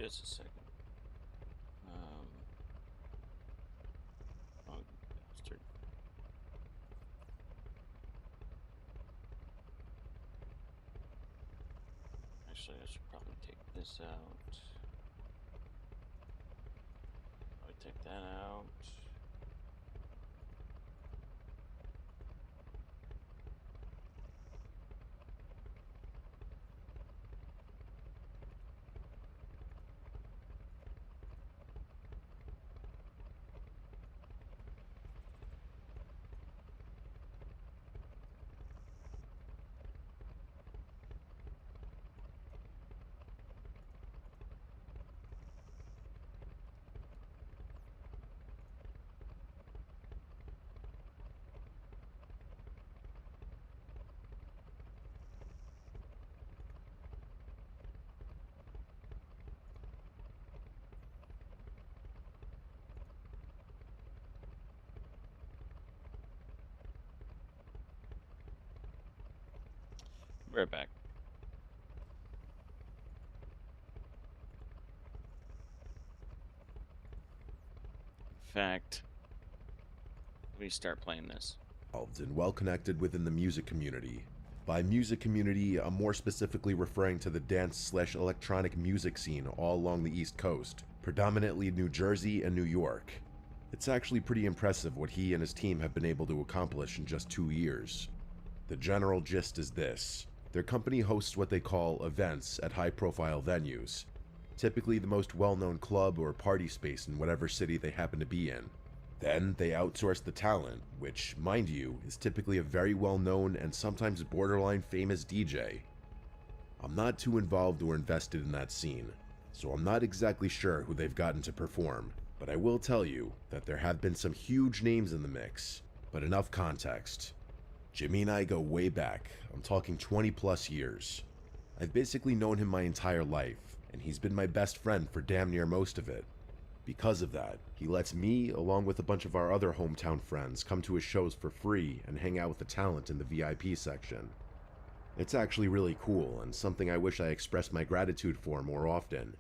just a second. Um, oh, bastard. Actually, I should probably take this out. I take that out. Right back. In fact, let me start playing this. And well connected within the music community. By music community, I'm more specifically referring to the dance/electronic music scene all along the East Coast, predominantly New Jersey and New York. It's actually pretty impressive what he and his team have been able to accomplish in just 2 years. The general gist is this: their company hosts what they call events at high-profile venues, typically the most well-known club or party space in whatever city they happen to be in. Then they outsource the talent, which, mind you, is typically a very well-known and sometimes borderline famous DJ. I'm not too involved or invested in that scene, so I'm not exactly sure who they've gotten to perform, but I will tell you that there have been some huge names in the mix. But enough context. Jimmy and I go way back. I'm talking 20 plus years. I've basically known him my entire life, and he's been my best friend for damn near most of it. Because of that, he lets me, along with a bunch of our other hometown friends, come to his shows for free and hang out with the talent in the VIP section. It's actually really cool, and something I wish I expressed my gratitude for more often.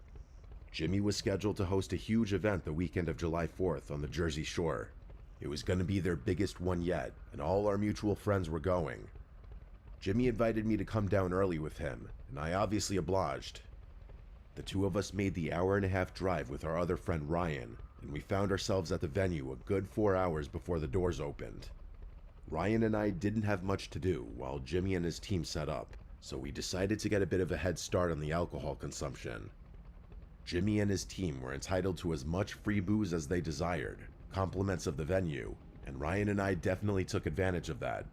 Jimmy was scheduled to host a huge event the weekend of July 4th on the Jersey Shore. It was going to be their biggest one yet, and all our mutual friends were going. Jimmy invited me to come down early with him, and I obviously obliged. The two of us made the hour-and-a-half drive with our other friend Ryan, and we found ourselves at the venue a good 4 hours before the doors opened. Ryan and I didn't have much to do while Jimmy and his team set up, so we decided to get a bit of a head start on the alcohol consumption. Jimmy and his team were entitled to as much free booze as they desired, compliments of the venue, and Ryan and I definitely took advantage of that.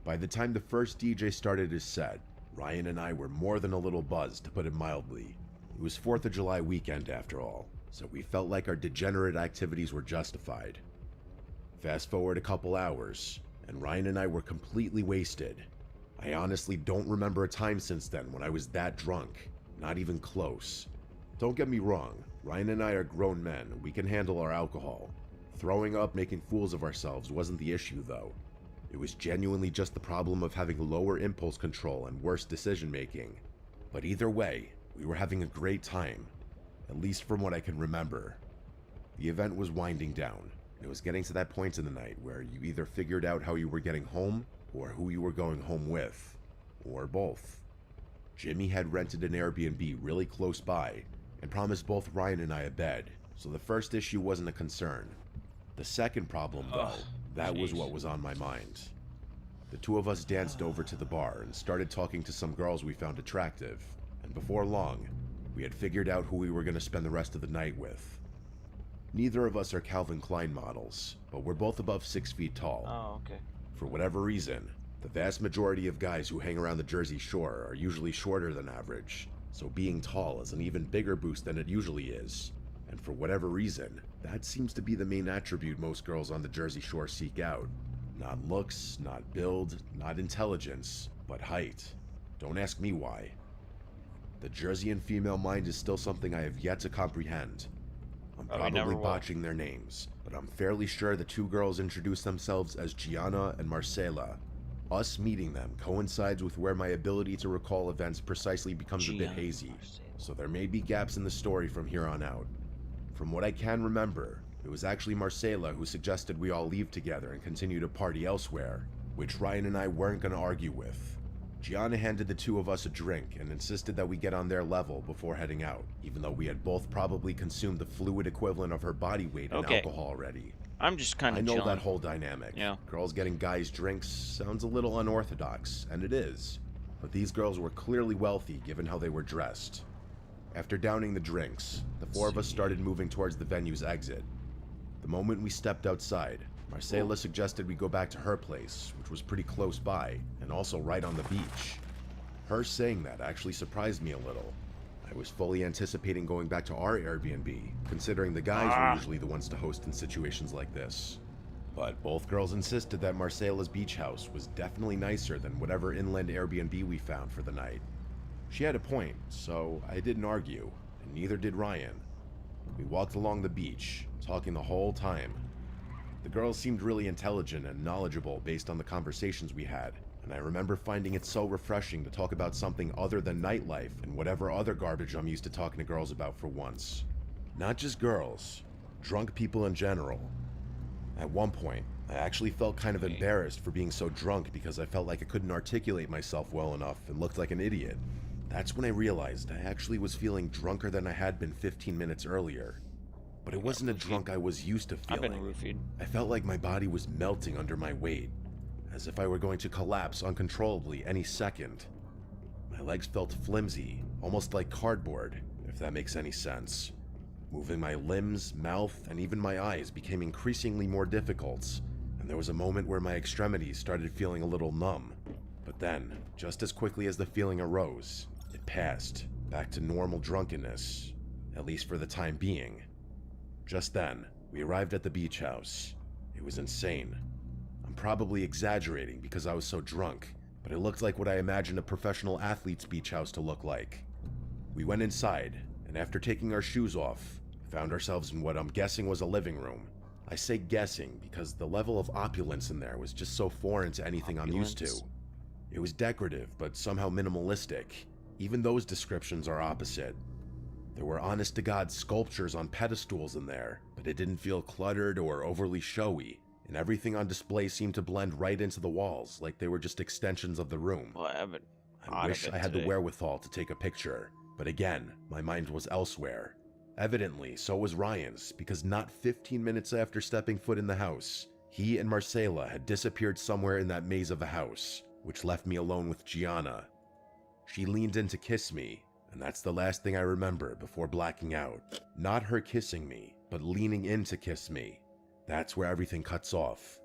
By the time the first DJ started his set, Ryan and I were more than a little buzzed, to put it mildly. It was 4th of July weekend after all, so we felt like our degenerate activities were justified. Fast forward a couple hours, and Ryan and I were completely wasted. I honestly don't remember a time since then when I was that drunk, not even close. Don't get me wrong, Ryan and I are grown men, we can handle our alcohol. Throwing up, making fools of ourselves wasn't the issue though. It was genuinely just the problem of having lower impulse control and worse decision making. But either way, we were having a great time, at least from what I can remember. The event was winding down, and it was getting to that point in the night where you either figured out how you were getting home or who you were going home with, or both. Jimmy had rented an Airbnb really close by and promised both Ryan and I a bed, so the first issue wasn't a concern. The second problem, though, that was what was on my mind. The two of us danced over to the bar and started talking to some girls we found attractive, and before long, we had figured out who we were going to spend the rest of the night with. Neither of us are Calvin Klein models, but we're both above 6 feet tall. Oh, okay. For whatever reason, the vast majority of guys who hang around the Jersey Shore are usually shorter than average, so being tall is an even bigger boost than it usually is. And for whatever reason, that seems to be the main attribute most girls on the Jersey Shore seek out. Not looks, not build, not intelligence, but height. Don't ask me why. The Jerseyan female mind is still something I have yet to comprehend. I'm probably botching their names, but I'm fairly sure the two girls introduced themselves as Gianna and Marcela. Us meeting them coincides with where my ability to recall events precisely becomes a bit hazy. so there may be gaps in the story from here on out. From what I can remember, it was actually Marcela who suggested we all leave together and continue to party elsewhere, which Ryan and I weren't going to argue with. Gianna handed the two of us a drink and insisted that we get on their level before heading out, even though we had both probably consumed the fluid equivalent of her body weight in alcohol already. I'm just kind of I know chilling. that whole dynamic. Yeah. Girls getting guys drinks sounds a little unorthodox, and it is. But these girls were clearly wealthy given how they were dressed. After downing the drinks, the four of us started moving towards the venue's exit. The moment we stepped outside, Marcela suggested we go back to her place, which was pretty close by, and also right on the beach. Her saying that actually surprised me a little. I was fully anticipating going back to our Airbnb, considering the guys were usually the ones to host in situations like this. But both girls insisted that Marcela's beach house was definitely nicer than whatever inland Airbnb we found for the night. She had a point, so I didn't argue, and neither did Ryan. We walked along the beach, talking the whole time. The girls seemed really intelligent and knowledgeable based on the conversations we had, and I remember finding it so refreshing to talk about something other than nightlife and whatever other garbage I'm used to talking to girls about for once. Not just girls, drunk people in general. At one point, I actually felt kind of embarrassed for being so drunk because I felt like I couldn't articulate myself well enough and looked like an idiot. That's when I realized I actually was feeling drunker than I had been 15 minutes earlier. But it wasn't a drunk I was used to feeling. I've been roofied. I felt like my body was melting under my weight, as if I were going to collapse uncontrollably any second. My legs felt flimsy, almost like cardboard, if that makes any sense. Moving my limbs, mouth, and even my eyes became increasingly more difficult, and there was a moment where my extremities started feeling a little numb. But then, just as quickly as the feeling arose, it passed, back to normal drunkenness, at least for the time being. Just then, we arrived at the beach house. It was insane. I'm probably exaggerating because I was so drunk, but it looked like what I imagined a professional athlete's beach house to look like. We went inside, and after taking our shoes off, found ourselves in what I'm guessing was a living room. I say guessing because the level of opulence in there was just so foreign to anything I'm used to. It was decorative, but somehow minimalistic. Even those descriptions are opposite. There were honest-to-God sculptures on pedestals in there, but it didn't feel cluttered or overly showy, and everything on display seemed to blend right into the walls, like they were just extensions of the room. Well, I wish I had the wherewithal to take a picture, but again, my mind was elsewhere. Evidently, so was Ryan's, because not 15 minutes after stepping foot in the house, he and Marcela had disappeared somewhere in that maze of a house, which left me alone with Gianna. She leaned in to kiss me, and that's the last thing I remember before blacking out. Not her kissing me, but leaning in to kiss me. That's where everything cuts off.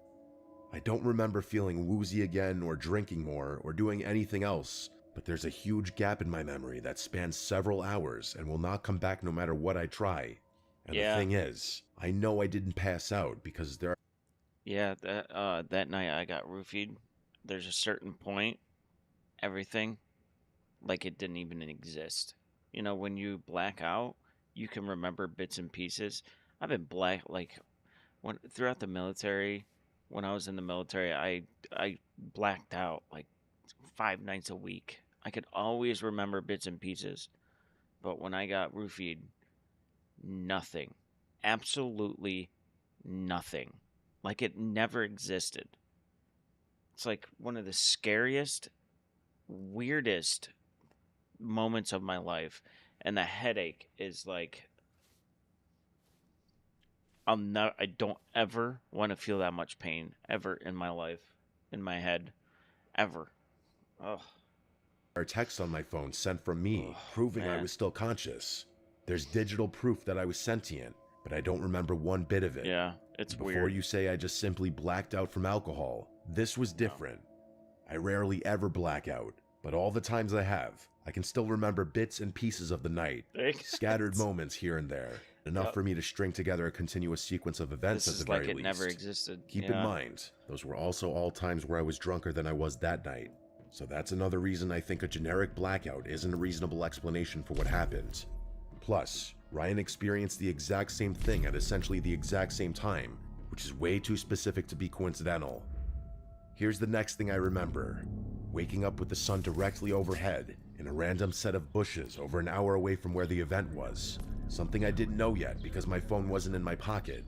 I don't remember feeling woozy again or drinking more or doing anything else, but there's a huge gap in my memory that spans several hours and will not come back no matter what I try. And the thing is, I know I didn't pass out because there are... Yeah, that night I got roofied. There's a certain point, everything, like it didn't even exist. You know, when you black out, you can remember bits and pieces. I've been throughout the military, when I was in the military, I blacked out like 5 nights a week. I could always remember bits and pieces. But when I got roofied, nothing. Absolutely nothing. Like it never existed. It's like one of the scariest, weirdest moments of my life. And the headache is like, I don't ever want to feel that much pain ever in my life, in my head, ever. Ugh. Are texts on my phone sent from me, proving I was still conscious. There's digital proof that I was sentient, but I don't remember one bit of it. Yeah, it's weird. Before you say I just simply blacked out from alcohol, this was different. I rarely ever black out, but all the times I have, I can still remember bits and pieces of the night, scattered moments here and there, enough for me to string together a continuous sequence of events at the very least. This is like it never existed. Keep in mind, those were also all times where I was drunker than I was that night. So that's another reason I think a generic blackout isn't a reasonable explanation for what happened. Plus, Ryan experienced the exact same thing at essentially the exact same time, which is way too specific to be coincidental. Here's the next thing I remember. Waking up with the sun directly overhead, in a random set of bushes over an hour away from where the event was. Something I didn't know yet because my phone wasn't in my pocket.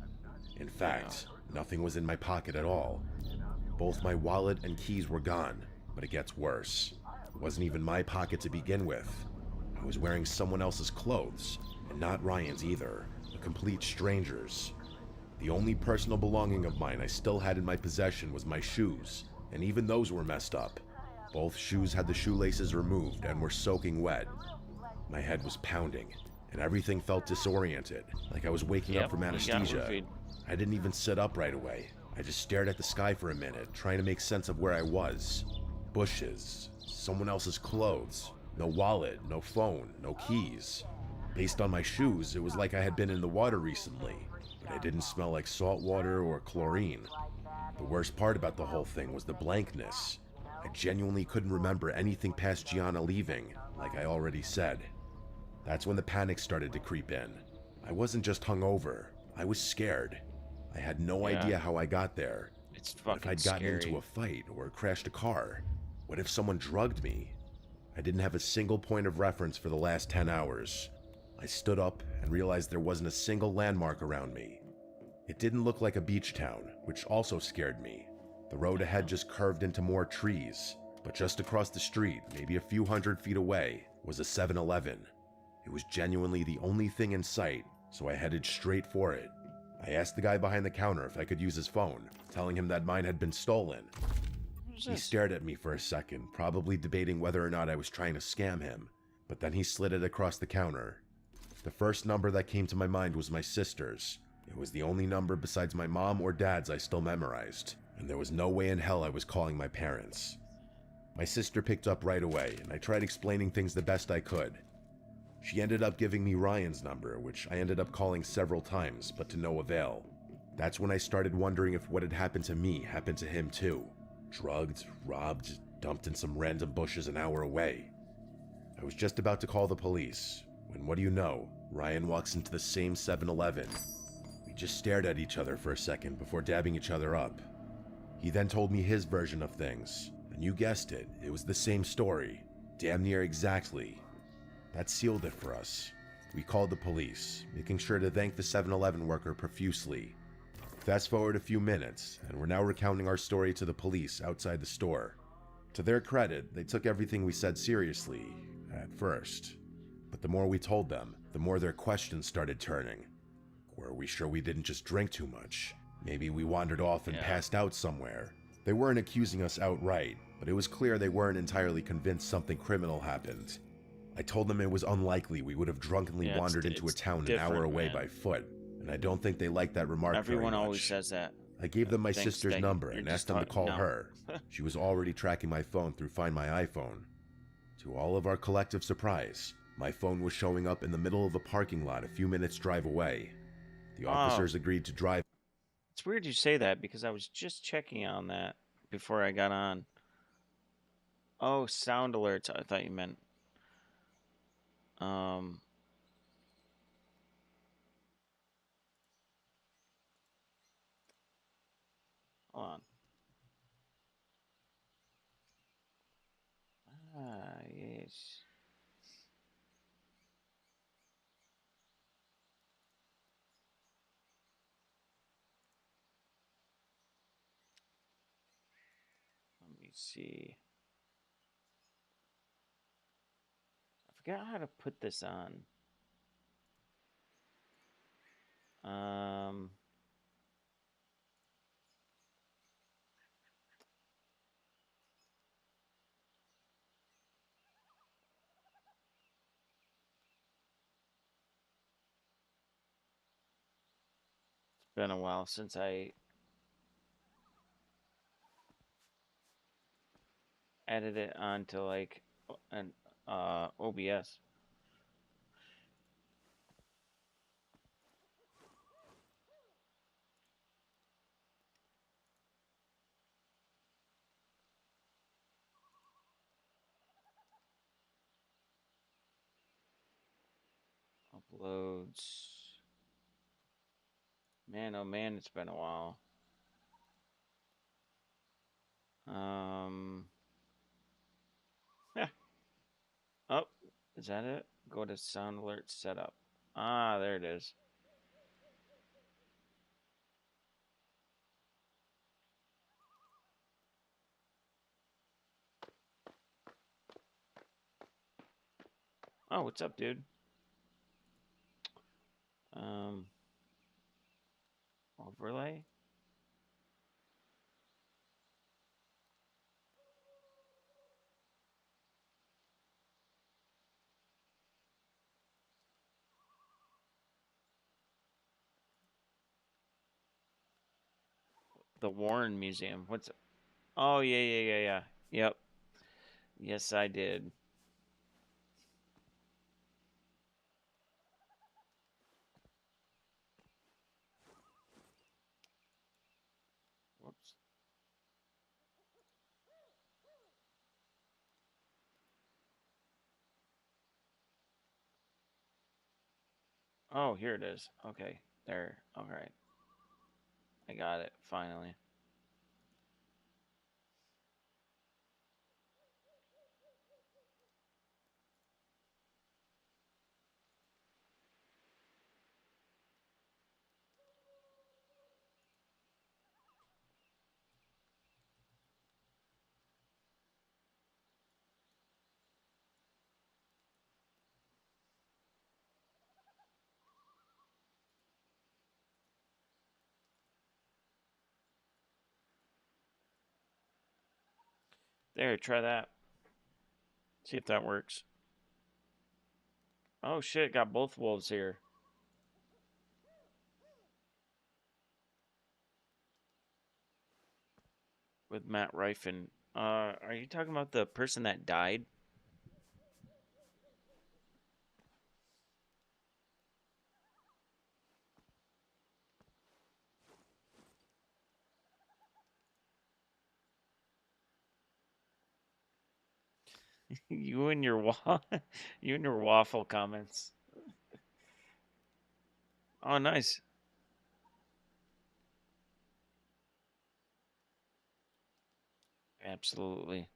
In fact, nothing was in my pocket at all. Both my wallet and keys were gone, but it gets worse. It wasn't even my pocket to begin with. I was wearing someone else's clothes, and not Ryan's either, a complete stranger's. The only personal belonging of mine I still had in my possession was my shoes, and even those were messed up. Both shoes had the shoelaces removed and were soaking wet. My head was pounding, and everything felt disoriented, like I was waking up from anesthesia. I didn't even sit up right away. I just stared at the sky for a minute, trying to make sense of where I was. Bushes, someone else's clothes, no wallet, no phone, no keys. Based on my shoes, it was like I had been in the water recently, but I didn't smell like salt water or chlorine. The worst part about the whole thing was the blankness. I genuinely couldn't remember anything past Gianna leaving, like I already said. That's when the panic started to creep in. I wasn't just hungover, I was scared. I had no idea how I got there. It's fucking what if I'd gotten into a fight or crashed a car? What if someone drugged me? I didn't have a single point of reference for the last 10 hours. I stood up and realized there wasn't a single landmark around me. It didn't look like a beach town, which also scared me. The road ahead just curved into more trees, but just across the street, maybe a few hundred feet away, was a 7-Eleven. It was genuinely the only thing in sight, so I headed straight for it. I asked the guy behind the counter if I could use his phone, telling him that mine had been stolen. He stared at me for a second, probably debating whether or not I was trying to scam him, but then he slid it across the counter. The first number that came to my mind was my sister's. It was the only number besides my mom or dad's I still memorized, and there was no way in hell I was calling my parents. My sister picked up right away, and I tried explaining things the best I could. She ended up giving me Ryan's number, which I ended up calling several times, but to no avail. That's when I started wondering if what had happened to me happened to him too. Drugged, robbed, dumped in some random bushes an hour away. I was just about to call the police, when what do you know, Ryan walks into the same 7-Eleven. We just stared at each other for a second before dabbing each other up. He then told me his version of things, and you guessed it, it was the same story, damn near exactly. That sealed it for us. We called the police, making sure to thank the 7-Eleven worker profusely. Fast forward a few minutes, and we're now recounting our story to the police outside the store. To their credit, they took everything we said seriously, at first. But the more we told them, the more their questions started turning. Were we sure we didn't just drink too much? Maybe we wandered off and passed out somewhere. They weren't accusing us outright, but it was clear they weren't entirely convinced something criminal happened. I told them it was unlikely we would have drunkenly wandered into a town an hour away by foot, and I don't think they liked that remark very much. Everyone always says that. I gave them my sister's number and asked them to call her. She was already tracking my phone through Find My iPhone. To all of our collective surprise, my phone was showing up in the middle of a parking lot a few minutes' drive away. The officers agreed to drive. It's weird you say that because I was just checking on that before I got on. Oh, sound alerts. I thought you meant. Hold on. Ah, yes. Let me see. I forgot how to put this on. It's been a while since I added it onto like an OBS. Uploads. Man, oh man, it's been a while. Yeah. Is that it? Go to sound alert setup. Ah, there it is. Oh, what's up, dude? Um, overlay. The Warren Museum. What's? Oh, yeah. Yep. Yes, I did. Whoops. Oh, here it is. Okay, there. All right. I got it finally. There, try that. See if that works. Oh shit, got both wolves here. With Matt Rifen. Are you talking about the person that died? you and your you and your waffle comments. Oh, nice. Absolutely.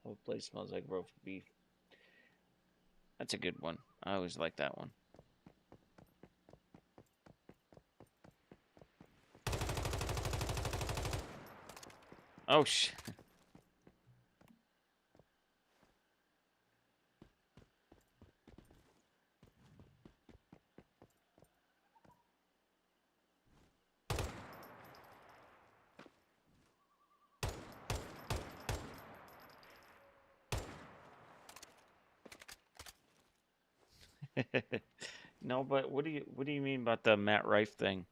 Whole place smells like roast beef. That's a good one. I always like that one. Oh shit. No, but what do you mean about the Matt Rife thing?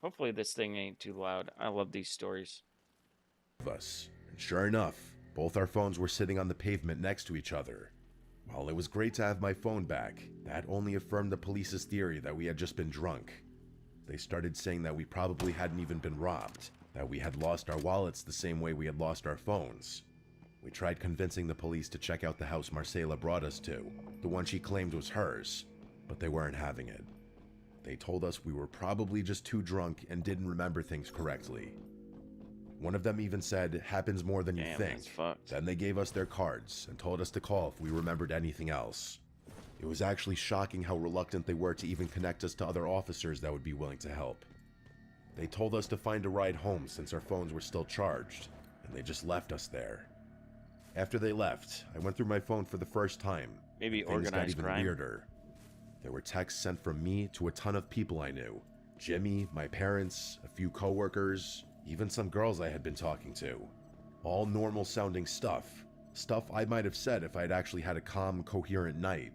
Hopefully this thing ain't too loud. I love these stories. Of us. And sure enough, both our phones were sitting on the pavement next to each other. While it was great to have my phone back, that only affirmed the police's theory that we had just been drunk. They started saying that we probably hadn't even been robbed, that we had lost our wallets the same way we had lost our phones. We tried convincing the police to check out the house Marcela brought us to, the one she claimed was hers, but they weren't having it. They told us we were probably just too drunk and didn't remember things correctly. One of them even said, "Happens more than you Damn, think." that's fucked. Then they gave us their cards and told us to call if we remembered anything else. It was actually shocking how reluctant they were to even connect us to other officers that would be willing to help. They told us to find a ride home since our phones were still charged, and they just left us there. After they left, I went through my phone for the first time. Maybe Things got organized even crime. weirder. There were texts sent from me to a ton of people I knew. Jimmy, my parents, a few coworkers, even some girls I had been talking to. All normal sounding stuff. Stuff I might have said if I'd actually had a calm, coherent night.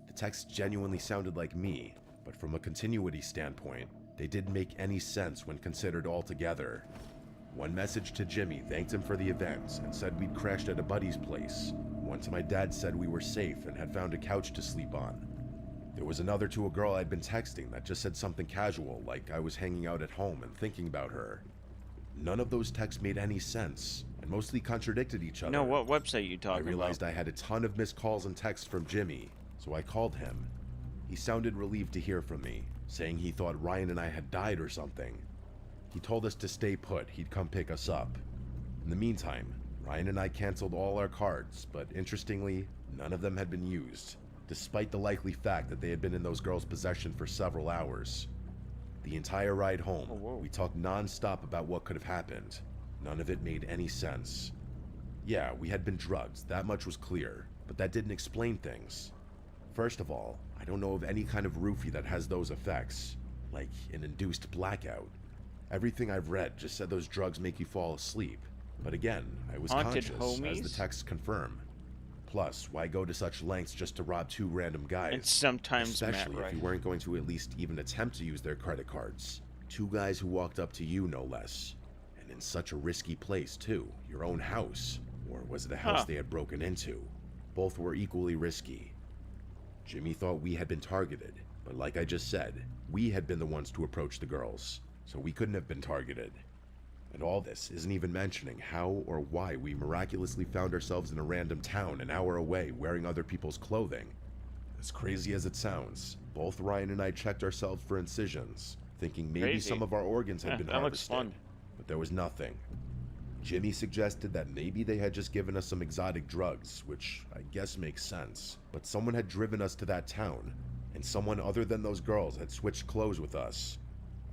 The texts genuinely sounded like me, but from a continuity standpoint, they didn't make any sense when considered all together. One message to Jimmy thanked him for the event and said we'd crashed at a buddy's place. One to my dad said we were safe and had found a couch to sleep on. There was another to a girl I'd been texting that just said something casual, like I was hanging out at home and thinking about her. None of those texts made any sense and mostly contradicted each No, other. what website you I talking about? realized I had a ton of missed calls and texts from Jimmy, so I called him. He sounded relieved to hear from me, saying he thought Ryan and I had died or something. He told us to stay put, he'd come pick us up. In the meantime, Ryan and I canceled all our cards, but interestingly, none of them had been used, despite the likely fact that they had been in those girls' possession for several hours. The entire ride home, Oh, whoa. we talked non-stop about what could have happened. None of it made any sense. Yeah, we had been drugged, that much was clear, but that didn't explain things. First of all, I don't know of any kind of roofie that has those effects, like an induced blackout. Everything I've read just said those drugs make you fall asleep. But again, I was Haunted conscious, as the homies? texts confirm. Plus, why go to such lengths just to rob two random guys? And sometimes Matt Especially if Rife. you weren't going to at least even attempt to use their credit cards. Two guys who walked up to you, no less. And in such a risky place, too. Your own house. Or was it a house Huh. they had broken into? Both were equally risky. Jimmy thought we had been targeted, but like I just said, we had been the ones to approach the girls, so we couldn't have been targeted. And all this isn't even mentioning how or why we miraculously found ourselves in a random town an hour away wearing other people's clothing. As crazy as it sounds, both Ryan and I checked ourselves for incisions, thinking maybe Crazy. some of our organs had Yeah, been that looks harvested, fun. but there was nothing. Jimmy suggested that maybe they had just given us some exotic drugs, which I guess makes sense. But someone had driven us to that town, and someone other than those girls had switched clothes with us.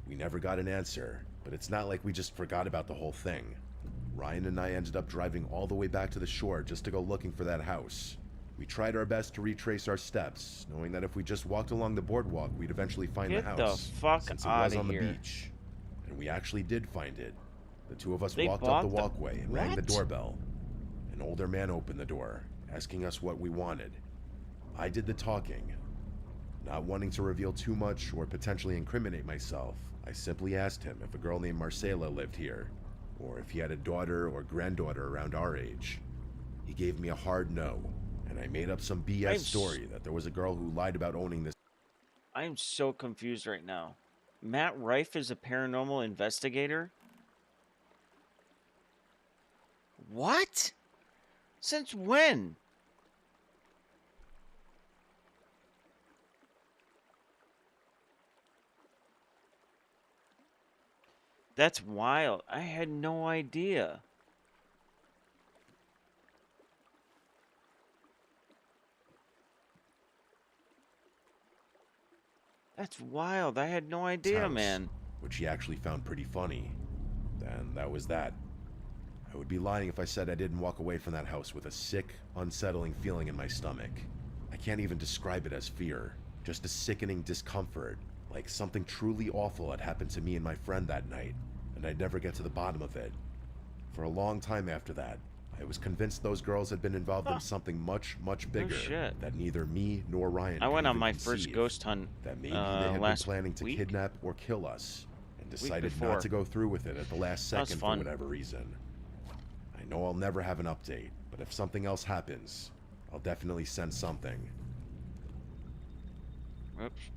We never got an answer, but it's not like we just forgot about the whole thing. Ryan and I ended up driving all the way back to the shore just to go looking for that house. We tried our best to retrace our steps, knowing that if we just walked along the boardwalk, we'd eventually find Get the the house, fuck since it was outta on the here. beach. And we actually did find it. The two of us They walked up bought the the- walkway and rang the What? doorbell. An older man opened the door, asking us what we wanted. I did the talking. Not wanting to reveal too much or potentially incriminate myself, I simply asked him if a girl named Marcela lived here, or if he had a daughter or granddaughter around our age. He gave me a hard no, and I made up some BS story that there was a girl who lied about owning this. I am so confused right now. Matt Rife is a paranormal investigator? What? Since when? That's wild. I had no idea. That's wild. I had no idea, house, man. which he actually found pretty funny. Then that was that. I would be lying if I said I didn't walk away from that house with a sick, unsettling feeling in my stomach. I can't even describe it as fear, just a sickening discomfort, like something truly awful had happened to me and my friend that night, and I'd never get to the bottom of it. For a long time after that, I was convinced those girls had been involved Huh. in something much, much bigger shit. that neither me nor Ryan I could went on even my first conceive. ghost hunt That maybe they had been last planning to week. kidnap or kill us, and decided before. not to go through with it at the last That was second for fun. whatever reason. I know I'll never have an update, but if something else happens, I'll definitely send something. Oops.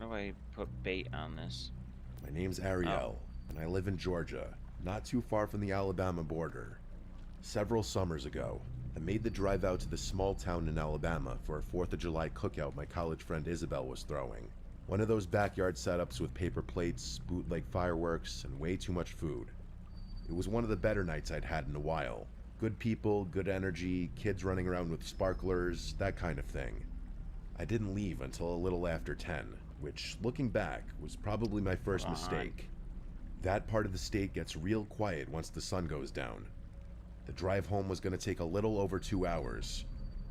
How do I put bait on this? My name's Ariel, and I live in Georgia, not too far from the Alabama border. Several summers ago, I made the drive out to the small town in Alabama for a 4th of July cookout my college friend Isabel was throwing. One of those backyard setups with paper plates, bootleg fireworks, and way too much food. It was one of the better nights I'd had in a while. Good people, good energy, kids running around with sparklers, that kind of thing. I didn't leave until a little after 10, which, looking back, was probably my first Come on. mistake. That part of the state gets real quiet once the sun goes down. The drive home was going to take a little over 2 hours.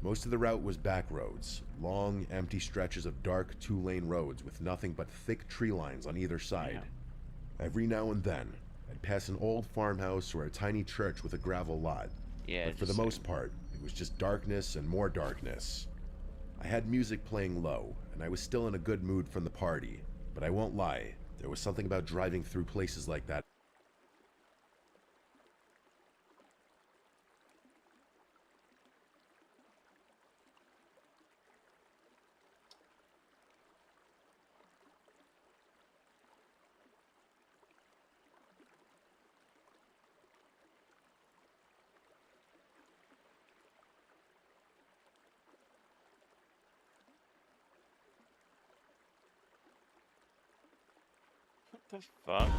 Most of the route was back roads, long, empty stretches of dark 2-lane roads with nothing but thick tree lines on either side. Every now and then, I'd pass an old farmhouse or a tiny church with a gravel lot. Yeah, But for the just most part, it was just darkness and more darkness. I had music playing low, and I was still in a good mood from the party. But I won't lie, there was something about driving through places like that. The fuck?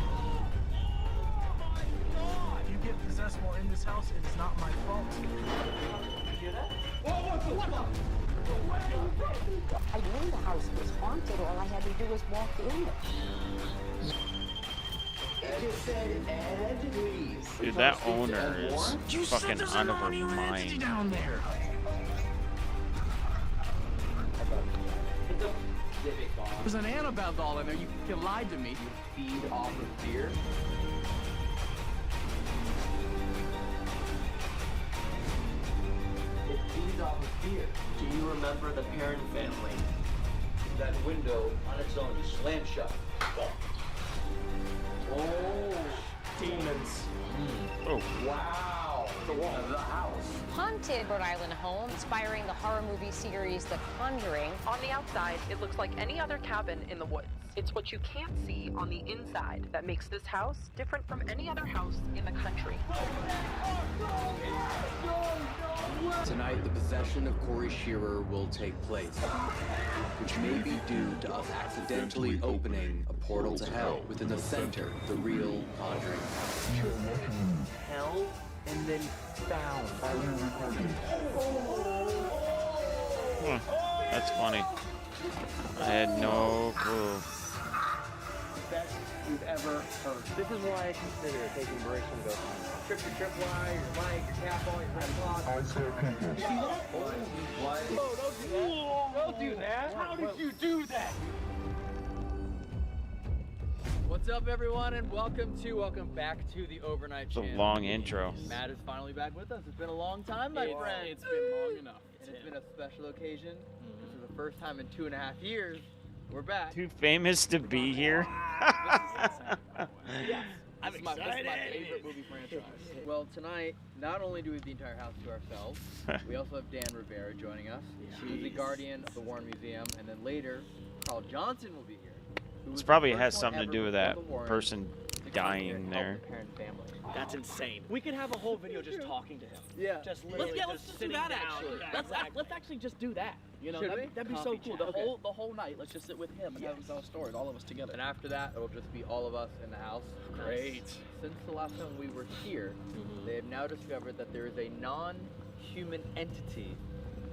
If you get possessed while in this house, it is not my fault. You hear that? I knew the house was haunted. All I had to do was walk in it. It just said Ed, please. Dude, that owner is You said fucking there's out an of her non-human entity mind. down there. There's an Annabelle doll in there. You lied to me. Feed off of fear. It feeds off of fear. Do you remember the Perrin family? That window on its own just slammed shut. Oh, demons. Oh, Wow. The wall. The house. Haunted Rhode Island home, inspiring the horror movie series The Conjuring. On the outside, it looks like any other cabin in the woods. It's what you can't see on the inside that makes this house different from any other house in the country. Tonight, the possession of Corey Shearer will take place, which may be due to us accidentally opening a portal to hell within the center of the real Conjuring. Hell and then found. that's funny. I had no clue. Best you've ever heard. This is why I consider taking breaks from go home. Trip your tripwire, your mic, your cap on, your flip-flop. I say people. Don't do that. How did you do that? What's up, everyone, and welcome back to the Overnight It's a Channel. long intro. Matt is finally back with us. It's been a long time, my friend. It's been long enough. And it's been a special occasion. This is the first time in 2.5 years we're back. Too famous to be here? This is my favorite movie franchise. Well, tonight, not only do we have the entire house to ourselves, we also have Dan Rivera joining us, who's the guardian of the Warren Museum, and then later, Carl Johnson will be here. who was This the probably first has one something to ever do with before that the Warrens person to come here dying and help there. the Perrin family. That's insane. We could have a whole video just talking to him. Yeah. Just literally let's just do sitting that down. actually. Yeah, let's actually just do that. You know, Should that'd, we? that'd be so Coffee cool. chat. The Okay. whole night, let's just sit with him and have him tell stories, all of us together. And after that, it'll just be all of us in the house. Great. Since the last time we were here, they have now discovered that there is a non-human entity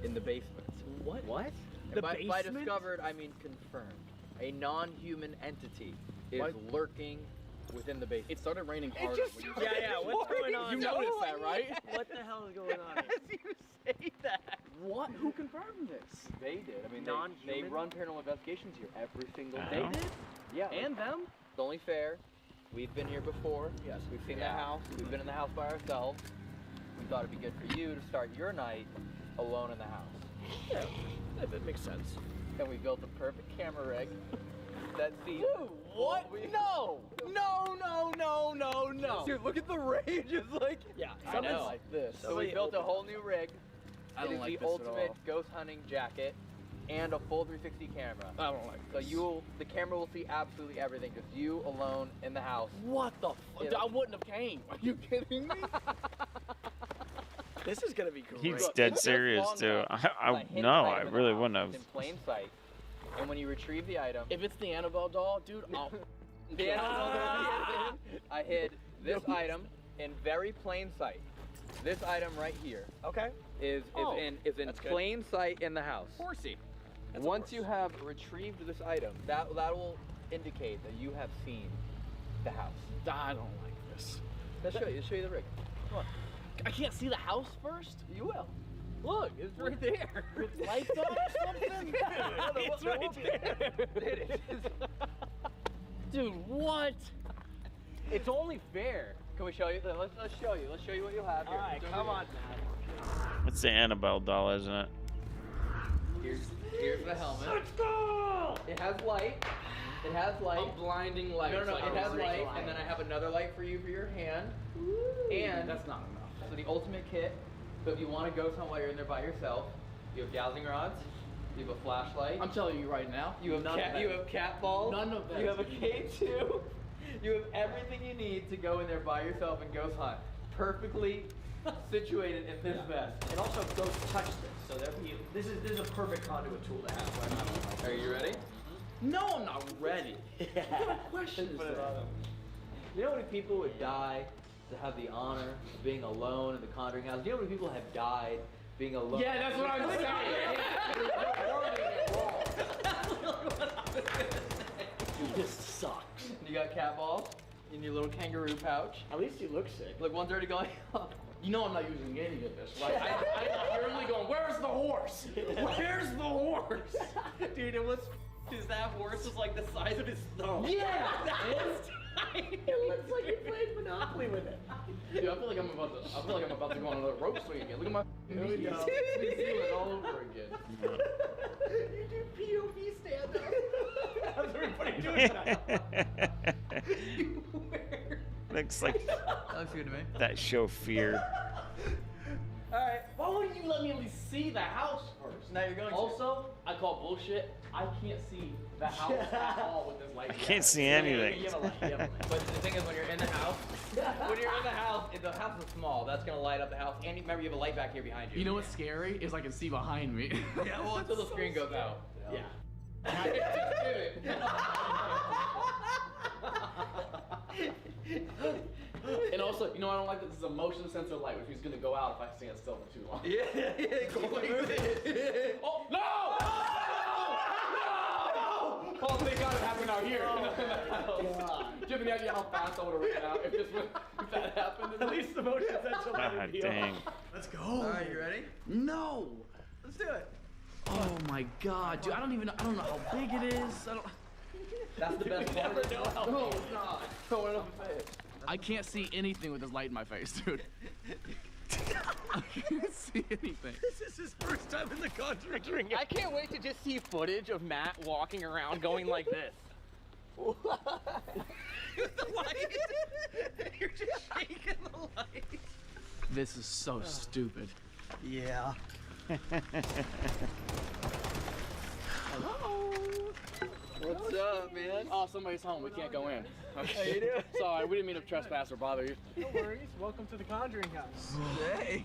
in the basement. What? And The by basement? discovered, I mean confirmed. A non-human entity is What? lurking within the basement. It started raining hard. just when you- Yeah, what's going on? You noticed that, right? What the hell is going on? As you say that. What? Who confirmed this? They did. I mean, they Non-human? run paranormal investigations here every single Oh. day. They did? Yeah. And them? It's only fair. We've been here before. Yes. We've seen the house. We've been in the house by ourselves. We thought it'd be good for you to start your night alone in the house. Yeah. That makes sense. And we built a perfect camera rig that sees. Dude, what? No! No! Dude, look at the range. It's like Yeah, something I know. like this. So Somebody we built a opened whole new rig. I It don't is like the this at ultimate all. ghost hunting jacket and a full 360 camera. I don't like So this. the camera will see absolutely everything. Just you alone in the house. What the fuck? Yeah. I wouldn't have came. Are you kidding me? This is gonna be great. He's Look, dead it's serious long too. enough. I A hidden no, I item in the really house. wouldn't have. It's in plain sight. And when you retrieve the item, If it's the Annabelle doll, dude, I'll... the I hid this item in very plain sight. This item right here Okay. is Oh, in that's good. plain sight in the house. Horsey. Once you have retrieved this item, that will indicate that you have seen the house. I don't like this. Let's show you the rig. Come on. I can't see the house first? You will. Look, it's right there. With lights on or something? It's right there. It is. Dude, what? It's only fair. Can we show you? Let's show you. Let's show you what you have here. Alright, come on, It's the Annabelle doll, isn't it? Here's the helmet. Let's go! It has light. It has light. A blinding light. No, like it a has ring light, light. and then I have another light for you for your hand. And That's not enough. so the ultimate kit. So if you want to ghost hunt while you're in there by yourself, you have dowsing rods, you have a flashlight, I'm telling you right now, you have none of that. you have cat balls, None of that you have a is gonna be K2, you have everything you need to go in there by yourself and ghost hunt. Perfectly situated in this vest. And also ghosts touch this, so that this is a perfect conduit tool to have. Are you ready? No, I'm not ready. What kind of question is that? You know how many people would die to have the honor of being alone in the Conjuring house? Do you know how many people have died being alone? Yeah, that's what I'm saying. This sucks. You got cat balls in your little kangaroo pouch. At least you look sick. Look, one's already going up. You know I'm not using any of this, right? You're really going, where's the horse? Where's the horse? Dude, and what's is that horse is like the size of his thumb. Yeah! It looks like you played Monopoly with it. Dude, I feel like I'm about to go on another rope swing again. Look at my Here we go. it all over again. You do POV stand up. How's everybody doing that? You wear. Looks like That looks good to me. that show Fear. Alright, why wouldn't you let me at least see the house first? Now you're going to. Also, I call bullshit. I can't see the house at all with this light. I can't see anything. You have a light, you have a light. But the thing is, when you're in the house, if the house is small, that's gonna light up the house. And remember, you have a light back here behind you. You know what's scary is I can see behind me. Yeah, well, until the screen goes out. Yeah. And also, you know, I don't like that this is a motion sensor light, which is gonna go out if I stand still for too long. Oh, no! Oh, thank God it happened out here. Do you have any idea how fast I would have ran out if that happened? At least the motion sensor light God would be dang. on. Let's go. Alright, you ready? No! Let's do it. Oh my God, dude, I don't know how big it is. That's the best part. Never know how Oh big. God. No, what else to say? I can't see anything with this light in my face, dude. I can't see anything. This is his first time in the Conjuring. I can't wait to just see footage of Matt walking around going like this. The light. You're just shaking the light. This is so stupid. Yeah. What's up, man? Oh, somebody's home. We can't go in. How you doing? Sorry, we didn't mean to trespass or bother you. No worries. Welcome to the Conjuring house. Hey.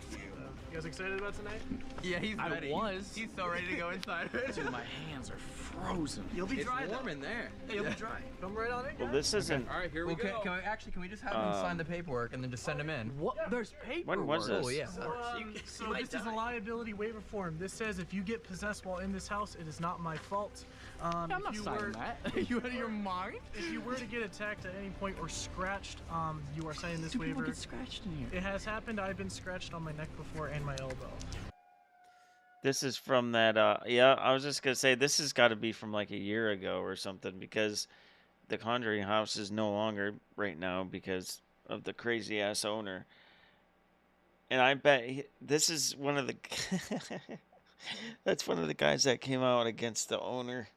You guys excited about tonight? Yeah, he's I ready. was. He's so ready to go inside. Dude, my hands are frozen. You'll be It's dry. warm in there. Hey, you'll be dry. Come right on in. Well, guys. this isn't. All right, here we go. Can we just have them sign the paperwork and then just send them in? What? There's paperwork. When was this? Oh yeah. So this is a liability waiver form. This says if you get possessed while in this house, it is not my fault. I'm if not you signing were, that. Are you out of your mind? If you were to get attacked at any point or scratched, you are signing this Do people waiver. get scratched in here? It has happened. I've been scratched on my neck before and my elbow. This is from that. Yeah, I was just gonna say this has got to be from like a year ago or something because the Conjuring house is no longer right now because of the crazy ass owner. And I bet this is one of the. That's one of the guys that came out against the owner.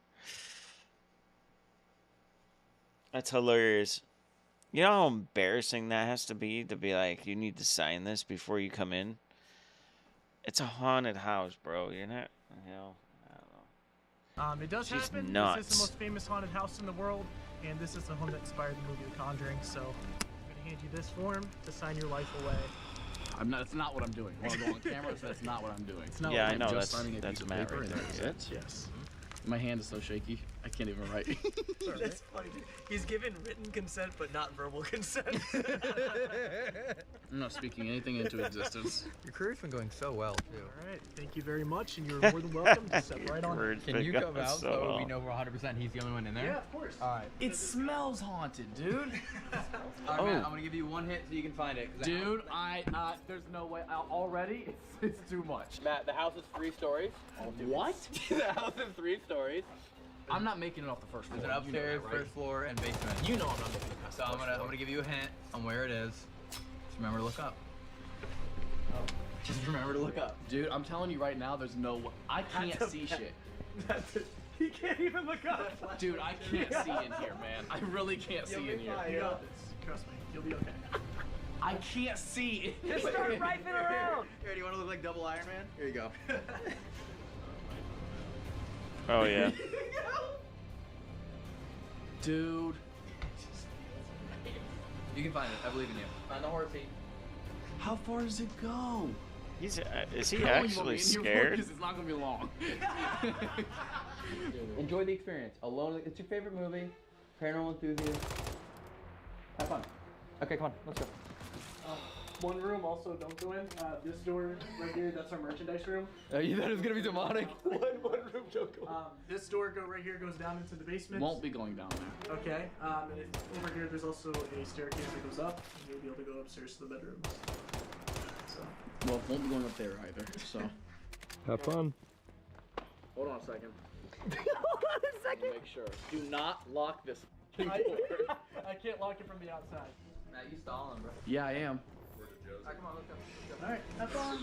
That's hilarious. You know how embarrassing that has to be like, you need to sign this before you come in? It's a haunted house, bro. You're not, you know, I don't know. It does She's happen. nuts. This is the most famous haunted house in the world, and this is the home that inspired the movie The Conjuring. So I'm gonna hand you this form to sign your life away. I'm not. That's not what I'm doing. I want to go on camera, so that's not what I'm doing. It's not Yeah, what I I'm know. just signing a That's piece of Matt paper right and there. that's Yeah. it. Yes. My hand is so shaky, I can't even write. That's funny. He's given written consent, but not verbal consent. I'm not speaking anything into existence. Your career's been going so well too. All right. Thank you very much, and you're more than welcome to step right on. Words Can you been come going out so so we well. know we're 100% he's the only one in there? Yeah, of course. All right. It smells haunted, dude. All right, Oh. Matt, I'm gonna give you one hit so you can find it. 'cause the Dude, house- there's no way. Already, it's too much. Matt, the house is 3 stories. What? The house is 3 stories. I'm not making it off the first floor. There's an upstairs, You know that, right? first floor, and basement. You know I'm not making it past So the I'm first floor. gonna give you a hint on where it is. Just remember to look up. Just remember to look up. Dude, I'm telling you right now, there's no way. I can't see shit. That's it. He can't even look up. Dude, I can't see in here, man. I really can't see in here. You got this. Trust me. You'll be okay. I can't see. Just start rifling around. Here, do you want to look like double Iron Man? Here you go. Oh yeah. Dude. You can find it. I believe in you. Find the horsey. How far does it go? He's is he How long you want me actually in here for? scared? 'Cause it's not gonna be long. Enjoy the experience. Alone. It's your favorite movie. Paranormal Enthusiast. Have fun. Okay, come on. Let's go. One room also don't go in. This door right here, that's our merchandise room. Oh, you thought it was gonna be demonic? one room don't go in. This door right here goes down into the basement. Won't be going down there. Okay. And over here there's also a staircase that goes up. And you'll be able to go upstairs to the bedrooms. So. Well, won't be going up there either. So. Have fun. Hold on a second. Hold on a second. Make sure. Do not lock this. I can't lock it from the outside. Matt, you stalling, bro. Yeah, I am. Alright, come on, let's go. Alright, have fun.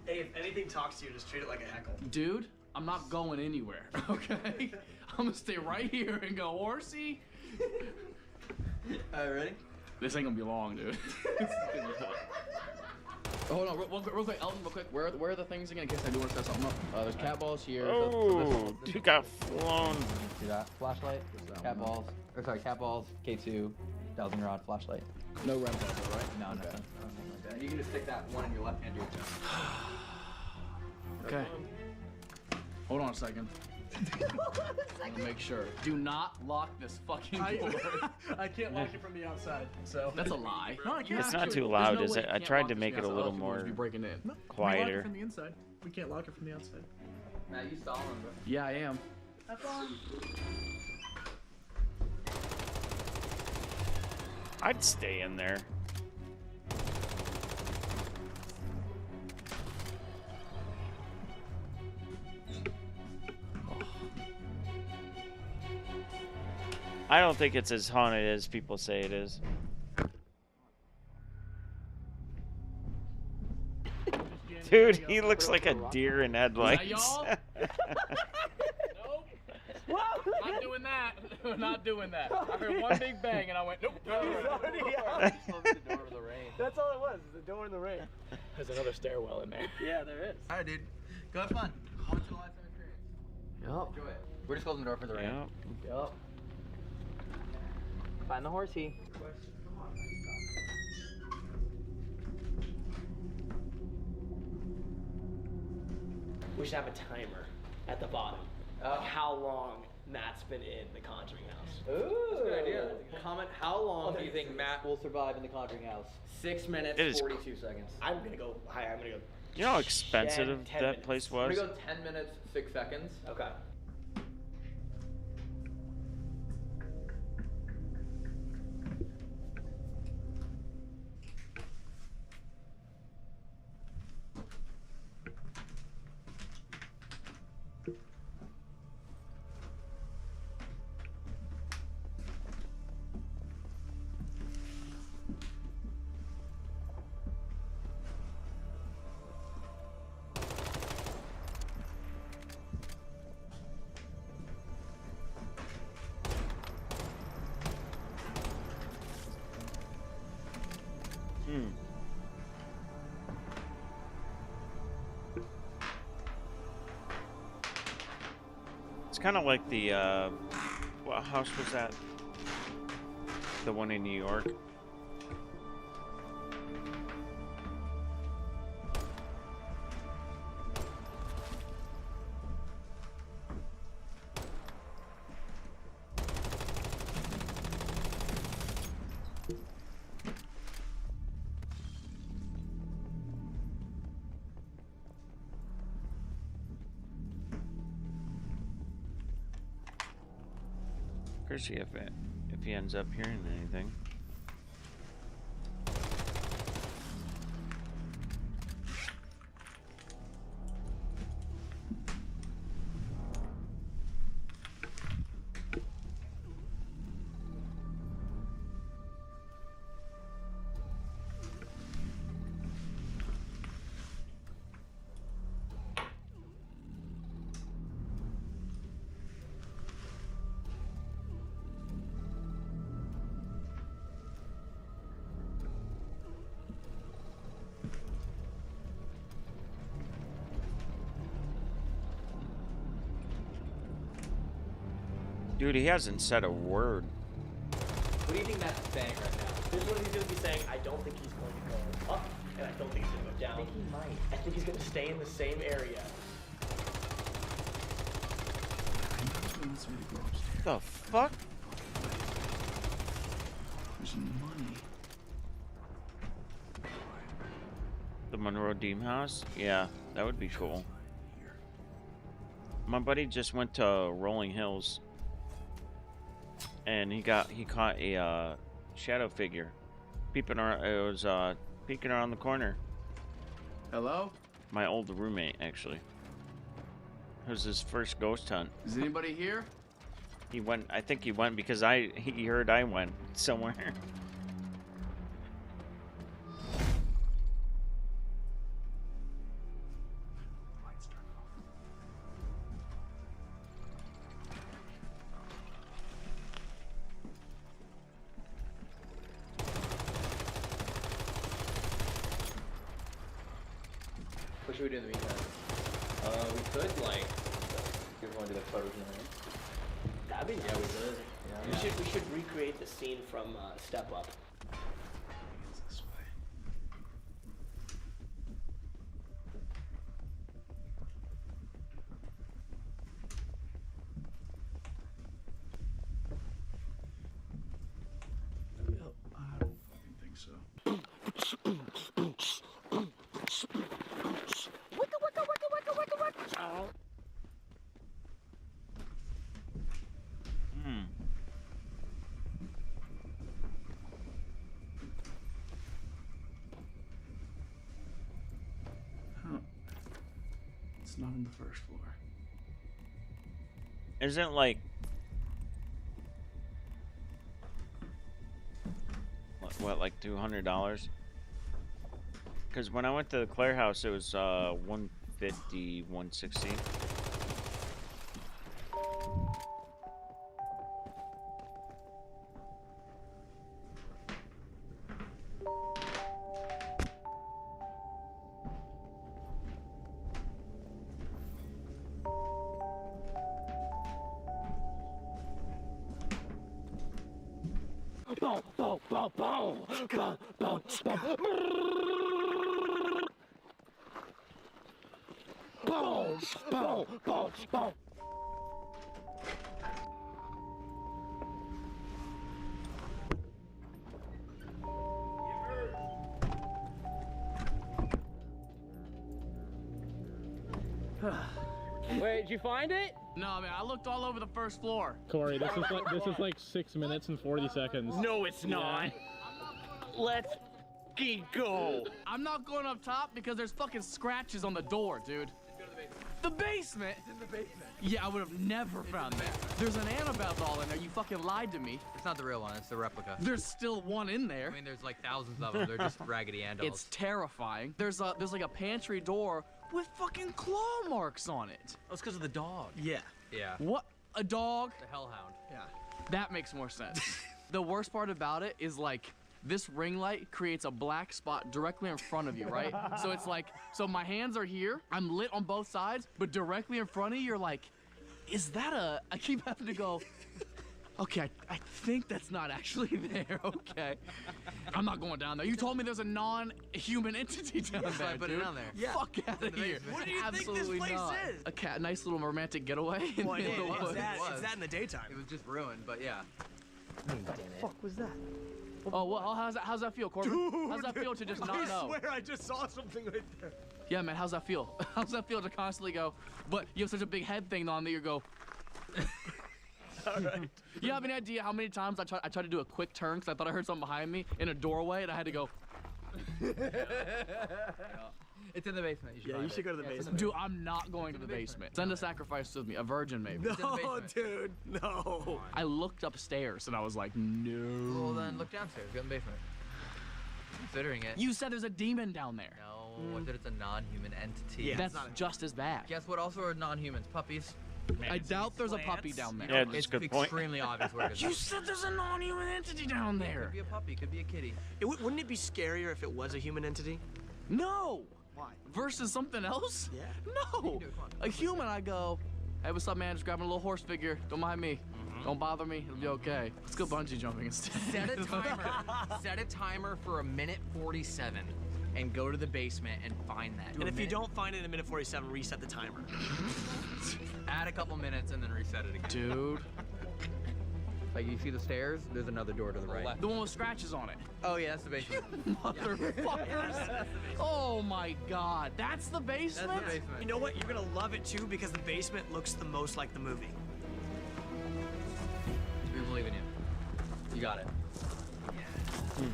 Hey, if anything talks to you, just treat it like a heckle. Dude, I'm not going anywhere, okay? I'm gonna stay right here and go, horsey. Alright, ready? This ain't gonna be long, dude. Hold on, real quick, Elton, real quick. Where are the things again in case I do want to set something up? There's cat balls here. Oh, dude got flown. See that? Flashlight, cat balls. Or sorry, cat balls, K2, dowsing rod, flashlight. No REM bubble, right? No, okay. nothing. Nothing like that. You can just stick that one in your left hand to your chest. Okay. Hold on a second. I wanna make sure. Do not lock this fucking door. I can't lock it from the outside, so. That's a lie. No, I can't. It's not Actually, too there's loud, no is way it? you I can't tried lock to this make it a from the little outside. more Otherwise we'd be breaking in. No, we lock quieter. it from the inside. We can't lock it from the outside. Matt, you stalling, bro. Yeah, I am. Have fun. I'd stay in there. I don't think it's as haunted as people say it is. Dude, he looks like a deer in headlights. y'all? Nope. Not doing that. Not doing that. I heard one big bang and I went, nope. That's all it was, the door in the rain. There's another stairwell in there. Yeah, there is. Alright, dude. Go have fun. Once in a lifetime experience. Yup. Enjoy it. We're just closing the door for the rain. Yeah. Yup. Find the horsey. We should have a timer at the bottom. Like how long Matt's been in the Conjuring House. Ooh. That's a good idea. Comment how long do you think Matt will survive in the Conjuring House? 6 minutes, It is 42 seconds. I'm gonna go higher. I'm gonna go. You know how expensive 10 that minutes. place We're was? gonna go 10 minutes, 6 seconds. Okay. It's kind of like the, what house was that? The one in New York? Crazy if he ends up hearing anything. Dude, he hasn't said a word. What do you think Matt's saying right now? This is what he's gonna be saying. I don't think he's going to go up. and I don't think he's gonna go down. I think he might. I think he's gonna stay in the same area. The fuck? There's money. The Monroe Deem House? Yeah, that would be cool. My buddy just went to Rolling Hills, and he caught a shadow figure peeping around. It was peeking around the corner. Hello? My old roommate, actually. It was his first ghost hunt. Is anybody here? He went. I think he went because he heard I went somewhere. What should we do in the meantime? We could, like, you're going to the photos in the room. That'd be nice. Yeah, we could. Yeah. We should recreate the scene from Step Up. This way. I don't fucking think so. It's not on the first floor. Isn't like what, like $200? Because when I went to the Claire house, it was 150, 160. Wait, did you find it? No, man, I looked all over the first floor. Corey, this is like 6 minutes and 40 seconds. No, it's not. Let's go. I'm not going up top because there's fucking scratches on the door, dude. The basement? It's in the basement. Yeah, I would have never found that. There's an Annabelle doll in there. You fucking lied to me. It's not the real one, it's the replica. There's still one in there. I mean, there's like thousands of them. They're just Raggedy Ann dolls. It's terrifying. There's like a pantry door with fucking claw marks on it. Oh, it's because of the dog. Yeah. Yeah. What? A dog? The hellhound. Yeah. That makes more sense. The worst part about it is like this ring light creates a black spot directly in front of you, right? So it's like, so my hands are here, I'm lit on both sides, but directly in front of you, you're like, is that a, I keep having to go, okay, I think that's not actually there, okay. I'm not going down there. You told me there's a non-human entity down there, I put it dude. down there. Yeah. Fuck out of here. What do you Absolutely think this place not. Is? A cat, nice little romantic getaway. Well, in the woods. it's that in the daytime. It was just ruined, but yeah. What the fuck was that? Oh, well, how's that feel, Corbin? Dude, how's that feel to just not know? I swear I just saw something right there. Yeah, man, how's that feel? How's that feel to constantly go, but you have such a big head thing on that you go. All right. You have any idea how many times I tried to do a quick turn because I thought I heard something behind me in a doorway and I had to go. It's in the basement. You should Yeah, you should go to the basement. Dude, I'm not going to the basement. Send a sacrifice with me, a virgin maybe. No, dude, no. I looked upstairs and I was like, no. Well, then look downstairs. Go in the basement. Considering it. You said there's a demon down there. No, I said it's a non-human entity. Yeah, that's just as bad. Guess what? Also are non-humans? Puppies. Man, I doubt there's a puppy down there. Yeah, that's It's a good point. extremely obvious where it is. You said there's a non-human entity down there. Could be a puppy. Could be a kitty. Wouldn't it be scarier if it was a human entity? No. Why? Versus something else? Yeah. No. A human, I go, hey, what's up, man? Just grabbing a little horse figure. Don't mind me. Don't bother me. It'll be okay. Let's go bungee jumping instead. Set a timer. Set a timer for 1:47. and go to the basement and find that. And if you don't find it in a minute 47, reset the timer. Add a couple minutes and then reset it again. Dude. Like, you see the stairs? There's another door to the right. The one with scratches on it. Oh, yeah, that's the basement. Motherfuckers. Oh my god. That's the basement? That's the basement. You know what? You're gonna love it too because the basement looks the most like the movie. We believe in you. You got it.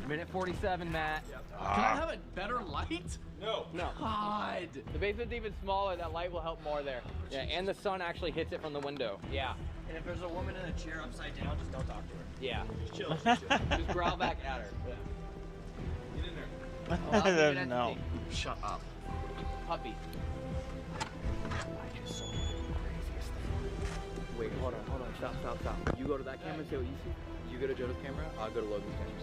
Minute 47, Matt. Can I have a better light? No. God. The basement's even smaller. That light will help more there. Yeah, and the sun actually hits it from the window. Yeah. And if there's a woman in a chair upside down, just don't talk to her. Yeah. Just chill. Just chill. Just growl back at her. Yeah. Get in there. Oh, I'll leave it at No. the- Shut up. Puppy. I just saw the craziest thing. Wait, hold on. Stop. You go to that camera and say what you see. You go to Joe's camera, I'll go to Logan's camera.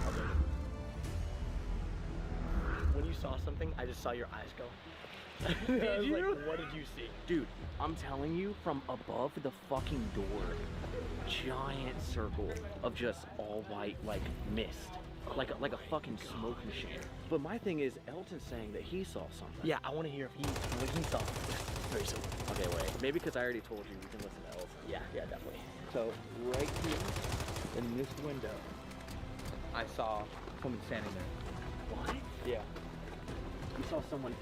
I'll go to When you saw something, I just saw your eyes go. I was like, what did you see? Dude, I'm telling you, from above the fucking door, giant circle of just all white, like mist. Like a fucking smoke machine. But my thing is, Elton's saying that he saw something. Yeah, I want to hear what he saw. Very simple. Okay, wait. Maybe because I already told you, we can listen to Elton. Yeah, definitely. So, right here, in this window, I saw someone standing there. What? Yeah. You saw someone.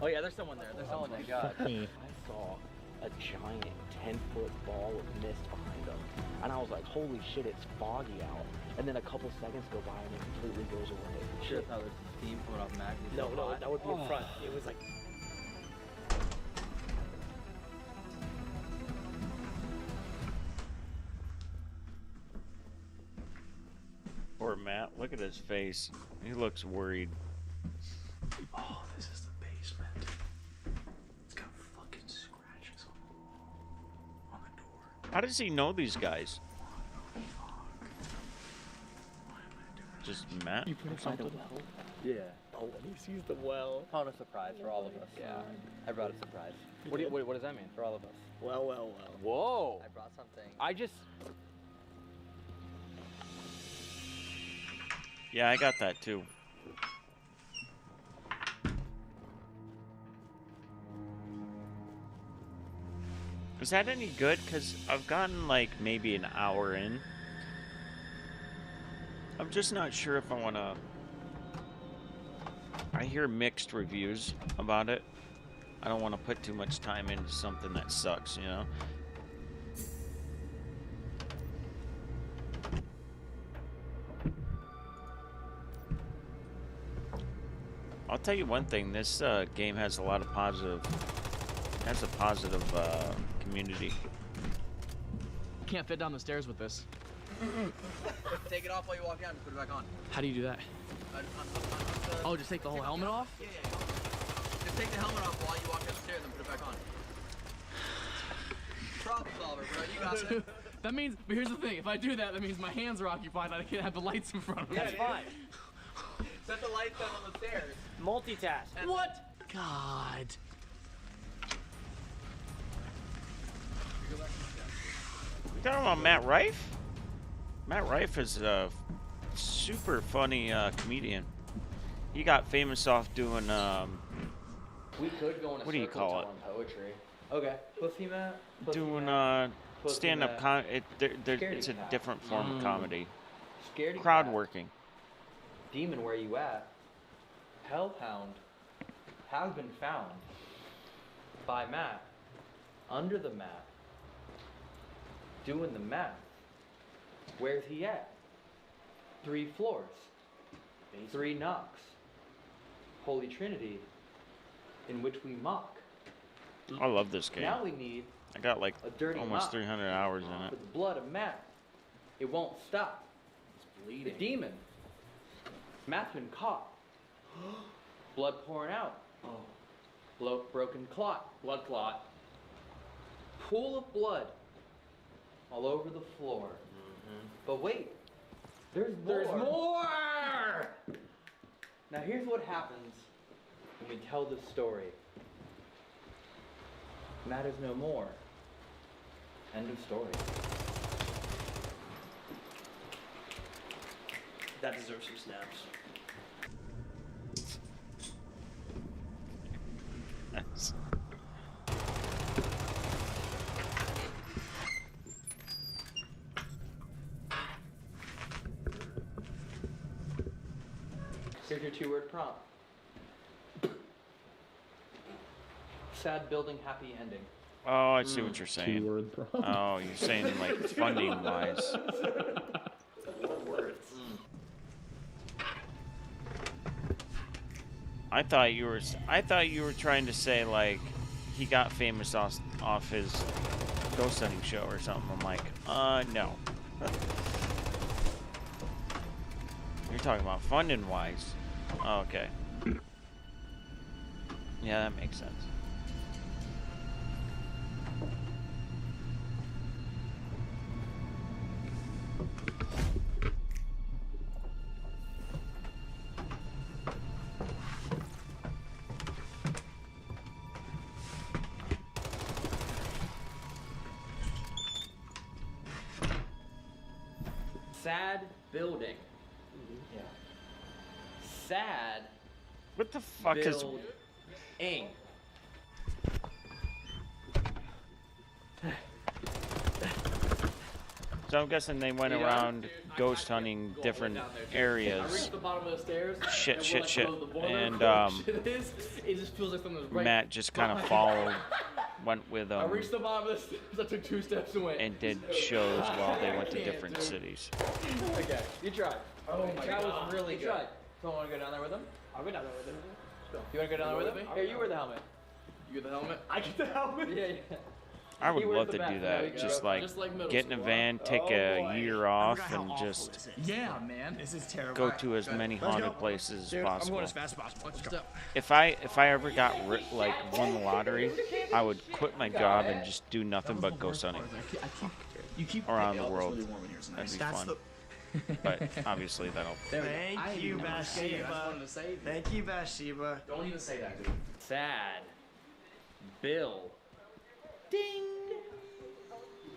Oh yeah, there's someone there. There's someone Oh my there. god. I saw a giant 10-foot ball of mist behind him. And I was like, holy shit, it's foggy out. And then a couple seconds go by and it completely goes away. Sure, that's how there's steam coming off Mac. No, that would be in front. It was like. Poor Matt. Look at his face. He looks worried. Oh, this is the basement. It's got fucking scratches on the door. How does he know these guys? Just Matt? You put it by the well? Yeah. Oh, when he sees the well. Found a surprise for all of us. Yeah. I brought a surprise. What does that mean for all of us? Well. Whoa. I brought something. Yeah, I got that too. Is that any good? Because I've gotten like maybe an hour in. I'm just not sure if I want to... I hear mixed reviews about it. I don't want to put too much time into something that sucks, you know? I'll tell you one thing, this game has a lot of positive... has a positive community. Can't fit down the stairs with this. Take it off while you walk down and put it back on. How do you do that? Oh, just take the whole helmet off? Yeah. Just take the helmet off while you walk down the stairs and put it back on. Problem solver, bro. You got it. That means, but here's the thing, if I do that, that means my hands are occupied and I can't have the lights in front of me. That's fine. Set the lights down on the stairs. Multitask. What? God. You talking about Matt Rife? Matt Rife is a super funny comedian. He got famous off doing We could go in a what do you circle call to it? learn poetry. Okay. Pussy Matt. Doing Pussy stand-up Matt. it's a different form of comedy. Scaredy Crowd cat. working. Demon, where you at? Hellhound has been found by Matt under the mat doing the math. Where's he at? 3 floors. 3 knocks. Holy Trinity in which we mock. I love this game. Now we need I got like a dirty almost mop 300 hours in it. with the blood of Matt. It won't stop. It's bleeding. The demon. Matt's been caught. Blood pouring out. Oh. Broken clot. Blood clot. Pool of blood all over the floor. But wait. There's more! Now here's what happens when we tell this story. Matt is no more. End of story. That deserves some snaps. Jesus. Here's your 2-word prompt. Sad building, happy ending. Oh, I see what you're saying. Keyword prompt. Oh, you're saying like funding wise. I thought you were trying to say like he got famous off his ghost hunting show or something. I'm like, no. You're talking about funding wise. Oh, okay. Yeah, that makes sense. Sad building. Yeah. Sad. What the fuck is? Building. So I'm guessing they went around ghost hunting different I areas. reached the bottom of the stairs. Shit. And it just feels like something was right. Matt just kind of followed, went with I reached the bottom of the stairs. I took 2 steps away. and did shows while they went to different cities. Okay, you tried. Oh my That God. was really You good. tried. Someone want to go down there with him? I'll go down there with him. You want to go down there with him? Here, you wear the helmet. You get the helmet? I get the helmet? Yeah. I would He wears love the to back. do There that. we Just go. like Just like middle get in a school, van, huh? take Oh, a boy. year I off, forgot how and awful just this is. Yeah, man. This is terrible. go to as many Let's haunted go. places as Dude, possible. I'm going as fast as possible. Let's go. If I ever got won the lottery, I would quit my job and just do nothing but ghost hunting You keep around the it's world. really warm in here. It's That'd nice. be That's fun. But obviously that'll. Thank you, Bathsheba. Thank you, Bathsheba. Don't even say that, dude. Sad. Bill. Ding.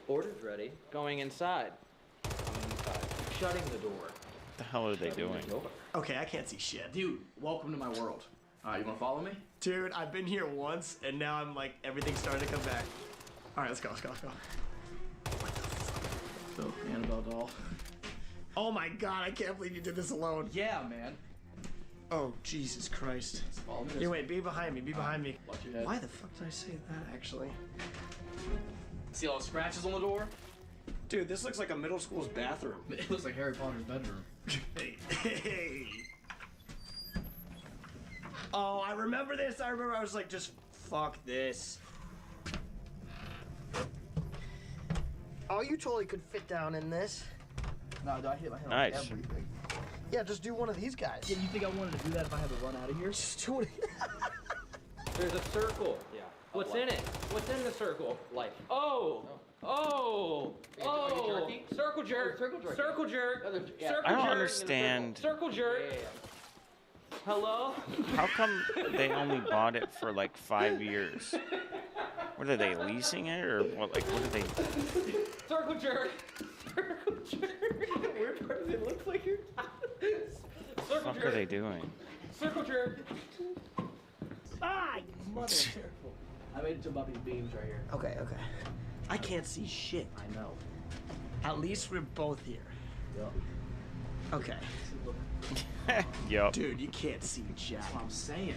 Order's ready. Going inside. Shutting the door. What the hell are they doing? Okay, I can't see shit. Dude, welcome to my world. Alright, you wanna follow me? Dude, I've been here once, and now I'm like, everything's starting to come back. Alright, let's go. So, Annabelle doll. Oh my god, I can't believe you did this alone. Yeah, man. Oh, Jesus Christ. Follow me. Yeah, wait, be behind me, be behind me. Watch your head. Why the fuck did I say that, actually? See all the scratches on the door? Dude, this looks like a middle school's bathroom. It looks like Harry Potter's bedroom. Hey. Oh, I remember this. I remember I was like, just fuck this. Oh, you totally could fit down in this. No, I hit my head Nice. on everything. Yeah, just do one of these guys. Yeah, you think I wanted to do that if I had to run out of here? Just do it. There's a circle. Yeah. What's in it? What's in the circle? Life. Oh. Oh. Oh. Circle jerk. Circle jerk. Circle jerk. Circle jerk. I don't understand. Circle jerk. Hello? How come they only bought it for like 5 years? What are they leasing it or what? Like what are they? Circle jerk. Circle jerk. The weird part is it looks like you're. What the Circle fuck jerk. are they doing? Circle jerk. Ah, Mother of careful. I made it to Bobby's beams right here. Okay. I can't see shit. I know. At least we're both here. Yep. Okay. Yup. Dude, you can't see jack. That's what I'm saying.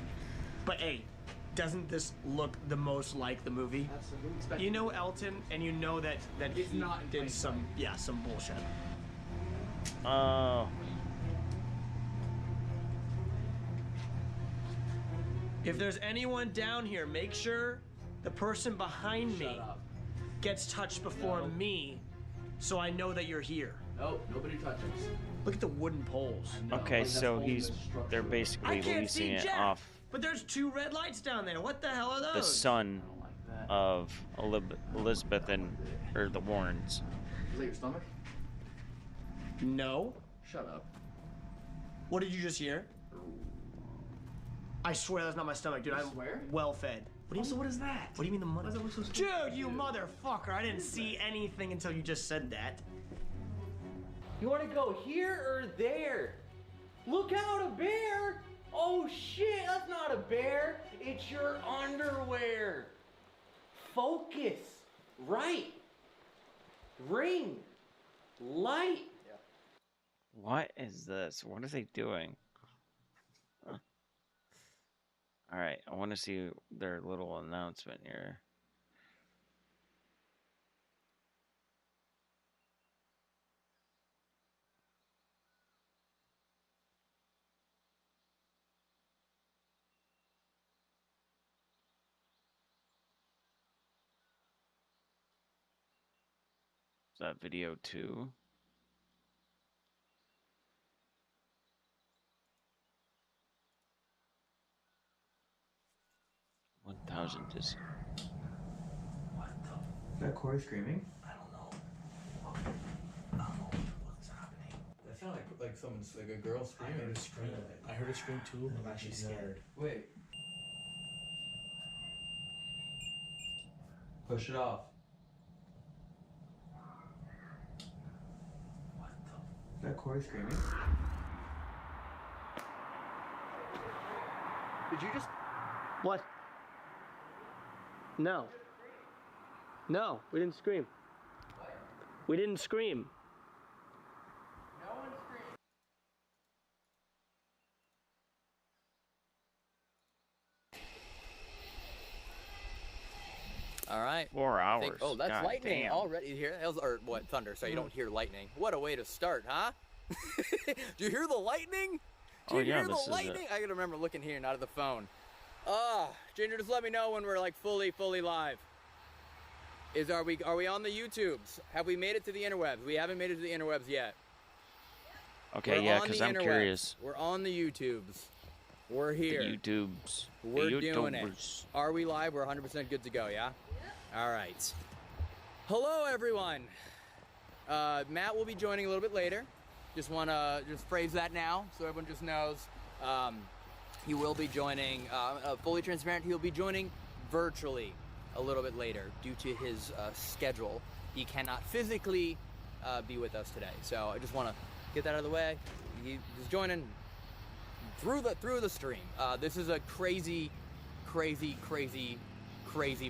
But hey, doesn't this look the most like the movie? Absolutely. You know Elton, and you know that It's he not in did plain some some bullshit. Oh. If there's anyone down here, make sure the person behind me gets touched before me, so I know that you're here. Nope, nobody touches. Look at the wooden poles. Okay, so they're I basically can't leasing see it jack, off but there's 2 red lights down there. What the hell are those? the son of Elizabeth or the Warrens. Is that your stomach? No. Shut up. What did you just hear? I swear that's not my stomach, dude. I'm swear? well fed. What do you mean? What is that? What do you mean the money? Why does that look so Dude, stupid? you motherfucker! I didn't see anything until you just said that. You want to go here or there? Look out, a bear! Oh shit, that's not a bear. It's your underwear. Focus. Right. Ring. Light. What is this? What are they doing? Huh. All right, I want to see their little announcement here. Is that video 2? Is that Corey screaming? I don't know. What's happening. That sounded like someone's like a girl screaming. I heard a scream. I heard a scream too. I'm actually scared. Wait. Push it off. Is that Corey screaming? Did you just... What? No. No, we didn't scream. We didn't scream. No one screamed. All right. 4 hours. Oh, that's God lightning damn. already here. That was, or what, thunder, so you don't hear lightning. What a way to start, huh? Do you hear the lightning? Do you hear the lightning? I gotta remember looking here, not at the phone. Ginger, just let me know when we're like fully live. Are we on the YouTubes? Have we made it to the interwebs? We haven't made it to the interwebs yet. Okay, yeah, because I'm curious. We're on the YouTubes. We're here. The YouTubes. We're the doing it. YouTubers. Are we live? We're 100% good to go, yeah? All right. Hello, everyone. Matt will be joining a little bit later. Just want to phrase that now so everyone just knows. He will be joining, fully transparent, he will be joining virtually a little bit later due to his schedule. He cannot physically be with us today. So I just want to get that out of the way. He's joining through the stream. This is a crazy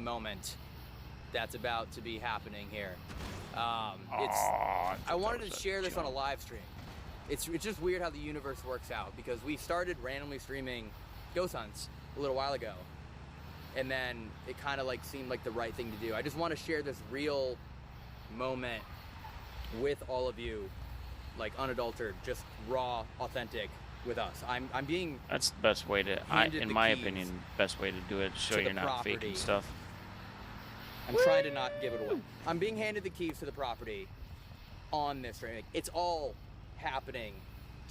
moment that's about to be happening here. I wanted to share this on a live stream. It's just weird how the universe works out, because we started randomly streaming ghost hunts a little while ago, and then it kind of like seemed like the right thing to do. I just want to share this real moment with all of you, like unadulterated, just raw, authentic with us. I'm being That's the best way to, in my opinion, best way to do it. So you're not faking stuff. I'm trying to not give it away. I'm being handed the keys to the property on this stream. It's all happening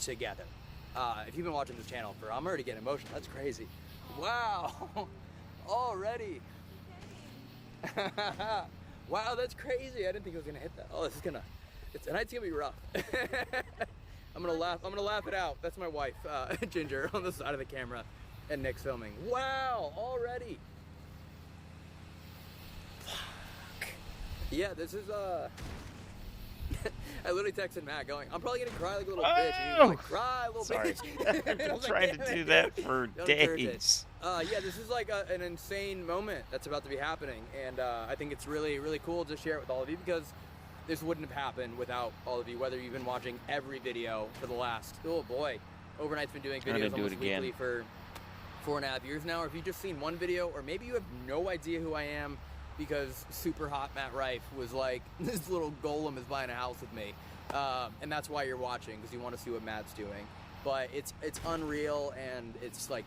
together. If you've been watching this channel I'm already getting emotional. That's crazy. Wow. Already. Wow, that's crazy. I didn't think it was gonna hit that. Oh, tonight's gonna be rough. I'm gonna laugh it out. That's my wife, Ginger, on the side of the camera, and Nick's filming. Wow, already. Fuck. Yeah, this is I literally texted Matt going, I'm probably gonna cry like a little bitch. And he was like, cry, little bitch. I've been trying to do that for days. Yeah, this is like an insane moment that's about to be happening, and I think it's really cool to share it with all of you, because this wouldn't have happened without all of you, whether you've been watching every video for the last, oh boy, Overnight's been doing videos almost weekly for 4.5 years now, or if you've just seen one video, or maybe you have no idea who I am, because super hot Matt Rife was like, this little golem is buying a house with me, and that's why you're watching, because you want to see what Matt's doing. But it's unreal, and it's like,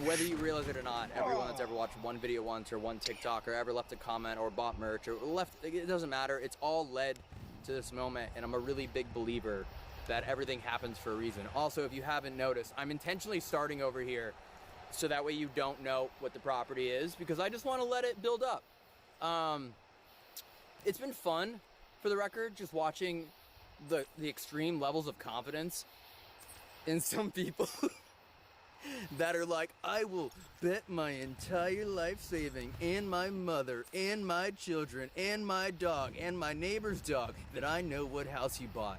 whether you realize it or not, everyone that's ever watched one video once, or one TikTok, or ever left a comment, or bought merch, or it doesn't matter, it's all led to this moment, and I'm a really big believer that everything happens for a reason. Also, if you haven't noticed, I'm intentionally starting over here so that way you don't know what the property is, because I just want to let it build up. It's been fun, for the record, just watching the extreme levels of confidence in some people that are like, I will bet my entire life saving and my mother and my children and my dog and my neighbor's dog that I know what house you bought.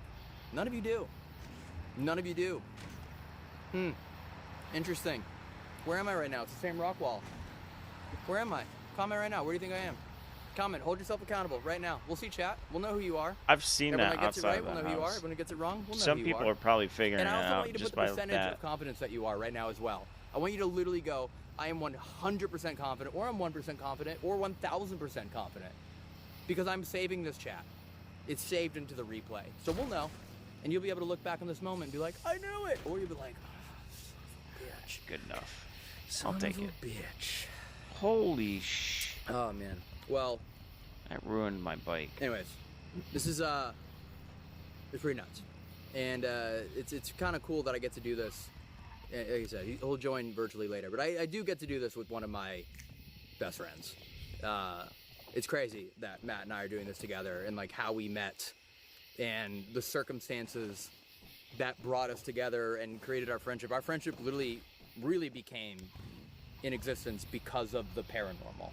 None of you do. None of you do. Interesting. Where am I right now? It's the same rock wall. Where am I? Comment right now. Where do you think I am? Comment. Hold yourself accountable right now. We'll see chat. We'll know who you are. I've seen Everyone that gets it outside right, of we'll the know who you are. house. Everyone who gets it wrong, we'll know Some who you people are probably figuring And it I also out want you to just put the by percentage that. of confidence that you are right now as well. I want you to literally go, I am 100% confident, or I'm 1% confident, or 1,000% confident. Because I'm saving this chat. It's saved into the replay. So we'll know. And you'll be able to look back on this moment and be like, I knew it. Or you'll be like, bitch. Good enough. Son I'll take of a it. bitch. Holy sh! Oh, man. Well, that ruined my bike. Anyways, this is it's pretty nuts, and it's kind of cool that I get to do this. Like I said, he'll join virtually later, but I do get to do this with one of my best friends. It's crazy that Matt and I are doing this together, and like how we met, and the circumstances that brought us together and created our friendship. Our friendship literally, really became in existence because of the paranormal.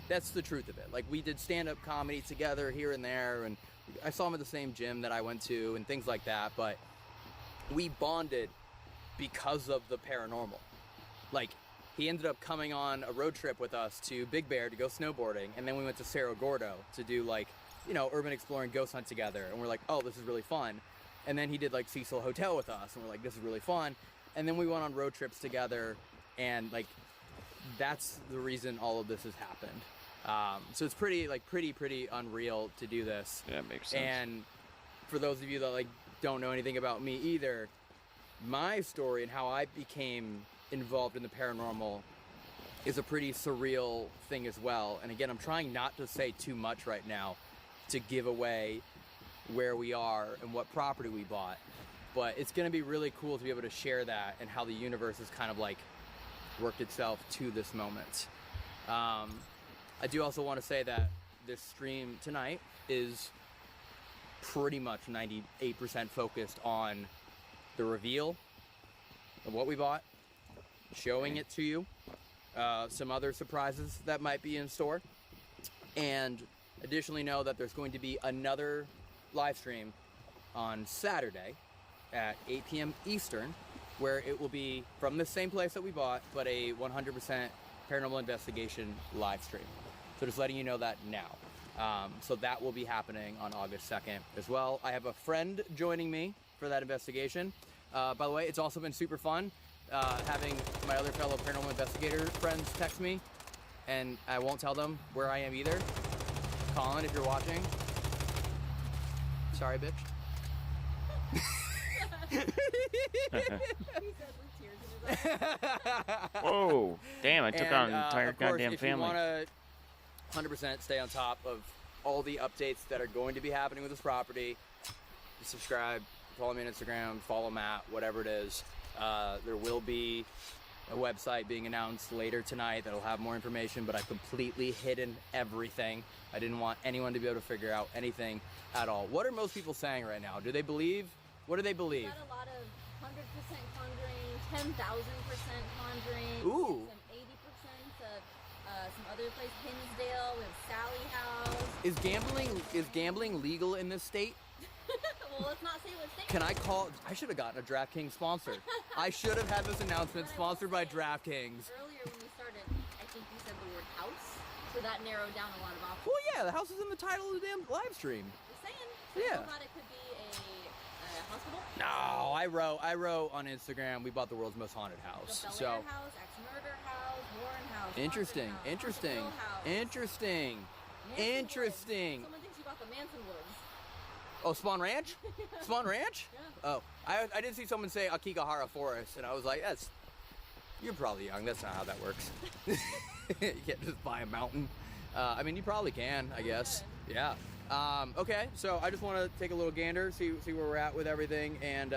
That's the truth of it. Like, we did stand-up comedy together here and there, and I saw him at the same gym that I went to and things like that, but we bonded because of the paranormal. Like, he ended up coming on a road trip with us to Big Bear to go snowboarding, and then we went to Cerro Gordo to do, like, you know, urban exploring ghost hunt together, and we're like, oh, this is really fun. And then he did, like, Cecil Hotel with us, and we're like, this is really fun. And then we went on road trips together, and, like, that's the reason all of this has happened. So it's pretty unreal to do this. Yeah, it makes sense. And for those of you that like don't know anything about me either, my story and how I became involved in the paranormal is a pretty surreal thing as well. And again, I'm trying not to say too much right now to give away where we are and what property we bought. But it's going to be really cool to be able to share that and how the universe has kind of like worked itself to this moment. I do also want to say that this stream tonight is pretty much 98% focused on the reveal of what we bought, showing it to you, some other surprises that might be in store, and additionally know that there's going to be another live stream on Saturday at 8 p.m. Eastern, where it will be from the same place that we bought, but a 100% paranormal investigation live stream. So just letting you know that now. So that will be happening on August 2nd as well. I have a friend joining me for that investigation. By the way, it's also been super fun having my other fellow paranormal investigator friends text me, and I won't tell them where I am either. Colin, if you're watching. Sorry, bitch. Whoa, damn, I took on an entire of course, goddamn family. If you want to 100% stay on top of all the updates that are going to be happening with this property, subscribe, follow me on Instagram, follow Matt, whatever it is. There will be a website being announced later tonight that'll have more information, but I've completely hidden everything. I didn't want anyone to be able to figure out anything at all. What are most people saying right now? Do they believe? What do they believe? Got a lot of 100% Conjuring, 10,000% Conjuring. Ooh. Some 80% of some other place, Hinsdale, with Sally House. Is gambling legal in this state? Well, let's not say what state. Can I call? I should have gotten a DraftKings sponsor. I should have had this announcement sponsored by DraftKings. Earlier when we started, I think you said the word house, so that narrowed down a lot of options. Well, yeah, the house is in the title of the damn live stream. Just saying. Yeah. I thought it could be a hospital. No, I wrote on Instagram. We bought the world's most haunted house. The Bel So Air house, ex-murder house, Warren house. interesting, Haunted house, interesting, hospital house, interesting, Manson interesting. Woods. Someone thinks you bought the Manson Woods. Oh, Spawn Ranch? Spawn Ranch? Yeah. Oh, I did see someone say Akigahara Forest, and I was like, you're probably young. That's not how that works. You can't just buy a mountain. I mean, you probably can, I guess. Yeah. Okay, so I just want to take a little gander, see where we're at with everything, and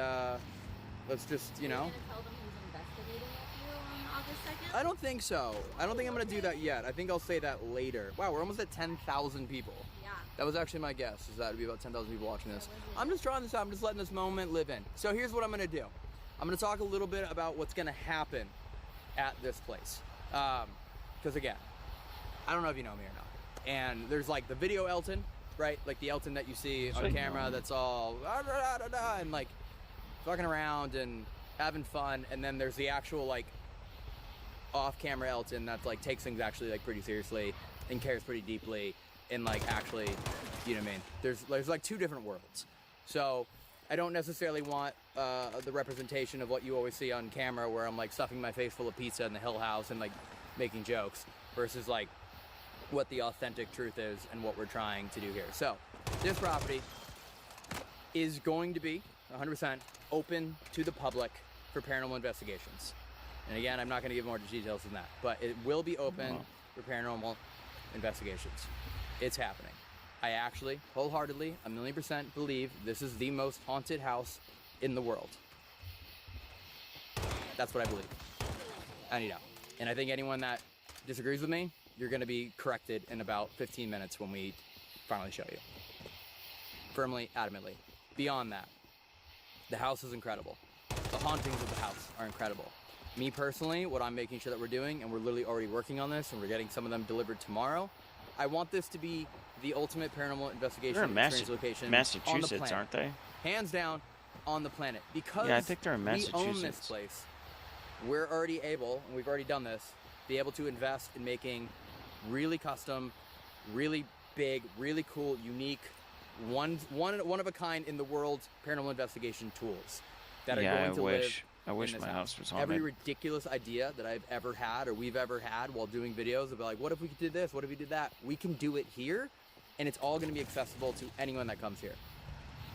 let's just, you know. Are you gonna tell them who's investigating you on August 2nd? I don't think so. I don't think I'm going to do that yet. I think I'll say that later. Wow, we're almost at 10,000 people. Yeah. That was actually my guess, is that it'd be about 10,000 people watching this. I'm just drawing this out. I'm just letting this moment live in. So here's what I'm going to do. I'm going to talk a little bit about what's going to happen at this place. Because again, I don't know if you know me or not. And there's like the video Elton, right? Like the Elton that you see on camera that's all and like fucking around and having fun, and then there's the actual like off-camera Elton that like takes things actually like pretty seriously and cares pretty deeply and like actually, you know what I mean? There's like two different worlds. So I don't necessarily want the representation of what you always see on camera where I'm like stuffing my face full of pizza in the Hill House and like making jokes versus like what the authentic truth is and what we're trying to do here. So this property is going to be 100% open to the public for paranormal investigations. And again, I'm not going to give more details than that, but it will be open for paranormal investigations. It's happening. I actually, wholeheartedly, 1,000,000% believe this is the most haunted house in the world. That's what I believe. And you know, and I think anyone that disagrees with me, you're going to be corrected in about 15 minutes when we finally show you. Firmly, adamantly. Beyond that, the house is incredible. The hauntings of the house are incredible. Me personally, what I'm making sure that we're doing, and we're literally already working on this, and we're getting some of them delivered tomorrow, I want this to be the ultimate paranormal investigation They're in experience location Massachusetts, on the planet. aren't they? Hands down, on the planet. Because Yeah, I think they're in we own this Massachusetts. place, we're already able, and we've already done this, be able to invest in making really custom, really big, really cool, unique, one of a kind in the world paranormal investigation tools that are Yeah, going to live I wish in my this house was Every haunted. ridiculous idea that I've ever had or we've ever had while doing videos about like, what if we did this? What if we did that? We can do it here, and it's all going to be accessible to anyone that comes here.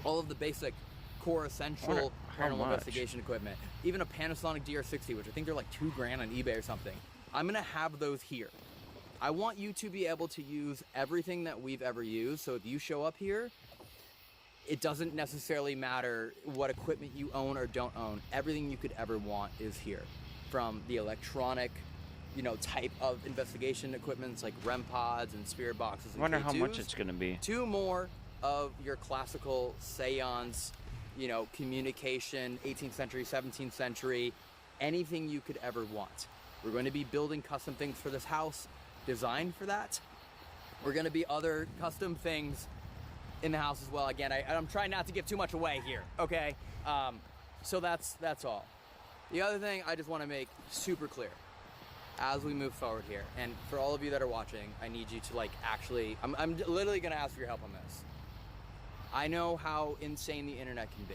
All of the basic core essential How paranormal much? investigation equipment, even a Panasonic DR60, which I think they're like $2,000 on eBay or something. I'm going to have those here. I want you to be able to use everything that we've ever used. So if you show up here, it doesn't necessarily matter what equipment you own or don't own. Everything you could ever want is here. From the electronic, you know, type of investigation equipments like REM pods and spirit boxes I and wonder how much K2s, it's going to be. to more of your classical seance, you know, communication, 18th century, 17th century, anything you could ever want. We're going to be building custom things for this house, designed for that. We're going to be other custom things in the house as well. Again, I'm trying not to give too much away here, okay? So that's all. The other thing I just want to make super clear as we move forward here, and for all of you that are watching, I need you to like actually, I'm literally going to ask for your help on this. I know how insane the internet can be.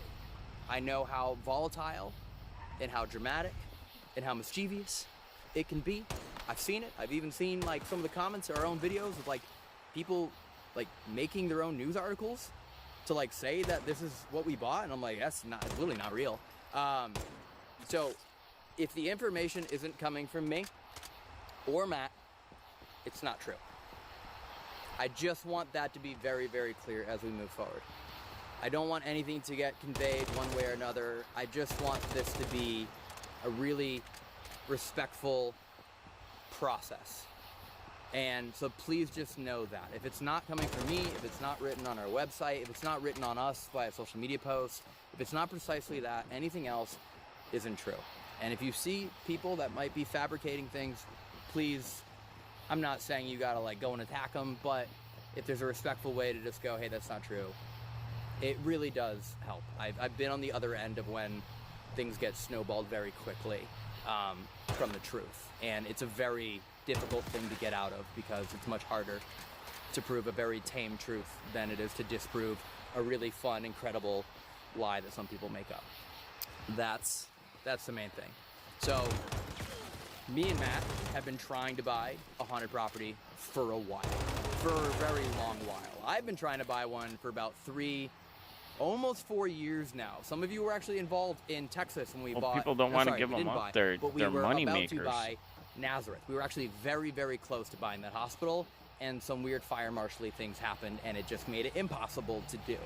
I know how volatile and how dramatic and how mischievous it can be. I've seen it. I've even seen like some of the comments in our own videos of like people like making their own news articles to like say that this is what we bought, and I'm like, it's literally not real. So if the information isn't coming from me or Matt, it's not true. I just want that to be very, very clear as we move forward. I don't want anything to get conveyed one way or another. I just want this to be a really respectful process. And so please just know that. If it's not coming from me, if it's not written on our website, if it's not written on us via social media posts, if it's not precisely that, anything else isn't true. And if you see people that might be fabricating things, please, I'm not saying you gotta like go and attack them, but if there's a respectful way to just go, hey, that's not true, it really does help. I've been on the other end of when things get snowballed very quickly from the truth. And it's a very difficult thing to get out of because it's much harder to prove a very tame truth than it is to disprove a really fun, incredible lie that some people make up. That's the main thing. So me and Matt have been trying to buy a haunted property for a while, for a very long while. I've been trying to buy one for about 3, almost 4 years now. Some of you were actually involved in Texas when we bought. People don't want to give we them didn't up. buy, They're but we were money about makers. to buy Nazareth. We were actually very, very close to buying that hospital, and some weird fire marshal-y things happened, and it just made it impossible to do.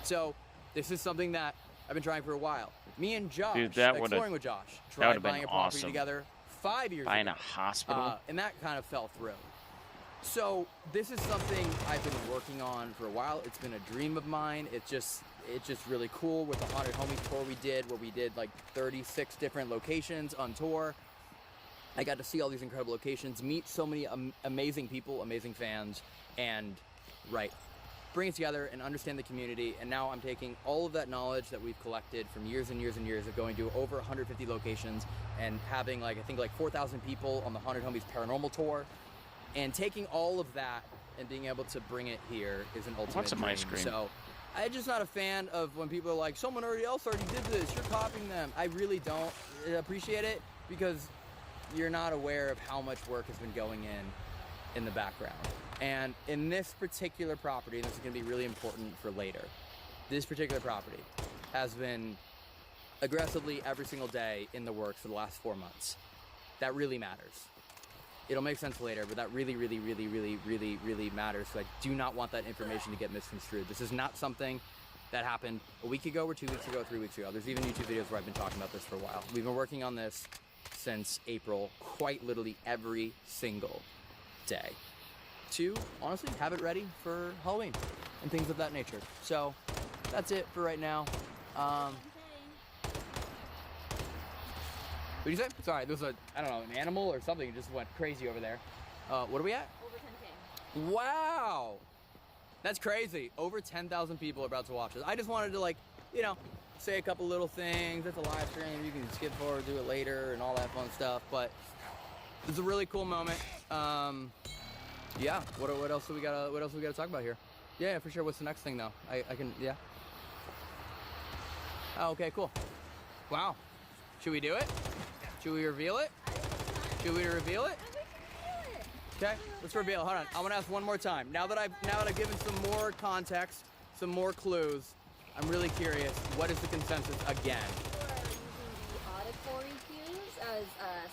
So this is something that I've been trying for a while. Me and Josh, Dude, that would've- exploring with Josh, that tried would've been buying a property awesome. together 5 years Buying ago. a hospital? And that kind of fell through. So this is something I've been working on for a while. It's been a dream of mine. It's just really cool with the Haunted Homies tour we did, where we did like 36 different locations on tour. I got to see all these incredible locations, meet so many amazing people, amazing fans, and right, bring it together and understand the community. And now I'm taking all of that knowledge that we've collected from years and years and years of going to over 150 locations and having like, I think like 4,000 people on the Haunted Homies Paranormal Tour, and taking all of that and being able to bring it here is an ultimate Want some dream. ice cream? So I'm just not a fan of when people are like, someone else already did this, you're copying them. I really don't appreciate it, because you're not aware of how much work has been going in the background. And in this particular property, and this is going to be really important for later, this particular property has been aggressively every single day in the works for the last 4 months. That really matters. It'll make sense later, but that really, really, really, really, really, really matters. So I do not want that information to get misconstrued. This is not something that happened a week ago or 2 weeks ago, 3 weeks ago. There's even YouTube videos where I've been talking about this for a while. We've been working on this since April, quite literally every single day, to honestly have it ready for Halloween and things of that nature. So that's it for right now. What did you say? Sorry, there was an animal or something that just went crazy over there. What are we at? Over 10K. Wow! That's crazy. Over 10,000 people are about to watch this. I just wanted to, like, say a couple little things. It's a live stream. You can skip forward, do it later, and all that fun stuff. But it's a really cool moment. Yeah. What else do we gotta talk about here? Yeah, for sure. What's the next thing though? I can. Yeah. Oh, okay. Cool. Wow. Should we do it? Should we reveal it? Should we reveal it? Okay, let's reveal. Hold on. I want to ask one more time. Now that I've given some more context, some more clues, I'm really curious. What is the consensus again? We're using the auditory cues as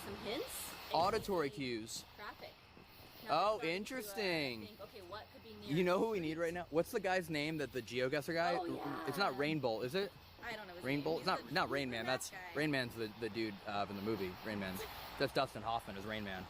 some hints. Auditory cues. Traffic. Oh, interesting. Think, okay, what could be near? You know who we need right now? What's the guy's name? That the GeoGuessr guy? Oh, yeah. It's not Rainbow, is it? I don't know his Rainbow? name. It's not Rain Man. That's Rain Man's the dude from the movie Rain Man. That's Dustin Hoffman as Rain Man.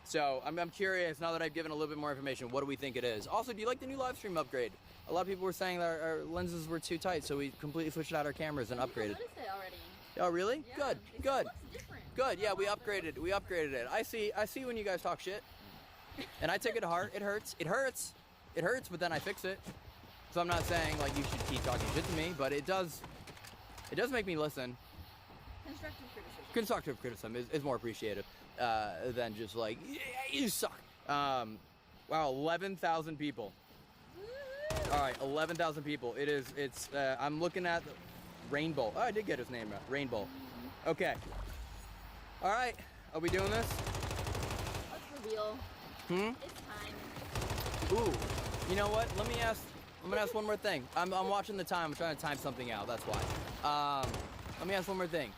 So I'm curious, now that I've given a little bit more information, what do we think it is? Also, do you like the new live stream upgrade? A lot of people were saying that our lenses were too tight, so we completely switched out our cameras and upgraded. I noticed it already. Oh, really? Yeah, Good. it Good. looks different. Good. Yeah, we upgraded. We upgraded it. I see when you guys talk shit, and I take it to heart. It hurts. It hurts. It hurts, but then I fix it. So I'm not saying like you should keep talking shit to me, but it does make me listen. Constructive criticism. Constructive criticism is more appreciated than just like, yeah, you suck. Wow, 11,000 people. All right, 11,000 people. It's I'm looking at Rainbow. Oh, I did get his name right. Rainbow. Okay. All right, are we doing this? Let's reveal. It's time. Ooh, you know what? I'm gonna ask one more thing. I'm watching the time. I'm trying to time something out. That's why. Let me ask one more thing.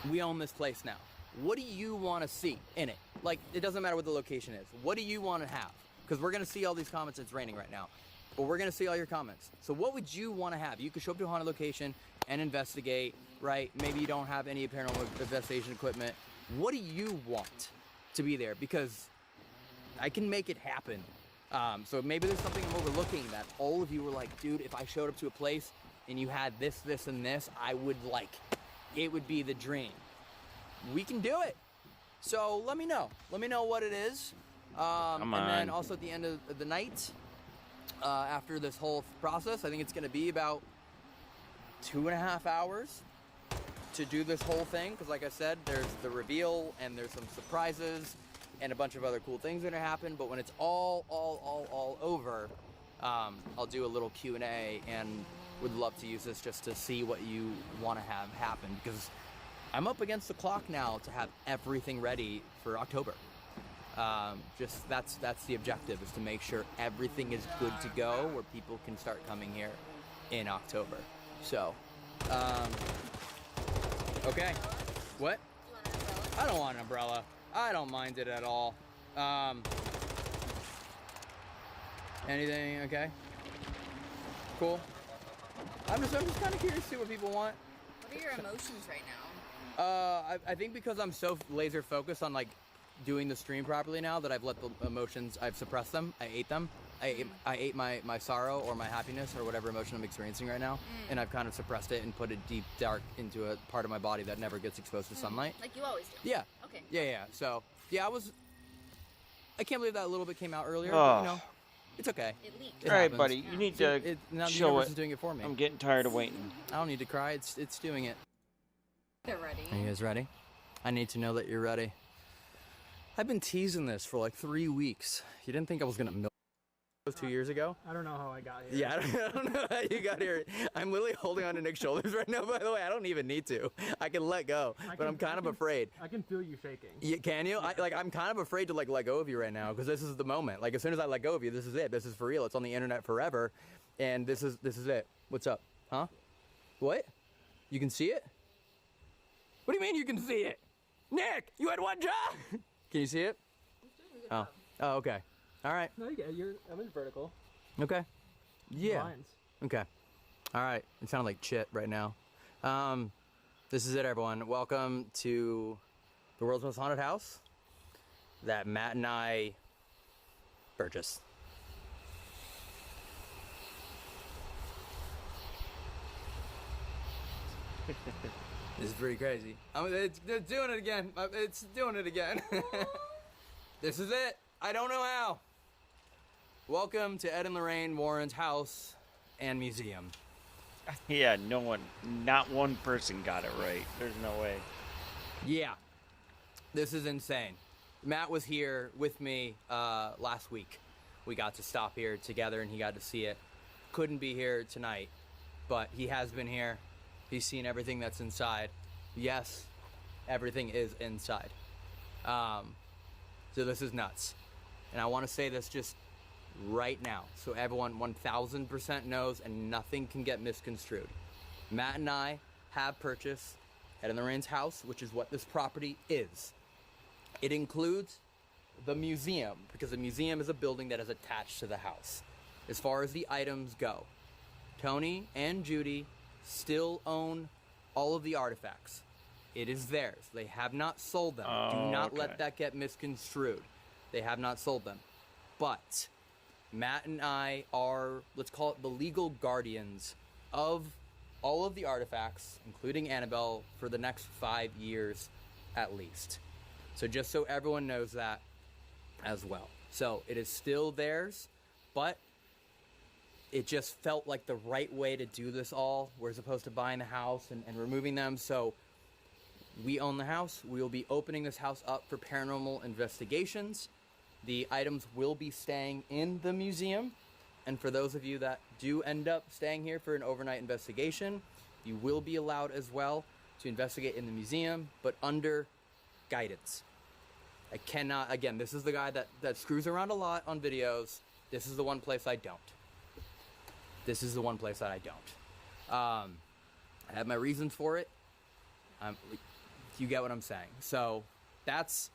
We own this place now. What do you want to see in it? Like, it doesn't matter what the location is. What do you want to have? Because we're gonna see all these comments. It's raining right now, but we're gonna see all your comments. So what would you want to have? You could show up to a haunted location and investigate, right? Maybe you don't have any paranormal investigation equipment. What do you want to be there? Because I can make it happen. So maybe there's something I'm overlooking that all of you were like, dude, if I showed up to a place and you had this, this, and this, I would like, it would be the dream. We can do it. So let me know. Let me know what it is. Come and then on. also at the end of the night, after this whole process, I think it's gonna be about 2.5 hours to do this whole thing. Because like I said, there's the reveal and there's some surprises and a bunch of other cool things that are happen. But when it's all over, I'll do a little Q&A and would love to use this just to see what you want to have happen, because I'm up against the clock now to have everything ready for October. Just that's the objective, is to make sure everything is good to go where people can start coming here in October. So, okay. What? I don't want an umbrella. I don't mind it at all. Anything okay? Cool. I'm just kind of curious to see what people want. What are your emotions right now? I think because I'm so laser focused on like doing the stream properly now that I've let the emotions, I've suppressed them. I ate them. I ate my sorrow or my happiness or whatever emotion I'm experiencing right now, and I've kind of suppressed it and put it deep dark into a part of my body that never gets exposed to sunlight. Like you always do. Yeah. Okay. Yeah. So yeah, I can't believe that a little bit came out earlier. Oh. But, you know, it's okay. It leaked. It All right, happens. buddy. You need to Now the show universe it. is doing it for me. I'm getting tired of waiting. I don't need to cry. It's doing it. They're ready. Are you guys ready? I need to know that you're ready. I've been teasing this for like 3 weeks. You didn't think I was gonna milk it 2 years ago? I don't know how I got here. Yeah, I don't know how you got here. I'm literally holding on to Nick's shoulders right now, by the way. I don't even need to. I can let go, but I'm kind of afraid. I can feel you shaking. Yeah, can you? I'm kind of afraid to like let go of you right now because this is the moment. Like as soon as I let go of you, this is it. This is for real. It's on the internet forever, and this is it. What's up? Huh? What? You can see it? What do you mean you can see it? Nick, you had one job. Can you see it? Oh. Oh, okay. All right. No, I'm in vertical. Okay. Yeah. Lines. Okay. All right. It sounded like chit right now. This is it, everyone. Welcome to the world's most haunted house that Matt and I purchased. This is pretty crazy. It's doing it again. It's doing it again. This is it. I don't know how. Welcome to Ed and Lorraine Warren's house and museum. Yeah, not one person got it right. There's no way. Yeah, this is insane. Matt was here with me last week. We got to stop here together and he got to see it. Couldn't be here tonight, but he has been here. He's seen everything that's inside. Yes, everything is inside. So this is nuts. And I want to say this just right now so everyone 1000% knows and nothing can get misconstrued. Matt and I have purchased Ed and Lorraine's house, which is what this property is. It includes the museum, because the museum is a building that is attached to the house. As far as the items go, Tony and Judy still own all of the artifacts. It is theirs. They have not sold them. Do not let that get misconstrued. They have not sold them. But Matt and I are, let's call it the legal guardians of all of the artifacts, including Annabelle, for the next 5 years at least. So just so everyone knows that as well. So it is still theirs, but it just felt like the right way to do this all. We're opposed to buying the house and removing them. So we own the house. We will be opening this house up for paranormal investigations. The items will be staying in the museum. And for those of you that do end up staying here for an overnight investigation, you will be allowed as well to investigate in the museum, but under guidance. I cannot, again, this is the guy that screws around a lot on videos. This is the one place I don't. This is the one place that I don't. I have my reasons for it. You get what I'm saying. So that's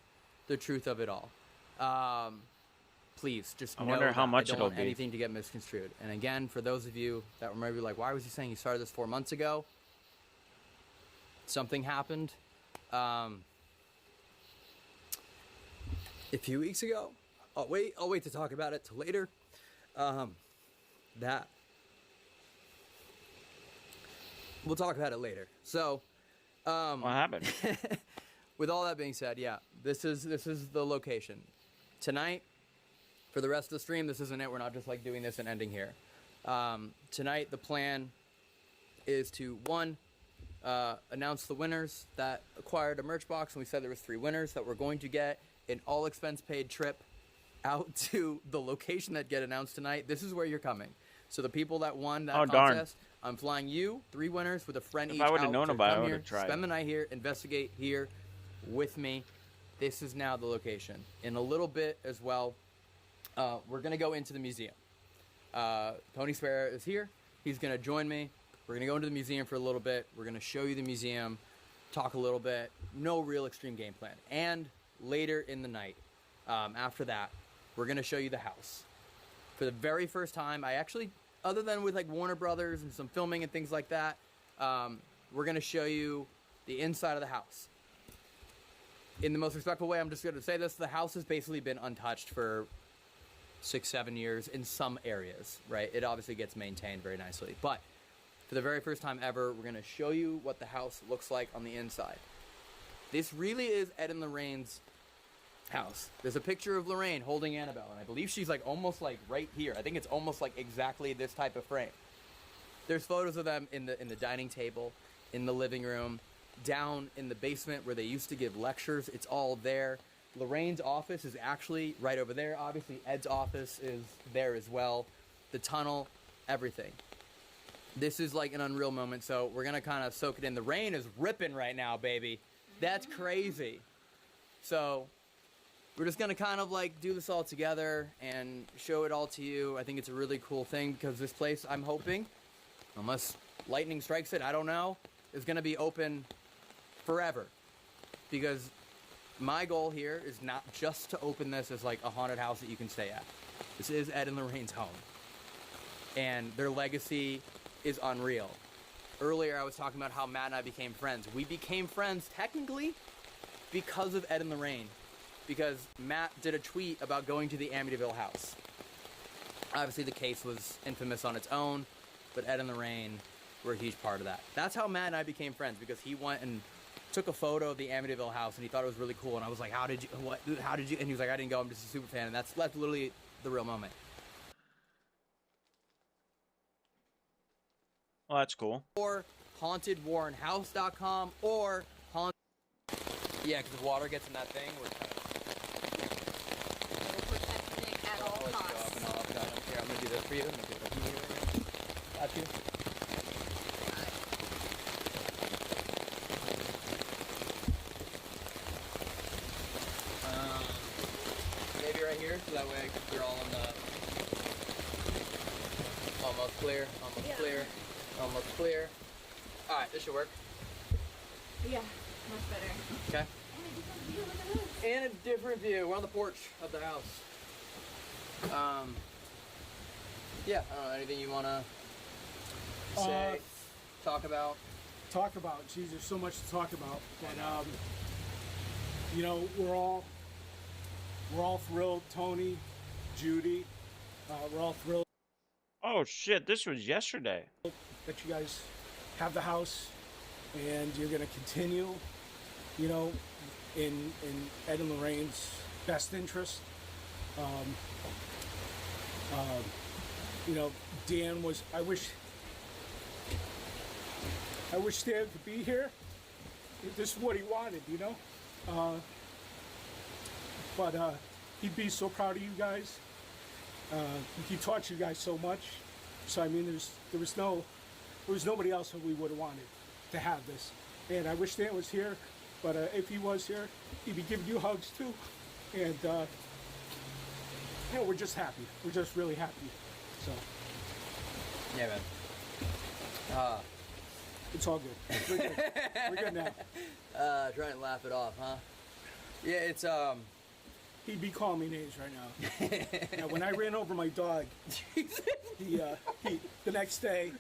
the truth of it all. Please just know wonder how that much I don't it'll want be. anything to get misconstrued. And again, for those of you that were maybe like, why was he saying he started this 4 months ago? Something happened a few weeks ago. I'll wait to talk about it till later. That we'll talk about it later. So, what happened? With all that being said, yeah, this is the location. Tonight, for the rest of the stream, this isn't it. We're not just like doing this and ending here. Tonight, the plan is to, one, announce the winners that acquired a merch box, and we said there was 3 winners that we're going to get an all-expense-paid trip out to the location that get announced tonight. This is where you're coming. So the people that won that contest, I'm flying you, 3 winners with a friend each. If I would have known about it, I would here, have tried. spend the night here, investigate here with me. This is now the location. In a little bit as well, we're going to go into the museum. Tony Spera is here. He's going to join me. We're going to go into the museum for a little bit. We're going to show you the museum, talk a little bit. No real extreme game plan. And later in the night, after that, we're going to show you the house. For the very first time, I actually, other than with like Warner Brothers and some filming and things like that, we're going to show you the inside of the house. In the most respectful way, I'm just going to say this. The house has basically been untouched for 6-7 years in some areas, right? It obviously gets maintained very nicely. But for the very first time ever, we're going to show you what the house looks like on the inside. This really is Ed and Lorraine's house. There's a picture of Lorraine holding Annabelle, and I believe she's like almost like right here. I think it's almost like exactly this type of frame. There's photos of them in the dining table, in the living room, down in the basement where they used to give lectures. It's all there. Lorraine's office is actually right over there. Obviously, Ed's office is there as well. The tunnel, everything. This is like an unreal moment, so we're gonna kind of soak it in. The rain is ripping right now, baby. That's crazy. So we're just gonna kind of like do this all together and show it all to you. I think it's a really cool thing because this place, I'm hoping, unless lightning strikes it, I don't know, is gonna be open forever. Because my goal here is not just to open this as like a haunted house that you can stay at. This is Ed and Lorraine's home. And their legacy is unreal. Earlier I was talking about how Matt and I became friends. We became friends technically because of Ed and Lorraine. Because Matt did a tweet about going to the Amityville house. Obviously the case was infamous on its own, but Ed and Lorraine were a huge part of that. That's how Matt and I became friends, because he went and took a photo of the Amityville house and he thought it was really cool, and I was like, how did you, and he was like, I didn't go, I'm just a super fan, and that's literally the real moment. Well, that's cool. Or hauntedwarrenhouse.com or yeah, because if water gets in that thing, we're kind of protecting it at all costs. I don't care. I'm gonna do this for you. I'm gonna do this for you. Got you. Maybe right here, so that way we're all on the almost clear, almost clear, almost clear. All right, this should work. Yeah, much better. Okay. And a different view. We're on the porch of the house. Yeah, I don't know, anything you want to say, talk about? Geez, there's so much to talk about. But, you know, we're all thrilled. Tony, Judy, we're all thrilled. Oh shit, this was yesterday. That you guys have the house and you're going to continue, you know, in Ed and Lorraine's best interest. You know, Dan was, I wish Dan could be here. This is what he wanted, you know? But he'd be so proud of you guys. He taught you guys so much. So I mean, there was nobody else that we would have wanted to have this. And I wish Dan was here, but if he was here, he'd be giving you hugs too. And you know, we're just happy. We're just really happy. So yeah, man. It's all good. We're good. We're good now. Trying to laugh it off, huh? Yeah, it's He'd be calling me names right now. Now, when I ran over my dog, he the next day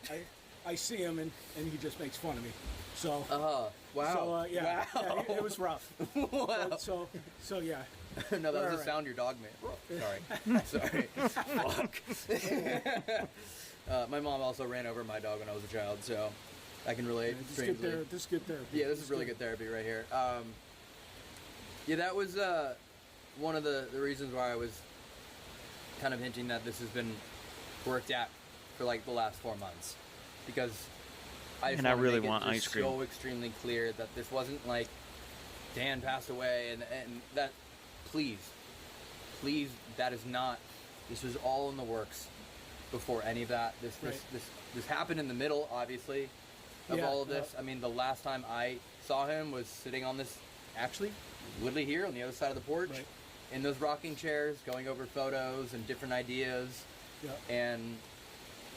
I see him and he just makes fun of me. So wow. So yeah, wow. yeah, it was rough. Wow. So yeah. No, that was All a sound your dog made. Sorry. Fuck. My mom also ran over my dog when I was a child, so I can relate. This is good therapy. Yeah, this is really good therapy right here. Yeah, that was one of the reasons why I was kind of hinting that this has been worked at for like the last 4 months, because I just really make want it ice just cream. so extremely clear that this wasn't like Dan passed away and that please that is not, this was all in the works before any of that. This happened in the middle, obviously, of all of this. I mean, the last time I saw him was sitting on this, actually literally here on the other side of the porch, in those rocking chairs, going over photos and different ideas. And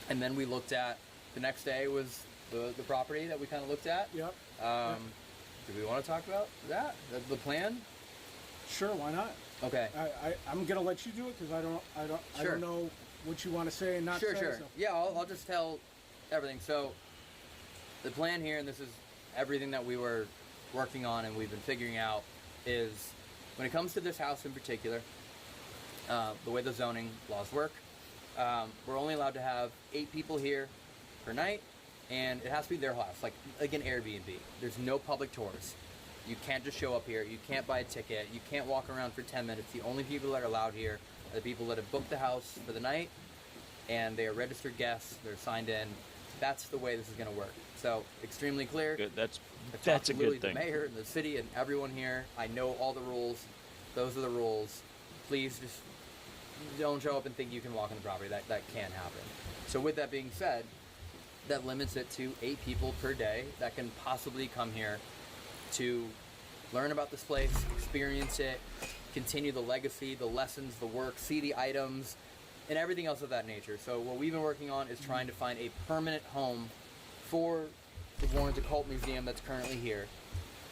then we looked at, the next day was the property that we kind of looked at. Do we want to talk about that, the plan? Sure, why not? Okay. I'm gonna let you do it because I don't know what you want to say and not say. Sure. So. Yeah, I'll just tell everything. So the plan here, and this is everything that we were working on and we've been figuring out, is when it comes to this house in particular, the way the zoning laws work, we're only allowed to have 8 people here per night, and it has to be their house, like an Airbnb. There's no public tours. You can't just show up here. You can't buy a ticket. You can't walk around for 10 minutes. The only people that are allowed here are the people that have booked the house for the night, and they are registered guests. They're signed in. That's the way this is going to work. So, extremely clear. Good. That's That's a good thing. The mayor and the city and everyone here. I know all the rules. Those are the rules. Please just don't show up and think you can walk on the property. That can't happen. So with that being said, that limits it to 8 people per day that can possibly come here to learn about this place, experience it, continue the legacy, the lessons, the work, see the items, and everything else of that nature. So what we've been working on is trying to find a permanent home for the Warrens Occult Museum that's currently here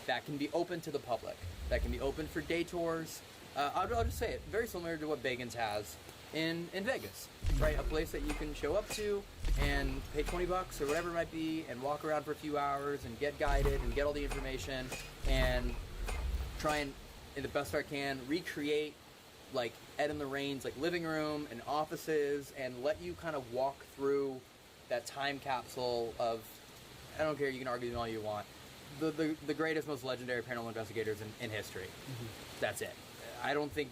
that can be open to the public, that can be open for day tours. I'll just say it, very similar to what Bagans has in Vegas, right? A place that you can show up to and pay $20 or whatever it might be and walk around for a few hours and get guided and get all the information and try and, in the best I can, recreate like Ed and Lorraine's like living room and offices and let you kind of walk through that time capsule of, I don't care, you can argue all you want, the greatest, most legendary paranormal investigators in history. Mm-hmm. That's it. I don't think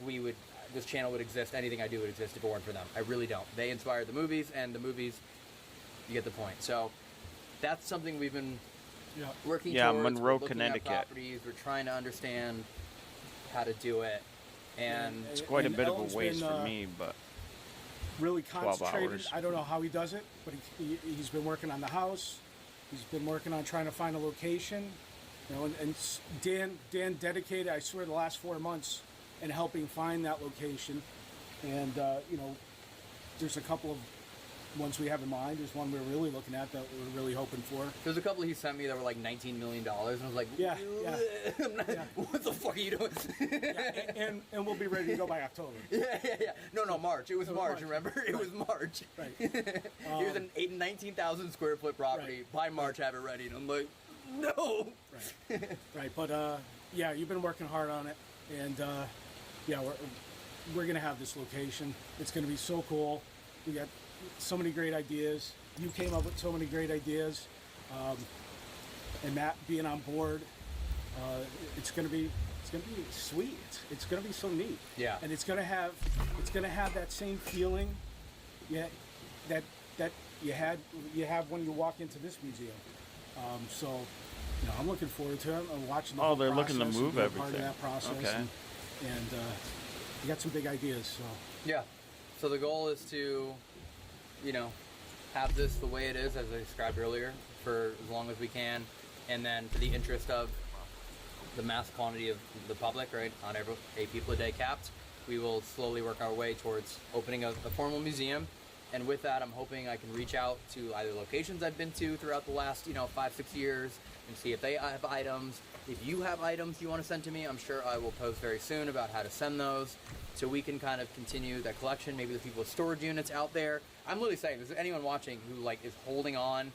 this channel would exist, anything I do would exist if it weren't for them. I really don't. They inspired the movies, and the movies, you get the point. So that's something we've been working towards. Monroe, We're looking at Connecticut. properties. We're trying to understand how to do it. And It's quite a bit of Elton's a ways been, for me, but really 12 concentrated. hours. I don't know how he does it, but he's been working on the house. He's been working on trying to find a location. You know, and Dan dedicated, I swear, the last 4 months in helping find that location. And you know, there's a couple of ones we have in mind. There's one we're really looking at that we're really hoping for. There's a couple he sent me that were like $19 million, and I was like, Yeah. what the fuck are you doing? and we'll be ready to go by October. Yeah. No, March. It was March, remember? It was March. Right. Here's an 19,000 square foot property. By March, have it ready. And I'm like, no. Right. But yeah, you've been working hard on it, and yeah, we're gonna have this location. It's gonna be so cool. We got so many great ideas. You came up with so many great ideas, and Matt being on board. It's gonna be sweet. It's gonna be so neat. Yeah. And it's gonna have that same feeling, yeah, that you have when you walk into this museum. So, you know, I'm looking forward to it. I'm watching the whole they're looking to process move and be a part of everything. that process. Okay. And we got some big ideas. So. Yeah. So the goal is to, you know, have this the way it is, as I described earlier, for as long as we can, and then for the interest of the mass quantity of the public, right, on every 8 people a day capped, we will slowly work our way towards opening a formal museum. And with that, I'm hoping I can reach out to either locations I've been to throughout the last, 5-6 years and see if they have items. If you have items you want to send to me, I'm sure I will post very soon about how to send those so we can kind of continue that collection. Maybe there's people with storage units out there. I'm literally saying, is there anyone watching who is holding on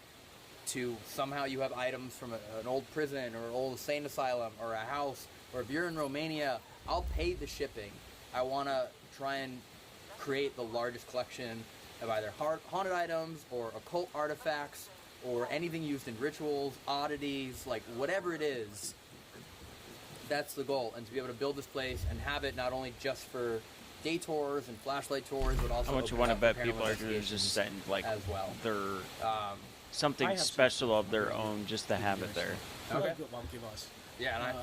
to somehow you have items from an old prison or an old insane asylum or a house, or if you're in Romania, I'll pay the shipping. I want to try and create the largest collection of either haunted items or occult artifacts or anything used in rituals, oddities, like whatever it is. That's the goal, and to be able to build this place and have it not only just for day tours and flashlight tours, but also how much you open want to up for bet people paranormal are going to just investigations send like as well. their I something have some- special of their own just to have it there. Okay. Well, give us. Yeah,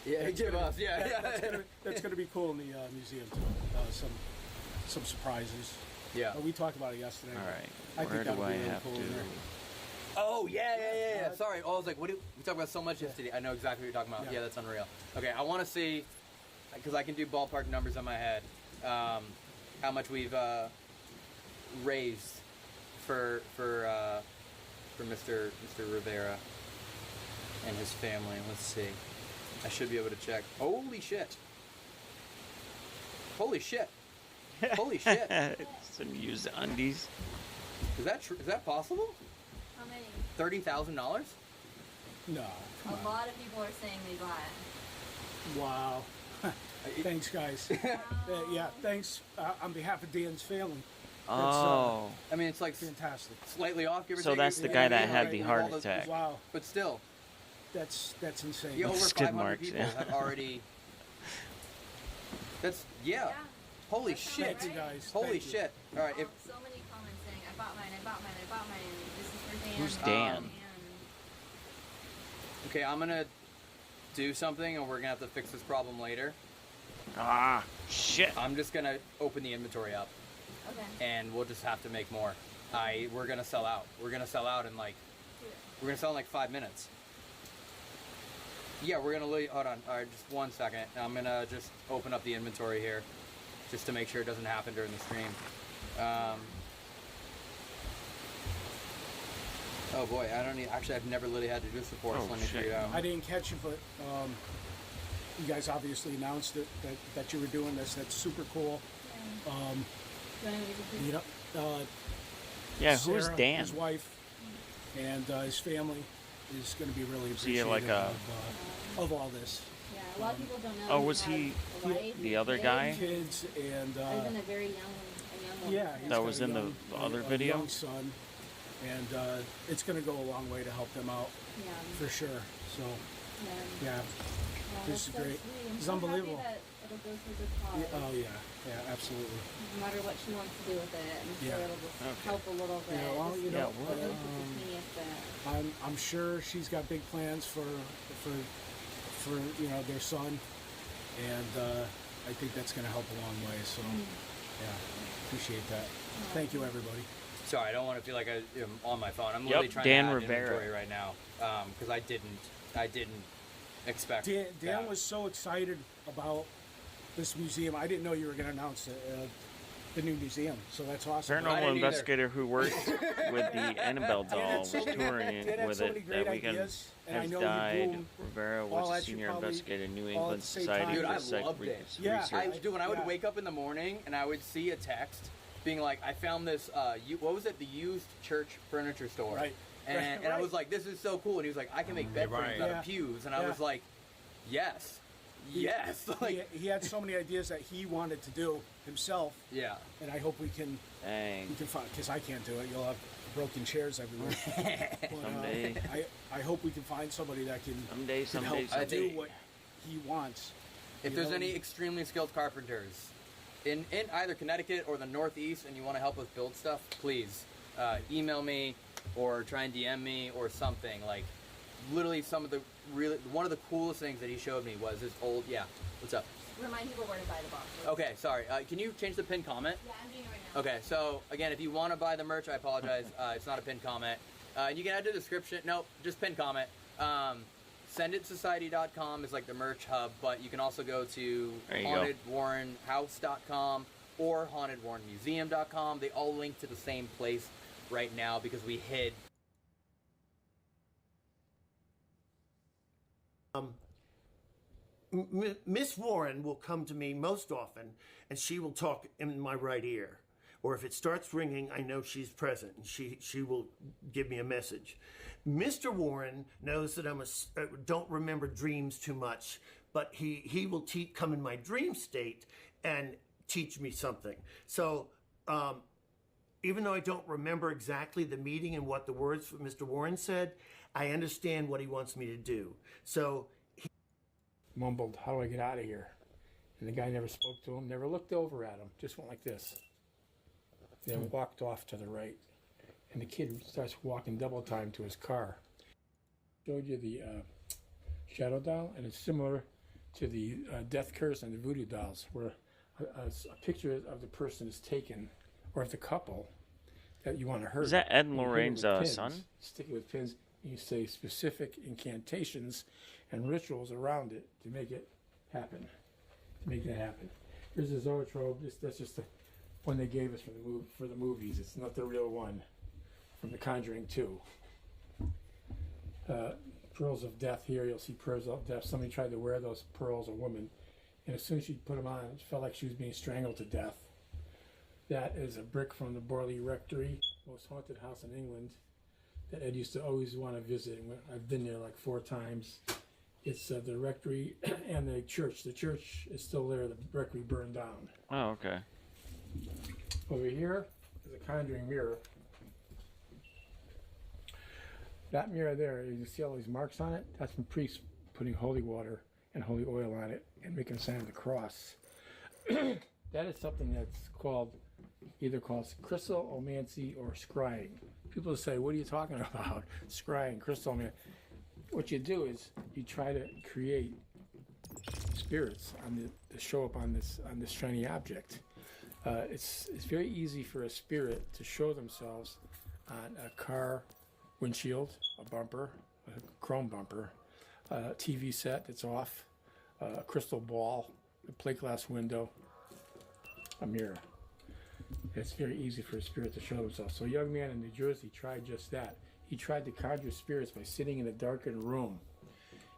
and That's give gonna- us, yeah. That's going to be cool in the museum too. Some surprises. Yeah. We talked about it yesterday. All right. I Where think that do would I be really have cool to? in there. Oh, yeah. Sorry. Oh, I was like, we talked about so much yesterday. I know exactly what you're talking about. Yeah, that's unreal. Okay, I want to see, because I can do ballpark numbers in my head, how much we've raised for Mr. Rivera and his family. Let's see. I should be able to check. Holy shit. Holy shit. Holy shit. Some used undies. Is that true? Is that possible? How many? $30,000? No. A lot of people are saying they buy it. Wow. Thanks, guys. Yeah, thanks on behalf of Dan's family. Oh. I mean, it's like fantastic. Slightly off, give or So take. that's the guy that had the heart attack. Wow. But still, that's insane. Yeah, over Skid 500 marks, people yeah. have already. That's yeah. Holy shit! Thank you, guys. Holy Thank you. shit! All right, if So many comments saying, I bought mine, I bought mine, I bought mine. This is for Dan. Who's Dan? okay, I'm gonna do something, and we're gonna have to fix this problem later. Ah, shit. I'm just gonna open the inventory up, Okay. and we'll just have to make more. We're gonna sell out. We're gonna sell out in like. We're gonna sell in like 5 minutes. Yeah, we're gonna hold on. All right, just 1 second. I'm gonna just open up the inventory here, just to make sure it doesn't happen during the stream. Oh boy, I don't need. Actually, I've never really had to do this before. Oh, so let me shit. figure it out. I didn't catch it, but you guys obviously announced it, that you were doing this. That's super cool. You know, Yeah, who's Sarah, Dan? his wife, and his family is going to be really Is he appreciative like a- of all this. Yeah, a lot of people don't know. Oh, was he the other guy? Kids and Even a very young one. yeah, he's That got was a in the young- other a video? young son, and it's going to go a long way to help them out Yeah. for sure. So Yeah. yeah, Well, this is that's so great. sweet. I'm It's so happy unbelievable. that it'll go for a good cause. Yeah, oh yeah, absolutely. No matter what she wants to do with it, I'm sure Yeah. it'll just Okay. help a little bit. Yeah, well, you Just know, at least it's a teeniest bit. I'm sure she's got big plans for you know their son, and I think that's going to help a long way. So yeah, appreciate that. Thank you, everybody. Sorry, I don't want to feel like I'm on my phone. I'm Yep, literally trying Dan to add Rivera. inventory right now because I didn't expect. Dan that. was so excited about this museum. I didn't know you were going to announce the new museum, so that's awesome. Paranormal investigator who worked with the Annabelle doll was touring Dan had with so many it great that weekend. ideas, and I Has know you died. boom Rivera all was a at you senior probably investigator in New all at England the same Society time. Dude, I for Psych loved it. Research. Dude, when I would wake up in the morning and I would see a text being like, I found this, what was it? The used church furniture store. Right. And I was like, this is so cool. And he was like, I can make bed frames out of pews. And I was like, yes. Yes. Like, he had so many ideas that he wanted to do himself. Yeah. And I hope we can find, because I can't do it. You'll have broken chairs everywhere. But, Someday. I hope we can find somebody that can Someday, can help someday. do what he wants. If You there's know? any extremely skilled carpenters in either Connecticut or the Northeast and you want to help us build stuff, please email me or try and DM me or something. Like, literally one of the coolest things that he showed me was his old, what's up? Remind people where to buy the boxes. Okay, sorry. Can you change the pinned comment? Yeah, I'm doing it right now. Okay, so again, if you want to buy the merch, I apologize. It's not a pinned comment. And you can add to the description. No, just pinned comment. SendItSociety.com is like the merch hub, but you can also go to HauntedWarrenHouse.com or HauntedWarrenMuseum.com. They all link to the same place right now because we hid. Miss Warren will come to me most often, and she will talk in my right ear. Or if it starts ringing, I know she's present, and she will give me a message. Mr. Warren knows that I don't remember dreams too much, but he will come in my dream state and teach me something. So even though I don't remember exactly the meeting and what the words from Mr. Warren said, I understand what he wants me to do. So Mumbled, how do I get out of here? And the guy never spoke to him, never looked over at him, just went like this. Then walked off to the right. And the kid starts walking double time to his car. Showed you the shadow doll, and it's similar to the death curse and the voodoo dolls, where a picture of the person is taken, or of the couple that you want to hurt. Is that Ed and You hit it Lorraine's with pins, son? Stick it with pins, and you say specific incantations and rituals around it to make it happen. To make that happen. Here's the Zoetrope. That's just the one they gave us for the movies. It's not the real one from The Conjuring 2. Pearls of Death here. You'll see pearls of death. Somebody tried to wear those pearls, a woman, and as soon as she put them on, it felt like she was being strangled to death. That is a brick from the Borley Rectory, most haunted house in England, that Ed used to always want to visit. I've been there like 4 times. It's the rectory and the church. The church is still there. The rectory burned down. Oh, okay. Over here is a conjuring mirror. That mirror there, you see all these marks on it? That's from priests putting holy water and holy oil on it and making a sign of the cross. That is something that's called, either called crystallomancy or scrying. People say, what are you talking about? Scrying, crystallomancy. What you do is you try to create spirits to show up on this shiny object. It's very easy for a spirit to show themselves on a car windshield, a bumper, a chrome bumper, a TV set that's off, a crystal ball, a plate glass window, a mirror. It's very easy for a spirit to show themselves. So a young man in New Jersey tried just that. He tried to conjure spirits by sitting in a darkened room.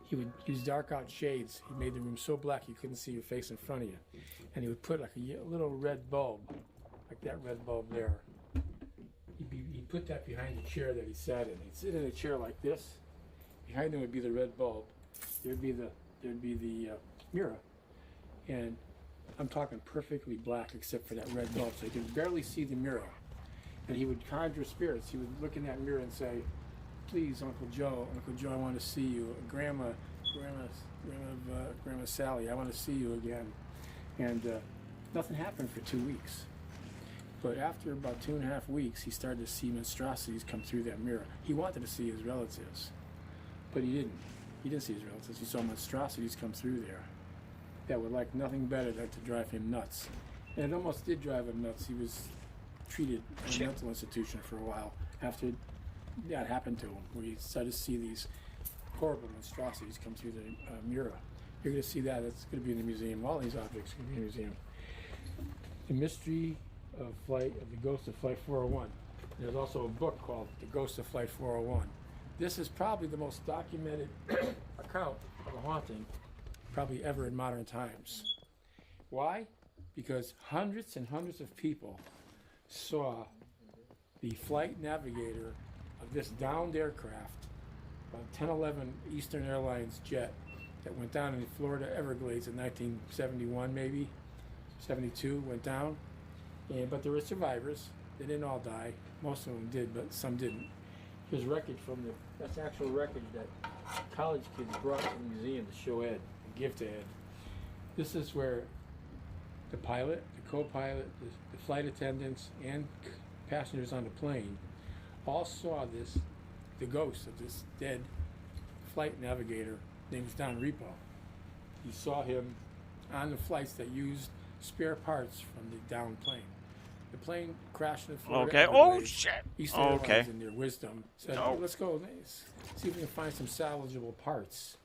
He would use dark out shades. He made the room so black you couldn't see your face in front of you. And he would put like a little red bulb, like that red bulb there. He'd put that behind the chair that he sat in. He'd sit in a chair like this. Behind him would be the red bulb. There'd be the mirror. And I'm talking perfectly black except for that red bulb, so you could barely see the mirror. And he would conjure spirits. He would look in that mirror and say, please, Uncle Joe, I want to see you. Grandma Sally, I want to see you again. And nothing happened for 2 weeks. But after about 2.5 weeks, he started to see monstrosities come through that mirror. He wanted to see his relatives, but he didn't. He didn't see his relatives. He saw monstrosities come through there that were like nothing better than to drive him nuts. And it almost did drive him nuts. He was treated in a mental institution for a while after that happened to him, where he started to see these horrible monstrosities come through the mirror. You're going to see that. It's going to be in the museum. All these objects are going to be in the museum. The Mystery of Flight of the Ghost of Flight 401. There's also a book called The Ghost of Flight 401. This is probably the most documented account of a haunting probably ever in modern times. Why? Because hundreds and hundreds of people saw the flight navigator of this downed aircraft, about 1011 Eastern Airlines jet that went down in the Florida Everglades in 1971 maybe, 72, went down. But there were survivors. They didn't all die. Most of them did, but some didn't. There's wreckage from that's actual wreckage that college kids brought to the museum to show Ed, and give to Ed. This is where the pilot, the co-pilot, the flight attendants, and passengers on the plane all saw the ghost of this dead flight navigator named Don Repo. You saw him on the flights that used spare parts from the downed plane. The plane crashed in Florida. Okay. Everglades. Oh shit. Eastern Airlines, in their wisdom, said, No. let's go see if we can find some salvageable parts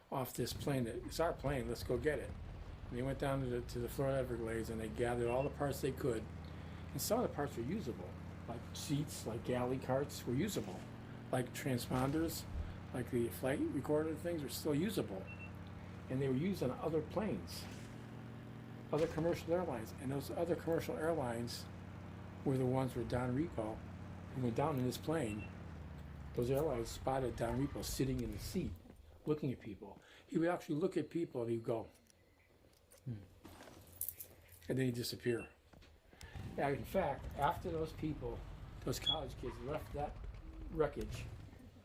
off this plane. It's our plane. Let's go get it. And they went down to the Florida Everglades and they gathered all the parts they could. And some of the parts were usable, like seats, like galley carts were usable, like transponders, like the flight recorder things were still usable. And they were used on other planes, other commercial airlines. And those other commercial airlines were the ones where Don Repo, who went down in this plane, those airlines spotted Don Repo sitting in the seat, looking at people. He would actually look at people and he'd go, and then he'd disappear. And in fact, after those people, those college kids left that wreckage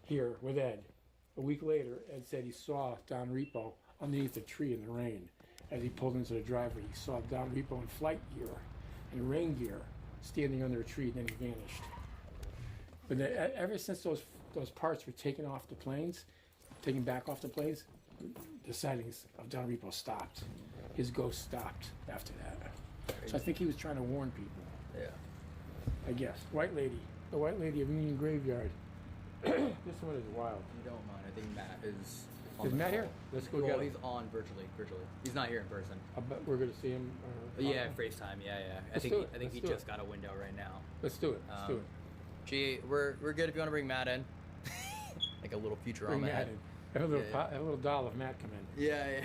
here with Ed, a week later, Ed said he saw Don Repo underneath a tree in the rain. As he pulled into the driveway, he saw Don Repo in flight gear and rain gear, standing under a tree, and then he vanished. But ever since those parts were taken off the planes, taken back off the planes, the sightings of Don Repo stopped. His ghost stopped after that. So I think he was trying to warn people. Yeah. I guess. White Lady. The White Lady of Union Graveyard. This one is wild. You don't mind. I think Matt is. Is Matt here? Let's go get him. He's on virtually. He's not here in person. I bet we're gonna see him. Yeah, FaceTime. Yeah. I think he just got a window right now. Let's do it. Let's do it. Gee, we're good if you want to bring Matt in. Like a little Futurama Bring Matt head. in. Have a little doll of Matt come in. Yeah.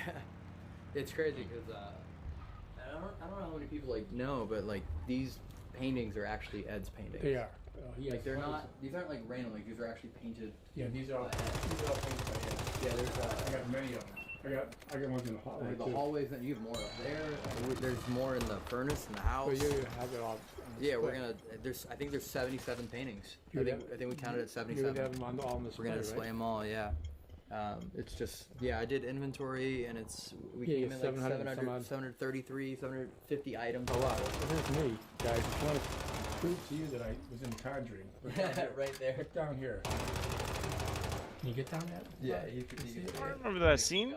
It's crazy because I don't know how many people know, but these paintings are actually Ed's paintings. They are. They're not. These aren't random. These are actually painted. Yeah, these are all painted by Ed. Yeah, there's. I got many of them. I got ones in the hallway. The hallways. You have more up there. There's more in the furnace in the house. So I got all. Yeah, we're gonna. I think there's 77 paintings. I think we counted at 77. You would have them all on display, We're gonna display right? them all. Yeah. It's just I did inventory and we Yeah, came in like 700 some odd. 733, 750 items. A lot. Well, here's me, guys. If you want to prove to you that I was in Conjuring. Look down here. Right there. Look down here. Can you get down that? Yeah, you can see it. I remember that scene.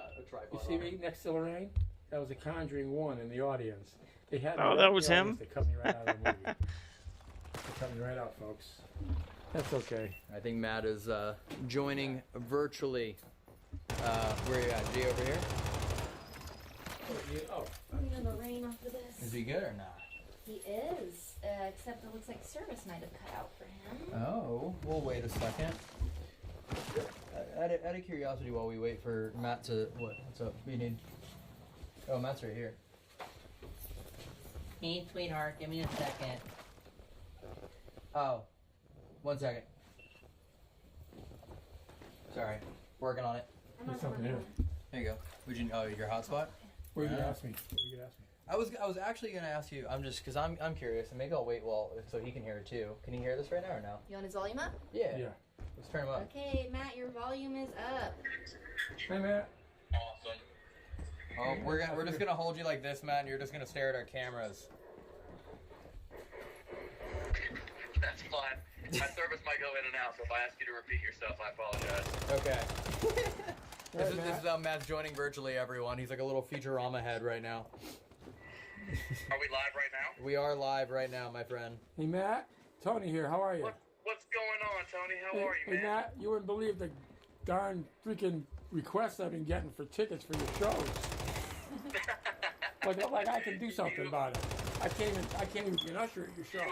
You see me next to Lorraine? That was a Conjuring 1 in the audience. They had Oh, that was him? They cut me right out of the movie. They cut me right out, folks. That's okay. I think Matt is joining virtually. Where you at? G over here? Oh. I'm gonna rain off of this. Is he good or not? He is, except it looks like service might have cut out for him. Oh, we'll wait a second. Out of curiosity, while we wait for Matt to what's up? We need. Oh, Matt's right here. Hey, sweetheart, give me a second. Oh, 1 second. Sorry, working on it. There's something here. There you go. Would you? Oh, your hotspot. What were you gonna ask me? What were you gonna ask me? I was actually gonna ask you. I'm just because I'm curious, and maybe I'll wait so he can hear it too. Can he hear this right now or no? You want his volume up? Yeah. Yeah. Let's turn him up. Okay, Matt, your volume is up. Hey, Matt. Awesome. Oh, we're just gonna hold you like this, Matt, and you're just gonna stare at our cameras. That's fine. My service might go in and out, so if I ask you to repeat yourself, I apologize. Okay. This is how Matt's joining virtually, everyone. He's like a little Futurama head right now. Are we live right now? We are live right now, my friend. Hey, Matt. Tony here. How are you? What's going on, Tony? How are you, Hey, man? Matt, you wouldn't believe the darn freaking requests I've been getting for tickets for your shows. like I can do something about it. I can't even be an usher at your show.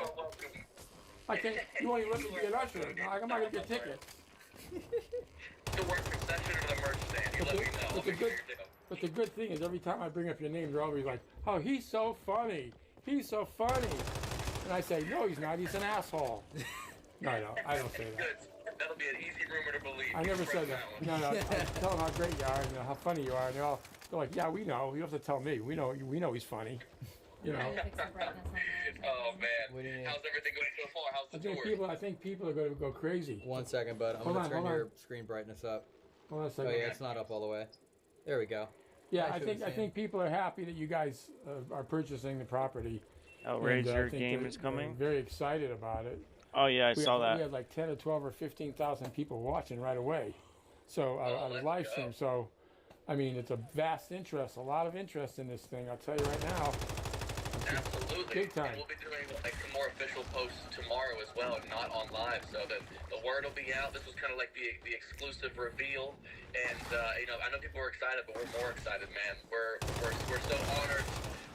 I can't. You won't even let me be an usher. No, I'm not gonna get tickets. The work concession or the merch stand? You let me know. I'll make sure you're down. But the good thing is, every time I bring up your name, they're always like, "Oh, he's so funny. He's so funny." And I say, "No, he's not. He's an asshole." No, I don't say that. Good. That'll be an easy rumor to believe. I never said that. No, I tell them how great you are and how funny you are, and they're like, "Yeah, we know. You don't have to tell me. We know he's funny." You know. Oh man, how's everything going so far? How's the tour? I think people are going to go crazy. 1 second, bud. I'm gonna turn your screen brightness up. Hold on a second. Oh yeah, it's not up all the way. There we go. Yeah, I think people are happy that you guys are purchasing the property. Outrageous game is coming. Very excited about it. Oh yeah, I saw that. We had like 10 or 12 or 15,000 people watching right away. So on a live stream. So, I mean, it's a vast interest, a lot of interest in this thing. I'll tell you right now. Absolutely. Big time. And we'll be doing like some more official posts tomorrow as well, not on live, so that the word will be out. This was kind of like the exclusive reveal, and I know people were excited, but we're more excited, man. We're so honored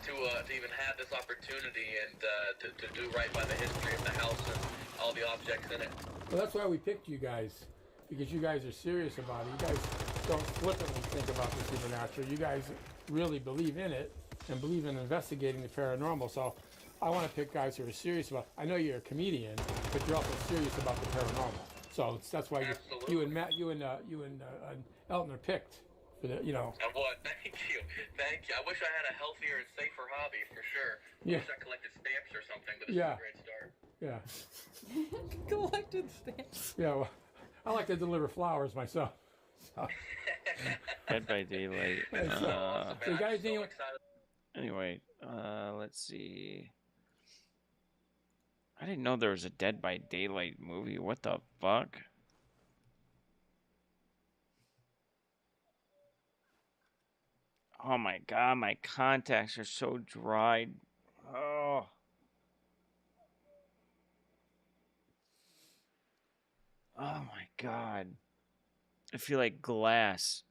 to even have this opportunity and to do right by the history of the house and all the objects in it. Well, that's why we picked you guys, because you guys are serious about it. You guys don't flippantly think about the supernatural. You guys really believe in it and believe in investigating the paranormal. So I want to pick guys who are serious about it. I know you're a comedian, but you're also serious about the paranormal. So that's why you and Matt, you and Elton are picked for the, And what? Thank you. I wish I had a healthier and safer hobby for sure. Yeah. I wish I collected stamps or something, but it's Yeah. a great start. Yeah. Collected stamps. Yeah, well, I like to deliver flowers myself. So. Dead by Daylight. So you guys Anyway, let's see. I didn't know there was a Dead by Daylight movie. What the fuck? Oh my god, my contacts are so dried. Oh. Oh my god. I feel like glass.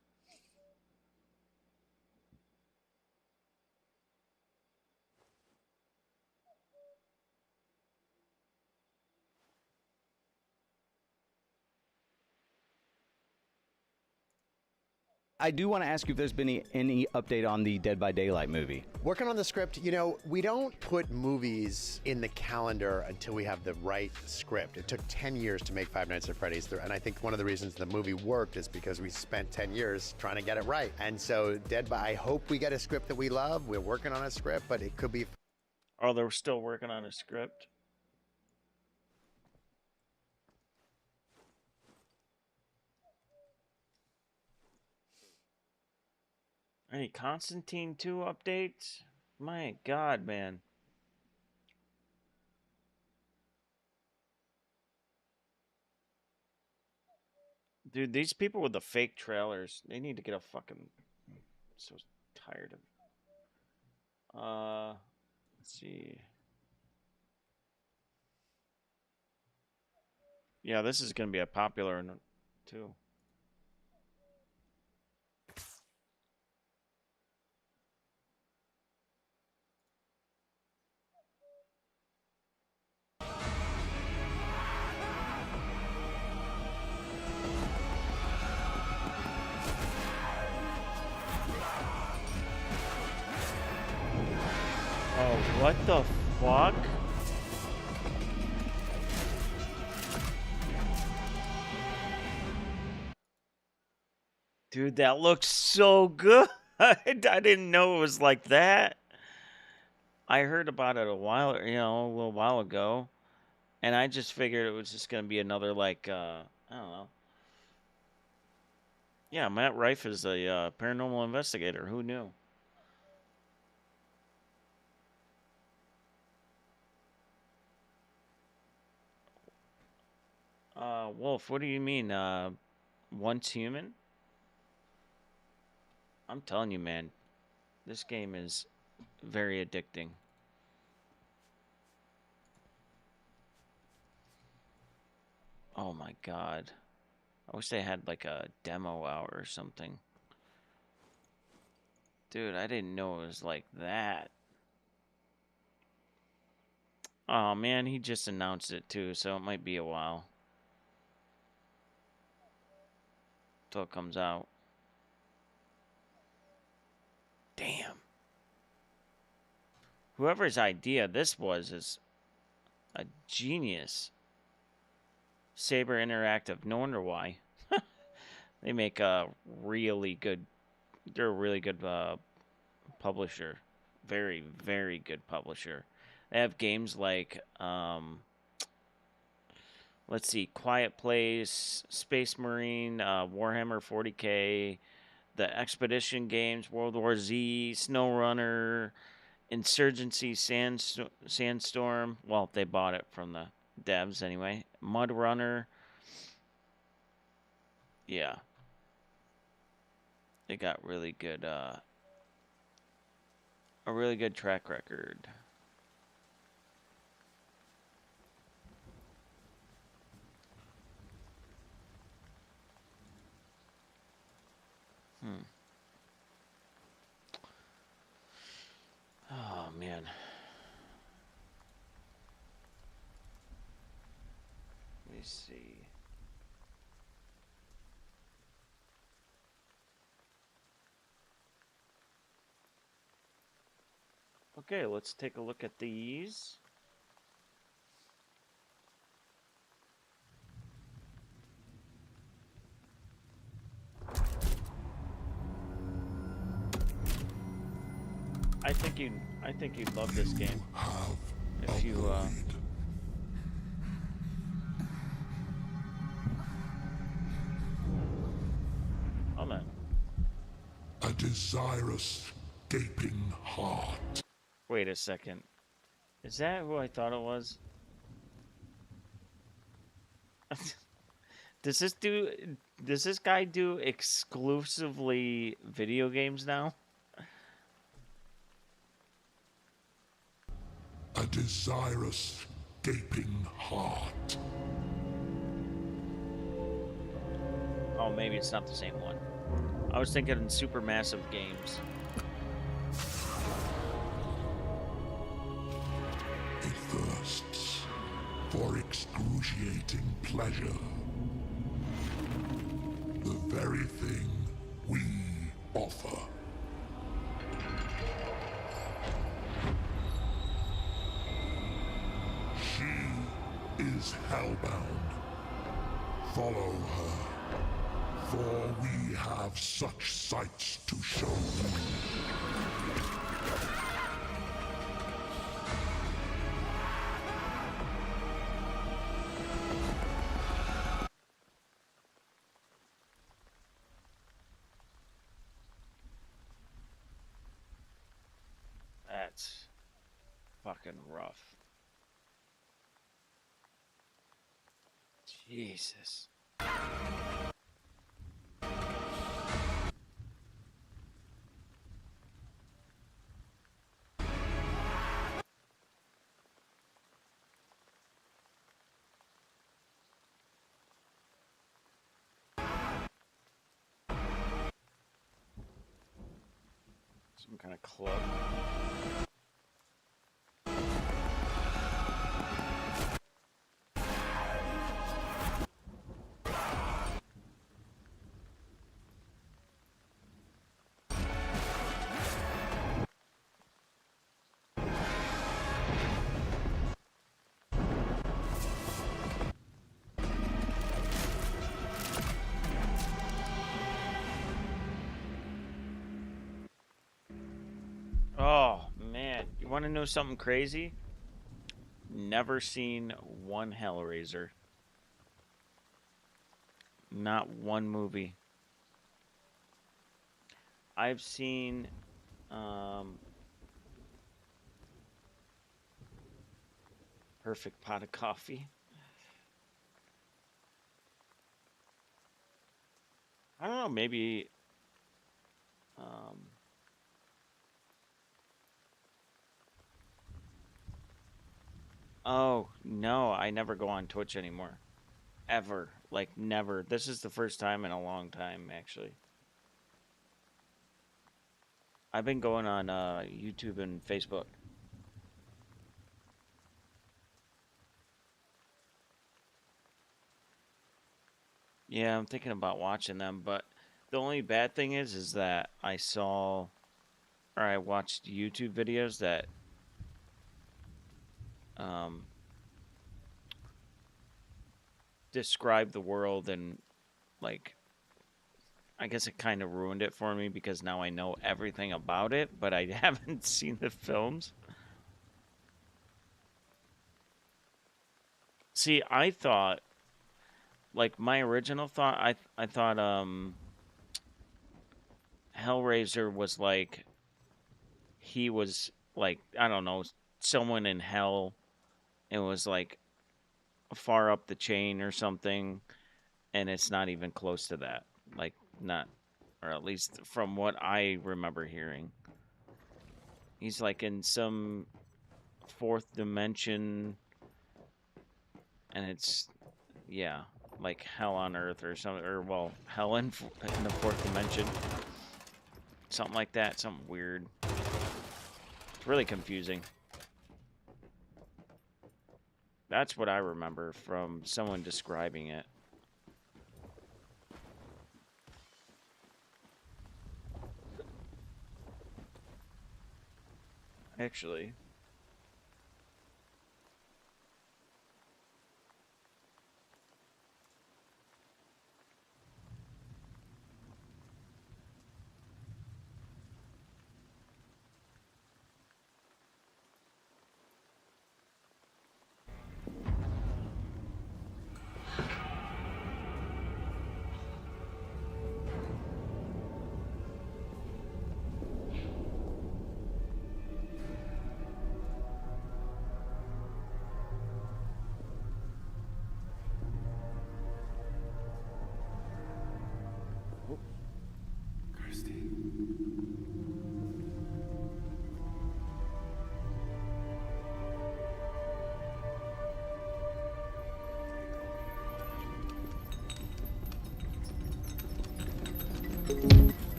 I do want to ask you if there's been any update on the Dead by Daylight movie. Working on the script, we don't put movies in the calendar until we have the right script. It took 10 years to make Five Nights at Freddy's, and I think one of the reasons the movie worked is because we spent 10 years trying to get it right. And so I hope we get a script that we love. We're working on a script, but it could be... Oh, they're still working on a script? Any Constantine 2 updates? My God, man. Dude, these people with the fake trailers, they need to get a fucking... I'm so tired of... Let's see. Yeah, this is going to be a popular one, too. Oh, what the fuck? Dude, that looks so good. I didn't know it was like that. I heard about it a little while ago, and I just figured it was just gonna be another like I don't know. Yeah, Matt Rife is a paranormal investigator. Who knew? Wolf, what do you mean? Once Human? I'm telling you, man, this game is very addicting. Oh my God. I wish they had like a demo out or something. Dude, I didn't know it was like that. Oh man, he just announced it too, so it might be a while till it comes out. Damn. Whoever's idea this was is a genius. Saber Interactive. No wonder why. They make a really good... They're a really good publisher. Very, very good publisher. They have games like... let's see. Quiet Place, Space Marine, Warhammer 40K, the Expedition games, World War Z, SnowRunner, Insurgency Sandstorm. Well, they bought it from the devs anyway. Mud Runner. Yeah. They got really good, a really good track record. Oh, man. Let me see. Okay, let's take a look at these. I think you'd love this game if you Oh man. A desirous, gaping heart. Wait a second. Is that who I thought it was? Does this guy do exclusively video games now? A desirous, gaping heart. Oh, maybe it's not the same one. I was thinking in Supermassive Games. It thirsts for excruciating pleasure. The very thing we offer. She is hellbound. Follow her. For we have such sights to show you. That's fucking rough. Jesus. Some kind of club. Oh, man. You want to know something crazy? Never seen one Hellraiser. Not one movie. I've seen... Perfect Pot of Coffee. I don't know, maybe... Oh, no, I never go on Twitch anymore. Ever. Like, never. This is the first time in a long time, actually. I've been going on YouTube and Facebook. Yeah, I'm thinking about watching them, but the only bad thing is that I watched YouTube videos that describe the world, and like, I guess it kind of ruined it for me because now I know everything about it, but I haven't seen the films. See, I thought, like, my original thought, I thought Hellraiser was like, he was like, I don't know, someone in hell. It was like far up the chain or something, and it's not even close to that. Like, not, or at least from what I remember hearing. He's like in some fourth dimension, and it's, yeah, like hell on earth or something, or well, hell in the fourth dimension. Something like that, something weird. It's really confusing. That's what I remember from someone describing it. Actually,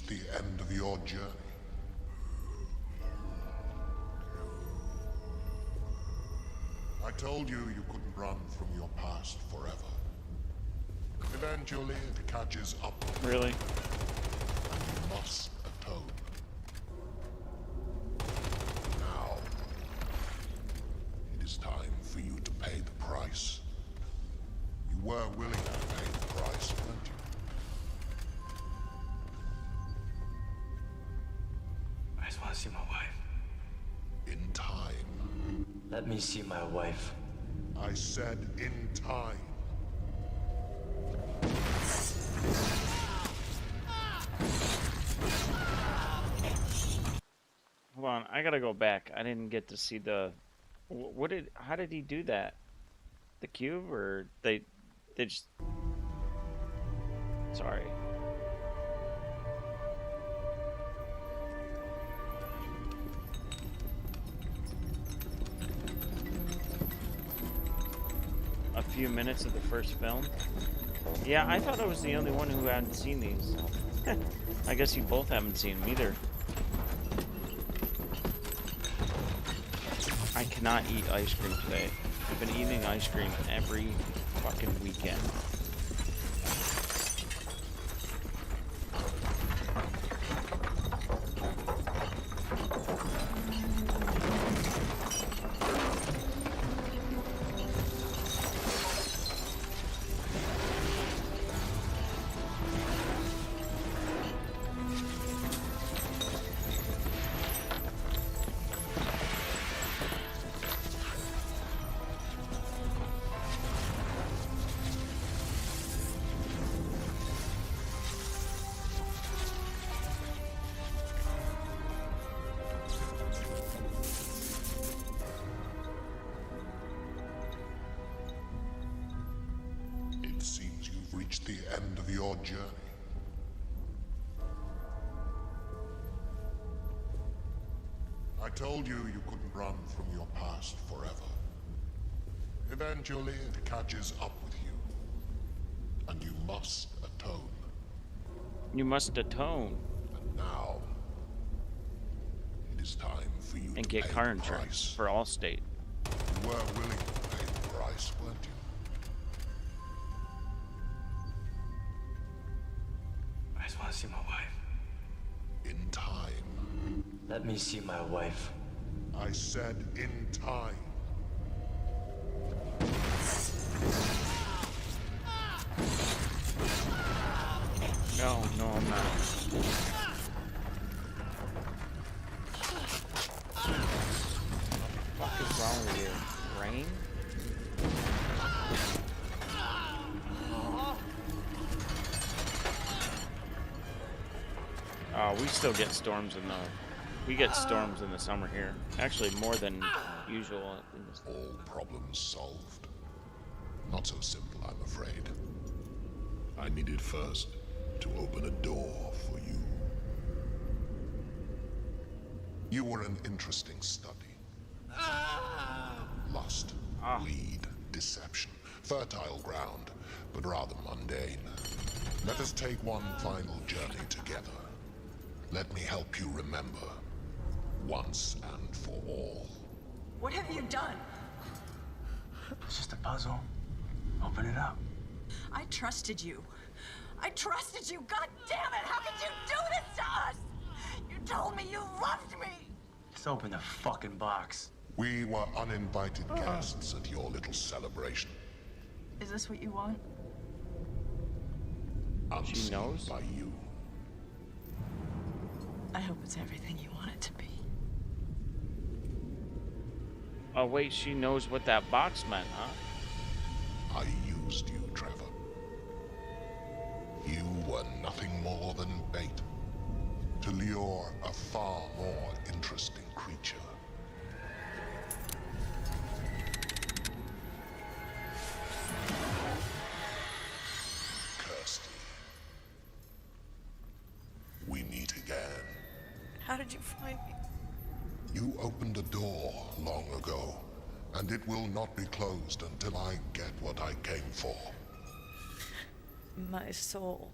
reached the end of your journey. I told you you couldn't run from your past forever. Eventually, it catches up. Really? And you must atone. Now, it is time for you to pay the price. You were willing to pay the price, weren't you? I just want to see my wife. In time. Let me see my wife. I said in time. Hold on, I gotta go back. I didn't get to see the. How did he do that? The cube, or they just. Sorry. A few minutes of the first film. Yeah, I thought I was the only one who hadn't seen these. I guess you both haven't seen them either. I cannot eat ice cream today. I've been eating ice cream every fucking weekend. It seems you've reached the end of your journey. I told you you couldn't run from your past forever. Eventually, it catches up with you. And you must atone. You must atone. And now, it is time for you and to get pay car the insurance price. for Allstate. You were willing to pay the price, weren't you? I just want to see my wife. In time. Let me see my wife. I said in time. No, I'm not. What the fuck is wrong with you? Rain? We still get storms in the. We get storms in the summer here. Actually, more than usual. In this. All problems solved. Not so simple, I'm afraid. I needed first to open a door for you. You were an interesting study. Lust, greed, deception, fertile ground, but rather mundane. Let us take one final journey together. Let me help you remember, once and for all. What have you done? It's just a puzzle. Open it up. I trusted you. I trusted you. God damn it! How could you do this to us? You told me you loved me. Just open the fucking box. We were uninvited guests at your little celebration. Is this what you want? Unseen knows? by you. I hope it's everything you want it to be. Oh wait, she knows what that box meant, huh? I used you, Trevor. You were nothing more than bait to lure a far more interesting creature. Kirsty. We meet again. How did you find me? You opened a door long ago, and it will not be closed until I get what I came for. My soul.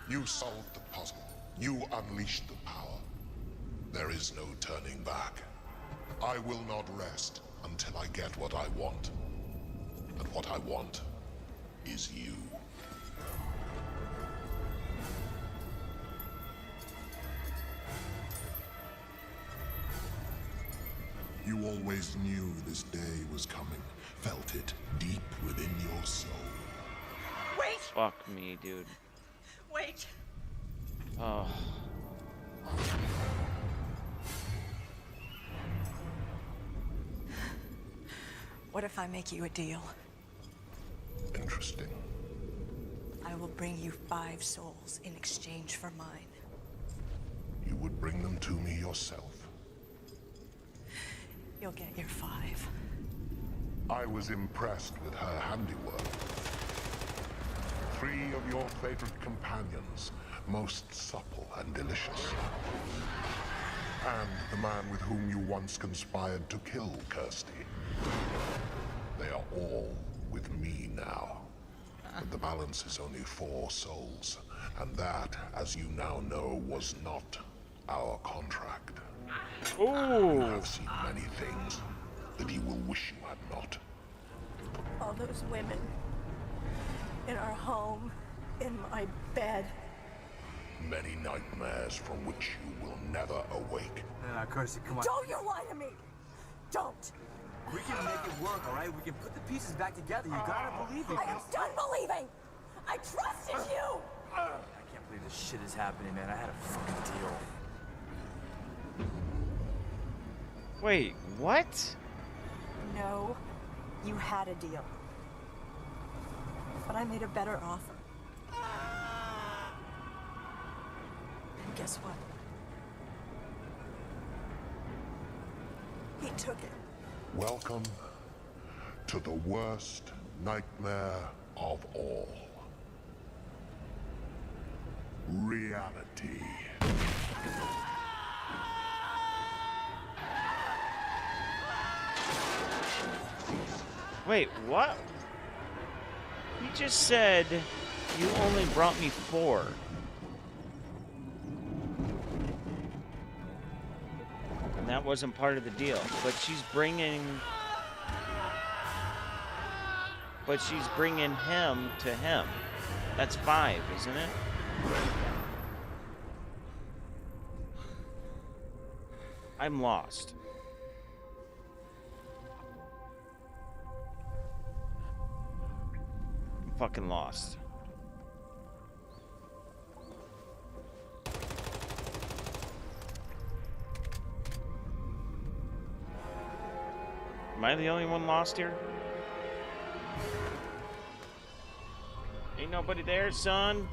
You solved the puzzle. You unleashed the power. There is no turning back. I will not rest until I get what I want. And what I want is you. You always knew this day was coming, felt it deep within your soul. Wait! Fuck me, dude. Wait! Oh. What if I make you a deal? Interesting. I will bring you 5 souls in exchange for mine. You would bring them to me yourself. You'll get your 5. I was impressed with her handiwork. 3 of your favorite companions, most supple and delicious. And the man with whom you once conspired to kill Kirsty. They are all with me now. But the balance is only 4 souls. And that, as you now know, was not our contract. Ooh. I have seen many things that you will wish you had not. All those women in our home, in my bed. Many nightmares from which you will never awake. Kirsty, come on. Don't you lie to me! Don't! We can make it work, all right? We can put the pieces back together. You gotta believe it. I am done believing! I trusted you! I can't believe this shit is happening, man. I had a fucking deal. Wait, what? No, you had a deal. But I made a better offer. And guess what? He took it. Welcome to the worst nightmare of all. Reality. Wait, what? You just said you only brought me 4. And that wasn't part of the deal. But she's bringing him to him. That's 5, isn't it? I'm lost. I'm fucking lost. Am I the only one lost here? Ain't nobody there, son.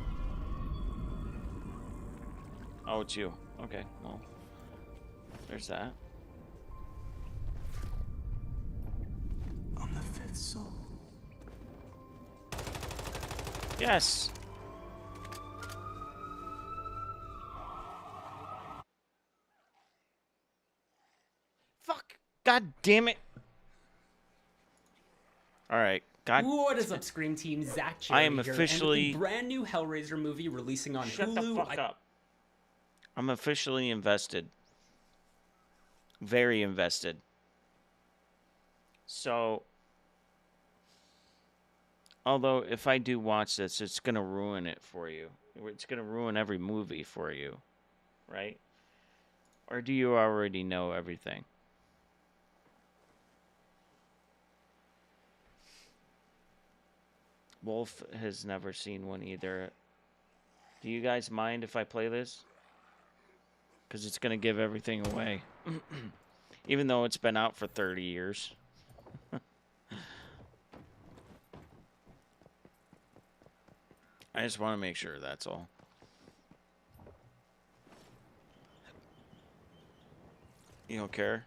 Oh, it's you. Okay, well, there's that. I'm the 5th soul. Yes. Fuck. God damn it. All right. God. What is up, Scream Team? Zach I am Cherry here, officially. and with the brand new Hellraiser movie releasing on Shut Hulu. the fuck up. I'm officially invested. Very invested. So, although if I do watch this, it's going to ruin it for you. It's going to ruin every movie for you, right? Or do you already know everything? Wolf has never seen one either. Do you guys mind if I play this? Because it's going to give everything away. Even though it's been out for 30 years. I just want to make sure, that's all. You don't care?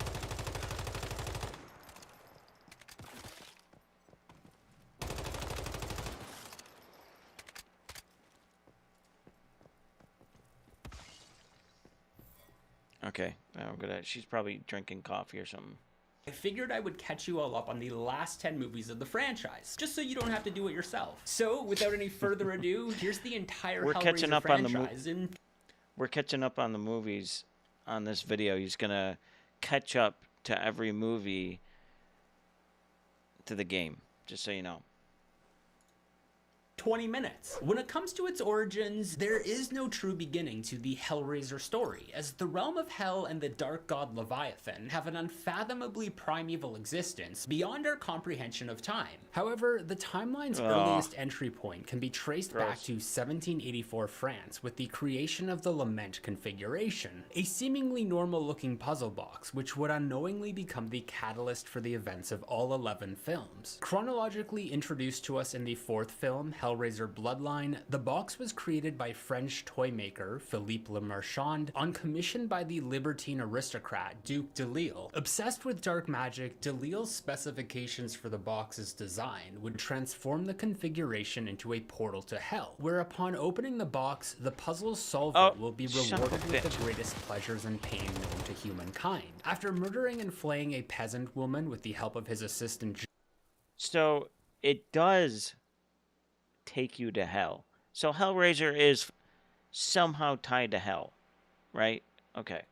Okay, I'm good at it. She's probably drinking coffee or something. I figured I would catch you all up on the last 10 movies of the franchise, just so you don't have to do it yourself. So, without any further ado, here's the entire We're catching Hellraiser up on the franchise. We're catching up on the movies on this video. He's gonna catch up to every movie to the game, just so you know. 20 minutes. When it comes to its origins, there is no true beginning to the Hellraiser story, as the realm of hell and the dark god Leviathan have an unfathomably primeval existence beyond our comprehension of time. However, the timeline's earliest entry point can be traced back to 1784 France with the creation of the Lament configuration, a seemingly normal-looking puzzle box which would unknowingly become the catalyst for the events of all 11 films. Chronologically introduced to us in the fourth film, Hellraiser Bloodline, the box was created by French toy maker Philippe Le Marchand on commission by the libertine aristocrat Duke de Lille. Obsessed with dark magic, de Lille's specifications for the box's design would transform the configuration into a portal to hell, where upon opening the box, the puzzle's solver will be rewarded with the greatest pleasures and pain known to humankind. After murdering and flaying a peasant woman with the help of his assistant, So it does take you to hell. So Hellraiser is somehow tied to hell, right? Okay.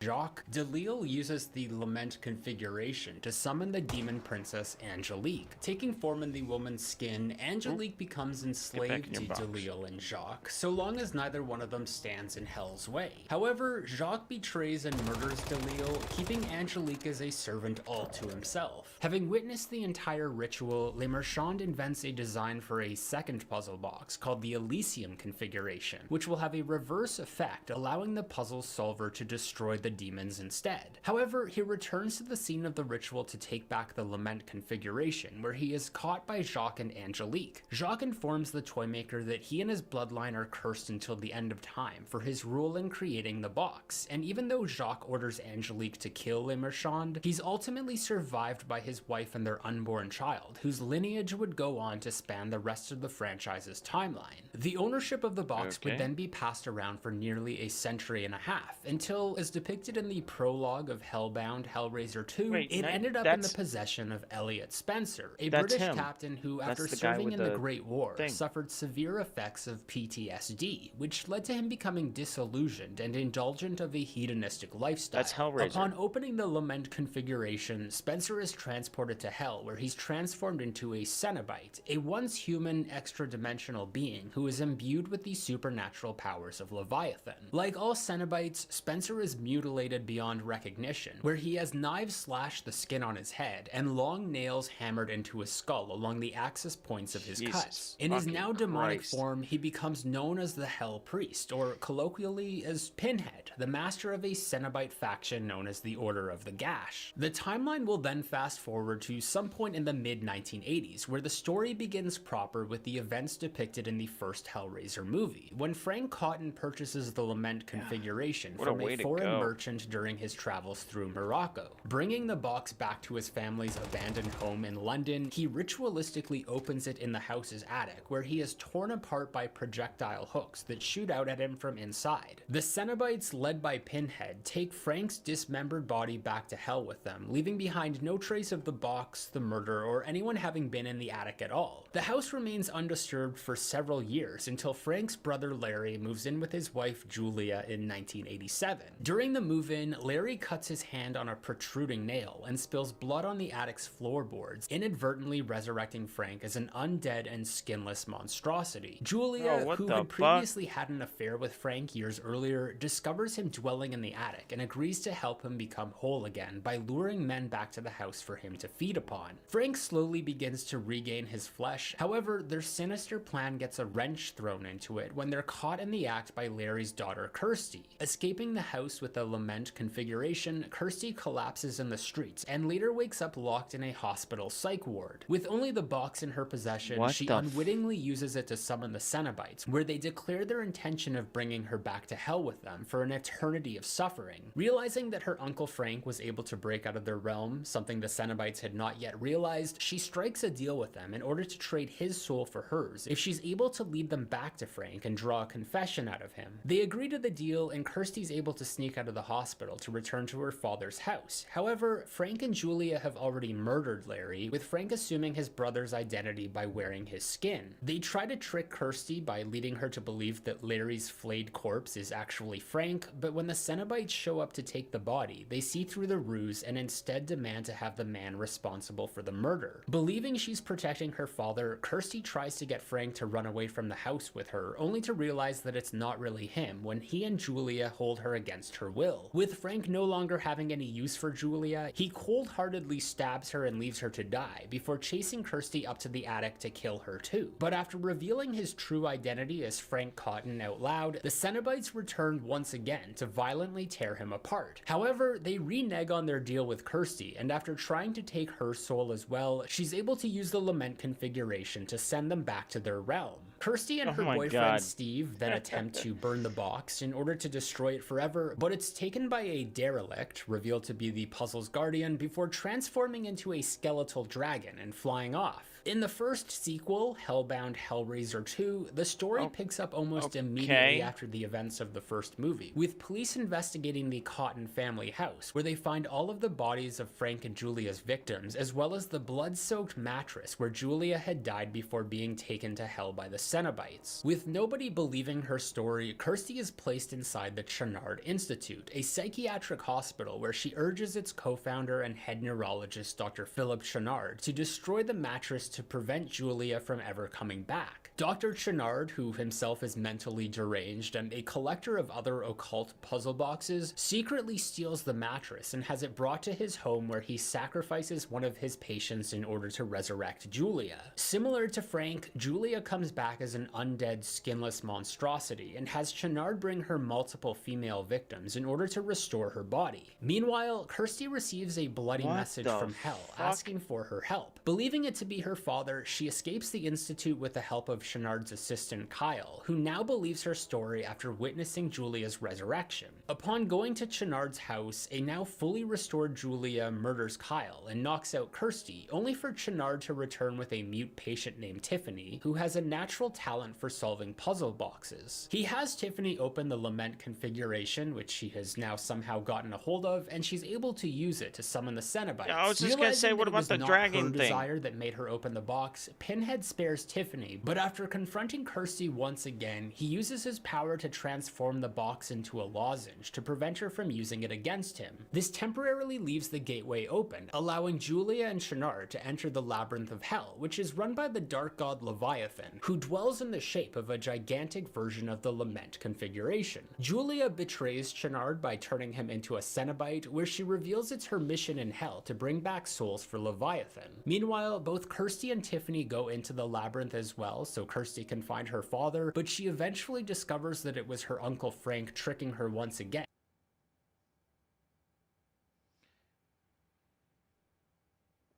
Jacques, de Lille uses the Lament configuration to summon the demon princess Angelique. Taking form in the woman's skin, Angelique becomes enslaved to de Lille and Jacques, so long as neither one of them stands in hell's way. However, Jacques betrays and murders de Lille, keeping Angelique as a servant all to himself. Having witnessed the entire ritual, Le Marchand invents a design for a second puzzle box called the Elysium configuration, which will have a reverse effect, allowing the puzzle solver to destroy the demons instead. However, he returns to the scene of the ritual to take back the Lament configuration, where he is caught by Jacques and Angelique. Jacques informs the toy maker that he and his bloodline are cursed until the end of time for his role in creating the box, and even though Jacques orders Angelique to kill Le Marchand, he's ultimately survived by his wife and their unborn child, whose lineage would go on to span the rest of the franchise's timeline. The ownership of the box would then be passed around for nearly a century and a half, until, as depicted in the prologue of Hellbound Hellraiser 2, it ended up in the possession of Elliot Spencer, a British captain who, after serving in the Great War, suffered severe effects of PTSD, which led to him becoming disillusioned and indulgent of a hedonistic lifestyle. That's Hellraiser. Upon opening the Lament configuration, Spencer is transported to Hell, where he's transformed into a Cenobite, a once human extra-dimensional being who is imbued with the supernatural powers of Leviathan. Like all Cenobites, Spencer is mutilated beyond recognition, where he has knives slashed the skin on his head and long nails hammered into his skull along the axis points of his cuts. In his now demonic form, he becomes known as the Hell Priest, or colloquially as Pinhead, the master of a Cenobite faction known as the Order of the Gash. The timeline will then fast forward to some point in the mid-1980s, where the story begins proper with the events depicted in the first Hellraiser movie, when Frank Cotton purchases the Lament configuration from a foreign merchant during his travels through Morocco. Bringing the box back to his family's abandoned home in London, he ritualistically opens it in the house's attic, where he is torn apart by projectile hooks that shoot out at him from inside. The Cenobites, led by Pinhead, take Frank's dismembered body back to hell with them, leaving behind no trace of the box, the murder, or anyone having been in the attic at all. The house remains undisturbed for several years until Frank's brother Larry moves in with his wife Julia in 1987. During the move-in, Larry cuts his hand on a protruding nail and spills blood on the attic's floorboards, inadvertently resurrecting Frank as an undead and skinless monstrosity. Julia, who had previously had an affair with Frank years earlier, discovers him dwelling in the attic and agrees to help him become whole again by luring men back to the house for him to feed upon. Frank slowly begins to regain his flesh, however, their sinister plan gets a wrench thrown into it when they're caught in the act by Larry's daughter Kirsty. Escaping the house with a Lament configuration, Kirsty collapses in the streets and later wakes up locked in a hospital psych ward. With only the box in her possession, she unwittingly uses it to summon the Cenobites, where they declare their intention of bringing her back to hell with them for an eternity of suffering. Realizing that her uncle Frank was able to break out of their realm, something the Cenobites had not yet realized, she strikes a deal with them in order to trade his soul for hers if she's able to lead them back to Frank and draw a confession out of him. They agree to the deal, and Kirsty's able to sneak out of the the hospital to return to her father's house. However, Frank and Julia have already murdered Larry, with Frank assuming his brother's identity by wearing his skin. They try to trick Kirsty by leading her to believe that Larry's flayed corpse is actually Frank, but when the Cenobites show up to take the body, they see through the ruse and instead demand to have the man responsible for the murder. Believing she's protecting her father, Kirsty tries to get Frank to run away from the house with her, only to realize that it's not really him when he and Julia hold her against her will. With Frank no longer having any use for Julia, he cold-heartedly stabs her and leaves her to die, before chasing Kirsty up to the attic to kill her too. But after revealing his true identity as Frank Cotton out loud, the Cenobites return once again to violently tear him apart. However, they renege on their deal with Kirsty, and after trying to take her soul as well, she's able to use the Lament configuration to send them back to their realm. Kirsty and her boyfriend Steve then attempt to burn the box in order to destroy it forever, but it's taken by a derelict, revealed to be the puzzle's guardian, before transforming into a skeletal dragon and flying off. In the first sequel, Hellbound Hellraiser 2, the story picks up almost immediately after the events of the first movie, with police investigating the Cotton family house, where they find all of the bodies of Frank and Julia's victims, as well as the blood-soaked mattress where Julia had died before being taken to hell by the Cenobites. With nobody believing her story, Kirsty is placed inside the Channard Institute, a psychiatric hospital where she urges its co-founder and head neurologist Dr. Philip Channard to destroy the mattress to prevent Julia from ever coming back. Dr. Channard, who himself is mentally deranged and a collector of other occult puzzle boxes, secretly steals the mattress and has it brought to his home where he sacrifices one of his patients in order to resurrect Julia. Similar to Frank, Julia comes back as an undead, skinless monstrosity and has Channard bring her multiple female victims in order to restore her body. Meanwhile, Kirsty receives a bloody message from hell asking for her help. Believing it to be her father, she escapes the Institute with the help of Channard's assistant Kyle, who now believes her story after witnessing Julia's resurrection. Upon going to Channard's house, a now fully restored Julia murders Kyle and knocks out Kirsty, only for Channard to return with a mute patient named Tiffany, who has a natural talent for solving puzzle boxes. He has Tiffany open the Lament configuration, which she has now somehow gotten a hold of, and she's able to use it to summon the Cenobites. Yeah, I was just gonna say, what about the dragon thing? Desire that made her open the box, Pinhead spares Tiffany, but after confronting Kirsty once again, he uses his power to transform the box into a lozenge to prevent her from using it against him. This temporarily leaves the gateway open, allowing Julia and Channard to enter the Labyrinth of Hell, which is run by the dark god Leviathan, who dwells in the shape of a gigantic version of the Lament configuration. Julia betrays Channard by turning him into a Cenobite, where she reveals it's her mission in Hell to bring back souls for Leviathan. Meanwhile, both Kirsty and Tiffany go into the labyrinth as well, so Kirsty can find her father, but she eventually discovers that it was her Uncle Frank tricking her once again.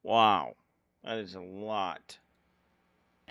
Wow, that is a lot.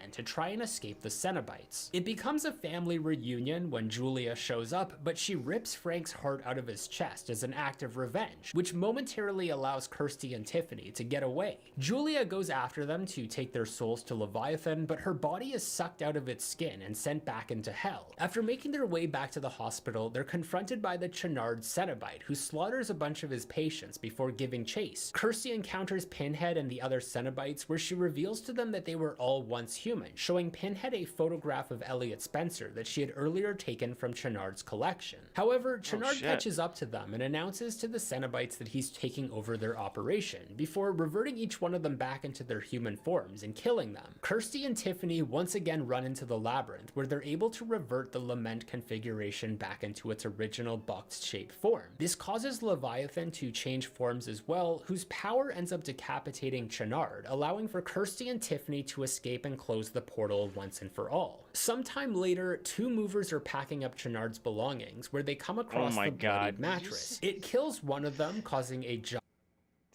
And to try and escape the Cenobites. It becomes a family reunion when Julia shows up, but she rips Frank's heart out of his chest as an act of revenge, which momentarily allows Kirsty and Tiffany to get away. Julia goes after them to take their souls to Leviathan, but her body is sucked out of its skin and sent back into hell. After making their way back to the hospital, they're confronted by the Channard Cenobite, who slaughters a bunch of his patients before giving chase. Kirsty encounters Pinhead and the other Cenobites, where she reveals to them that they were all once human, showing Pinhead a photograph of Elliot Spencer that she had earlier taken from Channard's collection. However, Channard catches up to them and announces to the Cenobites that he's taking over their operation, before reverting each one of them back into their human forms and killing them. Kirsty and Tiffany once again run into the labyrinth, where they're able to revert the Lament configuration back into its original box-shaped form. This causes Leviathan to change forms as well, whose power ends up decapitating Channard, allowing for Kirsty and Tiffany to escape and close the portal once and for all. Sometime later, two movers are packing up Channard's belongings, where they come across the bloodied mattress. It kills one of them, causing a giant...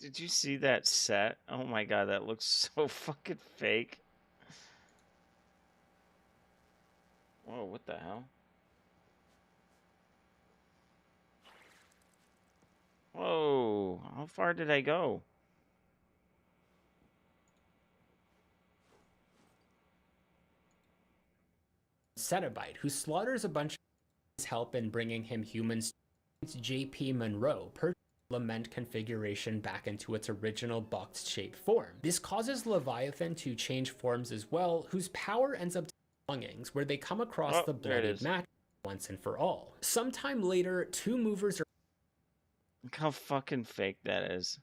Did you see that set? Oh my god, that looks so fucking fake. Whoa, what the hell? Whoa, how far did I go? Cenobite, who slaughters a bunch of his help in bringing him humans J.P. Monroe purchased the Lament configuration back into its original box-shaped form. This causes Leviathan to change forms as well, whose power ends up to belongings, where they come across the bloodied mattress once and for all. Sometime later, two movers are... Look how fucking fake that is.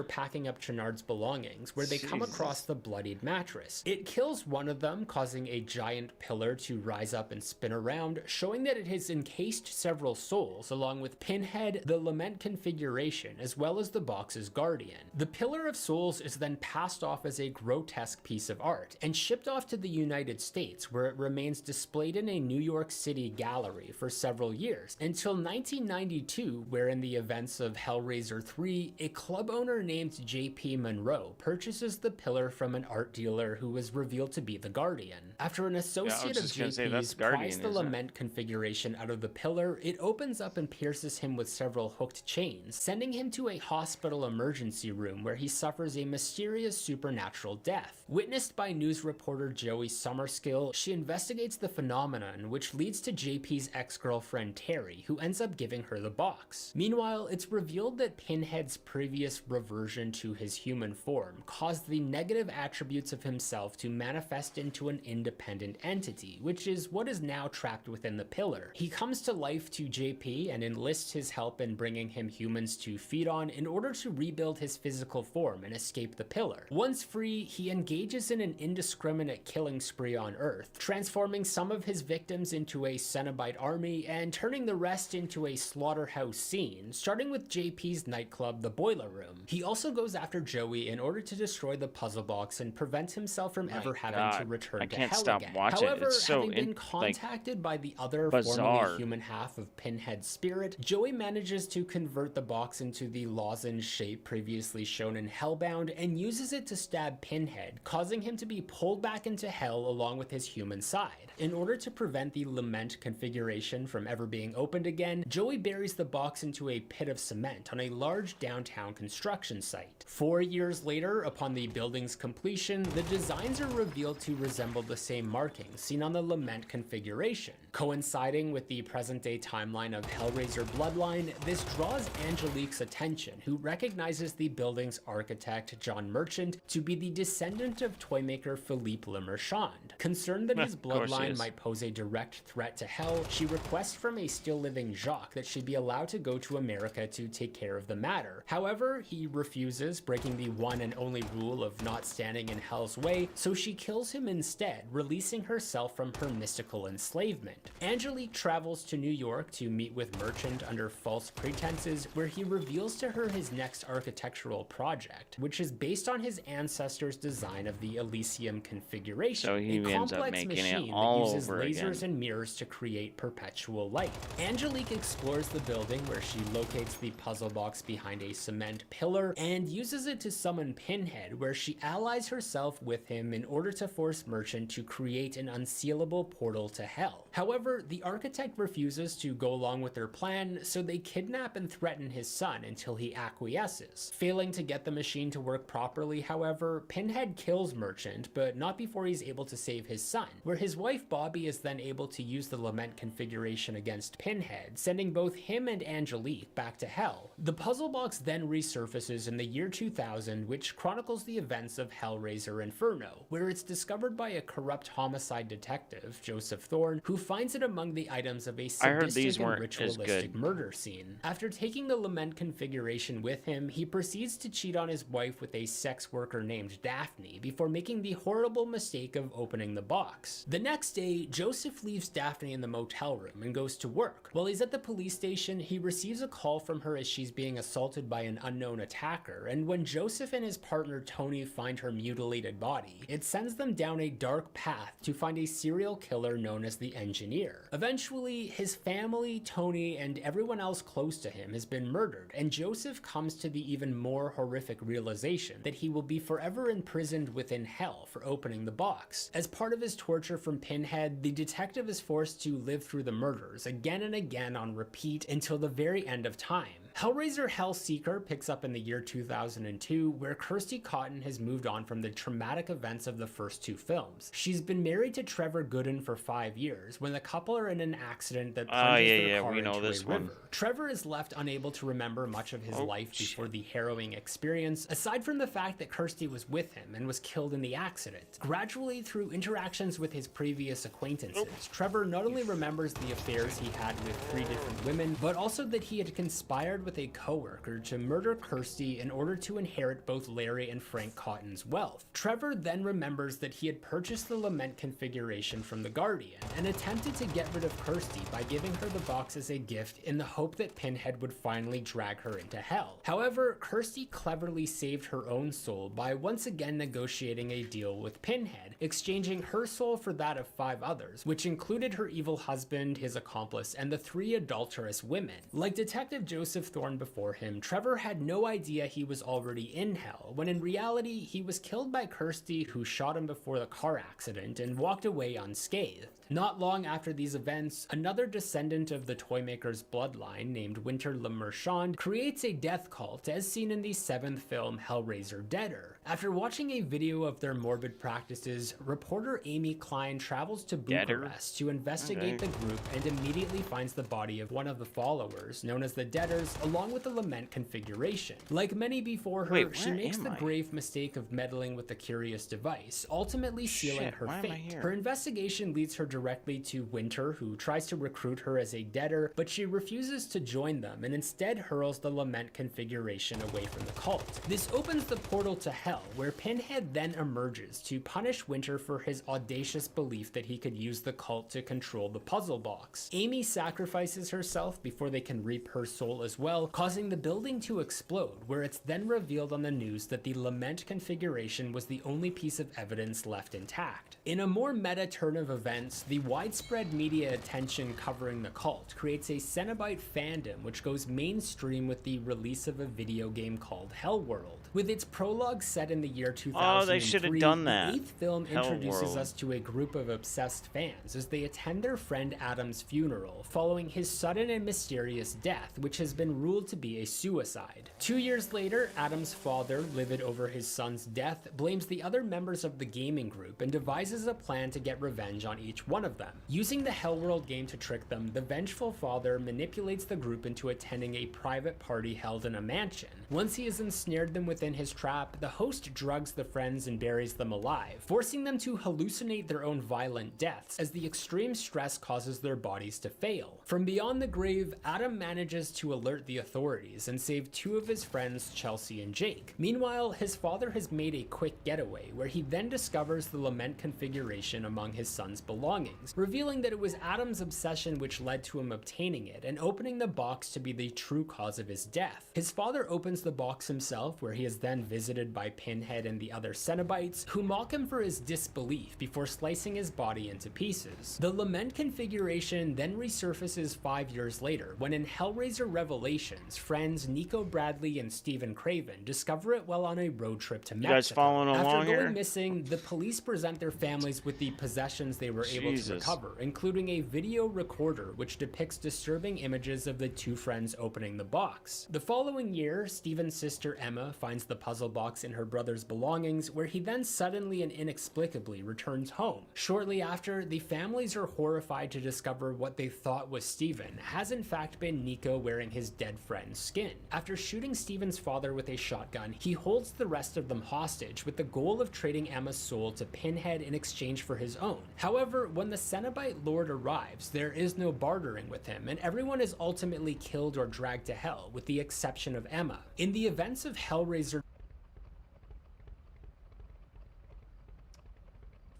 packing up Channard's belongings, where they come across the bloodied mattress. It kills one of them, causing a giant pillar to rise up and spin around, showing that it has encased several souls, along with Pinhead, the Lament configuration, as well as the box's guardian. The Pillar of Souls is then passed off as a grotesque piece of art, and shipped off to the United States, where it remains displayed in a New York City gallery for several years, until 1992, where in the events of Hellraiser 3, a club owner named J.P. Monroe purchases the pillar from an art dealer who was revealed to be the Guardian. After an associate of J.P.'s pries the Lament configuration out of the pillar, it opens up and pierces him with several hooked chains, sending him to a hospital emergency room where he suffers a mysterious supernatural death. Witnessed by news reporter Joey Summerskill, she investigates the phenomenon, which leads to J.P.'s ex-girlfriend Terry, who ends up giving her the box. Meanwhile, it's revealed that Pinhead's previous reversion to his human form caused the negative attributes of himself to manifest into an independent entity, which is what is now trapped within the pillar. He comes to life to JP and enlists his help in bringing him humans to feed on in order to rebuild his physical form and escape the pillar. Once free, he engages in an indiscriminate killing spree on Earth, transforming some of his victims into a Cenobite army and turning the rest into a slaughterhouse scene, starting with JP's nightclub, the Boiler Room. He also goes after Joey in order to destroy the puzzle box and prevent himself from ever having to return to hell again. However, having been contacted by the other formerly human half of Pinhead's spirit, Joey manages to convert the box into the lozenge shape previously shown in Hellbound and uses it to stab Pinhead, causing him to be pulled back into hell along with his human side. In order to prevent the Lament configuration from ever being opened again, Joey buries the box into a pit of cement on a large downtown construction site. 4 years later, upon the building's completion, the designs are revealed to resemble the same markings seen on the Lament configuration. Coinciding with the present-day timeline of Hellraiser Bloodline, this draws Angelique's attention, who recognizes the building's architect, John Merchant, to be the descendant of toymaker Philippe Le Marchand. Concerned that his bloodline might pose a direct threat to Hell, she requests from a still-living Jacques that she be allowed to go to America to take care of the matter. However, he refuses, breaking the one and only rule of not standing in Hell's way, so she kills him instead, releasing herself from her mystical enslavement. Angelique travels to New York to meet with Merchant under false pretenses, where he reveals to her his next architectural project, which is based on his ancestors' design of the Elysium configuration, so he ends up making it all that uses over lasers again. and mirrors to create perpetual light. Angelique explores the building where she locates the puzzle box behind a cement pillar and uses it to summon Pinhead, where she allies herself with him in order to force Merchant to create an unsealable portal to Hell. However, the architect refuses to go along with their plan, so they kidnap and threaten his son until he acquiesces. Failing to get the machine to work properly, however, Pinhead kills Merchant, but not before he's able to save his son, where his wife Bobby is then able to use the Lament configuration against Pinhead, sending both him and Angelique back to Hell. The puzzle box then resurfaces in the year 2000, which chronicles the events of Hellraiser Inferno, where it's discovered by a corrupt homicide detective, Joseph Thorne, who finds it among the items of a sadistic and ritualistic murder scene. After taking the Lament configuration with him, he proceeds to cheat on his wife with a sex worker named Daphne before making the horrible mistake of opening the box. The next day, Joseph leaves Daphne in the motel room and goes to work. While he's at the police station, he receives a call from her as she's being assaulted by an unknown attacker, and when Joseph and his partner Tony find her mutilated body, it sends them down a dark path to find a serial killer known as the Engineer. Eventually, his family, Tony, and everyone else close to him has been murdered, and Joseph comes to the even more horrific realization that he will be forever imprisoned within Hell for opening the box. As part of his torture from Pinhead, the detective is forced to live through the murders again and again on repeat until the very end of time. Hellraiser Hellseeker picks up in the year 2002, where Kirsty Cotton has moved on from the traumatic events of the first two films. She's been married to Trevor Gooden for 5 years, when the couple are in an accident that plunges their car into a river. Trevor is left unable to remember much of his life before the harrowing experience, aside from the fact that Kirsty was with him and was killed in the accident. Gradually, through interactions with his previous acquaintances, Trevor not only remembers the affairs he had with 3 different women, but also that he had conspired with a coworker to murder Kirsty in order to inherit both Larry and Frank Cotton's wealth. Trevor then remembers that he had purchased the Lament configuration from the Guardian and attempted to get rid of Kirsty by giving her the box as a gift in the hope that Pinhead would finally drag her into hell. However, Kirsty cleverly saved her own soul by once again negotiating a deal with Pinhead, exchanging her soul for that of 5 others, which included her evil husband, his accomplice, and the 3 adulterous women. Like Detective Joseph Thorne before him, Trevor had no idea he was already in hell, when in reality he was killed by Kirsty, who shot him before the car accident and walked away unscathed. Not long after these events, another descendant of the Toymaker's bloodline named Winter Le Marchand creates a death cult as seen in the 7th film Hellraiser Deader. After watching a video of their morbid practices, reporter Amy Klein travels to Bucharest to investigate the group and immediately finds the body of one of the followers, known as the Deaders, along with the Lament configuration. Like many before her, she makes the grave mistake of meddling with the curious device, ultimately sealing her fate. Her investigation leads her directly to Winter, who tries to recruit her as a Deader, but she refuses to join them and instead hurls the Lament configuration away from the cult. This opens the portal to hell, where Pinhead then emerges to punish Winter for his audacious belief that he could use the cult to control the puzzle box. Amy sacrifices herself before they can reap her soul as well, causing the building to explode, where it's then revealed on the news that the Lament configuration was the only piece of evidence left intact. In a more meta turn of events, the widespread media attention covering the cult creates a Cenobite fandom which goes mainstream with the release of a video game called Hellworld. With its prologue set in the year 2003, they should have done that. The 8th film introduces Hellworld. us to a group of obsessed fans as they attend their friend Adam's funeral following his sudden and mysterious death, which has been ruled to be a suicide. 2 years later, Adam's father, livid over his son's death, blames the other members of the gaming group and devises a plan to get revenge on each one of them. Using the Hellworld game to trick them, the vengeful father manipulates the group into attending a private party held in a mansion. Once he has ensnared them within his trap, the host drugs the friends and buries them alive, forcing them to hallucinate their own violent deaths as the extreme stress causes their bodies to fail. From beyond the grave, Adam manages to alert the authorities and save 2 of his friends, Chelsea and Jake. Meanwhile, his father has made a quick getaway, where he then discovers the Lament configuration among his son's belongings, revealing that it was Adam's obsession which led to him obtaining it and opening the box to be the true cause of his death. His father opens the box himself, where he is then visited by Pinhead and the other Cenobites, who mock him for his disbelief before slicing his body into pieces. The Lament configuration then resurfaces 5 years later, when in Hellraiser Revelations, friends Nico Bradley and Stephen Craven discover it while on a road trip to Mexico. You guys following along After going here? missing, the police present their families with the possessions they were able to Jesus. recover, including a video recorder which depicts disturbing images of the 2 friends opening the box. The following year, Stephen's sister Emma finds the puzzle box in her brother's belongings, where he then suddenly and inexplicably returns home. Shortly after, the families are horrified to discover what they thought was Stephen has in fact been Nico wearing his dead friend's skin. After shooting Stephen's father with a shotgun, he holds the rest of them hostage with the goal of trading Emma's soul to Pinhead in exchange for his own. However, when the Cenobite Lord arrives, there is no bartering with him, and everyone is ultimately killed or dragged to hell, with the exception of Emma. In the events of Hellraiser,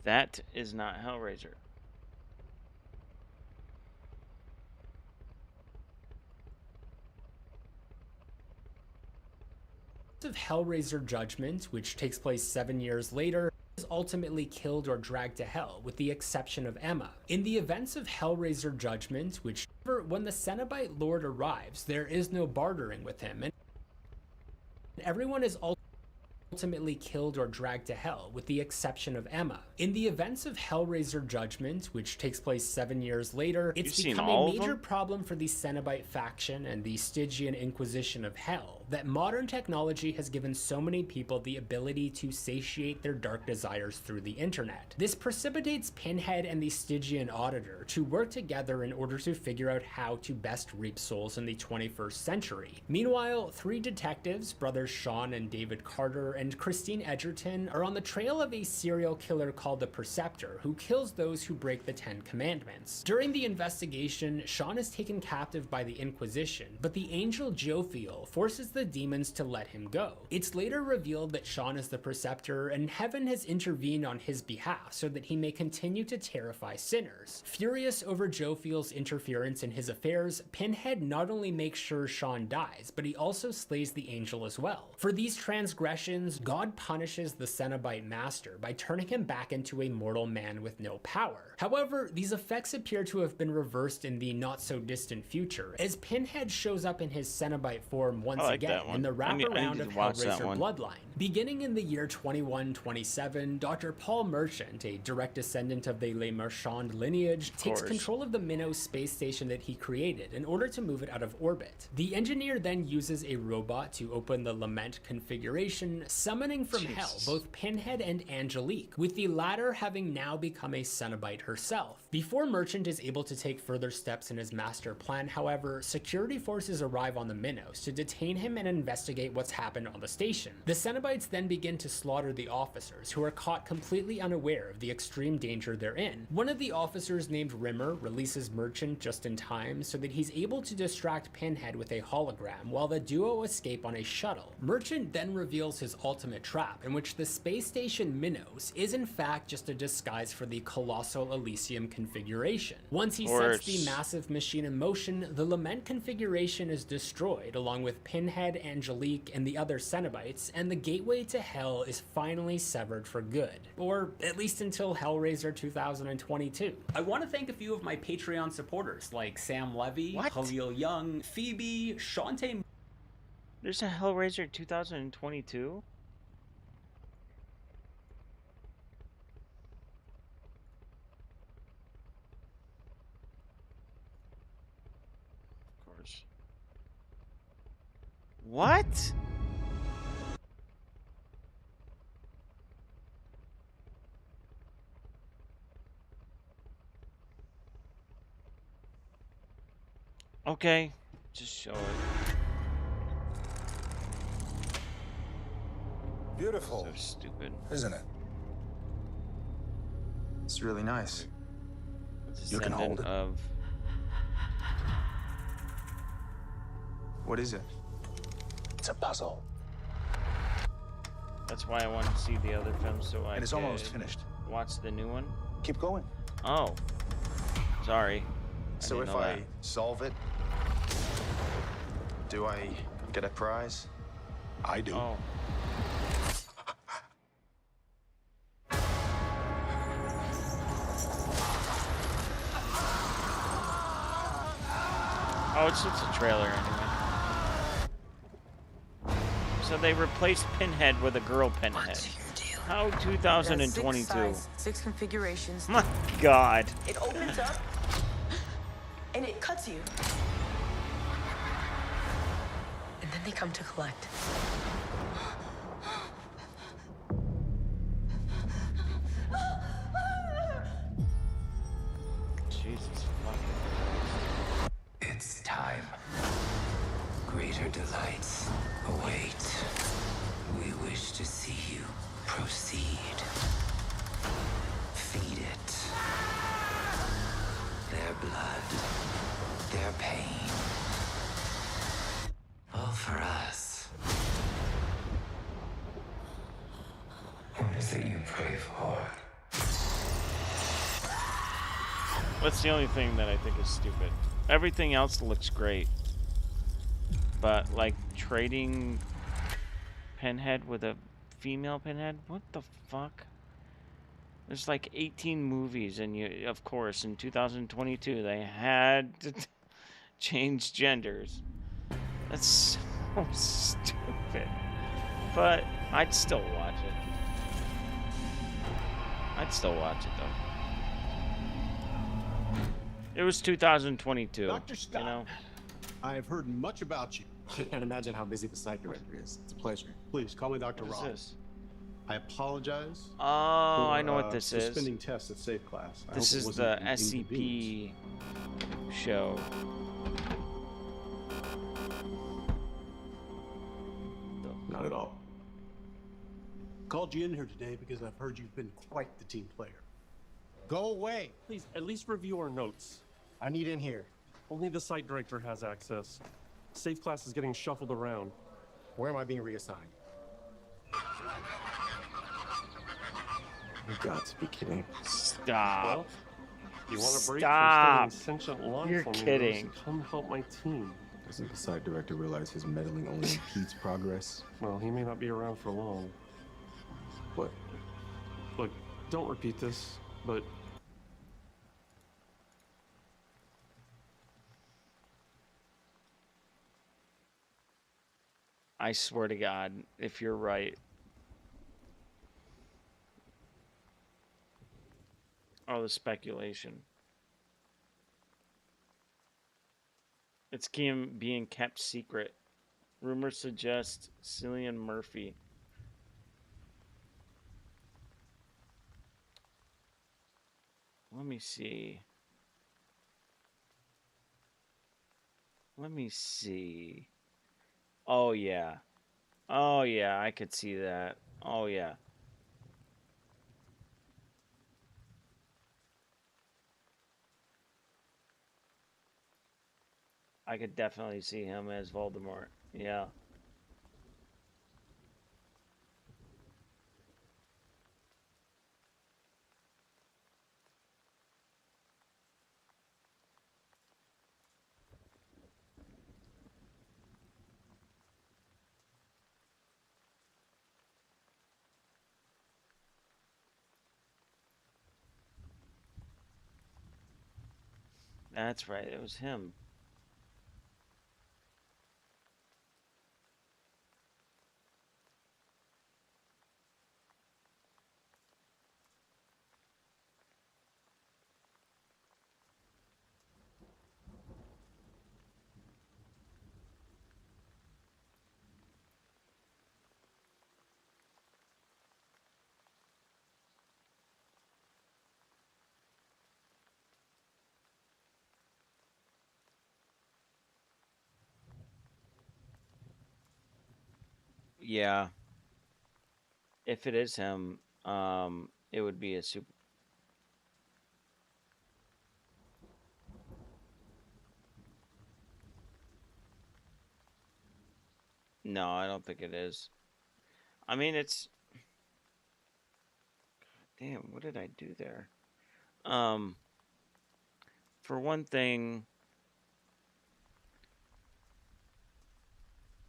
That is not Hellraiser. of Hellraiser Judgment, which takes place 7 years later, is ultimately killed or dragged to hell, with the exception of Emma. In the events of Hellraiser Judgment, which when the Cenobite Lord arrives, there is no bartering with him, and everyone is ultimately killed or dragged to hell, with the exception of Emma. In the events of Hellraiser Judgment, which takes place 7 years later, it's become a major problem for the Cenobite faction and the Stygian Inquisition of Hell that modern technology has given so many people the ability to satiate their dark desires through the internet. This precipitates Pinhead and the Stygian Auditor to work together in order to figure out how to best reap souls in the 21st century. Meanwhile, 3 detectives, brothers Sean and David Carter, and Christine Edgerton are on the trail of a serial killer called the Perceptor, who kills those who break the 10 Commandments. During the investigation, Sean is taken captive by the Inquisition, but the angel Jophiel forces the demons to let him go. It's later revealed that Sean is the Perceptor, and heaven has intervened on his behalf so that he may continue to terrify sinners. Furious over Jophiel's interference in his affairs, Pinhead not only makes sure Sean dies, but he also slays the angel as well. For these transgressions, God punishes the Cenobite master by turning him back into a mortal man with no power. However, these effects appear to have been reversed in the not-so-distant future, as Pinhead shows up in his Cenobite form once again in the wraparound of Hellraiser Bloodline. Beginning in the year 2127, Dr. Paul Merchant, a direct descendant of the Le Marchand lineage, takes control of the Minnow space station that he created in order to move it out of orbit. The engineer then uses a robot to open the Lament configuration, summoning from hell both Pinhead and Angelique, with the latter having now become a Cenobite herself. Before Merchant is able to take further steps in his master plan, however, security forces arrive on the Minnows to detain him and investigate what's happened on the station. The Cenobites then begin to slaughter the officers, who are caught completely unaware of the extreme danger they're in. One of the officers, named Rimmer, releases Merchant just in time so that he's able to distract Pinhead with a hologram while the duo escape on a shuttle. Merchant then reveals his ultimate trap, in which the space station Minnows is in fact just a disguise for the Colossal Elysium configuration. Once he sets the massive machine in motion, the Lament configuration is destroyed, along with Pinhead, Angelique, and the other Cenobites, and the gateway to hell is finally severed for good. Or at least until Hellraiser 2022. I want to thank a few of my Patreon supporters, like Sam Levy, Khalil Young, Phoebe, Shantae. There's a Hellraiser 2022? Of course. What? Okay, just show it. Beautiful. So stupid. Isn't it? It's really nice. You can hold it. What is it? It's a puzzle. That's why I want to see the other film, so I And it's almost finished. Watch the new one. Keep going. Oh. Sorry. So if I solve it, do I get a prize? I do. Oh. Oh, it's just a trailer anyway. So they replaced Pinhead with a girl Pinhead. How 2022? Six configurations. My God. It opens up and it cuts you. And then they come to collect. Jesus fucking. It's time. Greater delights await. We wish to see you proceed. Feed it. Their blood, their pain. All for us. What is it you pray for? That's the only thing that I think is stupid. Everything else looks great. But, like, trading Pinhead with a female Pinhead? What the fuck? There's like 18 movies, and you, of course, in 2022, they had to change genders. That's so stupid. But I'd still watch it. I'd still watch it though. It was 2022. Dr. Scott, you know. I have heard much about you. I can't imagine how busy the site director is. It's a pleasure. Please call me Dr. What is Rob. this? I apologize. Oh, for, I know what this is. Suspending tests at Safe Class. I This hope it is wasn't the an SCP show. Not at all. Called you in here today because I've heard you've been quite the team player. Go away. Please, at least review our notes. I need in here. Only the site director has access. Safe Class is getting shuffled around. Where am I being reassigned? You've got to be kidding. Stop. Well, you want a break Stop. from studying sentient life You're on kidding. Windows? Come help my team. Doesn't the site director realize his meddling only impedes progress? Well, he may not be around for long. What? Look, don't repeat this, but I swear to God, if you're right. All the speculation. It's being kept secret. Rumors suggest Cillian Murphy. Let me see. Let me see. Oh, yeah. Oh, yeah, I could see that. Oh, yeah. I could definitely see him as Voldemort. Yeah. That's right, it was him. Yeah. If it is him, it would be a super. No, I don't think it is. I mean, it's. God damn, what did I do there? For one thing,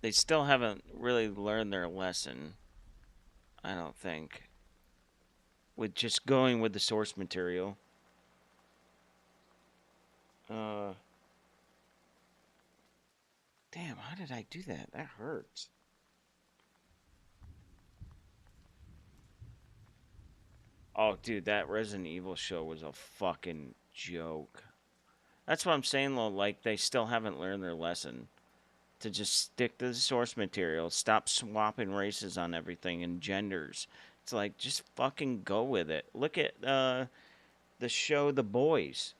they still haven't really learned their lesson, I don't think, with just going with the source material. Damn, how did I do that? That hurts. Oh, dude, that Resident Evil show was a fucking joke. That's what I'm saying, though. Like, they still haven't learned their lesson. To just stick to the source material. Stop swapping races on everything and genders. It's like, just fucking go with it. Look at the show The Boys.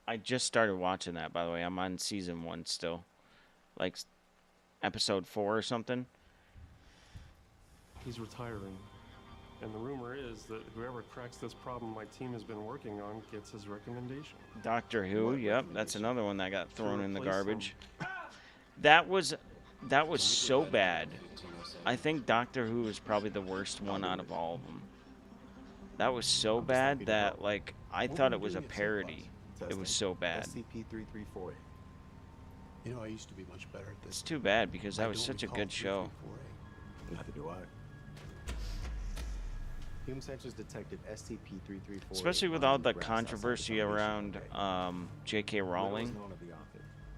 I just started watching that, by the way. I'm on season 1 still. Like, episode 4 or something. he's retiring. And the rumor is that whoever cracks this problem my team has been working on gets his recommendation. Doctor Who, yep, that's another one that got thrown in the replace garbage. That was so bad. I think Doctor Who is probably the worst one out of all of them. That was so bad that, like, I thought it was a parody. It was so bad. SCP-3348. You know, I used to be much better at this. It's too bad because that was such a good show. Neither do I. Hume sensors detected SCP-3348. Especially with all the controversy around J.K. Rowling.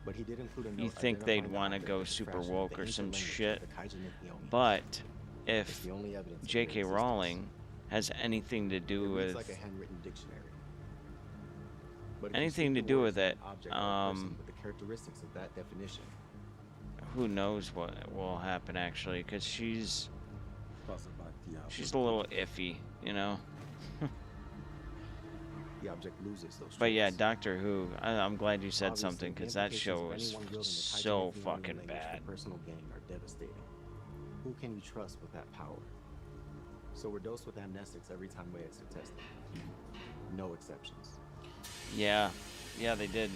But he did include a note You think they'd identifying the want to object go as a super fraction of woke the or some ancient language shit, that the Kaiju Nihil but It's if the only evidence of their J.K. existence. Rowling has anything to It do reads with like a handwritten dictionary. But if you anything to stick the do words with of it, an object or a person with the characteristics of that definition, who knows what will happen actually, because she's a little iffy, you know. the object loses those But yeah, traits. Doctor Who, I'm glad you said Obviously, something, the because that implications show of was anyone wielding the Kaiju so Nihil fucking language bad. for personal gain are devastating. Who can you trust with that power? So we're dosed with amnestics every time we exit testing. No exceptions. Yeah, they did.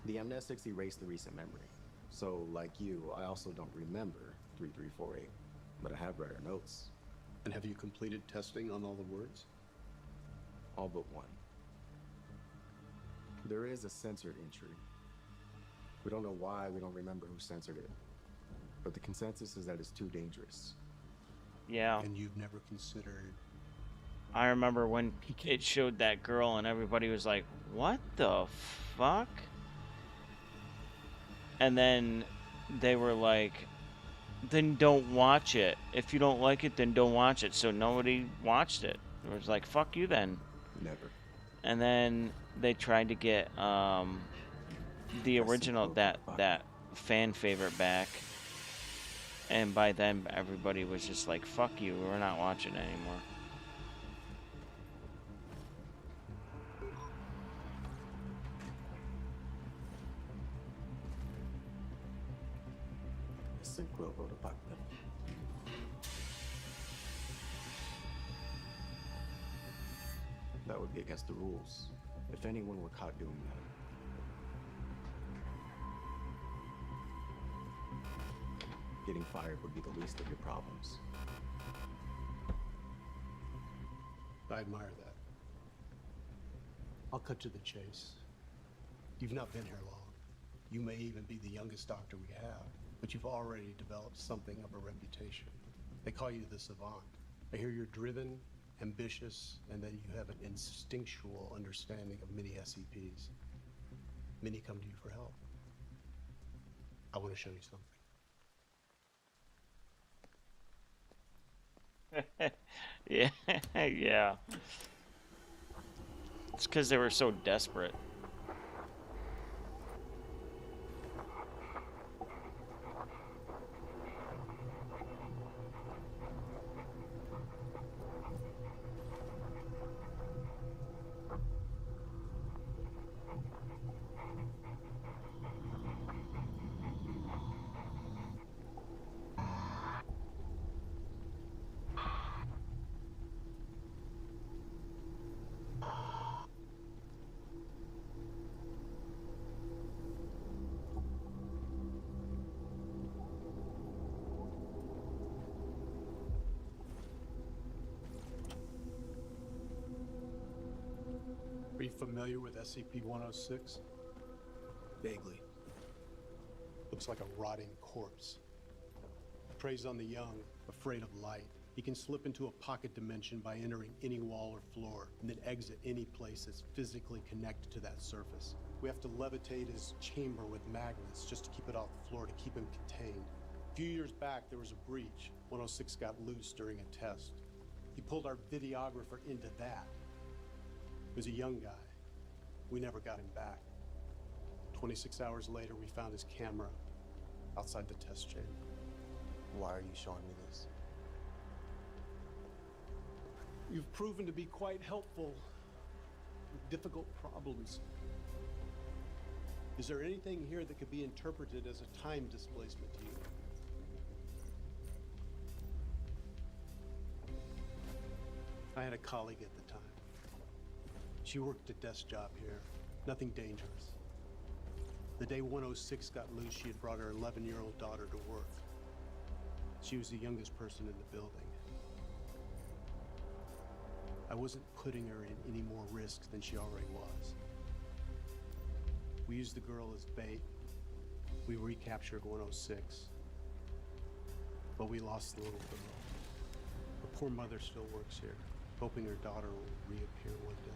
The amnestics erase the recent memory. So, like you, I also don't remember 3348, but I have better notes. And have you completed testing on all the words? All but one. There is a censored entry. We don't know why, we don't remember who censored it. But the consensus is that it's too dangerous. Yeah. And you've never considered... I remember when it showed that girl and everybody was like, what the fuck? And then they were like, then don't watch it. If you don't like it, then don't watch it. So nobody watched it. It was like, fuck you then. Never. And then they tried to get the original, that fan favorite back. And by then, everybody was just like, fuck you, we're not watching it anymore. That would be against the rules, if anyone were caught doing that. Getting fired would be the least of your problems. I admire that. I'll cut to the chase. You've not been here long. You may even be the youngest doctor we have, but you've already developed something of a reputation. They call you the savant. I hear you're driven, ambitious, and that you have an instinctual understanding of many SCPs. Many come to you for help. I want to show you something. Yeah. It's because they were so desperate. Are you familiar with SCP-106? Vaguely. Looks like a rotting corpse. Preys on the young, afraid of light. He can slip into a pocket dimension by entering any wall or floor, and then exit any place that's physically connected to that surface. We have to levitate his chamber with magnets just to keep it off the floor, to keep him contained. A few years back, there was a breach. 106 got loose during a test. He pulled our videographer into that. He was a young guy. We never got him back. 26 hours later, we found his camera outside the test chamber. Why are you showing me this? You've proven to be quite helpful with difficult problems. Is there anything here that could be interpreted as a time displacement to you? I had a colleague at the time. She worked a desk job here, nothing dangerous. The day 106 got loose, she had brought her 11-year-old daughter to work. She was the youngest person in the building. I wasn't putting her in any more risk than she already was. We used the girl as bait. We recaptured 106. But we lost the little girl. Her poor mother still works here, hoping her daughter will reappear one day.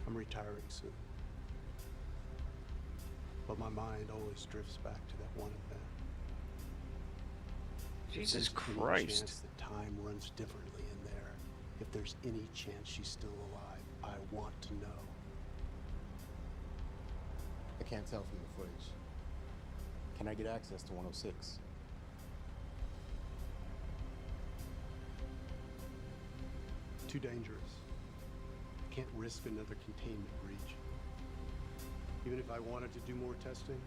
I'm retiring soon. But my mind always drifts back to that one event. Jesus If there's any Christ. chance that time runs differently in there, if there's any chance she's still alive, I want to know. I can't tell from the footage. Can I get access to 106? Too dangerous. Can't risk another containment breach. Even if I wanted to do more testing,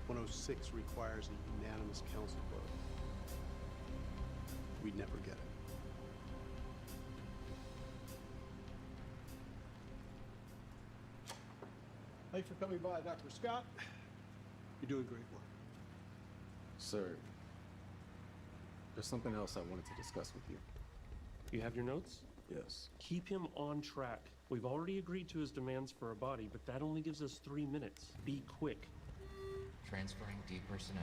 106 requires a unanimous council vote. We'd never get it. Thanks for coming by, Dr. Scott. You're doing great work. Sir, there's something else I wanted to discuss with you. You have your notes? Yes. Keep him on track. We've already agreed to his demands for a body, but that only gives us 3 minutes. Be quick. Transferring D personnel.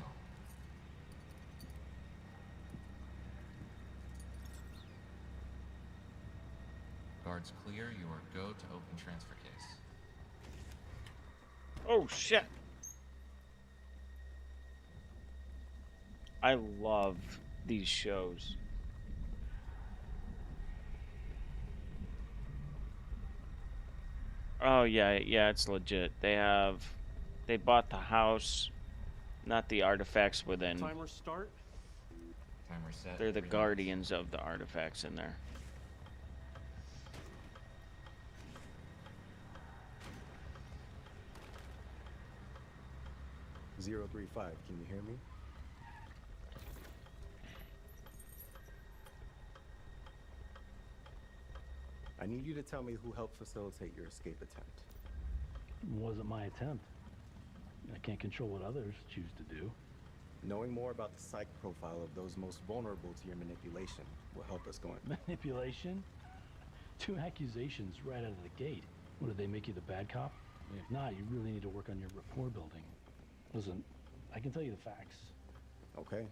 Guards clear. You are go to open transfer case. Oh shit. I love these shows. Oh yeah, it's legit. They bought the house, not the artifacts within. Timer start. Timer set. They're the guardians of the artifacts in there. Zero 035, can you hear me? I need you to tell me who helped facilitate your escape attempt. It wasn't my attempt. I can't control what others choose to do. Knowing more about the psych profile of those most vulnerable to your manipulation will help us going. Manipulation? 2 accusations right out of the gate. What, did they make you the bad cop? If not, you really need to work on your rapport building. Listen, I can tell you the facts. Okay,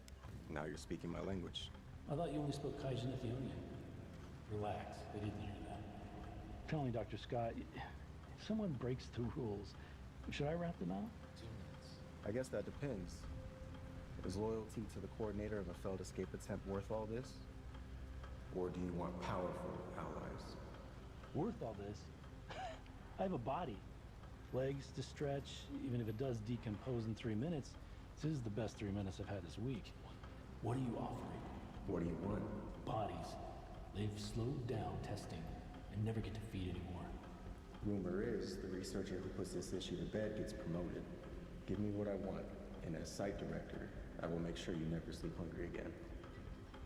now you're speaking my language. I thought you only spoke Kaizen Ethiopian. Relax, they didn't hear that. Tell me, Dr. Scott, if someone breaks the rules, should I rat them out? I guess that depends. Is loyalty to the coordinator of a failed escape attempt worth all this? Or do you want powerful allies? Worth all this? I have a body. Legs to stretch, even if it does decompose in 3 minutes. This is the best 3 minutes I've had this week. What are you offering? What do you want? Bodies. They've slowed down testing and never get to feed anymore. Rumor is the researcher who puts this issue to bed gets promoted. Give me what I want, and as site director, I will make sure you never sleep hungry again.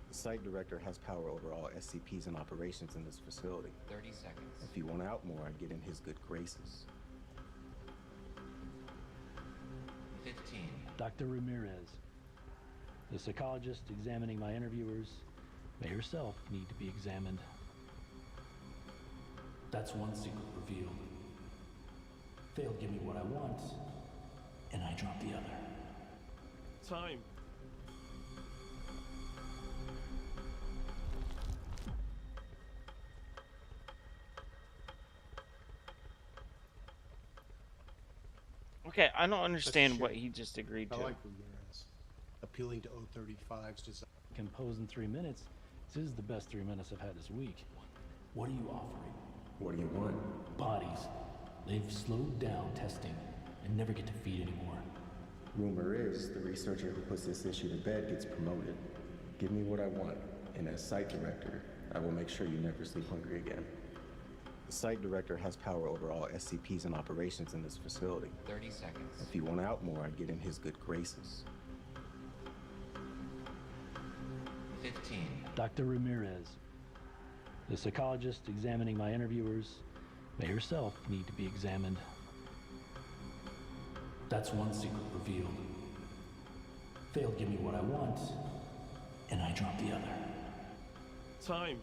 The site director has power over all SCPs and operations in this facility. 30 seconds. If you want out more, I get in his good graces. 15. Dr. Ramirez, the psychologist examining my interviewers, may herself need to be examined. That's one secret revealed. They'll give me what I want, and I drop the other. Time. Okay, I don't understand what he just agreed to. I like Ramirez. Appealing to 035's desire. Compose in 3 minutes. This is the best 3 minutes I've had this week. What are you offering? What do you want? Bodies. They've slowed down testing and never get to feed anymore. Rumor is the researcher who puts this issue to bed gets promoted. Give me what I want, and as site director, I will make sure you never sleep hungry again. The site director has power over all SCPs and operations in this facility. 30 seconds. If you want out more, I get in his good graces. 15. Dr. Ramirez, the psychologist examining my interviewers, may herself need to be examined. That's one secret revealed. They'll give me what I want, and I drop the other. Time.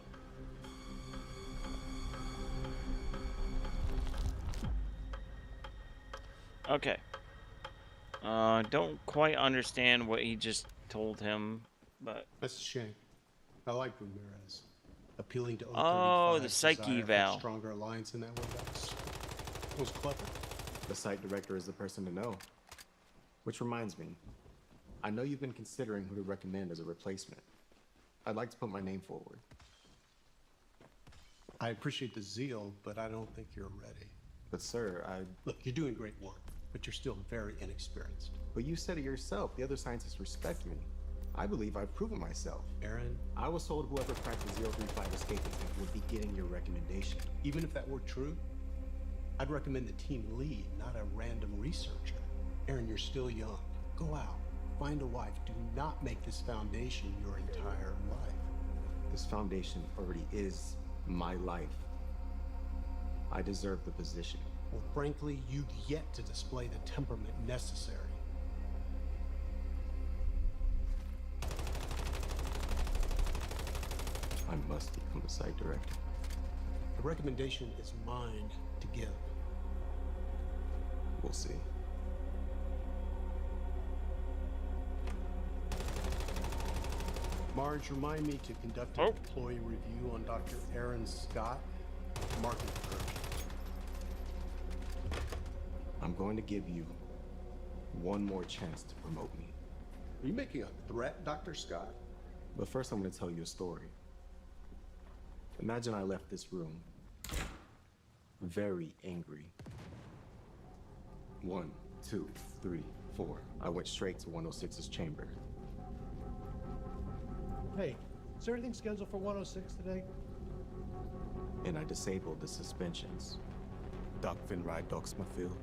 Okay. Don't quite understand what he just told him, but That's a shame. I like Ramirez. Appealing to 035's oh, the psyche desire for a eval. stronger alliance in that way. That was clever. The site director is the person to know. Which reminds me, I know you've been considering who to recommend as a replacement. I'd like to put my name forward. I appreciate the zeal, but I don't think you're ready. But sir, Look, you're doing great work, but you're still very inexperienced. But you said it yourself. The other scientists respect me. I believe I've proven myself. Aaron? I was told whoever cracked the 035 escape attempt would be getting your recommendation. Even if that were true, I'd recommend the team lead, not a random researcher. Aaron, you're still young. Go out, find a wife. Do not make this foundation your entire life. This foundation already is my life. I deserve the position. Well, frankly, you've yet to display the temperament necessary. I must become a site director. The recommendation is mine to give. We'll see. Marge, remind me to conduct an employee review on Dr. Aaron Scott. Market approach. I'm going to give you one more chance to promote me. Are you making a threat, Dr. Scott? But first, I'm going to tell you a story. Imagine I left this room very angry. 1, 2, 3, 4. I went straight to 106's chamber. Hey, is there anything scheduled for 106 today? And I disabled the suspensions. Doc Finride, Doc Smithfield.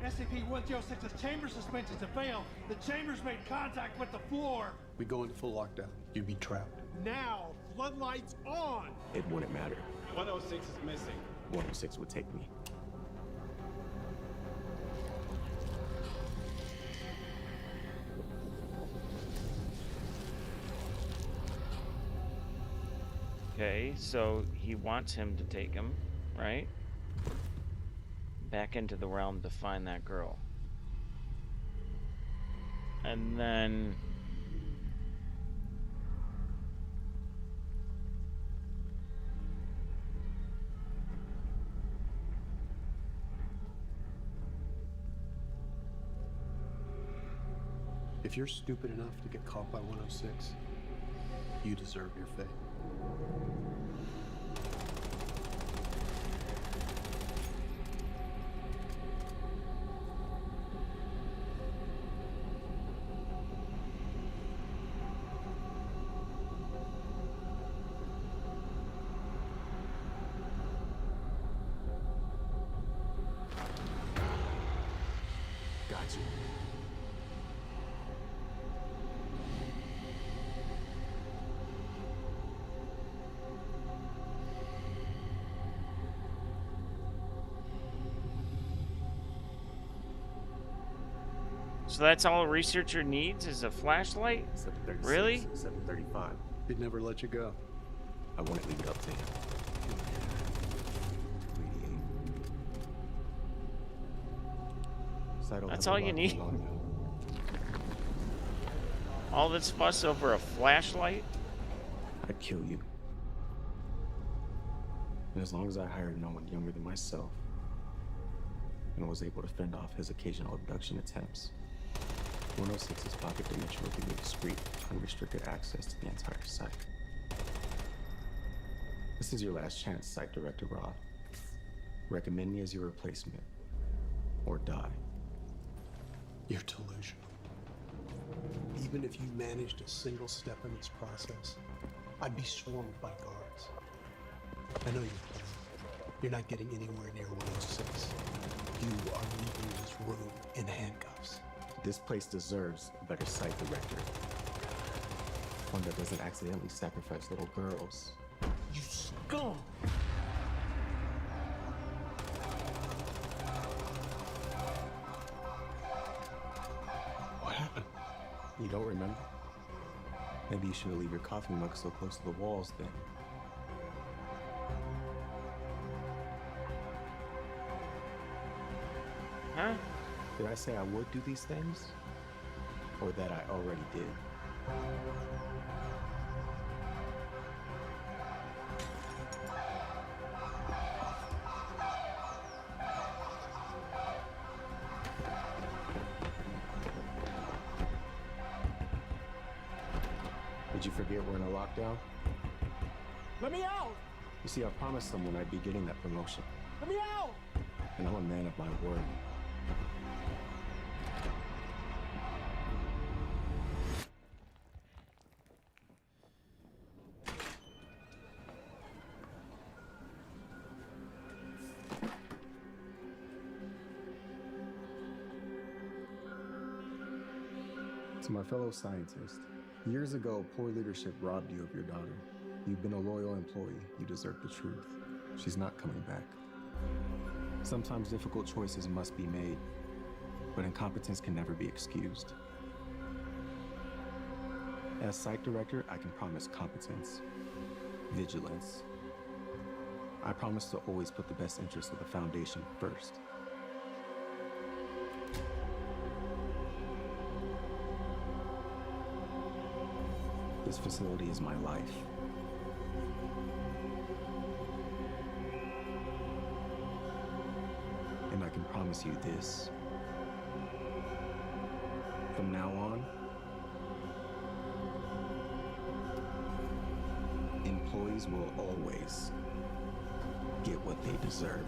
SCP-106's chamber suspensions have failed. The chamber's made contact with the floor. We go into full lockdown. You'd be trapped. Now, floodlights on. It wouldn't matter. 106 is missing. 106 would take me. Okay, so he wants him to take him, right? Back into the realm to find that girl. And then... If you're stupid enough to get caught by 106, you deserve your fate. Got you. So that's all a researcher needs is a flashlight? Really? 735. He'd never let you go. I wouldn't leave it up to him. That's all you need? All this fuss over a flashlight? I'd kill you. And as long as I hired no one younger than myself and was able to fend off his occasional abduction attempts, 106's pocket dimension will give me discreet, unrestricted access to the entire site. This is your last chance, Site Director Roth. Recommend me as your replacement, or die. You're delusional. Even if you managed a single step in this process, I'd be swarmed by guards. I know you're playing. You're not getting anywhere near 106. You are leaving this room in handcuffs. This place deserves a better site director. One that doesn't accidentally sacrifice little girls. You scum! What happened? You don't remember? Maybe you shouldn't leave your coffee mug so close to the walls then. Huh? Did I say I would do these things? Or that I already did? Did you forget we're in a lockdown? Let me out! You see, I promised someone I'd be getting that promotion. Let me out! And I'm a man of my word. To my fellow scientists, years ago, poor leadership robbed you of your daughter. You've been a loyal employee. You deserve the truth. She's not coming back. Sometimes difficult choices must be made, but incompetence can never be excused. As site director, I can promise competence, vigilance. I promise to always put the best interests of the Foundation first. This facility is my life. And I can promise you this. From now on, employees will always get what they deserve.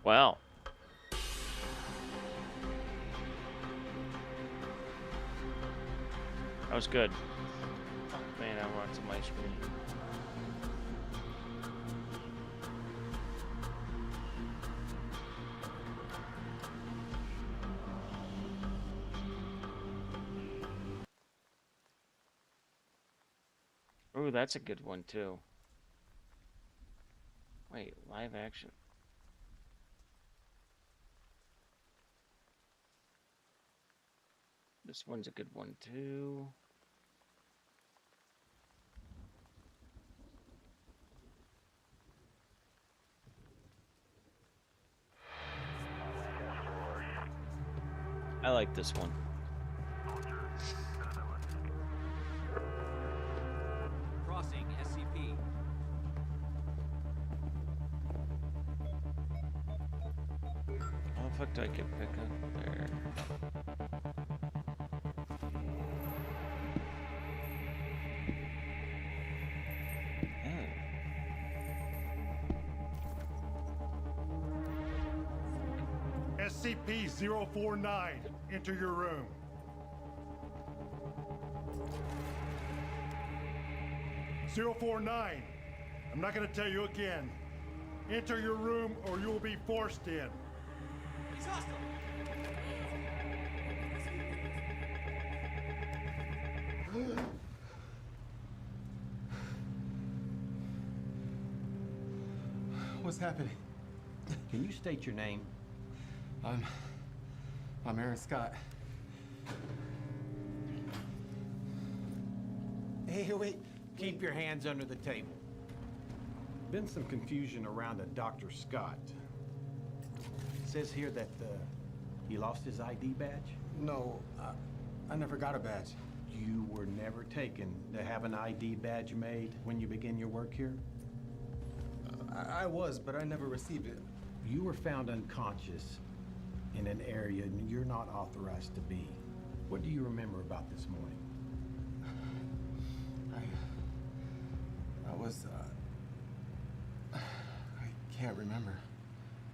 Wow. That was good. Oh, man, I want some ice cream. Ooh, that's a good one too. Wait, live action. This one's a good one too. I like this one. Crossing SCP. How the fuck do I get back up there? SCP-049, enter your room. "049, I'm not gonna tell you again. Enter your room or you will be forced in." He's hostile. What's happening? Can you state your name? I'm Aaron Scott. Hey, wait. Keep your hands under the table. Been some confusion around a Dr. Scott. It says here that he lost his ID badge? No, I never got a badge. You were never taken to have an ID badge made when you begin your work here? I was, but I never received it. You were found unconscious in an area you're not authorized to be. What do you remember about this morning? I was, I can't remember.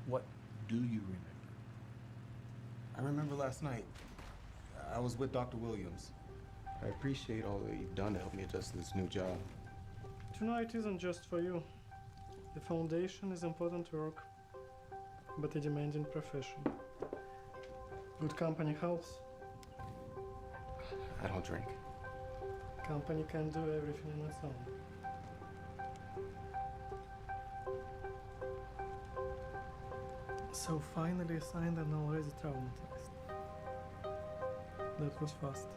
What do you remember? I remember last night. I was with Dr. Williams. I appreciate all that you've done to help me adjust to this new job. Tonight isn't just for you. The Foundation is important work, but a demanding profession. Good company helps. I don't drink. Company can't do everything on its own. So finally assigned and already traumatized. That was fast.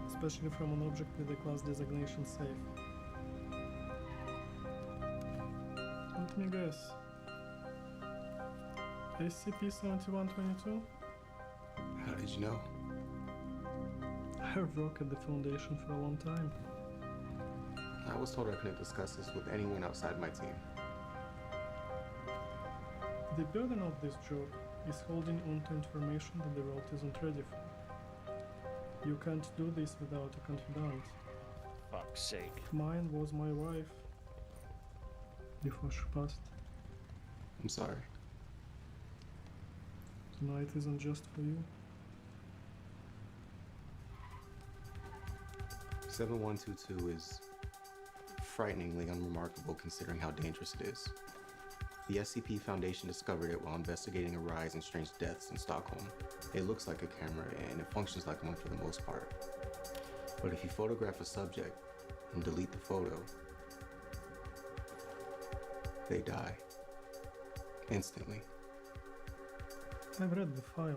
Especially from an object with a class designation safe. Let me guess. SCP-7122? How did you know? I've worked at the Foundation for a long time. I was told I couldn't discuss this with anyone outside my team. The burden of this job is holding on to information that the world isn't ready for. You can't do this without a confidant. Fuck's sake. Mine was my wife before she passed. I'm sorry. Tonight isn't just for you. 7122 is frighteningly unremarkable considering how dangerous it is. The SCP Foundation discovered it while investigating a rise in strange deaths in Stockholm. It looks like a camera and it functions like one for the most part. But if you photograph a subject and delete the photo, they die. Instantly. I've read the file.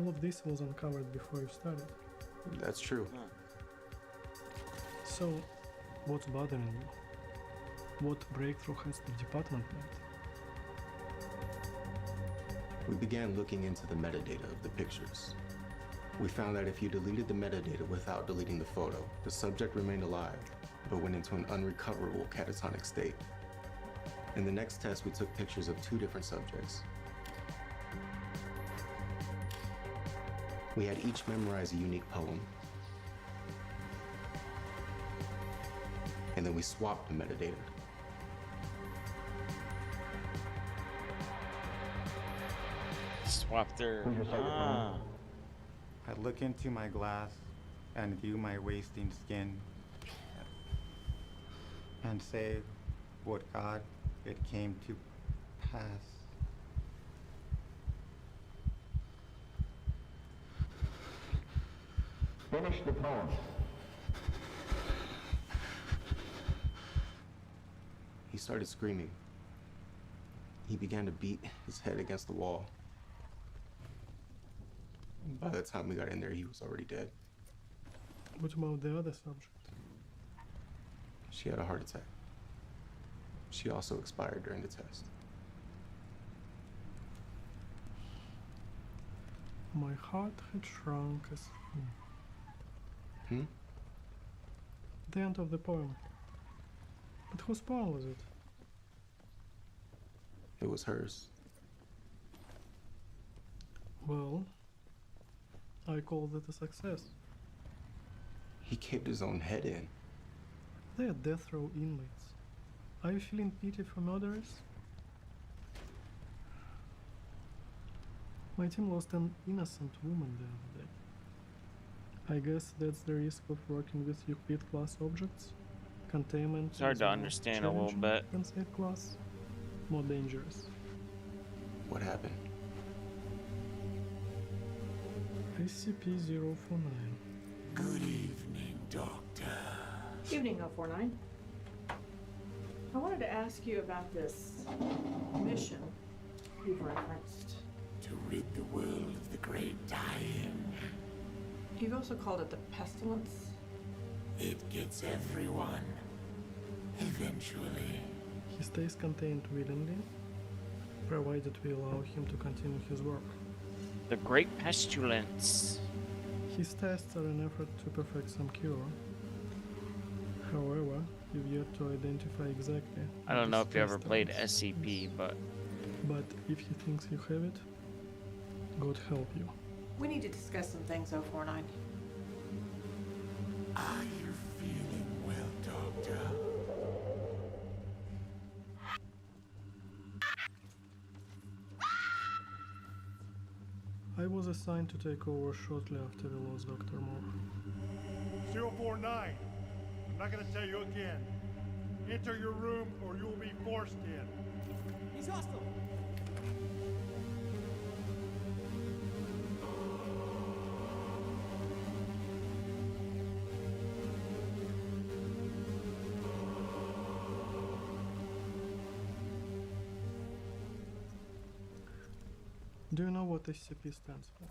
All of this was uncovered before you started. That's true. So, what's bothering you? What breakthrough has the department made? We began looking into the metadata of the pictures. We found that if you deleted the metadata without deleting the photo, the subject remained alive, but went into an unrecoverable catatonic state. In the next test, we took pictures of 2 different subjects. We had each memorize a unique poem. And then we swapped the metadata. Swap their... I look into my glass and view my wasting skin and say, "Would God it came to pass." Finish the poem. He started screaming. He began to beat his head against the wall. By the time we got in there, he was already dead. What about the other subject? She had a heart attack. She also expired during the test. My heart had shrunk as... The end of the poem. But whose poem was it? It was hers. Well, I call that a success. He caved his own head in. They are death row inmates. Are you feeling pity for murderers? My team lost an innocent woman the other day. I guess that's the risk of working with Euclid class objects. Containment It's hard is to more understand a little challenging bit. than safe class. More dangerous. What happened? SCP-049. Good evening, Doctor. Evening, 049. I wanted to ask you about this mission you've referenced. To rid the world of the great die-in. You've also called it the pestilence. It gets everyone. Eventually. He stays contained willingly, provided we allow him to continue his work. The Great Pestilence. His tests are an effort to perfect some cure. However, you've yet to identify exactly. I don't know what if you ever this played test SCP, but... But if he thinks you have it, God help you. We need to discuss some things, 049. Are you feeling well, Doctor? I was assigned to take over shortly after we lost Dr. Moore. 049. I'm not gonna tell you again. Enter your room or you will be forced in. He's hostile. Do you know what SCP stands for?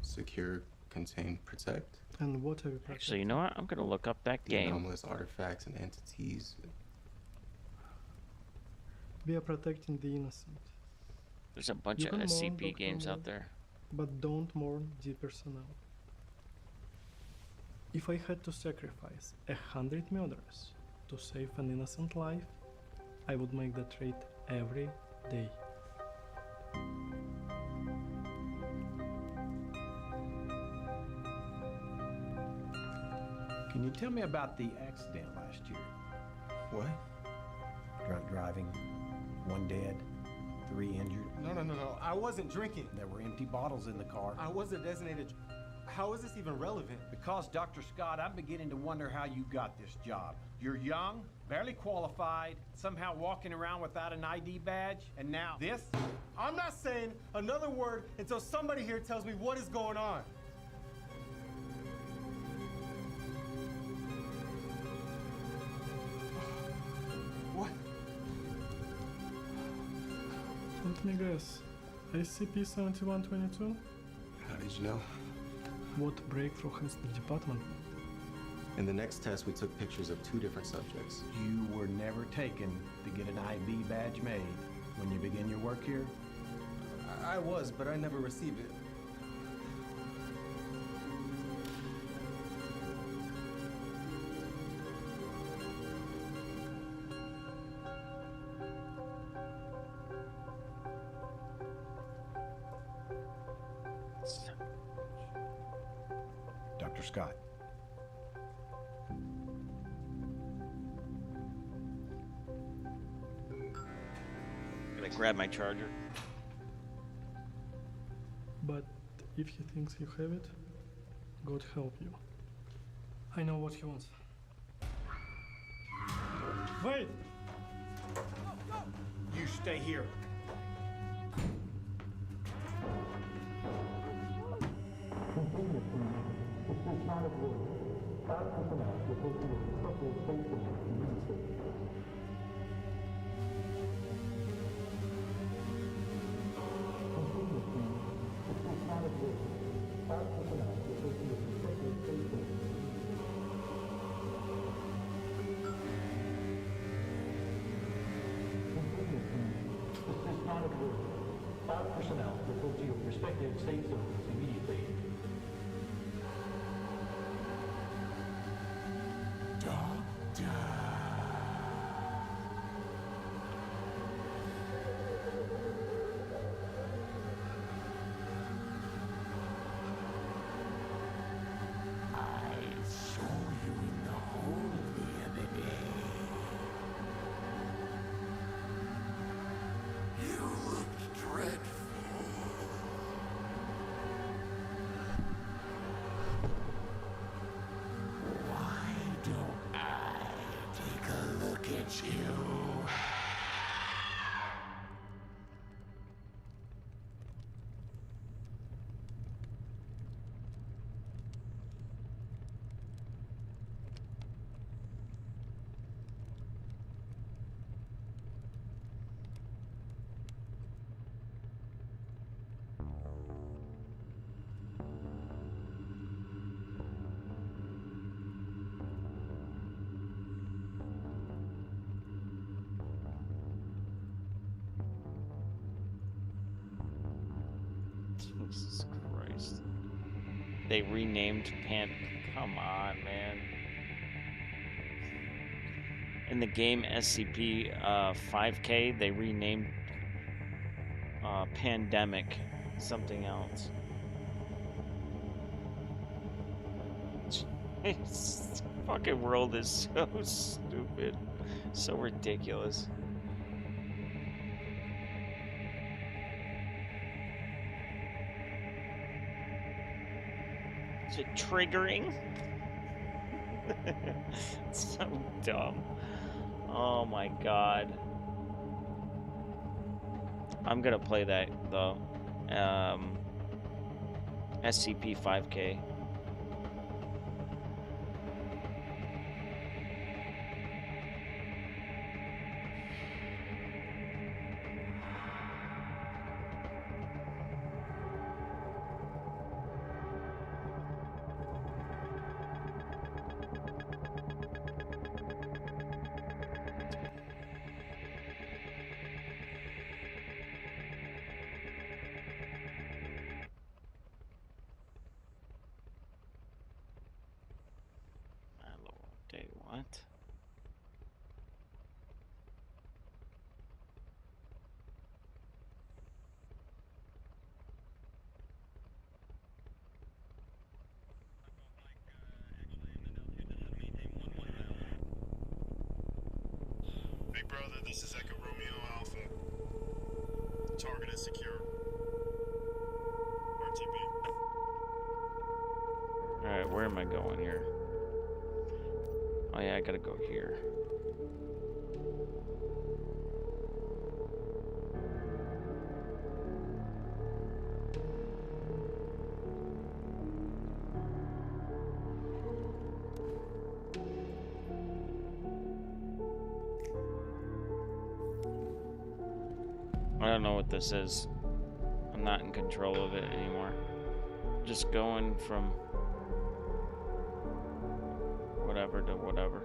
Secure, contain, protect. And what have you protected? Actually, you know what? I'm gonna look up that The game. anomalous artifacts and entities. We are protecting the innocent. There's a bunch You of can mourn SCP Dr. games out Moore, there. But don't mourn the personnel. If I had to sacrifice 100 murderers to save an innocent life, I would make that rate every day. Can you tell me about the accident last year? What? Drunk driving, 1 dead, 3 injured. No. I wasn't drinking. There were empty bottles in the car. I wasn't designated. How is this even relevant? Because, Dr. Scott, I'm beginning to wonder how you got this job. You're young, barely qualified, somehow walking around without an ID badge, and now this? I'm not saying another word until somebody here tells me what is going on. What? Let me guess. SCP-7122? How did you know? What breakthrough has the department? In the next test, we took pictures of 2 different subjects. You were never taken to get an ID badge made when you begin your work here? I was, but I never received it. Dr. Scott. Gonna grab my charger. But if he thinks you have it, God help you. I know what he wants. Wait! You stay here. All personnel report to your respective safe zones immediately. Jesus Christ. They renamed Come on, man. In the game SCP 5K, they renamed Pandemic something else. This fucking world is so stupid. So ridiculous. Is it triggering? It's so dumb. Oh my god. I'm gonna play that though. SCP 5K. Big Brother, this is Echo Romeo Alpha. Target is secure. RTB. Alright, where am I going here? Oh yeah, I gotta go here. I don't know what this is. I'm not in control of it anymore. Just going from whatever to whatever.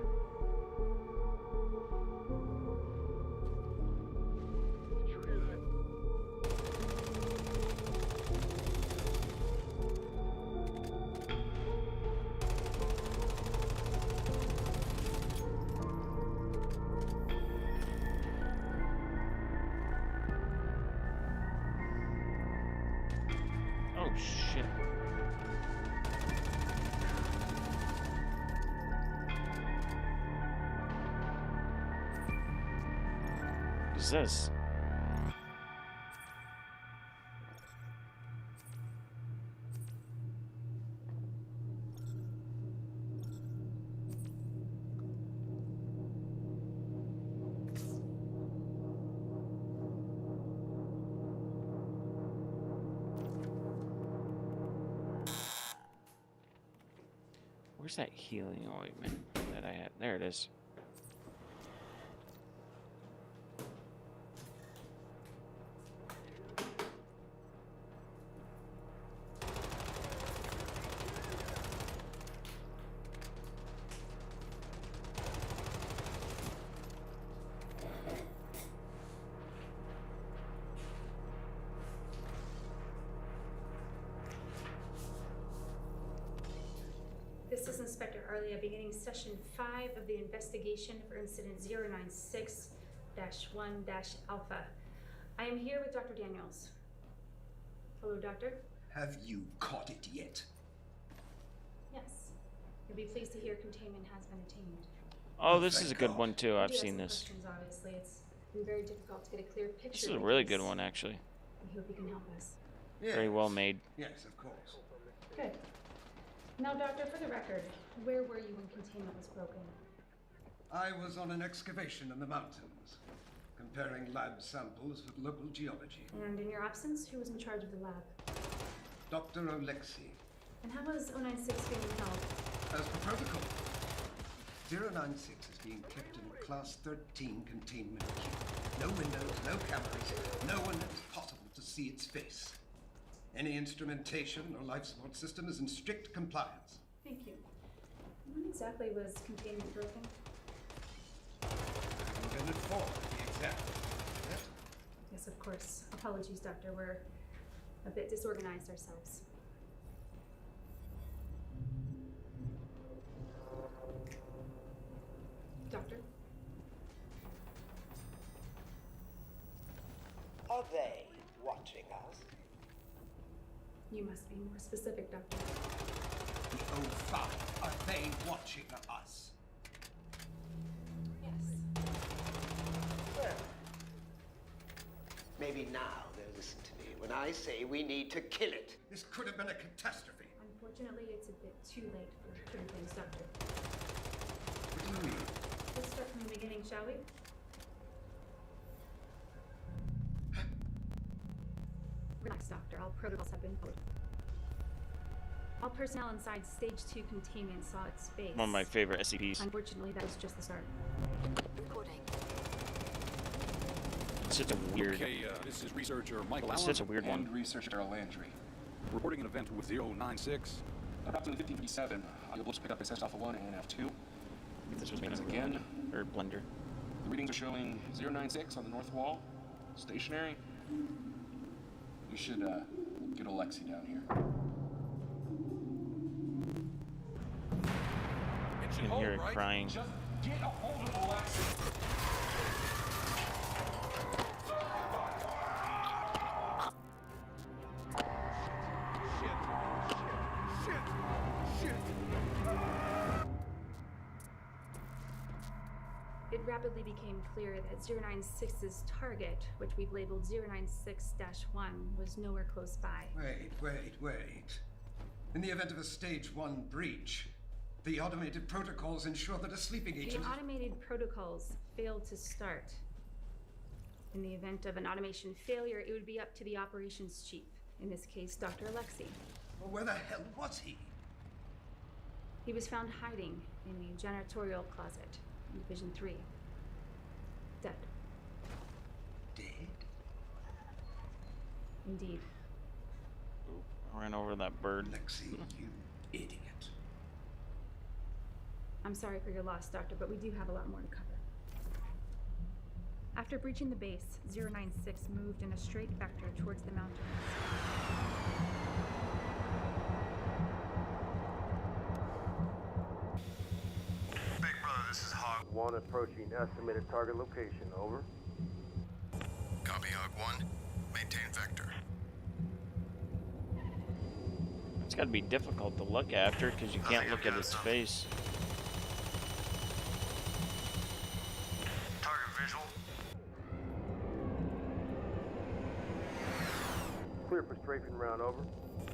Oh shit. What is this? Where's that healing ointment that I had? There it is. This is Inspector Arlia beginning session 5 of the investigation for incident 096-1-Alpha. I am here with Dr. Daniels. Hello, Doctor. Have you caught it yet? Yes. You'll be pleased to hear containment has been attained. Oh, this is a good one too. I've We do have seen some this. questions, obviously. It's been very difficult to get a clear picture. This is a of the really case. good one, actually. We hope you can help us. Very well made. Yes, of course. Good. Now, Doctor, for the record, where were you when containment was broken? I was on an excavation in the mountains, comparing lab samples with local geology. And in your absence, who was in charge of the lab? Dr. Oleksii. And how was 096 being held? As per protocol, 096 is being kept in a Class 13 containment queue. No windows, no cameras, no one it's possible to see its face. Any instrumentation or life support system is in strict compliance. Thank you. When exactly was containment broken? I haven't been informed of the exact date. Yes, of course. Apologies, Doctor. We're a bit disorganized ourselves. Doctor? Are they watching us? You must be more specific, Doctor. The O5, are they watching us? Yes. Well, maybe now they'll listen to me when I say we need to kill it. This could have been a catastrophe. Unfortunately, it's a bit too late for killing things, Doctor. What do you mean? Let's start from the beginning, shall we? Relax, Doctor. All protocols have been followed. All personnel inside Stage 2 containment saw its face. One of my favorite SCPs. Unfortunately, that was just the start. Recording. It's such a weird. Okay, this is researcher Michael It's Allen. such a weird one. And researcher Daryl Landry. Reporting an event with 096. Approximately 1557, you'll just pick up SS Alpha 1 and F2. This was made Once in again, or Blender. the readings are showing 096 on the north wall, stationary. We should get Oleksii down here. You can hear it crying. Just get a hold of Oleksii. It rapidly became clear that 096's target, which we've labeled 096-1, was nowhere close by. Wait. In the event of a Stage 1 breach, the automated protocols ensure that a sleeping agent... The automated protocols failed to start. In the event of an automation failure, it would be up to the operations chief, in this case, Dr. Alexei. Well, where the hell was he? He was found hiding in the janitorial closet in Division 3. Dead. Dead? Indeed. Ran over that bird. Alexei, you idiot. I'm sorry for your loss, Doctor, but we do have a lot more to cover. After breaching the base, 096 moved in a straight vector towards the mountains. Big Brother, this is Hog 1 approaching estimated target location, over. Copy, Hog 1. Maintain vector. It's gotta be difficult to look after because you can't look at its face. Target visual. Clear for strafing round, over.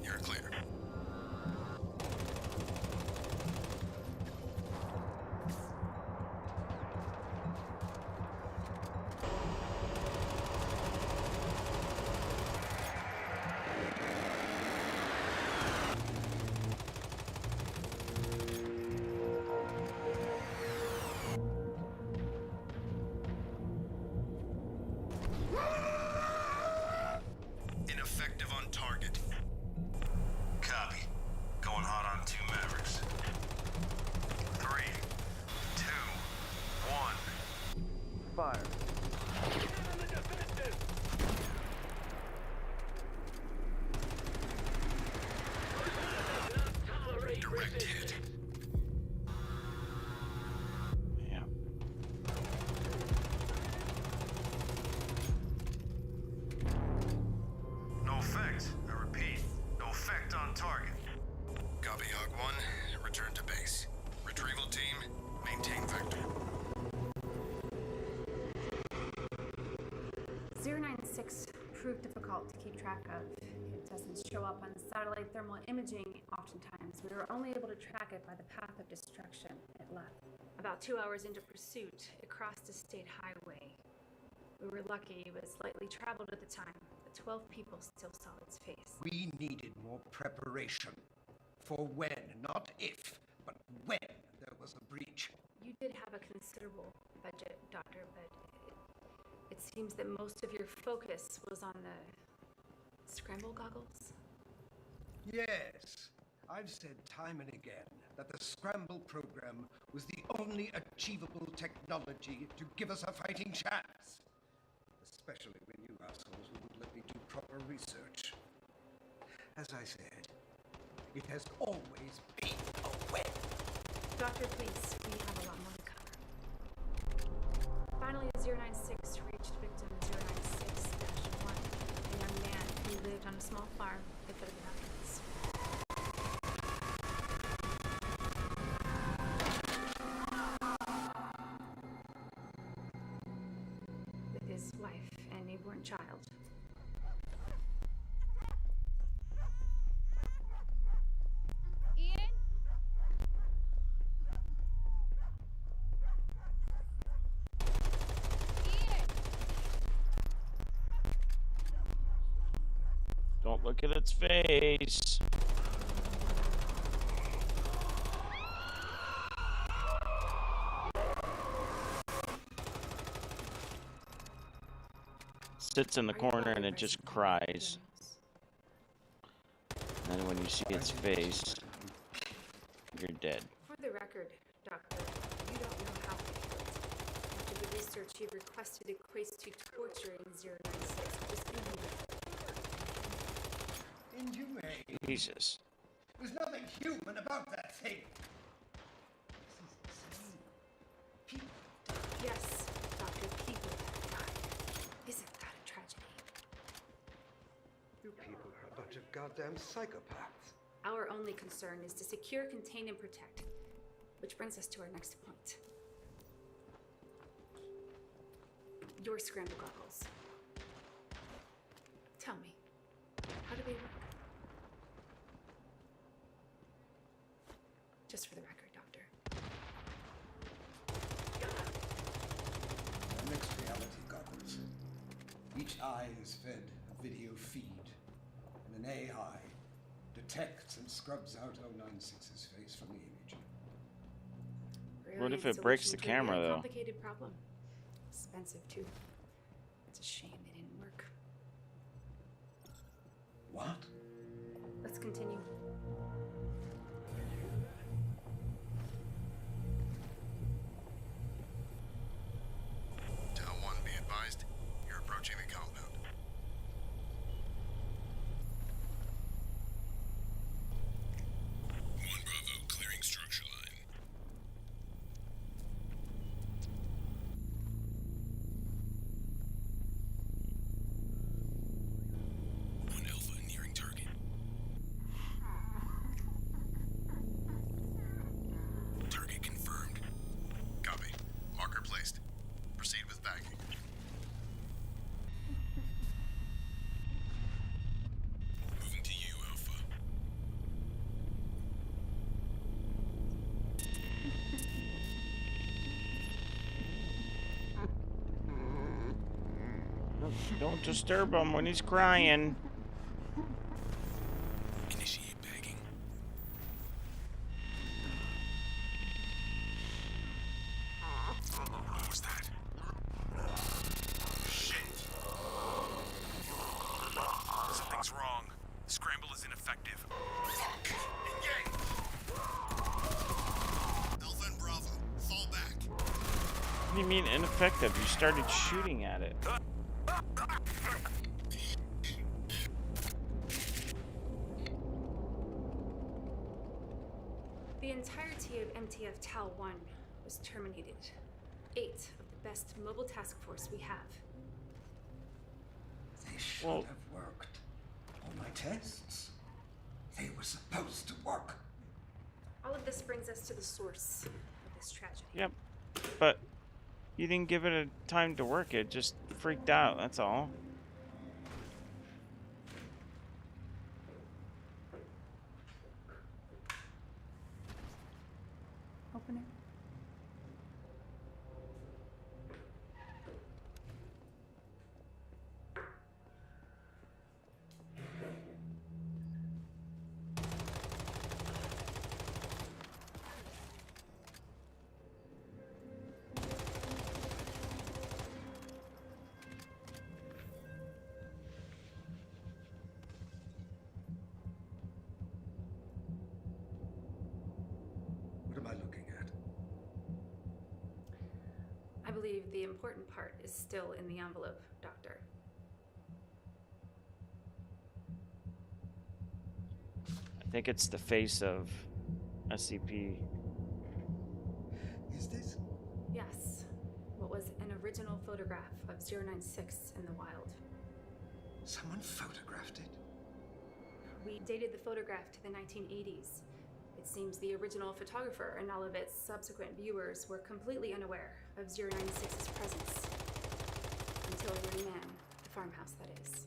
You're clear. Ineffective on target. Copy. Going hot on 2 Mavericks. 3, 2, 1. Fire. Direct hit. Yeah. No effect. I repeat, no effect on target. Copy, Hog 1. Return to base. Retrieval team, maintain vector. 096 proved difficult to keep track of. It doesn't show up on satellite thermal imaging oftentimes. We were only able to track it by the path of destruction it left. About 2 hours into pursuit, it crossed a state highway. We were lucky it was lightly traveled at the time, but 12 people still saw its face. We needed more preparation. For when, not if, but when there was a breach. You did have a considerable budget, Doctor, but it seems that most of your focus was on the scramble goggles. Yes, I've said time and again that the Scramble program was the only achievable technology to give us a fighting chance. Especially when you assholes wouldn't let me do proper research. As I said, it has always been a web. Doctor, please, we have a lot more to cover. Finally, 096 reached victim 096-1, a young man who lived on a small farm at the foot of the mountains. With his wife and newborn child. Ian? Don't look at its face. Sits in the corner and it just cries. And then when you see its face, you're dead. For the record, Doctor, you don't know how they killed. Much of the research you've requested equates to torture in 096, just Inhumane. Jesus. There's nothing human about that thing. Yes, Doctor, people have died. Isn't that a tragedy? You people are a bunch of goddamn psychopaths. Our only concern is to secure, contain, and protect. Which brings us to our next point. Your scramble goggles. Tell me, how do they work? Just for the record, Doctor. They're mixed reality goggles. Each eye is fed a video feed, and an AI detects and scrubs out 096's face from the image. What if Brilliant it breaks the solution to a camera, very though? Complicated problem. Expensive too. It's a shame it didn't work. What? Let's continue. Tau 1, be advised. You're approaching the compound. One Bravo, clearing structure line. One Alpha nearing target. Target confirmed. Copy. Marker placed. Proceed with bagging. Moving to you, Alpha. Don't disturb him when he's crying. Initiate bagging. What was that? Shit. Something's wrong. Scramble is ineffective. Fuck. Engage. Alpha and Bravo, fall back. What do you mean ineffective? You started shooting at it. The entirety of MTF Tau 1 was terminated. 8 of the best mobile task force we have. They should have worked. All my tests. They were supposed to work. All of this brings us to the source of this tragedy. Yep. But you didn't give it a time to work. It just freaked out. That's all. Open it. What am I looking at? I believe the important part is still in the envelope, Doctor. I think it's the face of SCP. Is this? Yes. What was an original photograph of 096 in the wild. Someone photographed it? We dated the photograph to the 1980s. It seems the original photographer and all of its subsequent viewers were completely unaware of 096's presence. Until your man, the farmhouse, that is.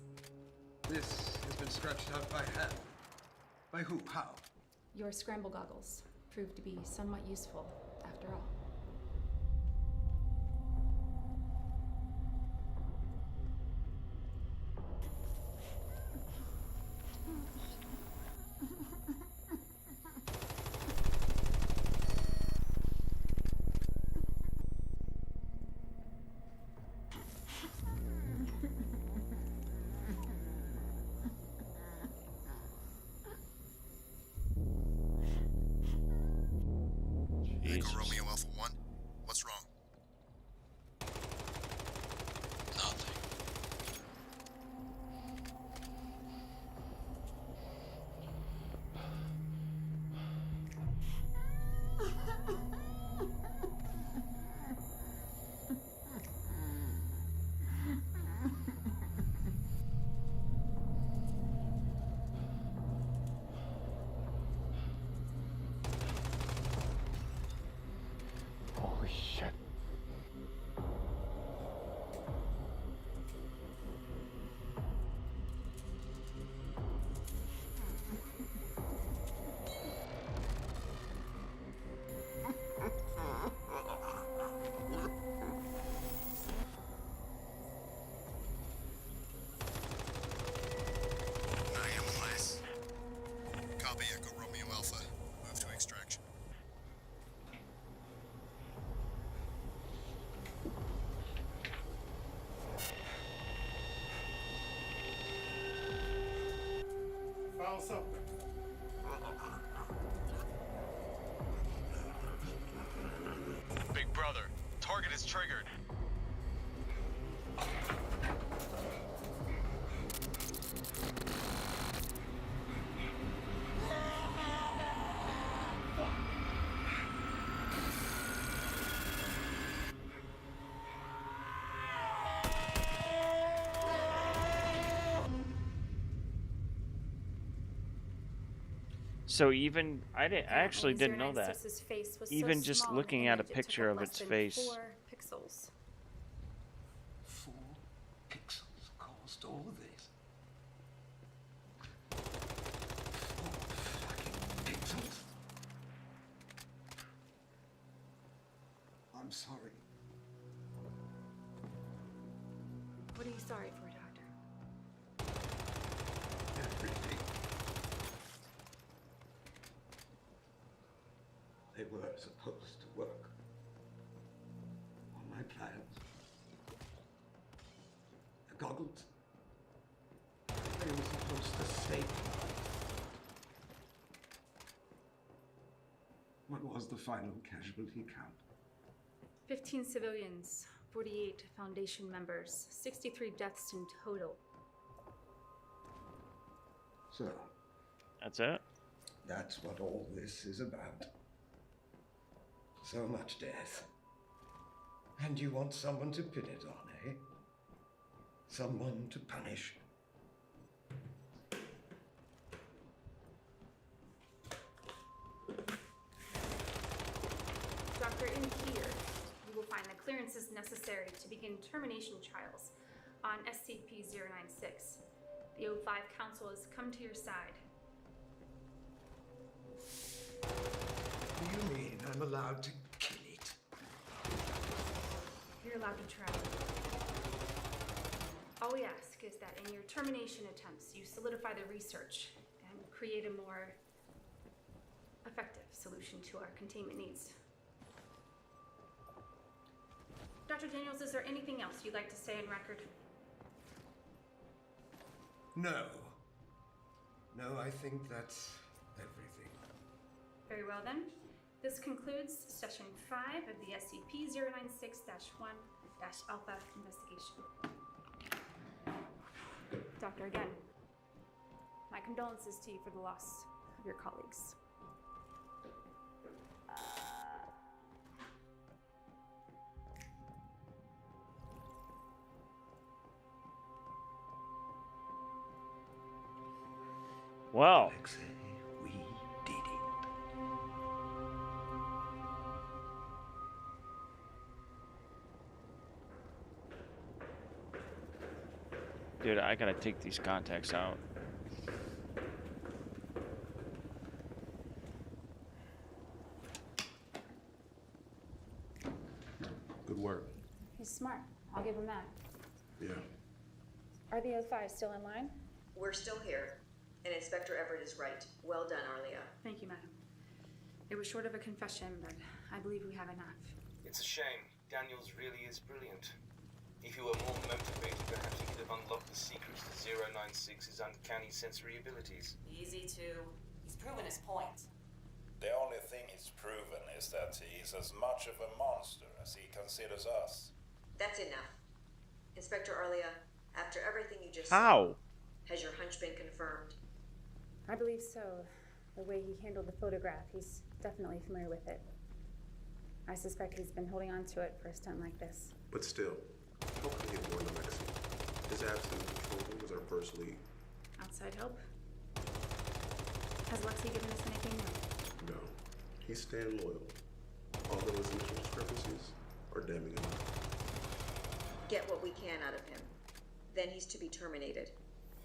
This has been scratched out by hand. By who? How? Your scramble goggles proved to be somewhat useful, after all. Echo Romeo Alpha 1. What's wrong? Nothing. Copy Echo Romeo Alpha. Move to extraction. Found something. Big brother, target is triggered. So even I actually didn't know that. 096's face was Even so just small looking in at a the image, it took picture up of less its than face. 4 pixels. 4 pixels caused all this. 4 fucking pixels. I'm sorry. What are you sorry for, Doctor? Everything. They were supposed to work on my plans. The goggles. They were supposed to save me. What was the final casualty count? 15 civilians, 48 Foundation members, 63 deaths in total. So, That's it? that's what all this is about. So much death. And you want someone to pin it on, eh? Someone to punish. Doctor, in here, you will find the clearances necessary to begin termination trials on SCP-096. The O5 Council has come to your side. Do you mean I'm allowed to kill it? You're allowed to try. All we ask is that in your termination attempts, you solidify the research and create a more effective solution to our containment needs. Dr. Daniels, is there anything else you'd like to say in record? No. No, I think that's everything. Very well then. This concludes session 5 of the SCP-096-1-Alpha investigation. Doctor, again, my condolences to you for the loss of your colleagues. Well, We did it. dude, I gotta take these contacts out. Good work. He's smart. I'll give him that. Yeah. Are the O5 still in line? We're still here, and Inspector Everett is right. Well done, Arlia. Thank you, madam. It was short of a confession, but I believe we have enough. It's a shame. Daniels really is brilliant. If he were more motivated, perhaps he could have unlocked the secrets to 096's uncanny sensory abilities. Easy to. He's proven his point. The only thing he's proven is that he's as much of a monster as he considers us. That's enough. Inspector Arlia, after everything you just How? said, has your hunch been confirmed? I believe so. The way he handled the photograph, he's definitely familiar with it. I suspect he's been holding on to it for a stunt like this. But still, how can he have warned the magazine? His absence of control was our first lead. Outside help? Has Lexi given us anything new? No. He's staying loyal. Although his initial discrepancies are damning enough. Get what we can out of him. Then he's to be terminated.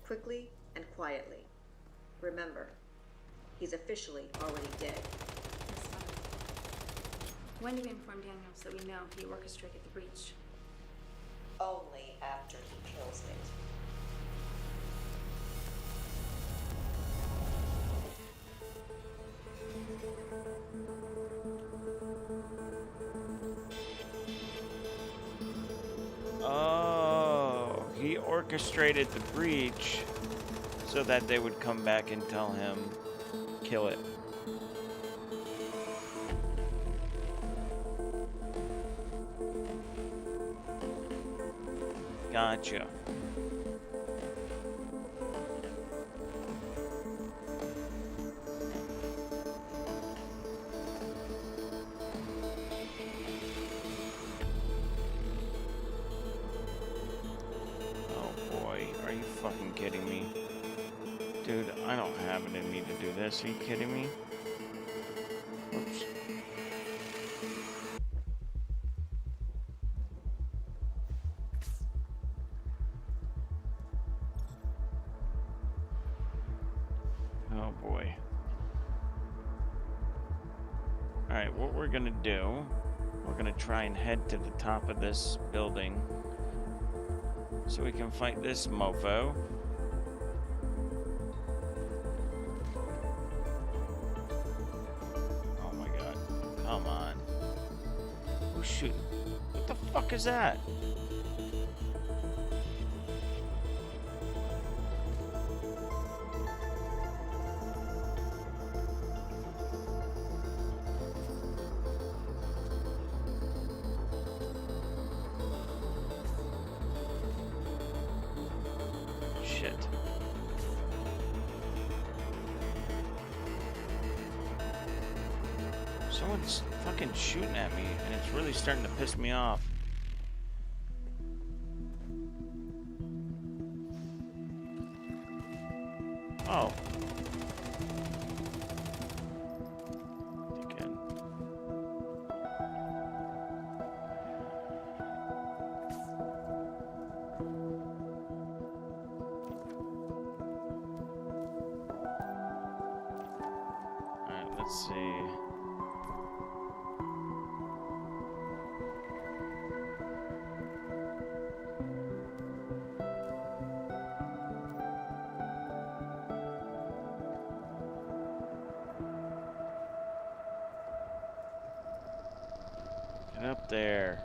Quickly and quietly. Remember, he's officially already dead. Yes, madam. When do we inform Daniels that we know he orchestrated the breach? Only after he kills it. orchestrated the breach so that they would come back and tell him, kill it. Gotcha. Fucking kidding me? Dude, I don't have it in me to do this. Are you kidding me? Oops. Oh boy. Alright, what we're gonna do, we're gonna try and head to the top of this building so we can fight this mofo. Oh my god. Come on. Who's shooting? What the fuck is that? Someone's fucking shooting at me, and it's really starting to piss me off. Oh. Again. Alright, let's see. Up there.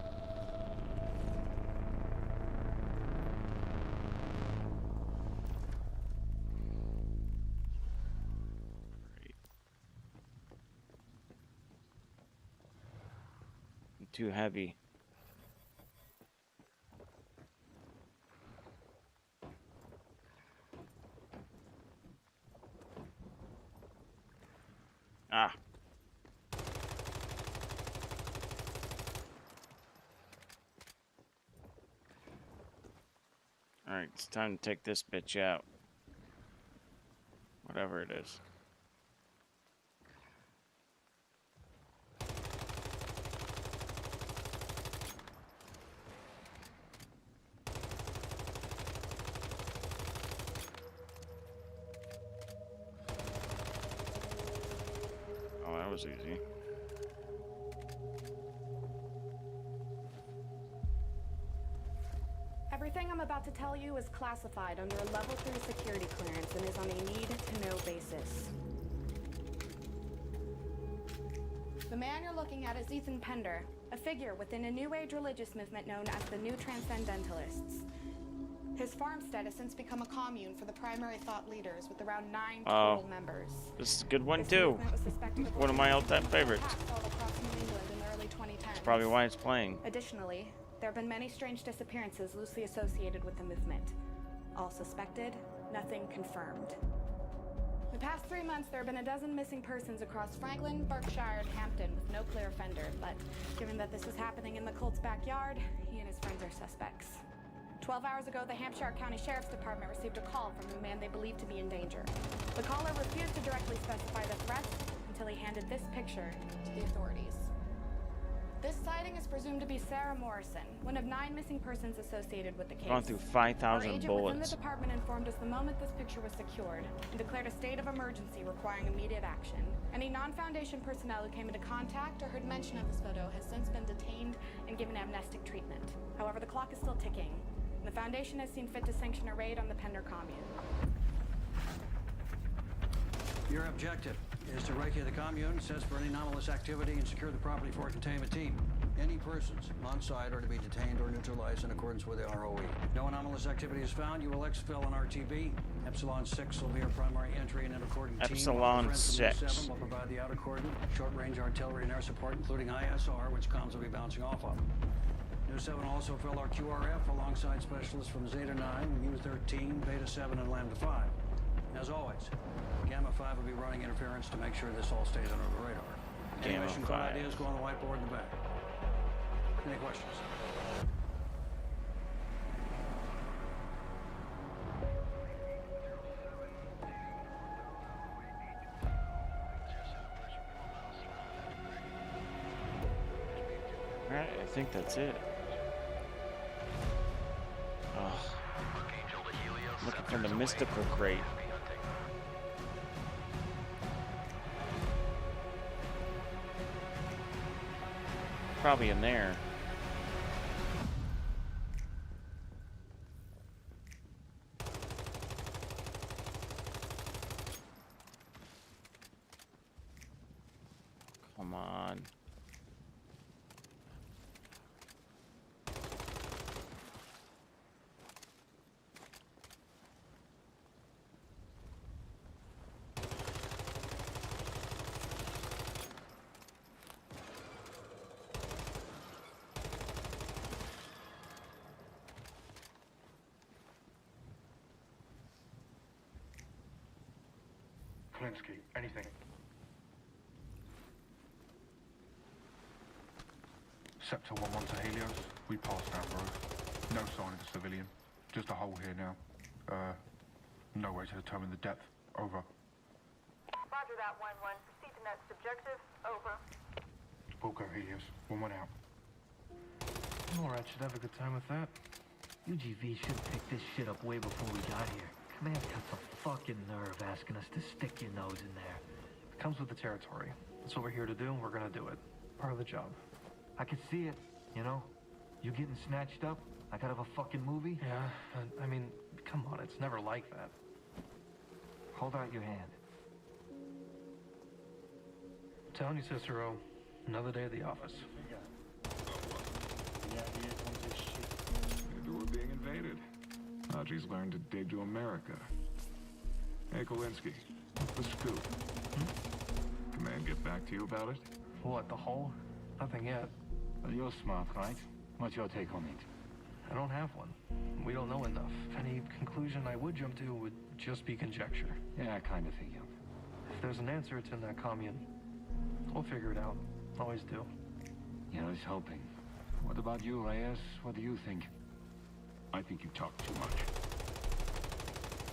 Great. I'm too heavy. Ah. Alright, it's time to take this bitch out. Whatever it is. Oh, that was easy. Everything I'm about to tell you is classified under a level 3 security clearance and is on a need-to-know basis. The man you're looking at is Ethan Pender, a figure within a New Age religious movement known as the New Transcendentalists. His farmstead has since become a commune for the primary thought leaders with around 9 total members. This is a good one too. One of my all-time favorites. That's probably why it's playing. Additionally, there have been many strange disappearances loosely associated with the movement. All suspected, nothing confirmed. The past 3 months, there have been a dozen missing persons across Franklin, Berkshire, and Hampton with no clear offender, but given that this is happening in the cult's backyard, he and his friends are suspects. 12 hours ago, the Hampshire County Sheriff's Department received a call from a man they believed to be in danger. The caller refused to directly specify the threat until he handed this picture to the authorities. This sighting is presumed to be Sarah Morrison, one of 9 missing persons associated with the case. Gone through 5,000 bullets. Within the department informed us the moment this picture was secured and declared a state of emergency requiring immediate action. Any non-Foundation personnel who came into contact or heard mention of this photo has since been detained and given amnestic treatment. However, the clock is still ticking, and the Foundation has seen fit to sanction a raid on the Pender commune. Your objective is to recce the commune, assess for any anomalous activity, and secure the property for a containment team. Any persons on site are to be detained or neutralized in accordance with the ROE. No anomalous activity is found. You will exfil an RTB. Epsilon 6 will be our primary entry and inner cordon team. Epsilon 6 will provide the outer cordon, short-range artillery and air support, including ISR, which comms will be bouncing off of. New 7 will also fill our QRF alongside specialists from Zeta 9, U13, Beta 7, and Lambda 5. As always, Gamma 5 will be running interference to make sure this all stays under the radar. Any Gamma mission code 5. ideas go on the whiteboard in the back. Any questions? Alright, I think that's it. Oh. Looking for the mystical crate. Probably in there. Come on. Klinsky, anything. Sector 1-1 to Helios. We passed that road. No sign of a civilian. Just a hole here now. No way to determine the depth. Over. Roger that, 1-1. Proceed to next objective. Over. We'll go, Helios. 1-1 out. Alright, should have a good time with that. UGV should have picked this shit up way before we got here. Command's got some fucking nerve asking us to stick your nose in there. It comes with the territory. That's what we're here to do, and we're gonna do it. Part of the job. I can see it, you know? You getting snatched up like out of a fucking movie? Yeah, I mean, come on, it's never like that. Hold out your hand. I'm telling you, Cicero, another day at the office. Maybe we're being invaded. Haji's learned to dig to America. Hey, Kolinsky, what's the scoop? Command get back to you about it? What, the hole? Nothing yet. Well, you're smart, right? What's your take on it? I don't have one. We don't know enough. Any conclusion I would jump to would just be conjecture. Yeah, I kind of figured. If there's an answer, it's in that commune. We'll figure it out. Always do. Yeah, I was hoping. What about you, Reyes? What do you think? I think you talk too much.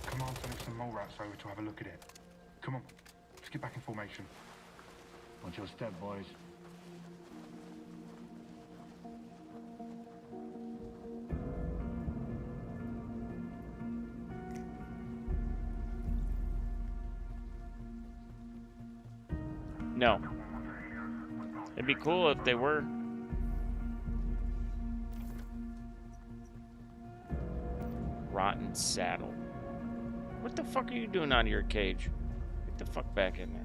Command's sending some mole rats over to have a look at it. Come on, let's get back in formation. Watch your step, boys. No. It'd be cool if they were. Rotten saddle. What the fuck are you doing out of your cage? Get the fuck back in there.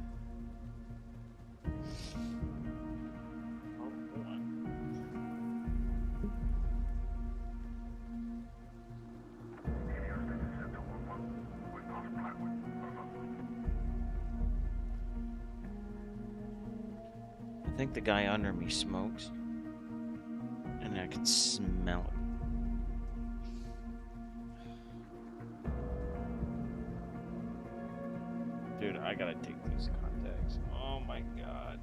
I think the guy under me smokes, and I can smell it. Dude, I gotta take these contacts. Oh my god.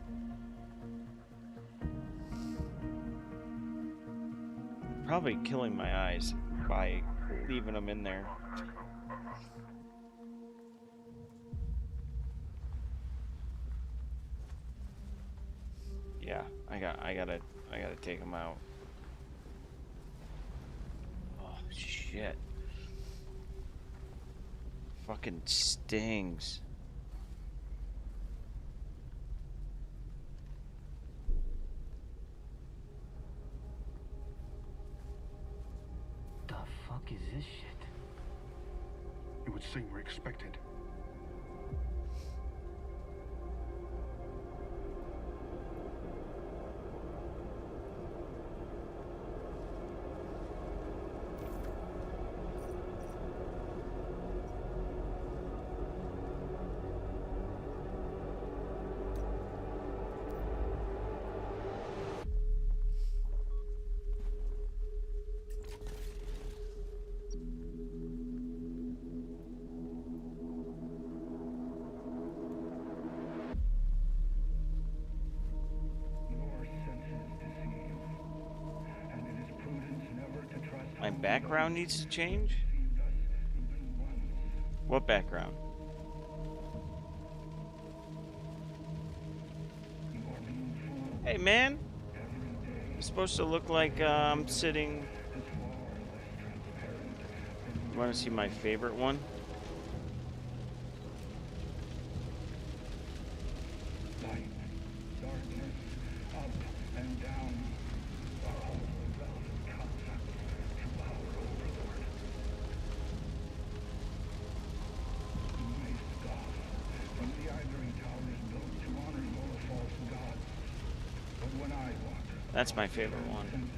Probably killing my eyes by leaving them in there. Yeah, I gotta take them out. Oh shit. Fucking stings. The fuck is this shit? It would seem we're expected. background needs to change? What background? Hey, man. It's supposed to look like I'm sitting... You want to see my favorite one? That's my favorite one.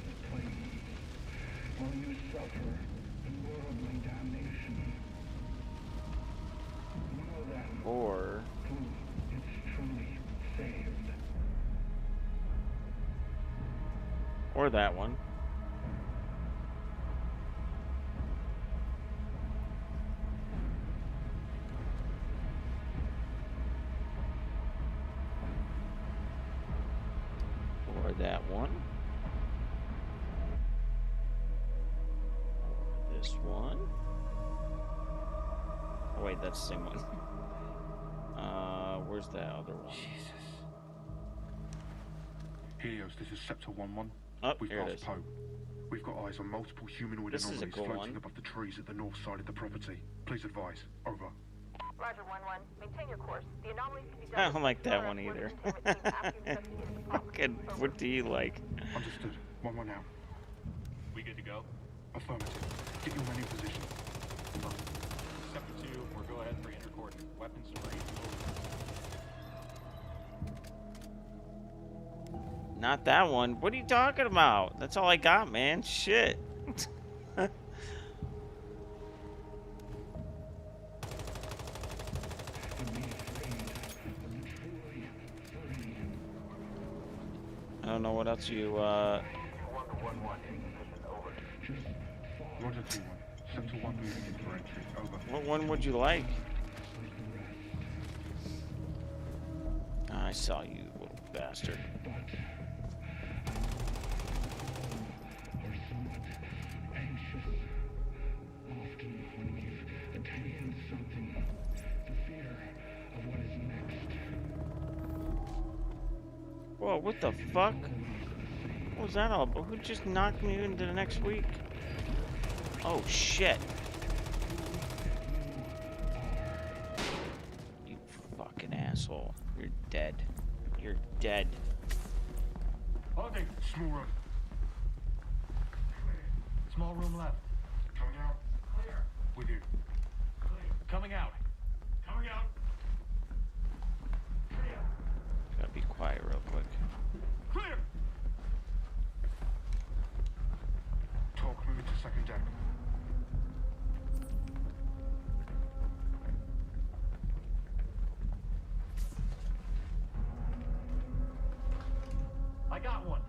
Or that one. Or that one. This one. Oh wait, that's the same one. Where's that other one? Jesus. Helios, this is Scepter 1-1. Oh, We've here it passed is. Poe. We've got eyes on multiple humanoid This is a anomalies cool floating one. above the trees at the north side of the property. Please advise. Over. Roger, 1-1. Maintain your course. The anomalies can be I dealt don't with like that QRF one either. containment team after you've investigated the property. Fucking, what do you like? Understood. 1-1 out. We good to go? Affirmative. Get your men in position. Sector 2, we're go ahead for intercoordinate. Weapons free. Not that one. What are you talking about? That's all I got, man. Shit. I don't know what else you, Roger 2-1. Sector 1 moving in for entry. Over. What one would you like? I saw you, little bastard. Whoa, what the fuck? What was that all about? Who just knocked me into the next week? Oh, shit. You fucking asshole. You're dead. You're dead. Holding. Small room. Small room left. Coming out. Clear. With you. Clear. Coming out. Coming out. Gotta be quiet real quick. Clear. Talk, moving to second deck. I got one.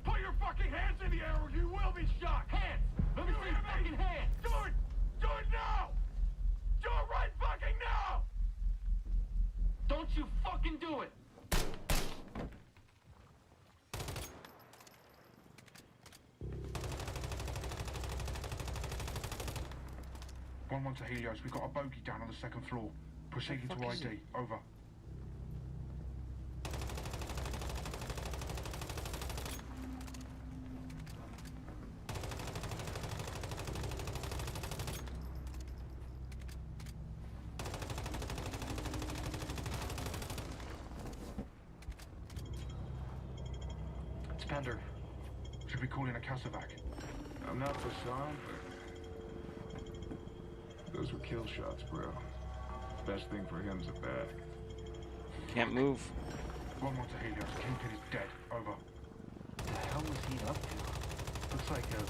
Put your fucking hands in the air or you will be shot! Hands! Let me see your fucking hands! Do it! Do it now! Do it right fucking now! Don't you fucking do it! One to Helios. We've got a bogey down on the second floor. Proceeding to ID. Over. It's Pender. Should we call in a Casevac? I'm not for some, but those were kill shots, bro. Best thing for him's a bag. Can't move. One to Helios. Kingpin is dead. Over. What the hell was he up to? Looks like a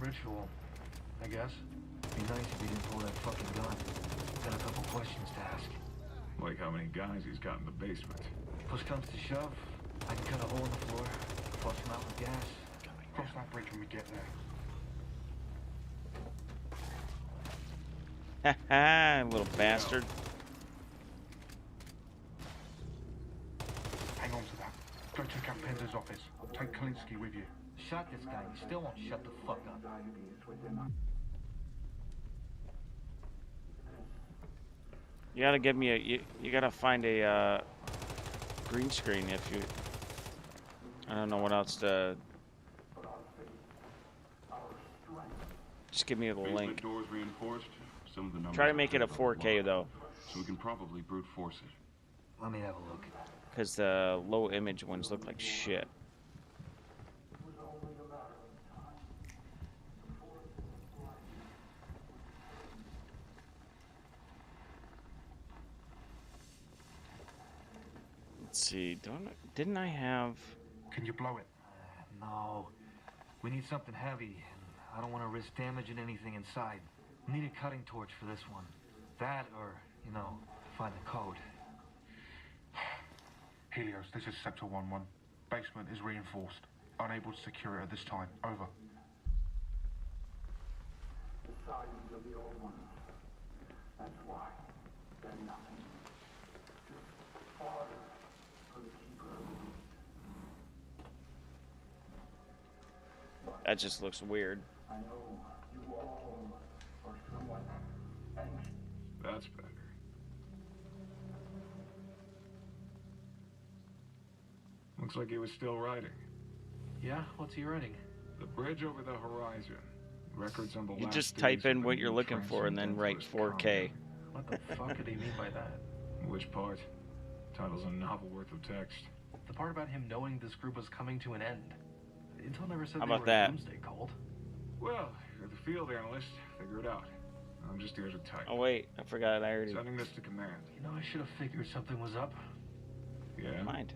ritual, I guess. Be nice if he didn't pull that fucking gun. Got a couple questions to ask. Like how many guys he's got in the basement. Push comes to shove, I can cut a hole in the floor, flush him out with gas. Cross that bridge when we get there. Haha, little bastard. Hang on to that. Go check out Pender's office. Take Kalinsky with you. Shot this guy. He still won't shut the fuck up. You gotta give me a. You gotta find a green screen if you. I don't know what else to. Just give me the link. Doors reinforced. Some of the numbers Try to make it a 4K though. So we can probably brute force it. Let me have a look. Because the low image ones look like shit. Let's see. Didn't I have? Can you blow it? No. We need something heavy. I don't want to risk damaging anything inside. We need a cutting torch for this one. That or, you know, find the code. Helios, this is Sector 1-1. Basement is reinforced. Unable to secure it at this time. Over. The silence of the old ones. That's why they're nothing. Just order for the keeper of the That just looks weird. I know you all are somewhat anxious. That's better. Looks like he was still writing. Yeah? What's he writing? The bridge over the horizon. Records on the You last just days type of in the what you're new looking for and then write Transcendent 4K. What the fuck did he mean by that? Which part? Title's a novel worth of text. The part about him knowing this group was coming to an end. Intel never said How they about were that? a doomsday cult. Well, you're the field analyst. Figure it out. I'm just here to type. Oh wait, I forgot. I already. Sending this to command. You know, I should have figured something was up. Yeah? Mind.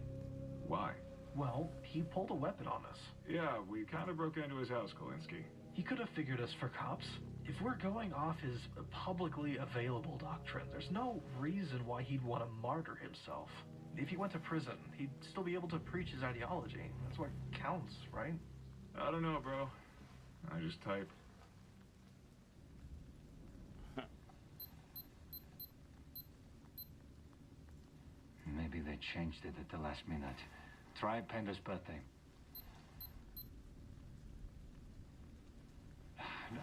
Why? Well, he pulled a weapon on us. Yeah, we kind of broke into his house, Kalinsky. He could have figured us for cops. If we're going off his publicly available doctrine, there's no reason why he'd want to martyr himself. If he went to prison, he'd still be able to preach his ideology. That's what counts, right? I don't know, bro. I just type. Maybe they changed it at the last minute. Try Pender's birthday.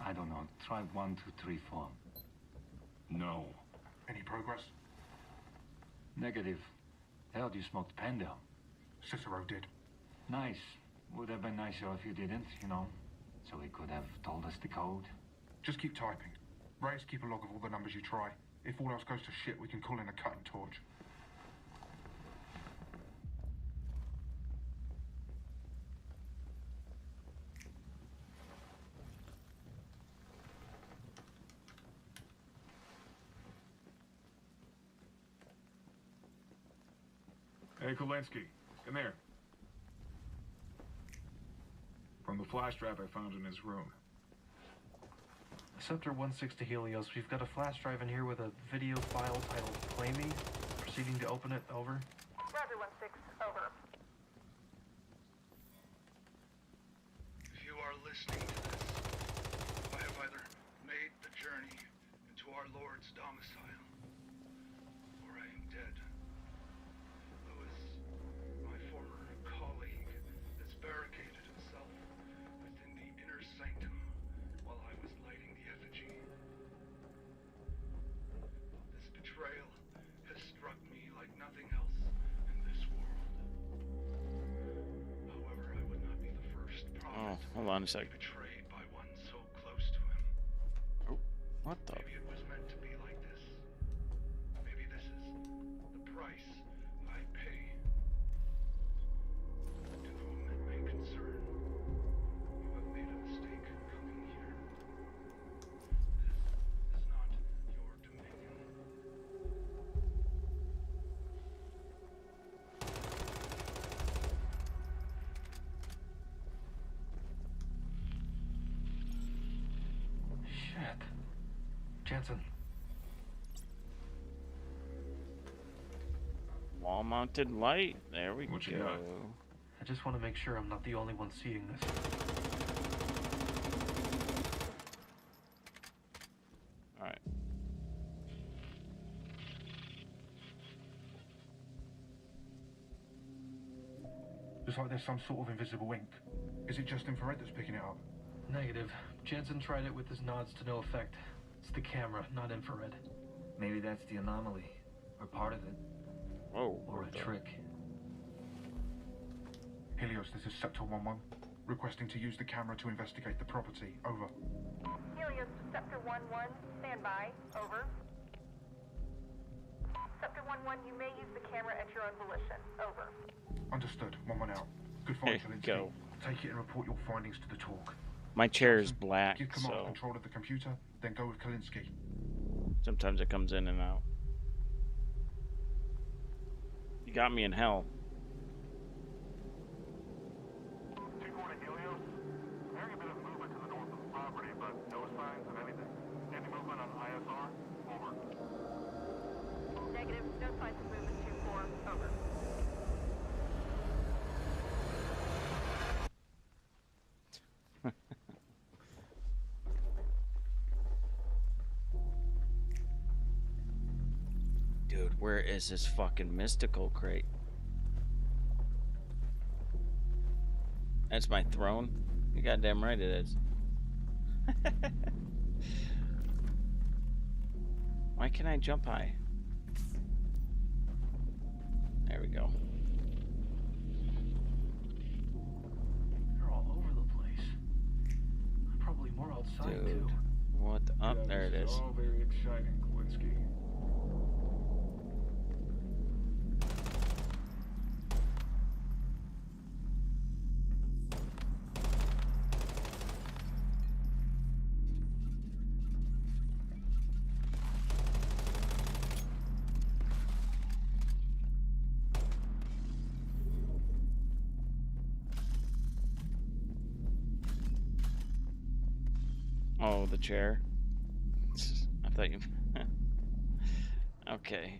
I don't know. Try 1, 2, 3, 4. No. Any progress? Negative. Hell, you smoked Pender. Cicero did. Nice. Would have been nicer if you didn't, you know. So he could have told us the code. Just keep typing. Reyes, keep a log of all the numbers you try. If all else goes to shit, we can call in a cutting torch. Hey, Kalinsky, come here. From the flash drive I found in his room. Scepter 1-6 to Helios. We've got a flash drive in here with a video file titled Play Me. Proceeding to open it. Over. Roger, 1-6. Over. If you are listening to this, I have either made the journey into our Lord's domicile, or I am dead. Lewis, my former colleague, has barricaded himself within the inner sanctum while I was lighting the effigy. This betrayal has struck me like nothing else in this world. However, I would not be the first Oh, prophet hold on a sec. betrayed by one so close to him. Oh, what the? Maybe it was meant to be like this. Maybe this is the price I pay. To whom it may concern, you have made a mistake coming here. This is not your dominion. Shit. Jensen. Wall-mounted light. There we What you go. got? I just want to make sure I'm not the only one seeing this. All right. Looks like there's some sort of invisible ink. Is it just infrared that's picking it up? Negative. Jensen tried it with his nods to no effect. It's the camera, not infrared. Maybe that's the anomaly, or part of it. Oh, or a trick. Helios, this is Scepter 1-1. Requesting to use the camera to investigate the property. Over. Helios to Scepter 1-1. Stand by. Over. Scepter 1-1, you may use the camera at your own volition. Over. Understood. 1-1 out. Good There find, you Kalinsky. go. Take it and report your findings to the talk. My chair is black, Give command so control of the computer, then go with Kalinsky. sometimes it comes in and out. You got me in hell. Hearing a bit of movement to the north of the property, but no signs of anything. Any movement on ISR? Over. Negative. No signs of movement 2-4. Over. Dude, where is this fucking mystical crate? That's my throne? You goddamn right it is. Why can't I jump high? There we go. They're all over the place. Probably more outside Dude, too. what the? Oh, Yeah, there it this is. all very exciting, Kowinski. Oh, the chair. I thought you. Okay.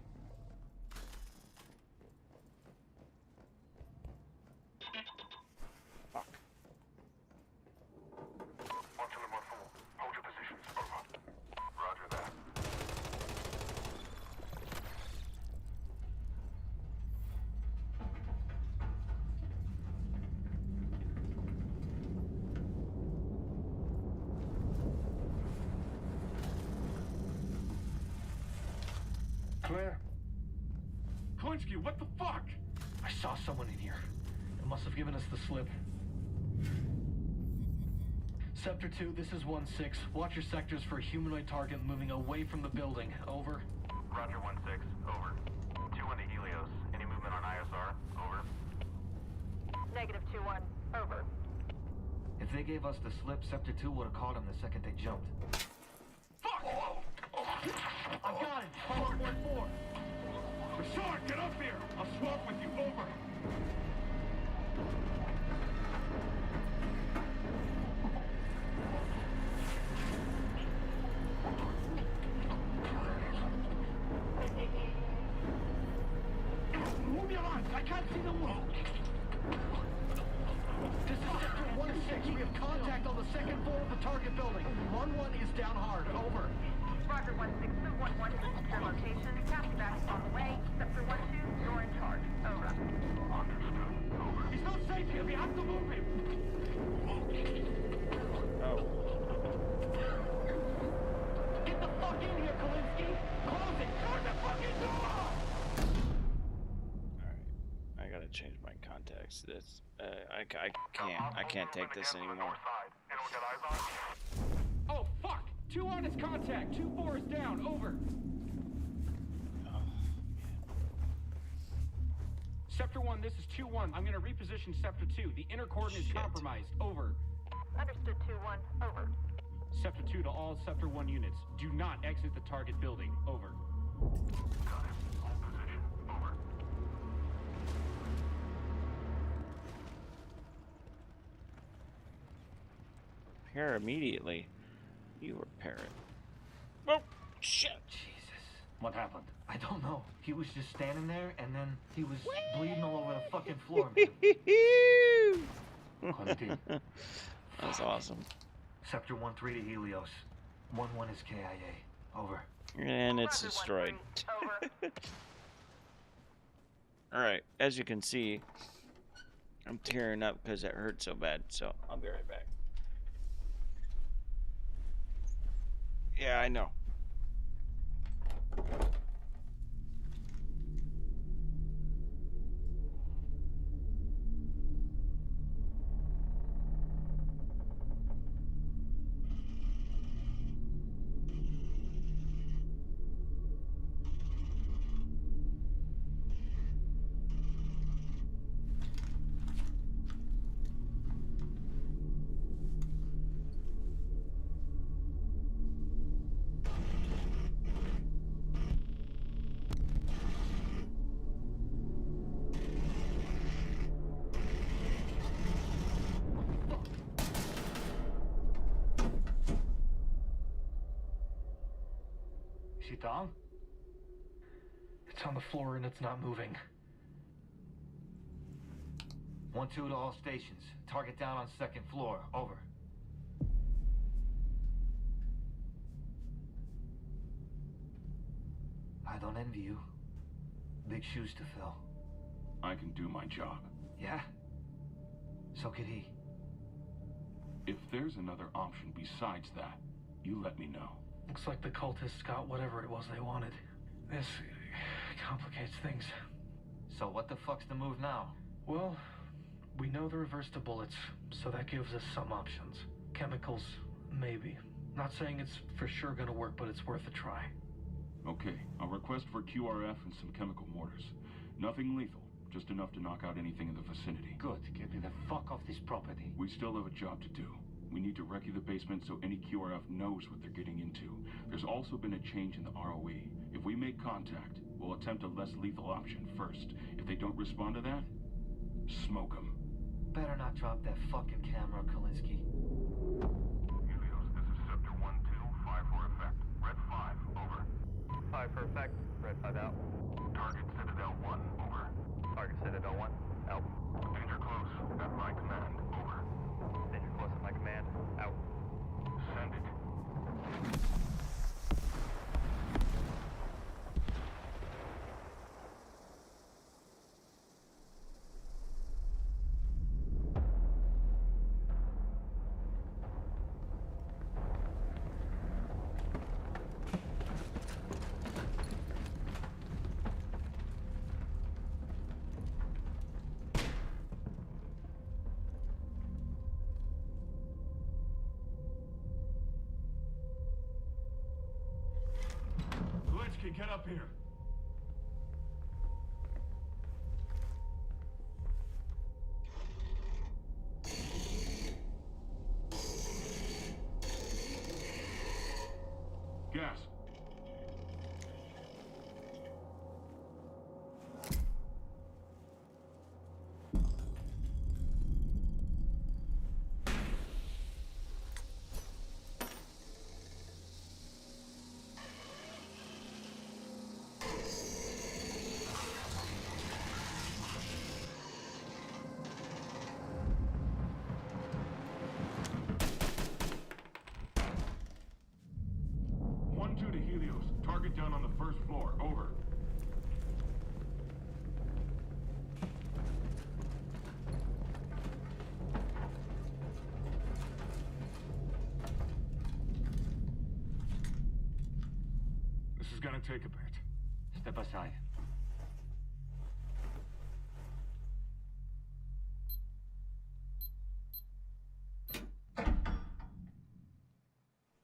Fuck. Modular 1-4. Hold your positions. Over. Roger that. Claire? Kowinski, what the fuck? I saw someone in here. It must have given us the slip. Scepter 2, this is 1-6. Watch your sectors for a humanoid target moving away from the building. Over. Roger 1-6. Over. 2-1 to Helios. Any movement on ISR? Over. Negative 2-1. Over. If they gave us the slip, Scepter 2 would have caught him the second they jumped. I got it. Pilot 1-4. Rashard, get up here. I'll swap with you. Over. Move your arms. I can't see the wall. This is Sector 1-6. We have contact on the second floor of the target building. 1-1 is down hard. Over. Roger 1-6. Move 1-1 to the secure location. Captain back is on the way. Sector 1-2, you're in charge. Over. Understood. Over. He's not safe here. We have to move him. Oh. Get the fuck in here, Kowinski. Close it. Close the fucking door. I gotta change my contacts. This, I can't take this anymore. Oh, fuck! 2-1 is contact. 2-4 is down. Over. Scepter 1, this is 2-1. I'm gonna reposition Scepter 2. The inner coordinate is compromised. Over. Understood 2-1. Over. Scepter 2 to all Scepter 1 units. Do not exit the target building. Over. Got him. Hold position. Over. Here immediately. You were parrot. Oh shit! Jesus. What happened? I don't know. He was just standing there, and then he was bleeding all over the fucking floor, man. Quality. That's awesome. Sector 1-3 to Helios. 1-1 is KIA. Over. And it's destroyed. Alright, as you can see, I'm tearing up because it hurt so bad, so I'll be right back. Yeah, I know. Is she down? It's on the floor and it's not moving. 1-2 to all stations. Target down on 2nd floor. Over. I don't envy you. Big shoes to fill. I can do my job. Yeah? So could he. If there's another option besides that, you let me know. Looks like the cultists got whatever it was they wanted. This complicates things. So what the fuck's the move now? Well, we know the reverse to bullets, so that gives us some options. Chemicals, maybe. Not saying it's for sure gonna work, but it's worth a try. Okay, I'll request for QRF and some chemical mortars. Nothing lethal, just enough to knock out anything in the vicinity. Good, get me the fuck off this property. We still have a job to do. We need to recce the basement so any QRF knows what they're getting into. There's also been a change in the ROE. If we make contact, we'll attempt a less lethal option first. If they don't respond to that, smoke them. Better not drop that fucking camera, Kalinsky. Helios, this is Scepter 1-2, 5 for effect. Red 5, over. 5 for effect. Red 5 out. Target Citadel 1, over. Target Citadel 1, out. Danger close, at my command, over. Danger close at my command, out. Send it. Kalinsky, get up here. Gas. To Helios. Target down on the 1st floor. Over. This is gonna take a bit. Step aside.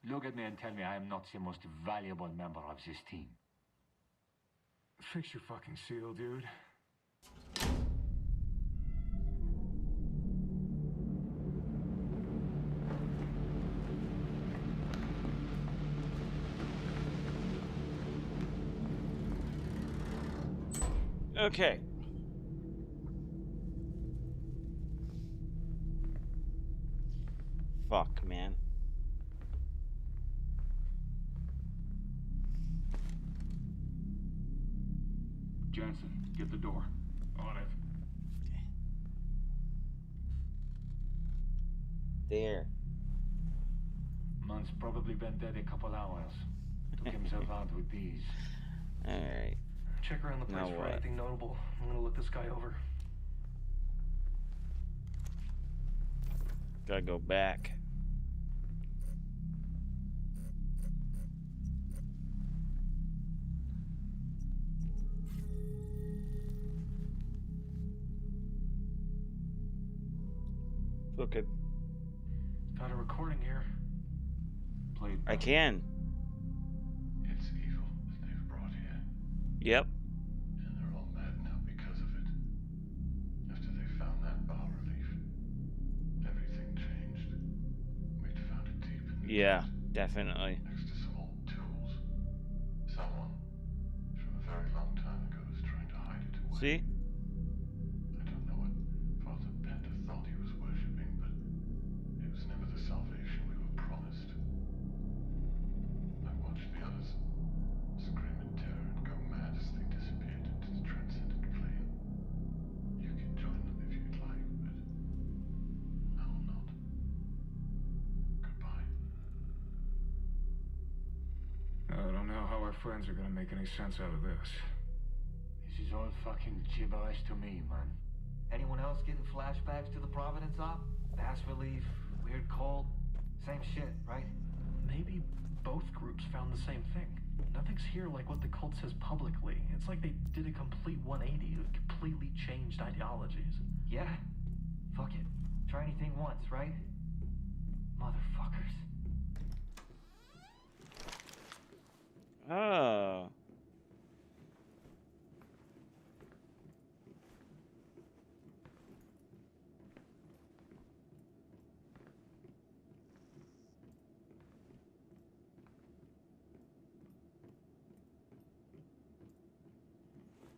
Look at me and tell me I am not the most valuable member of this team. Fix your fucking seal, dude. Okay. Fuck, man. Jansen, get the door. On it. There. Man's probably been dead a couple hours. Took himself out with these. Alright. Check around the place for anything notable. I'm gonna look this guy over. Gotta go back. Looking. Got a recording here. Played. I can. It's evil that they've brought here, Yep. and they're all mad now because of it. After they found that bas relief, everything changed. We'd found it deep in the Yeah, definitely. next to some old tools. Someone from a very long time ago is trying to hide it away. See? I don't know what Father Bender thought he was worshipping, but it was never the salvation we were promised. I watched the others scream in terror and go mad as they disappeared into the transcendent plane. You can join them if you'd like, but I will not. Goodbye. I don't know how our friends are gonna make any sense out of this. This is all fucking gibberish to me, man. Anyone else getting flashbacks to the Providence op? Bass relief, weird cold, same shit, right? Maybe both groups found the same thing. Nothing's here like what the cult says publicly. It's like they did a complete 180, completely changed ideologies. Yeah? Fuck it. Try anything once, right? Motherfuckers. Oh.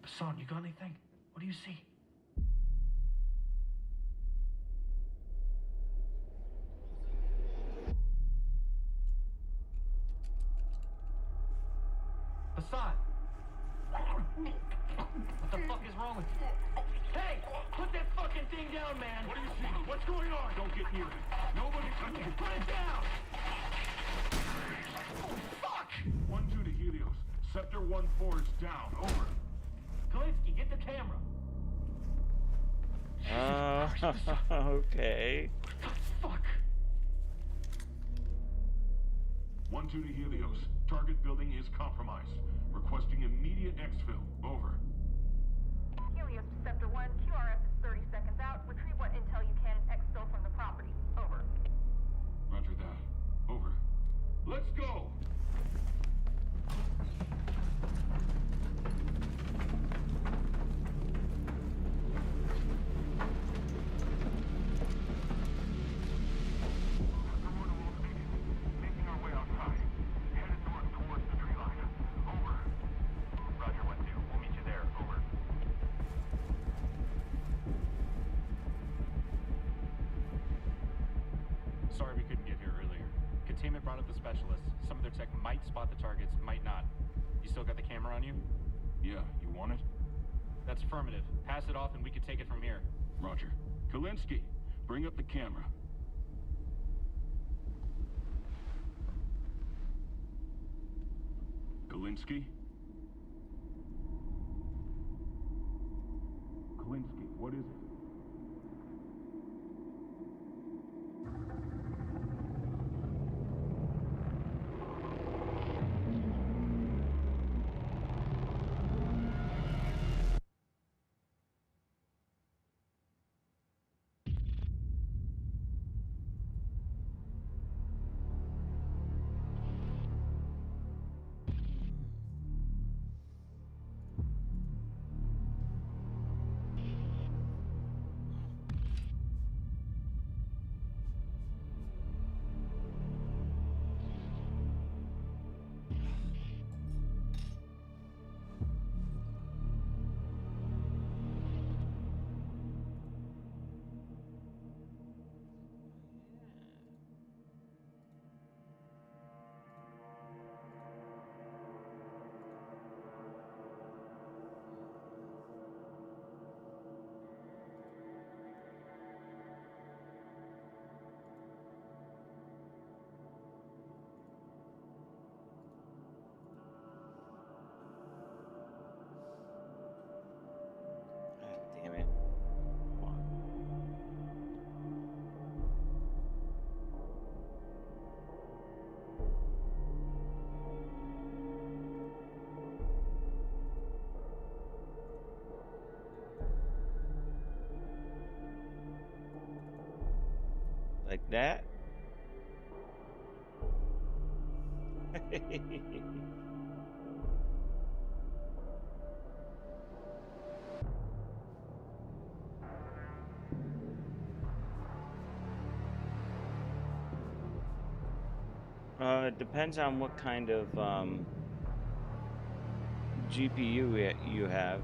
Hassan, you got anything? What do you see? Hassan! What the fuck is wrong with you? Hey! Put that fucking thing down, man! What do you see? What's going on? Don't get near it. Nobody touch it. Put it down! Oh, fuck! 1-2 to Helios. Scepter 1-4 is down. Over. Kalinsky, get the camera. Okay. Fuck! 1-2 to Helios. Target building is compromised. Requesting immediate exfil. Over. Helios to Scepter 1, QRF is 30 seconds out. Retrieve what intel you can and exfil from the property. Over. Roger that. Over. Let's go! Making our way outside. Headed north towards the tree line. Over. Roger, 1-2. We'll meet you there. Over. Sorry we couldn't get here earlier. Containment brought up the specialists. Some of their tech might spot the targets, might not. You still got the camera on you? Yeah, you want it? That's affirmative. Pass it off and we can take it from here. Roger. Kalinsky, bring up the camera. Kalinsky? Kalinsky, what is it? Like that? It depends on what kind of GPU you have.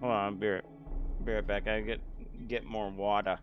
Hold on, be right back. I get more water.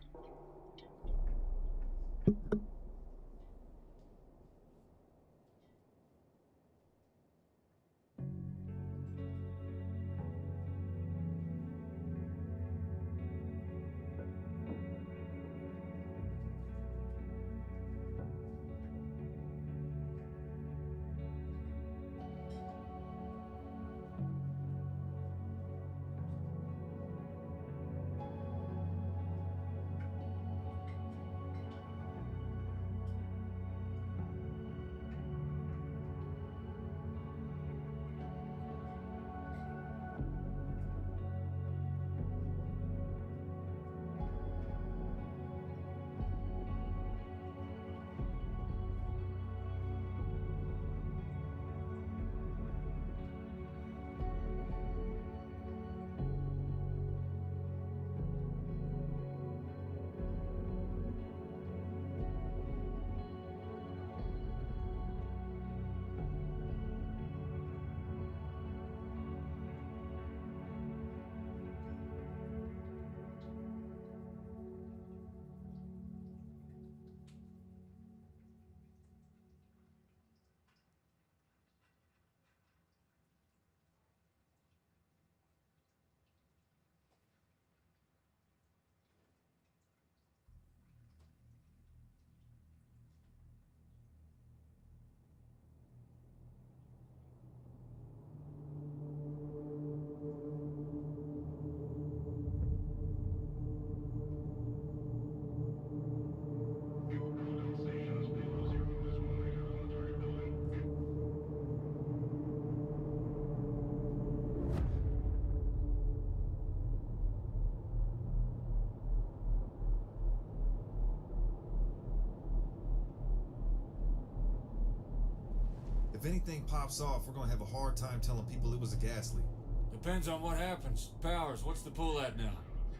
If anything pops off, we're gonna have a hard time telling people it was a gas leak. Depends on what happens. Powers, what's the pull at now?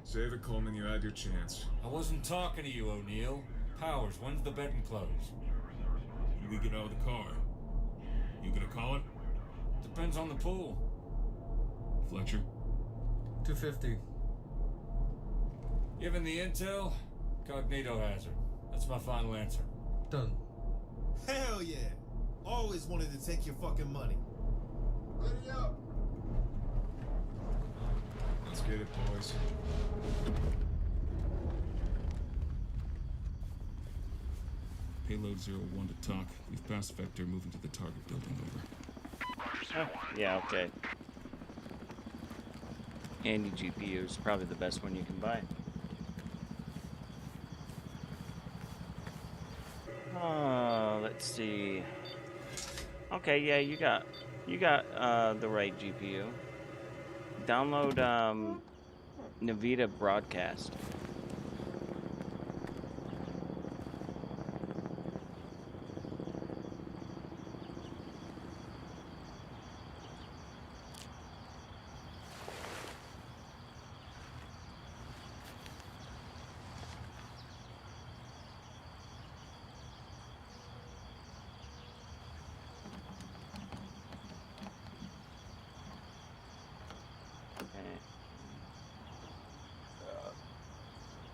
Save it, Coleman. You had your chance. I wasn't talking to you, O'Neill. Powers, when's the betting close? When we get out of the car. You gonna call it? Depends on the pool. Fletcher? 250. Given the intel, Cognito hazard. That's my final answer. Done. Hell yeah! Always wanted to take your fucking money. Ready up! Let's get it, boys. Payload 01 to TOC. We've passed Vector, moving to the target building, over. Yeah, okay. Andy GPU is probably the best one you can buy. Let's see. Okay, yeah, you got the right GPU. Download Nvidia Broadcast.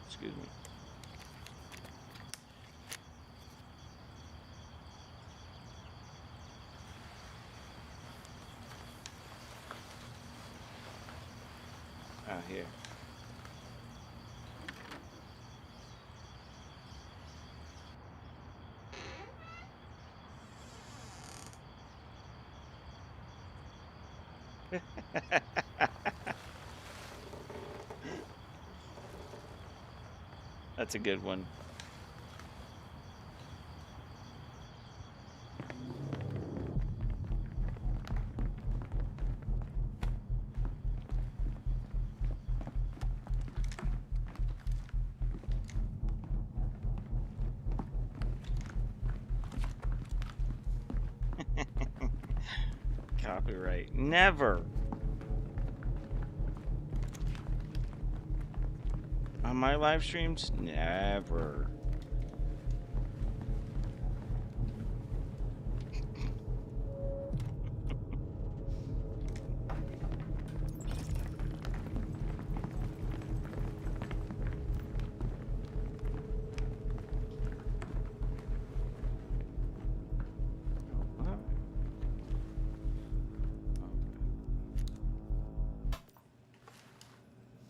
Excuse me. here. That's a good one. Copyright. Never. On my live streams? Never.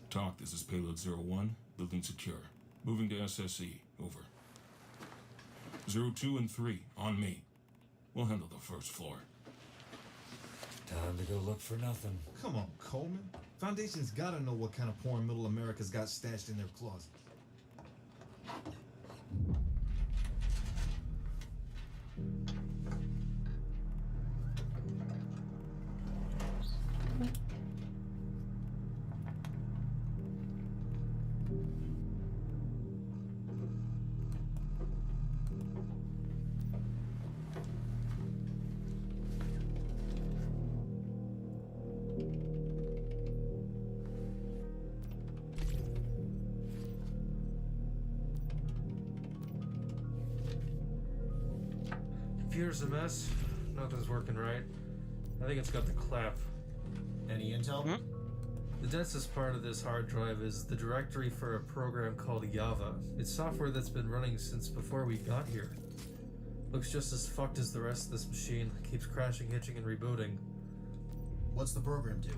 TOC, this is Payload 01, building secure. Moving to SSE, over. 02 and 3, on me. We'll handle the first floor. Time to go look for nothing. Come on, Coleman. Foundation's gotta know what kind of porn Middle America's got stashed in their closet. Computer's a mess. Nothing's working right. I think it's got the clap. Any intel? The densest part of this hard drive is the directory for a program called Java. It's software that's been running since before we got here. Looks just as fucked as the rest of this machine. Keeps crashing, hitching, and rebooting. What's the program do?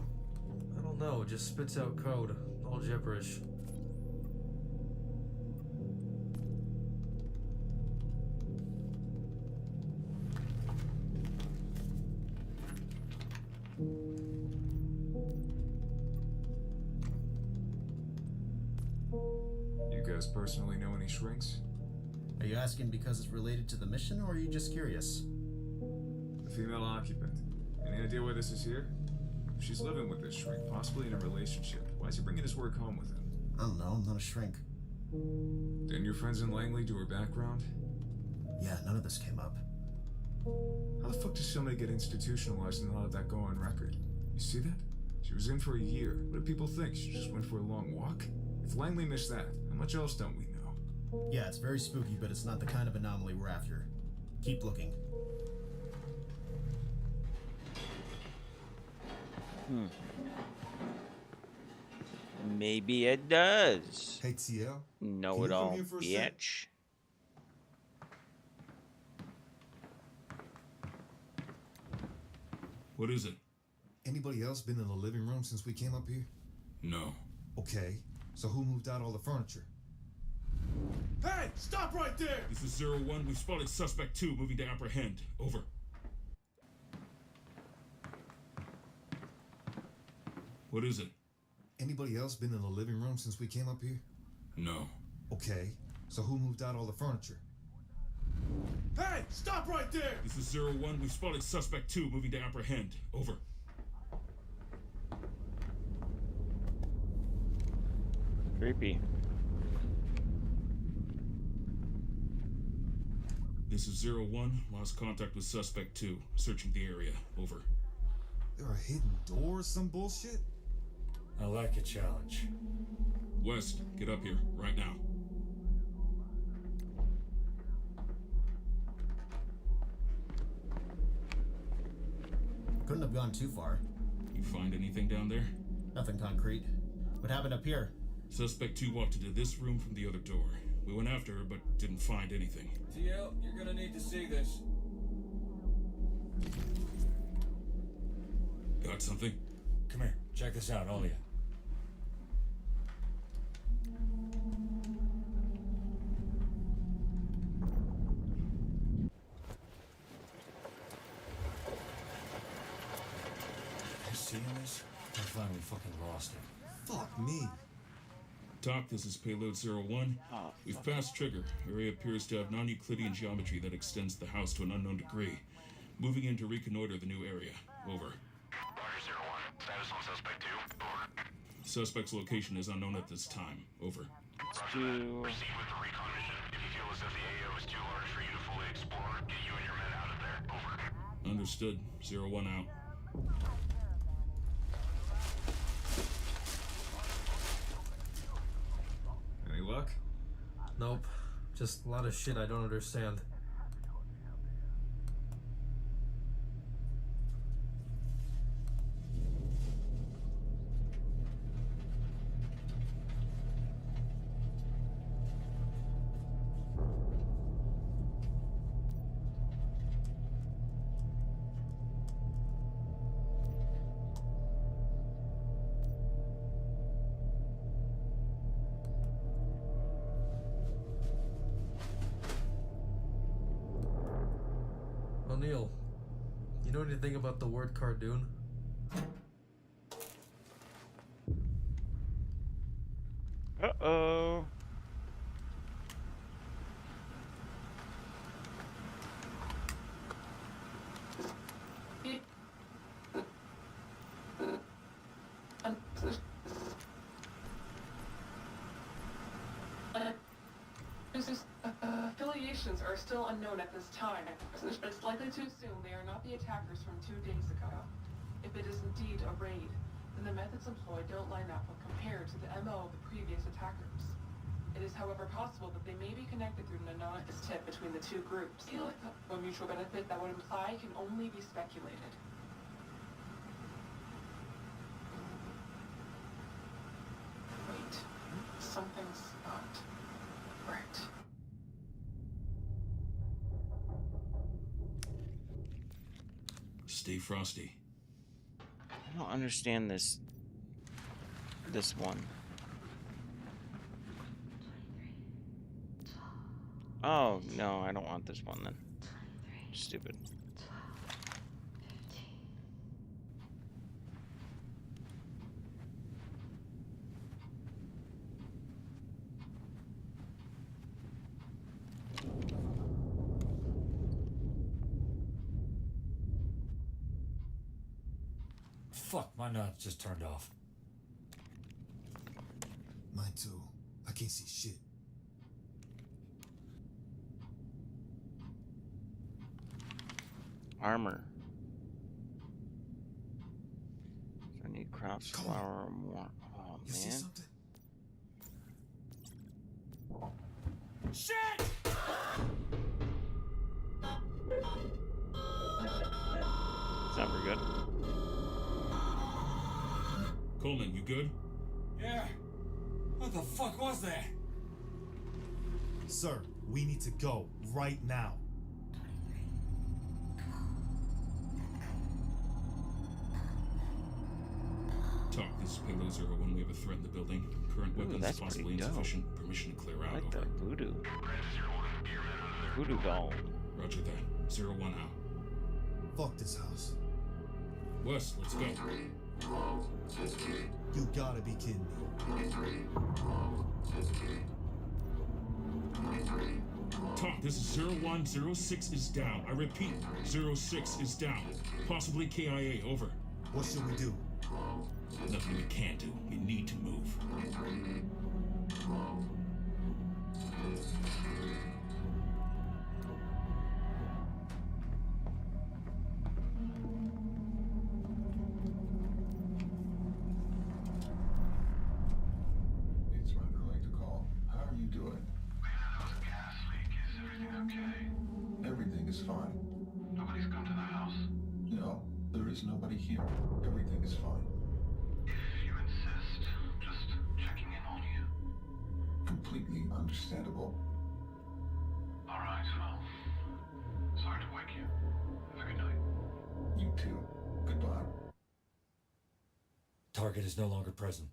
I don't know, it just spits out code. All gibberish. You guys personally know any shrinks? Are you asking because it's related to the mission, or are you just curious? The female occupant. Any idea why this is here? She's living with this shrink, possibly in a relationship. Why is he bringing his work home with him? I don't know, I'm not a shrink. Didn't your friends in Langley do her background? Yeah, none of this came up. How the fuck does somebody get institutionalized and not let that go on record? You see that? She was in for a year. What do people think? She just went for a long walk? If Langley missed that, how much else don't we know? Yeah, it's very spooky, but it's not the kind of anomaly we're after. Keep looking. Maybe it does. Hey, TL. Know it all, bitch. What is it? Anybody else been in the living room since we came up here? No. Okay, so who moved out all the furniture? Hey, stop right there! This is 01. We've spotted suspect 2 moving to apprehend. Over. What is it? Anybody else been in the living room since we came up here? No. Okay, so who moved out all the furniture? Hey, stop right there! This is 01. We've spotted suspect 2 moving to apprehend. Over. Creepy. This is 01. Lost contact with suspect 2. Searching the area. Over. There are hidden doors, some bullshit? I like a challenge. West, get up here, right now. Couldn't have gone too far. You find anything down there? Nothing concrete. What happened up here? Suspect 2 walked into this room from the other door. We went after her, but didn't find anything. TL, you're gonna need to see this. Got something? Come here, check this out, all of you. I finally fucking lost it. Fuck me. Doc, this is Payload 01. We've passed trigger. Area appears to have non-Euclidean geometry that extends the house to an unknown degree. Moving in to reconnoiter the new area. Over. Roger, 01. Status on suspect 2. Over. Suspect's location is unknown at this time. Over. Roger that. Proceed with the recon mission. If you feel as if the AO is too large for you to fully explore, get you and your men out of there. Over. Understood. 01 out. Any luck? Nope. Just a lot of shit I don't understand. O'Neill, you know anything about the word Cardoon? Uh-oh. Affiliations are still unknown at this time. It's likely to assume they are not the attackers from 2 days ago. If it is indeed a raid, then the methods employed don't line up when compared to the MO of the previous attackers. It is, however, possible that they may be connected through an anonymous tip between the two groups. A mutual benefit that would imply can only be speculated. Wait, something's not right. Stay frosty. I don't understand this one. Oh, no, I don't want this one then. Stupid. Fuck, my nut just turned off. Mine too. I can't see shit. Armor. I need crops, flour, or more. Oh, You see man. something? Shit! It's not very good. Coleman, you good? Yeah. What the fuck was that? Sir, we need to go right now. Talk, this is Payload 01. We have a threat in the building. Current Ooh, weapons that's possibly pretty dope. insufficient. Permission to clear I out. like Over. the voodoo. Voodoo doll. Roger that. 01 out. Fuck this house. Wes, let's go. You gotta be kidding me. Talk, this is 01. 06 is down. I repeat, 06 is down. Possibly KIA. Over. What should we do? Nothing we can do. We need to move. It's rather late to call. How are you doing? We had a gas leak. Is everything okay? Everything is fine. Nobody's come to the house. No, there is nobody here. Everything is fine. If you insist, just checking in on you. Completely understandable. All right, well, sorry to wake you. Have a good night. You too. Goodbye. Target is no longer present.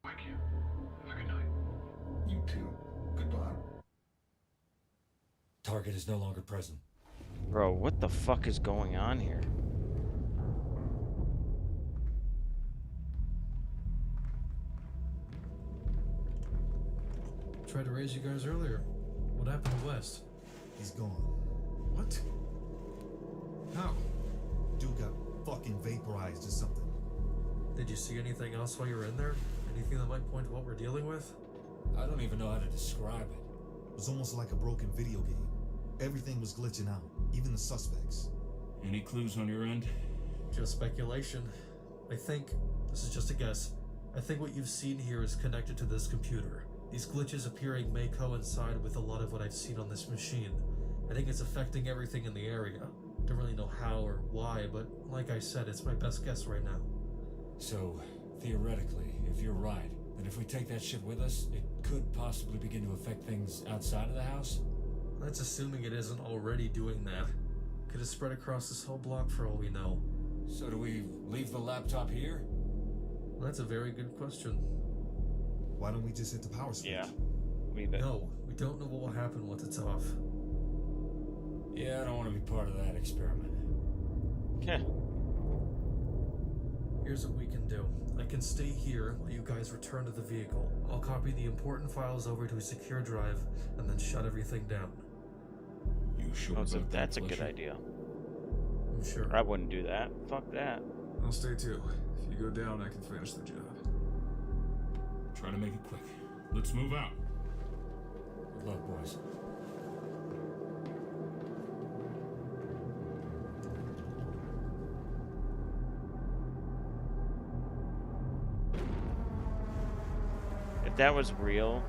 Wake you. Have a good night. You too. Goodbye. Target is no longer present. Bro, what the fuck is going on here? tried to raise you guys earlier. What happened to West? He's gone. What? How? Dude got fucking vaporized or something. Did you see anything else while you were in there? Anything that might point to what we're dealing with? I don't even know how to describe it. It was almost like a broken video game. Everything was glitching out, even the suspects. Any clues on your end? Just speculation. I think, this is just a guess, I think what you've seen here is connected to this computer. These glitches appearing may coincide with a lot of what I've seen on this machine. I think it's affecting everything in the area. Don't really know how or why, but like I said, it's my best guess right now. So, theoretically, if you're right, then if we take that shit with us, it could possibly begin to affect things outside of the house? That's assuming it isn't already doing that. Could have spread across this whole block for all we know. So do we leave the laptop here? That's a very good question. Why don't we just hit the power switch? Yeah, leave it. No, we don't know what will happen once it's off. Yeah, I don't want to be part of that experiment. Okay. Here's what we can do. I can stay here while you guys return to the vehicle. I'll copy the important files over to a secure drive and then shut everything down. You sure Oh, so about that's a that, good Fletcher? idea. I'm sure. I wouldn't do that. Fuck that. I'll stay too. If you go down, I can finish the job. Try to make it quick. Let's move out. Good luck, boys. If that was real,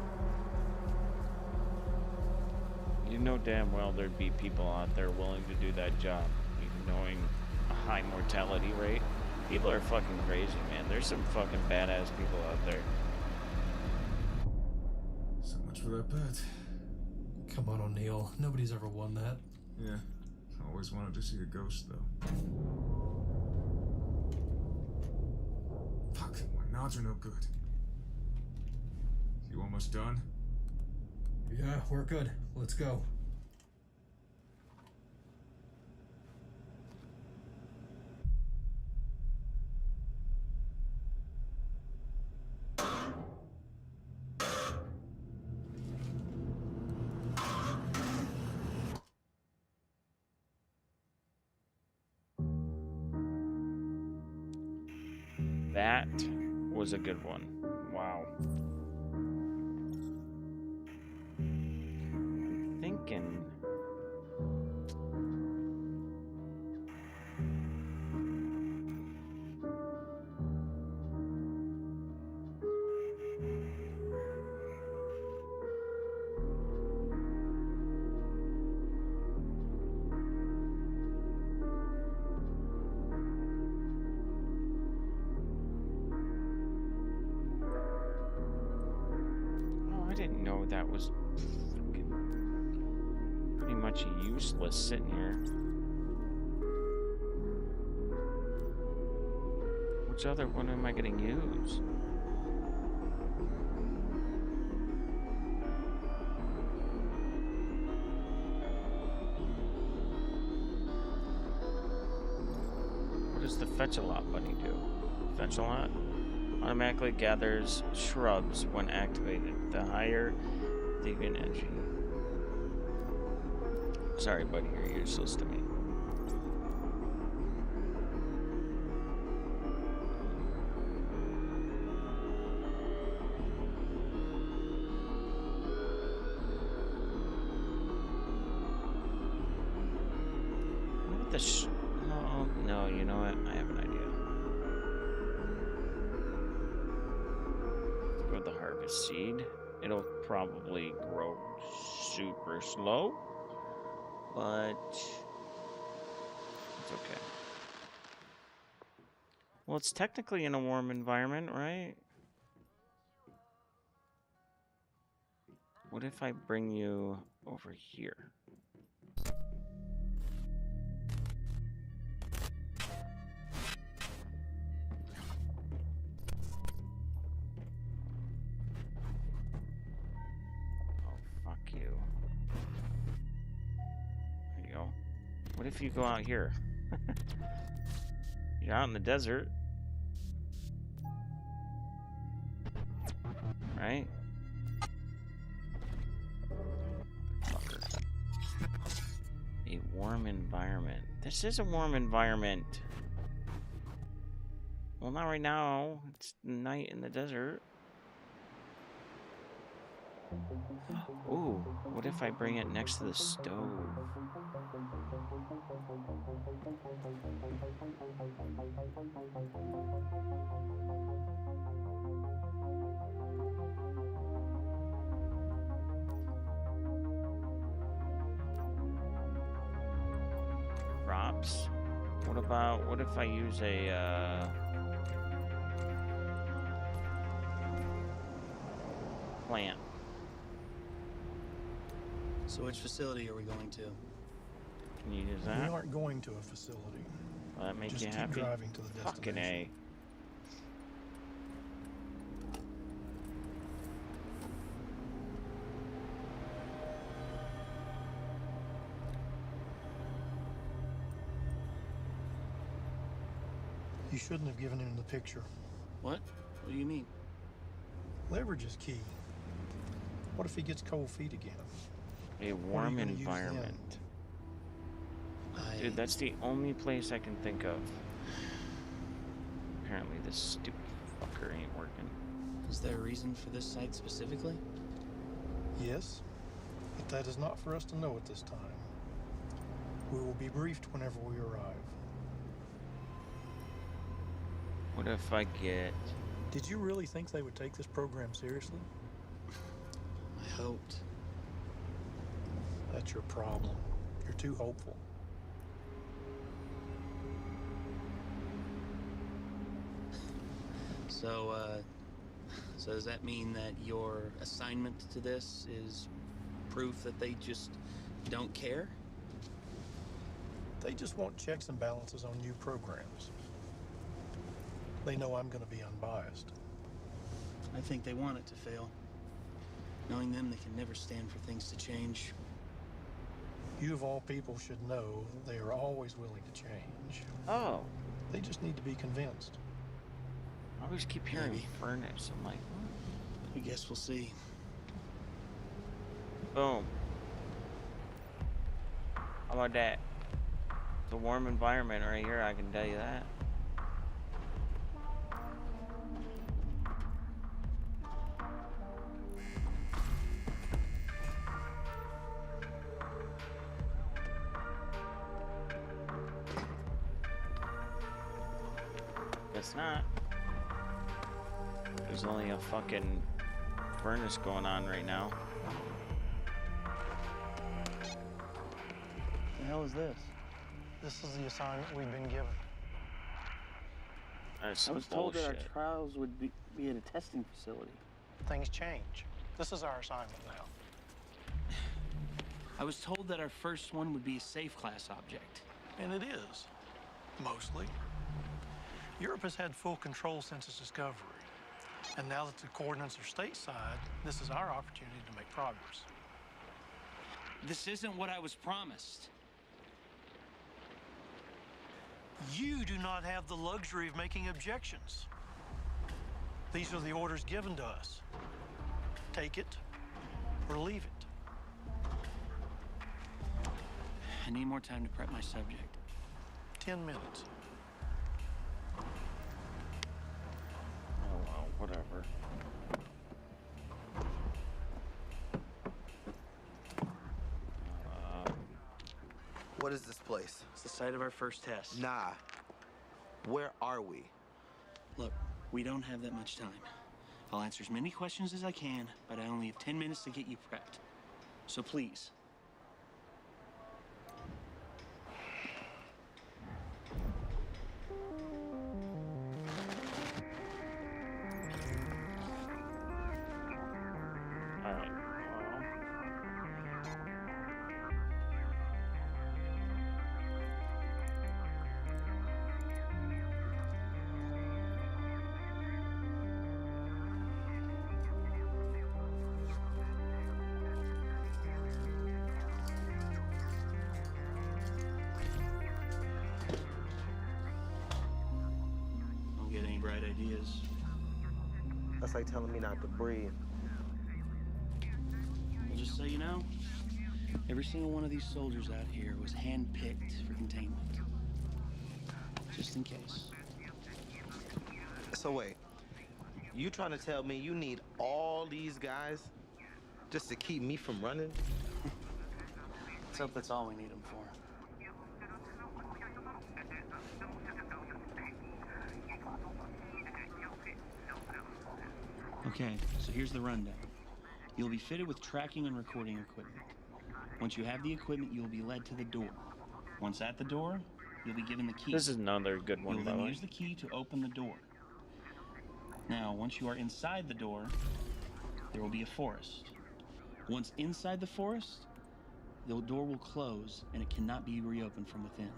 you know damn well there'd be people out there willing to do that job, even knowing a high mortality rate. People are fucking crazy, man. There's some fucking badass people out there. So much for that bet. Come on, O'Neill. Nobody's ever won that. Yeah. Always wanted to see a ghost, though. Fuck, my nods are no good. You almost done? Yeah, we're good. Let's go. That was a good one. Wow. I'm thinking. Oh, I didn't know that was fucking pretty much useless sitting here. Which other one am I gonna use? What does the fetch a lot bunny do? Fetch a lot automatically gathers shrubs when activated. The higher the energy. Sorry, buddy, you're useless to me. What the no, you know what? I have an idea. Go with the harvest seed. It'll probably grow super slow, but it's okay. Well, it's technically in a warm environment, right? What if I bring you over here? What if you go out here? You're out in the desert. Right? Warm environment. This is a warm environment. Well, not right now. It's night in the desert. Ooh, what if I bring it next to the stove? Props? What if I use a, plant? So which facility are we going to? Can you use that? We aren't going to a facility. Will that make Just you keep happy? driving to the destination. Fucking A. You shouldn't have given him the picture. What? What do you mean? Leverage is key. What if he gets cold feet again? A What are you warm gonna use then? environment. Dude, that's the only place I can think of. Apparently this stupid fucker ain't working. Is there a reason for this site specifically? Yes, but that is not for us to know at this time. We will be briefed whenever we arrive. What if I get... Did you really think they would take this program seriously? I hoped. That's your problem. You're too hopeful. So does that mean that your assignment to this is proof that they just don't care? They just want checks and balances on new programs. They know I'm going to be unbiased. I think they want it to fail. Knowing them, they can never stand for things to change. You of all people should know that they are always willing to change. Oh. They just need to be convinced. I always keep hearing furnace. I'm like, what? I guess we'll see. Boom. How about that? It's a warm environment right here, I can tell you that. Guess not. There's only a fucking furnace going on right now. The hell is this? This is the assignment we've been given. That's I was told that our bullshit. trials would be at a testing facility. Things change. This is our assignment now. I was told that our first one would be a safe class object. And it is. Mostly. Europe has had full control since its discovery. And now that the coordinates are stateside, this is our opportunity to make progress. This isn't what I was promised. You do not have the luxury of making objections. These are the orders given to us. Take it or leave it. I need more time to prep my subject. 10 minutes. Oh well, whatever. What is this place? It's the site of our first test. Nah. Where are we? Look, we don't have that much time. I'll answer as many questions as I can, but I only have 10 minutes to get you prepped. So please. Alright. Don't get any bright ideas. That's like telling me not to breathe. Well, just so you know, Every single one of these soldiers out here was handpicked for containment. Just in case. So wait, you trying to tell me you need all these guys just to keep me from running? Let's hope that's all we need them for. Okay, so here's the rundown. You'll be fitted with tracking and recording equipment. Once you have the equipment, you'll be led to the door. Once at the door, you'll be given the key. This is another good one, You'll by the then way. use the key to open the door. Now, once you are inside the door, there will be a forest. Once inside the forest, the door will close and it cannot be reopened from within.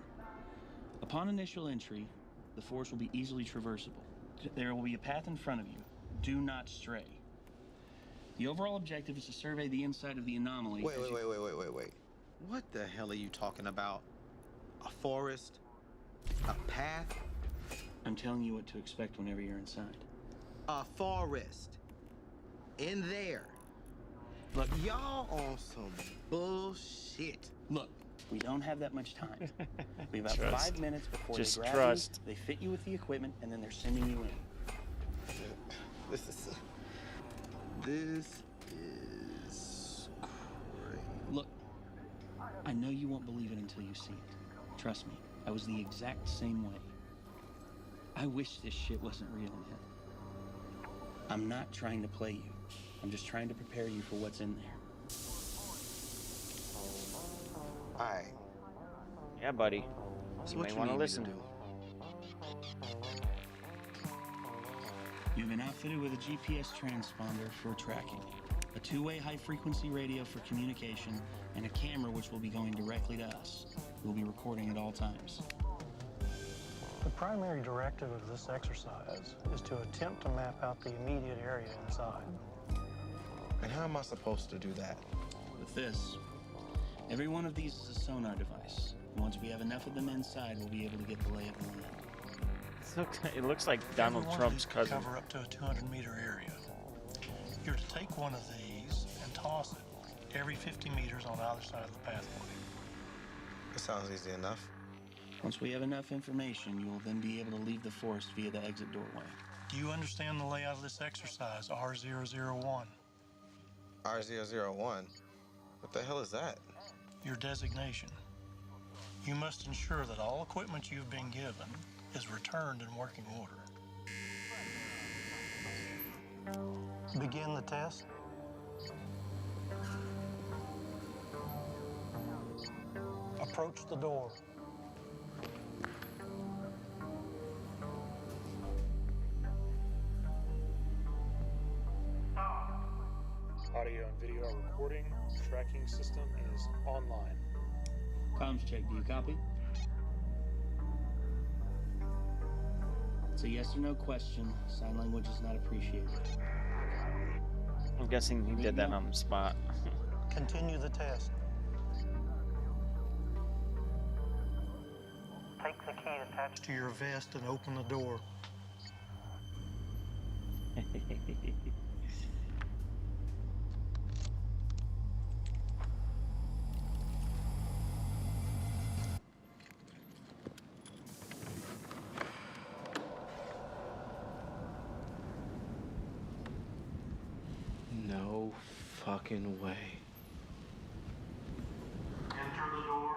Upon initial entry, the forest will be easily traversable. There will be a path in front of you. Do not stray. The overall objective is to survey the inside of the anomaly. Wait. What the hell are you talking about? A forest? A path? I'm telling you what to expect whenever you're inside. A forest. In there. Look, y'all on some bullshit. Look, we don't have that much time. We have about Trust. 5 minutes before Just they grab trust. you, they fit you with the equipment, and then they're sending you in. This is crazy. Look, I know you won't believe it until you see it. Trust me, I was the exact same way. I wish this shit wasn't real, man. I'm not trying to play you. I'm just trying to prepare you for what's in there. Alright. Yeah, buddy. So You what may you want to need me listen. do? You've been outfitted with a GPS transponder for tracking, a two-way high-frequency radio for communication, and a camera which will be going directly to us. We'll be recording at all times. The primary directive of this exercise is to attempt to map out the immediate area inside. And how am I supposed to do that? With this, every one of these is a sonar device. And once we have enough of them inside, we'll be able to get the lay of the land. It looks like Donald Every one of Trump's these can cousin. cover up to a 200-meter area. You're to take one of these and toss it every 50 meters on either side of the pathway. That sounds easy enough. Once we have enough information, you will then be able to leave the forest via the exit doorway. Do you understand the layout of this exercise, R001? R001? What the hell is that? Your designation. You must ensure that all equipment you've been given is returned in working order. Begin the test. Approach the door. Audio and video are recording. Tracking system is online. Comms check, do you copy? It's a yes or no question. Sign language is not appreciated. I'm guessing he did that on the spot. Continue the test. Take the key attached to your vest and open the door. No fucking way. Enter the door.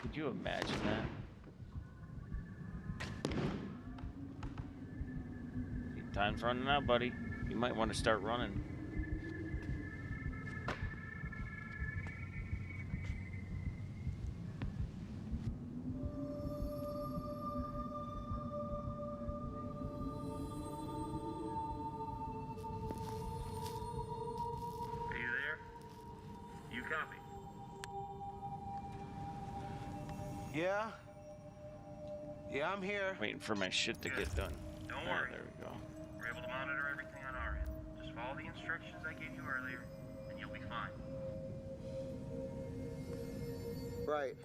Could you imagine that? Time's running out, buddy. You might want to start running. Are you there? You copy? Yeah? Yeah, I'm here. Waiting for my shit to get done. Don't Oh, worry. there we go. We're able to monitor everything on our end. Just follow the instructions I gave you earlier, and you'll be fine. Right.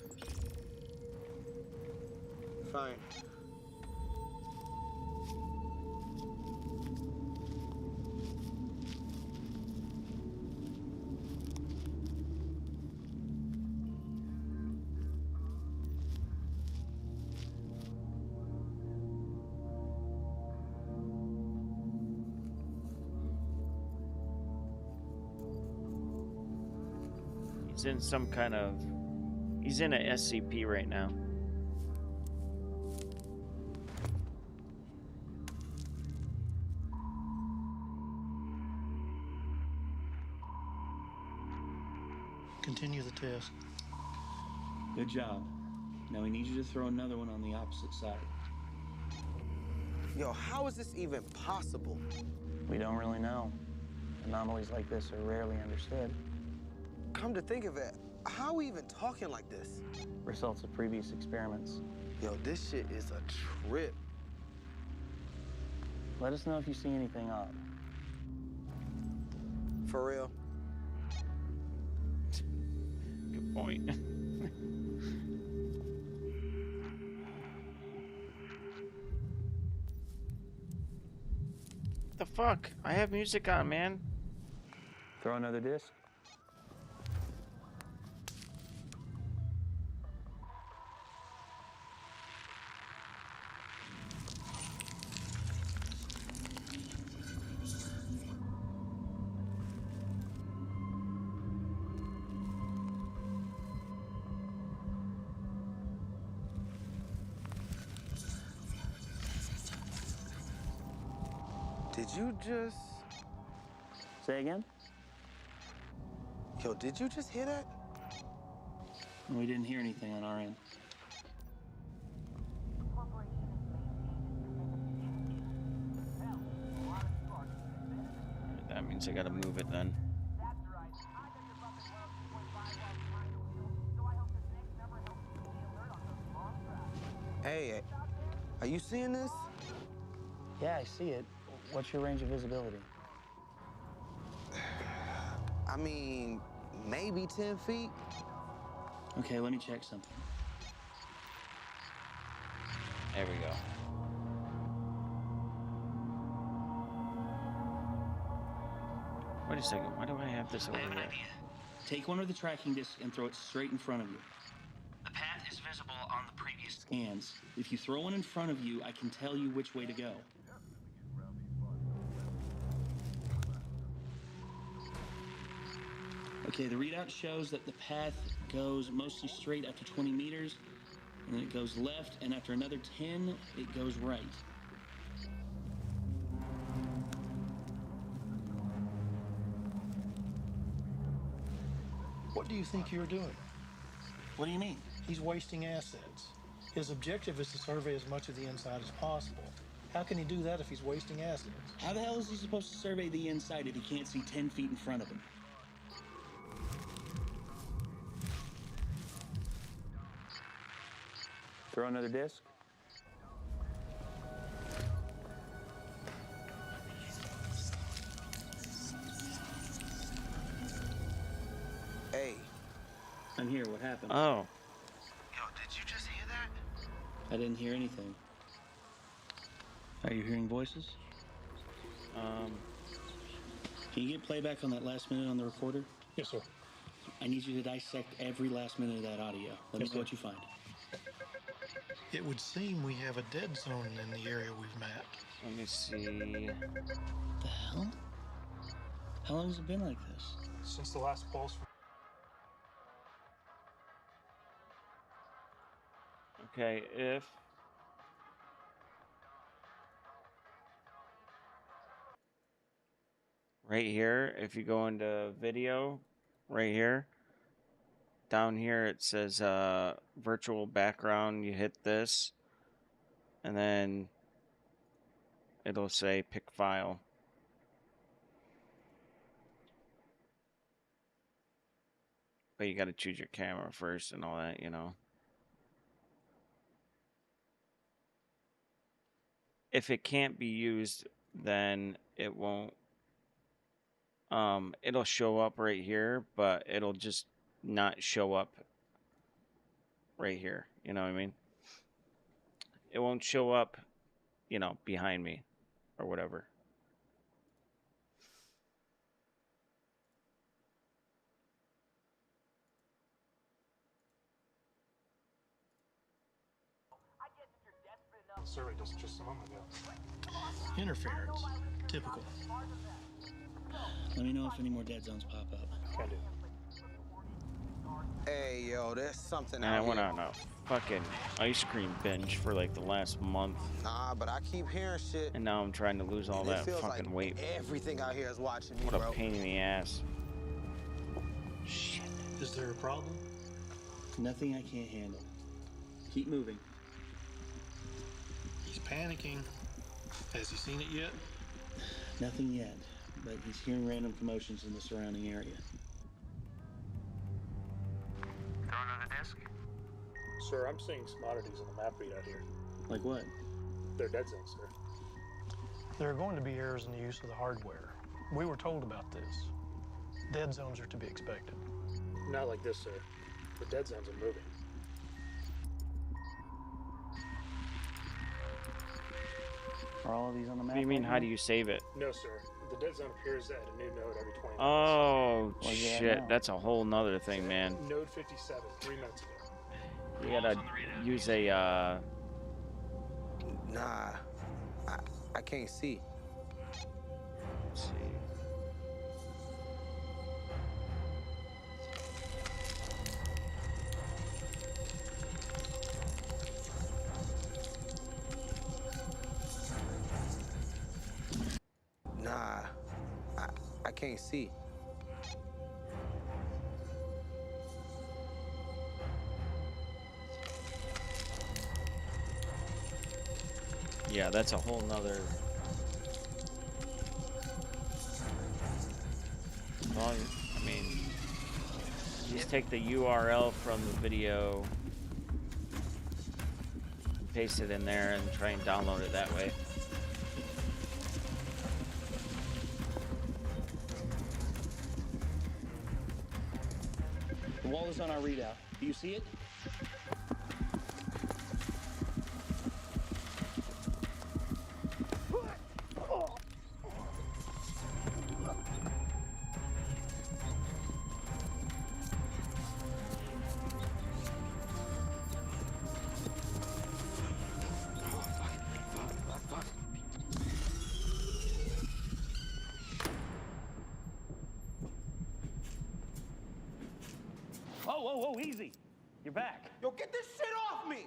fine. He's in some kind of... He's in a SCP right now. Continue the test. Good job. Now we need you to throw another one on the opposite side. Yo, how is this even possible? We don't really know. Anomalies like this are rarely understood. Come to think of it, how are we even talking like this? Results of previous experiments. Yo, this shit is a trip. Let us know if you see anything odd. For real? Good point. The fuck? I have music on, man. Throw another disc. Did you just... Say again? Yo, did you just hear that? We didn't hear anything on our end. That means I gotta move it then. Hey, are you seeing this? Yeah, I see it. What's your range of visibility? I mean, maybe 10 feet. Okay, let me check something. There we go. Wait a second, why do I have this over I have an here? idea. Take one of the tracking discs and throw it straight in front of you. The path is visible on the previous scans. If you throw one in front of you, I can tell you which way to go. Okay, the readout shows that the path goes mostly straight after 20 meters, and then it goes left, and after another 10, it goes right. What do you think you're doing? What do you mean? He's wasting assets. His objective is to survey as much of the inside as possible. How can he do that if he's wasting assets? How the hell is he supposed to survey the inside if he can't see 10 feet in front of him? Throw another disc. Hey. I'm here. What happened? Oh. Yo, did you just hear that? I didn't hear anything. Are you hearing voices? Can you get playback on that last minute on the recorder? Yes, sir. I need you to dissect every last minute of that audio. Let me Yes, know sir. what you find. It would seem we have a dead zone in the area we've mapped. Let me see. What the hell? How long has it been like this? Since the last pulse. Okay, if... Right here, if you go into video, right here, down here it says virtual background, you hit this, and then it'll say pick file. But you got to choose your camera first and all that, you know. If it can't be used, then it won't. It'll show up right here, but it'll just not show up right here. You know what I mean? it won't show up, you know, behind me or whatever. The survey just a moment ago. Interference. Typical. Let me know if any more dead zones pop up. Can do. Hey, yo, there's something And I out went here. on a fucking ice cream binge for like the last month. Nah, but I keep hearing shit. And now I'm trying to lose all And it that feels fucking like weight. everything out here is watching me, What a bro. pain in the ass. Shit. Is there a problem? Nothing I can't handle. Keep moving. He's panicking. Has he seen it yet? Nothing yet, but he's hearing random commotions in the surrounding area. Going on the desk? Sir, I'm seeing some oddities on the map read out here. Like what? They're dead zones, sir. There are going to be errors in the use of the hardware. We were told about this. Dead zones are to be expected. Not like this, sir. The dead zones are moving. Are all of these on the map? What do you mean, how do you save it? No, sir. The dead zone appears at a new node every 20 minutes. Oh, Where's it at shit. now? That's a whole nother thing, man. Node 57, 3 minutes ago. You gotta use a, Nah, I can't see. let's see. Nah, I can't see. Yeah, that's a whole nother. Well, I mean, just take the URL from the video, paste it in there, and try and download it that way. The wall is on our readout. Do you see it? Whoa, easy. You're back. Yo, get this shit off me!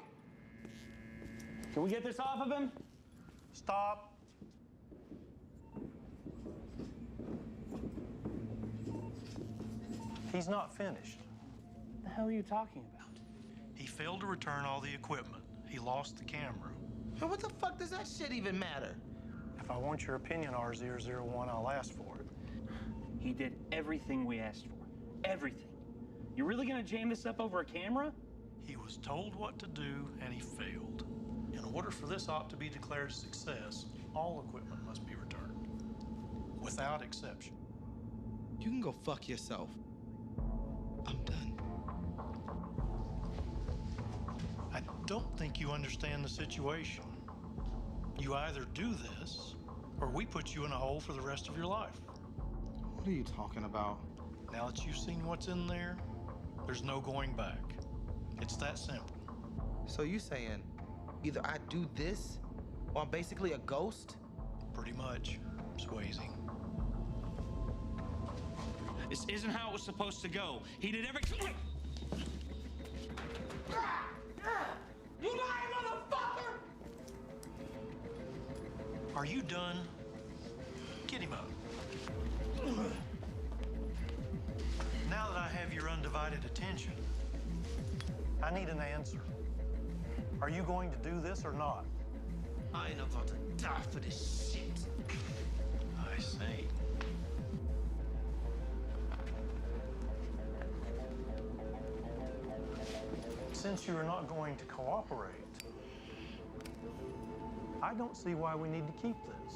Can we get this off of him? Stop. He's not finished. What the hell are you talking about? He failed to return all the equipment. He lost the camera. Man, what the fuck does that shit even matter? If I want your opinion, R001, I'll ask for it. He did everything we asked for. Everything. You really gonna jam this up over a camera? He was told what to do, and he failed. In order for this op to be declared a success, all equipment must be returned, without exception. You can go fuck yourself. I'm done. I don't think you understand the situation. You either do this, or we put you in a hole for the rest of your life. What are you talking about? Now that you've seen what's in there, there's no going back. It's that simple. So you saying either I do this or I'm basically a ghost? Pretty much, Swayze. This isn't how it was supposed to go. He did everything. You lying motherfucker! Are you done? Get him up. Now that I have your undivided attention, I need an answer. Are you going to do this or not? I ain't about to die for this shit. I see. Since you are not going to cooperate, I don't see why we need to keep this.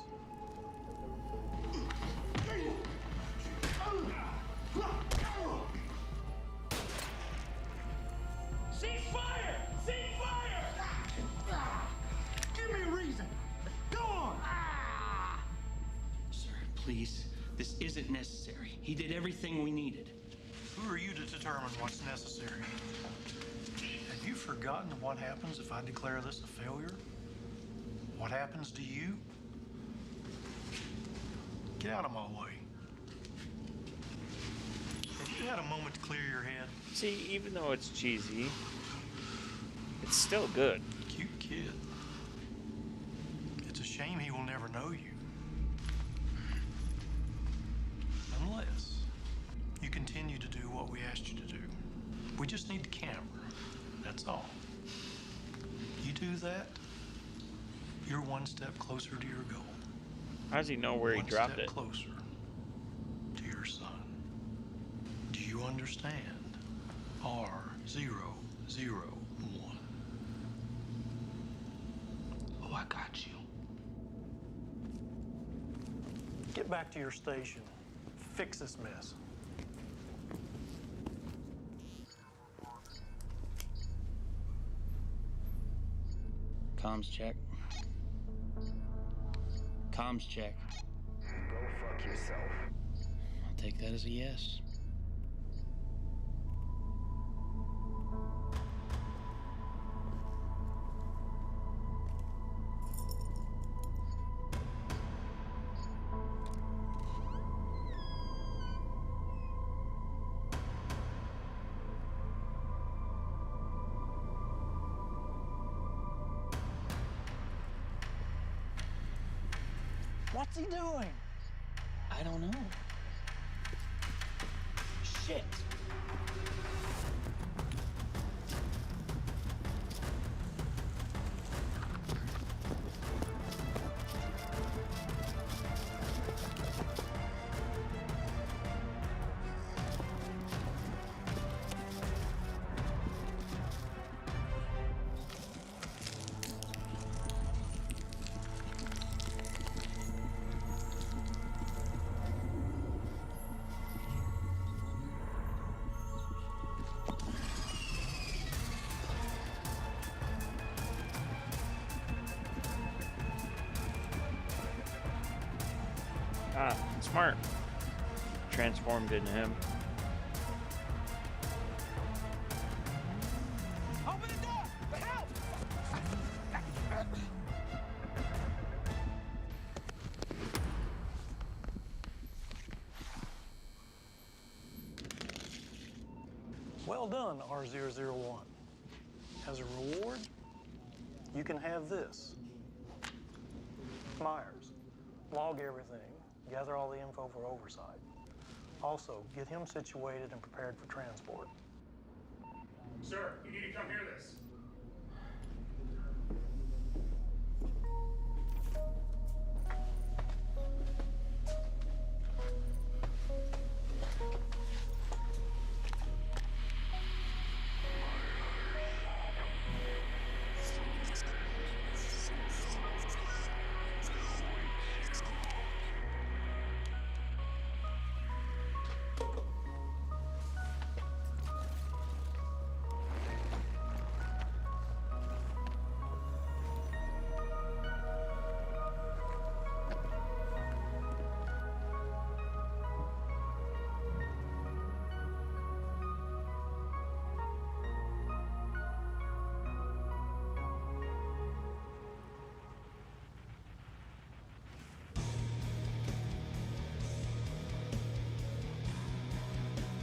Cease fire! Cease fire! please. This isn't necessary. He did everything we needed. Who are you to determine what's necessary? Have you forgotten what happens if I declare this a failure? What happens to you? Get out of my way. Have you had a moment to clear your head? See, even though it's cheesy, it's still good. Cute kid. It's a shame he will never know you. Unless you continue to do what we asked you to do. We just need the camera. That's all. You do that, you're one step closer to your goal. How does he know where he dropped it? One step closer to your son. Do you understand? R001. Oh, I got you. Get back to your station. Fix this mess. Comms check. Comms check. Go fuck yourself. I'll take that as a yes. What's he doing? I don't know. Shit. Ah, smart. Transformed into him. Open the door! Help! Well done, R001. As a reward, you can have this. Myers, log everything, gather all the info for oversight. Also, get him situated and prepared for transport. Sir, you need to come hear this.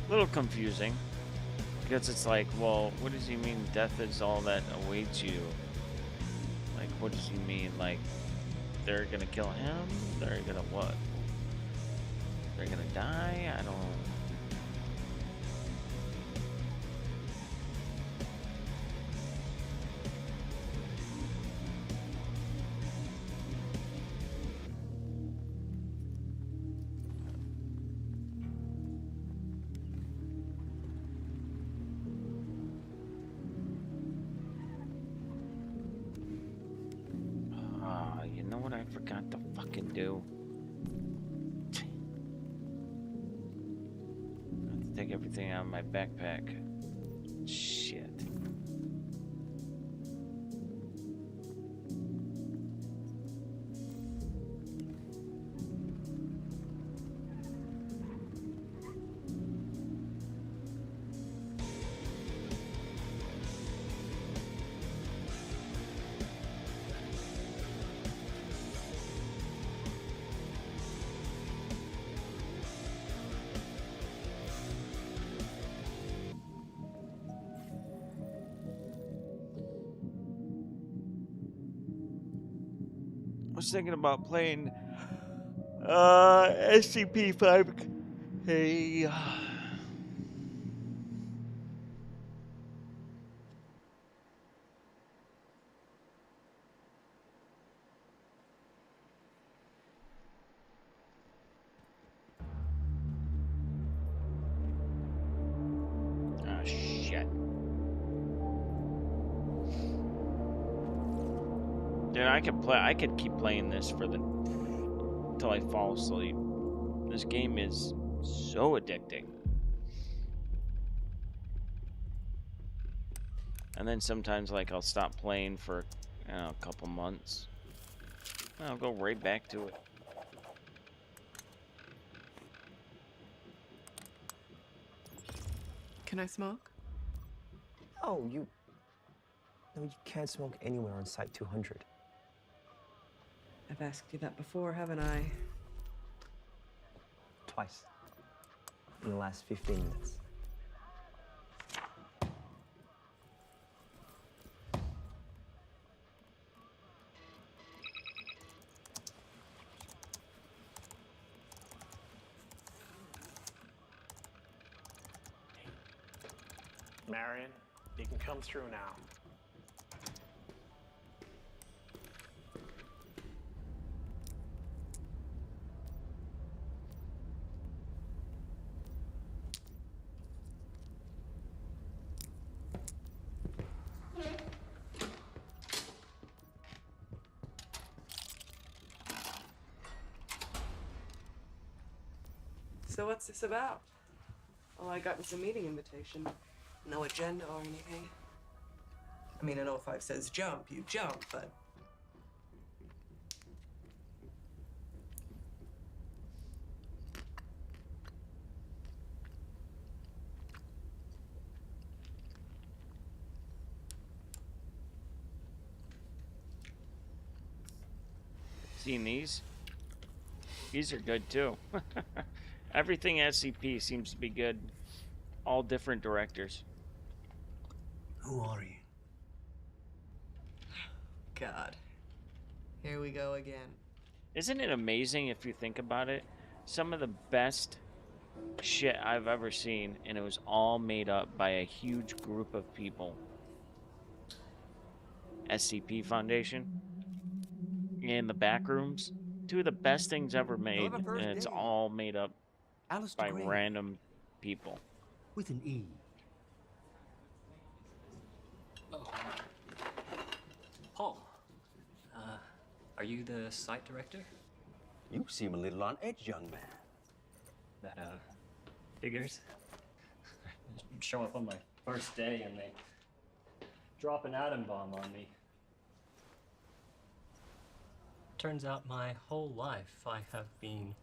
A little confusing. Because it's like, well, what does he mean death is all that awaits you? Like, what does he mean? Like, they're gonna kill him? They're gonna what? They're gonna die? I don't... You know what I forgot to fucking do? I have to take everything out of my backpack. Shit. was thinking about playing SCP-5K. Ah, shit. Dude, I could keep playing this until I fall asleep. This game is so addicting. And then sometimes, like, I'll stop playing for, I don't know, a couple months. I'll go right back to it. Can I smoke? Oh, No, you can't smoke anywhere on Site 200. I've asked you that before, haven't I? Twice. In the last 15 minutes. Marion, you can come through now. So what's this about? All I got was a meeting invitation. No agenda or anything. I mean, I know if 5 says jump, you jump, but... Seen these? These are good too. Everything SCP seems to be good. All different directors. Who are you? God. Here we go again. Isn't it amazing if you think about it? Some of the best shit I've ever seen, and it was all made up by a huge group of people. SCP Foundation. In the back rooms. 2 of the best things ever made, and it's all made up by random people. With an E. Oh. Paul, are you the site director? You seem a little on edge, young man. That, figures. Show up on my first day and they drop an atom bomb on me. Turns out my whole life I have been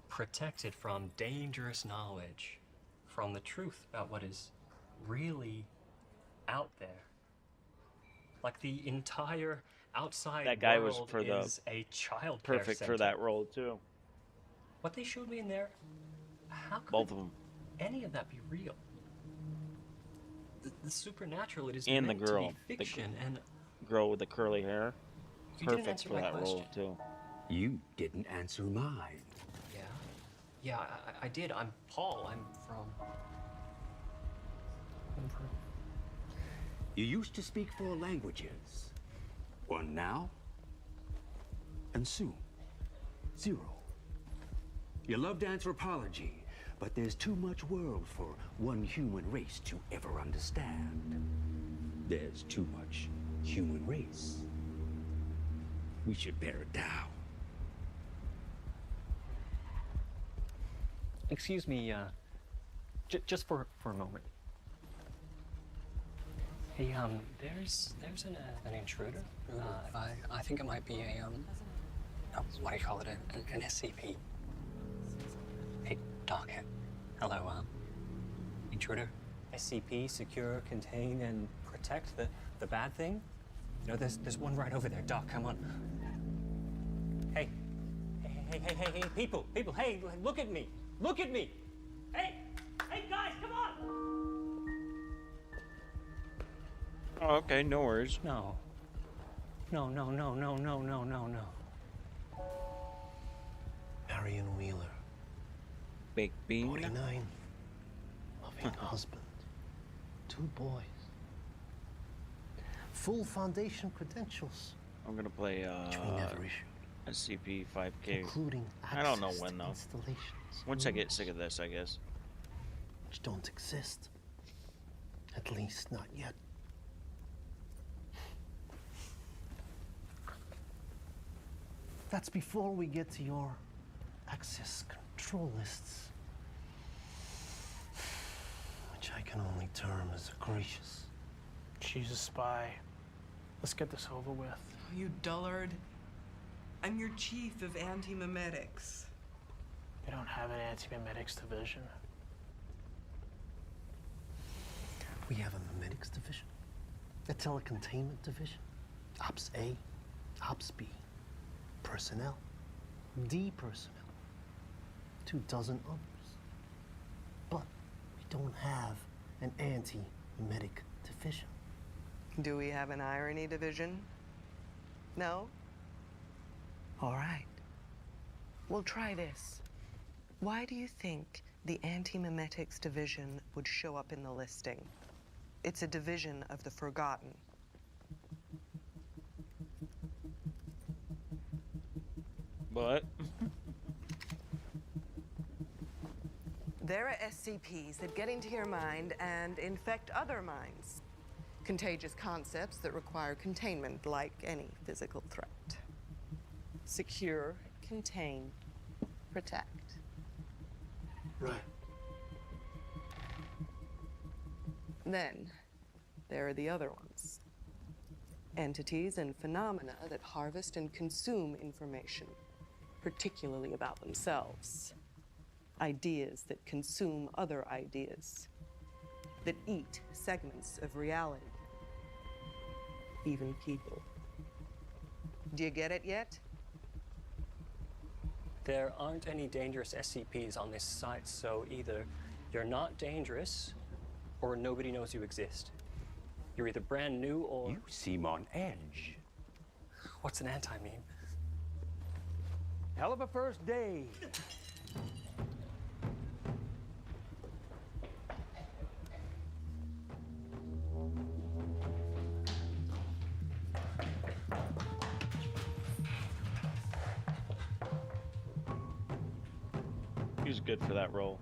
protected from dangerous knowledge, from the truth about what is really out there. Like the entire outside That guy was world for the is a child perfect care for center. that role too. What they showed me in there, how could Both of them. any of that be real? The supernatural, it is And the meant girl. to be fiction, and Girl with the curly hair. You didn't Perfect answer for my that role question. too. You didn't answer mine. yeah, I did. I'm Paul. I'm from. You used to speak 4 languages. 1 now, and soon 0. You loved anthropology, but there's too much world for one human race to ever understand. There's too much human race. We should bear it down. Excuse me, just for a moment. Hey, there's an intruder. I think it might be a, what do you call it, an SCP. Hey, Doc, hello, intruder? SCP, secure, contain, and protect the bad thing? You know, there's one right over there. Doc, come on. Hey, people, hey, look at me. Look at me. Hey, guys, come on. Oh, okay, no worries. No. Marion Wheeler. Big Bean. 49. Loving husband. 2 boys. Full foundation credentials. I'm gonna play Which we never issued. SCP 5K. Including I don't know access when to though. installations. Once I get sick of this, I guess. Which don't exist. At least not yet. That's before we get to your access control lists, which I can only term as egregious. She's a spy. Let's get this over with. Oh, you dullard. I'm your chief of anti-memetics. You don't have an anti-memetics division. We have a memetics division, a telecontainment division, Ops A, Ops B, personnel, D personnel, 24 others. But we don't have an anti-memetic division. Do we have an irony division? No? All right. We'll try this. Why do you think the anti-memetics division would show up in the listing? It's a division of the Forgotten. What? There are SCPs that get into your mind and infect other minds. Contagious concepts that require containment, like any physical threat. Secure, contain, protect. Right. Then, there are the other ones. Entities and phenomena that harvest and consume information, particularly about themselves. Ideas that consume other ideas, that eat segments of reality, even people. Do you get it yet? There aren't any dangerous SCPs on this site, so either you're not dangerous, or nobody knows you exist. You're either brand new or... You seem on edge. What's an anti-meme? Hell of a first day. He was good for that role.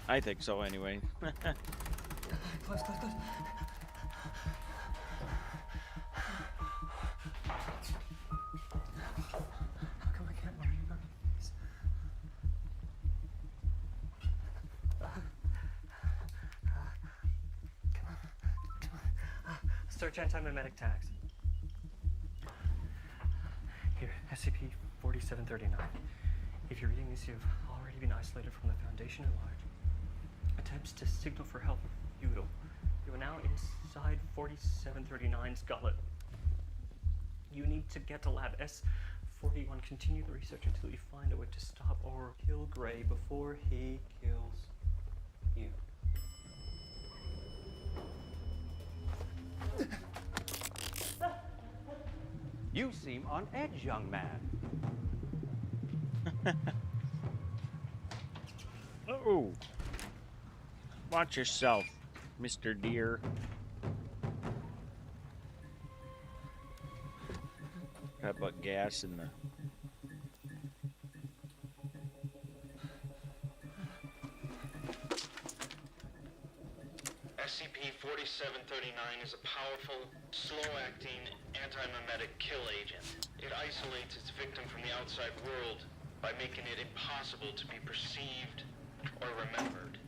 I think so, anyway. Close. How come I can't remember these? Come on. Search anti-memetic tags. Here, SCP-4739. If you're reading this, you've already been isolated from the Foundation at large. Attempts to signal for help are futile. You are now inside 4739's gullet. You need to get to Lab S41. Continue the research until you find a way to stop or kill Gray before he kills you. You seem on edge, young man. Oh. Watch yourself, Mr. Deer. Got but gas in the... SCP-4739 is a powerful, slow-acting, anti-memetic kill agent. It isolates its victim from the outside world by making it impossible to be perceived or remembered.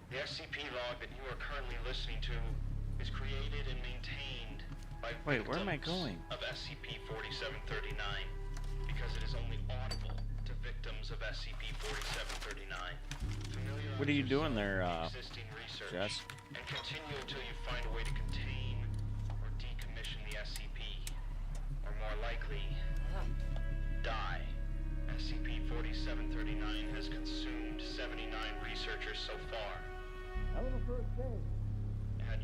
The SCP log that you are currently listening to is created and maintained by Wait, where am I going? of SCP-4739 because it is only audible to victims of SCP-4739. What are you doing there, Existing research Jess? and continue until you find a way to contain or decommission the SCP, or more likely, die. SCP-4739 has consumed 79 researchers so far. Hell of a first day.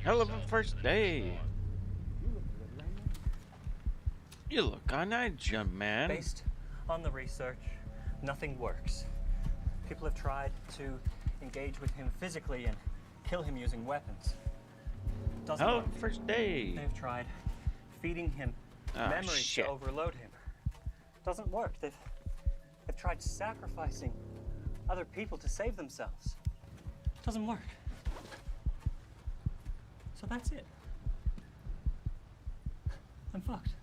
Hell of a first day. You look on edge, young man. Based on the research. Nothing works. People have tried to engage with him physically and kill him using weapons. Doesn't Oh, work. first day. They've tried feeding him Ah, memories shit. to overload him. Doesn't work. They've tried sacrificing other people to save themselves. Doesn't work. So that's it. I'm fucked.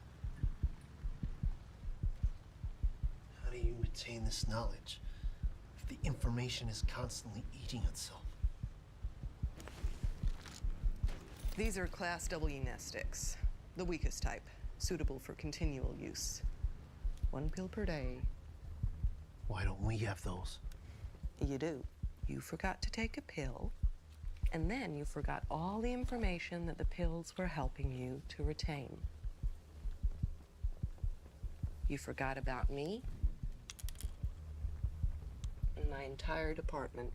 How do you retain this knowledge if the information is constantly eating itself? These are Class W nestics, the weakest type, suitable for continual use. 1 pill per day. Why don't we have those? You do. You forgot to take a pill, and then you forgot all the information that the pills were helping you to retain. You forgot about me and my entire department.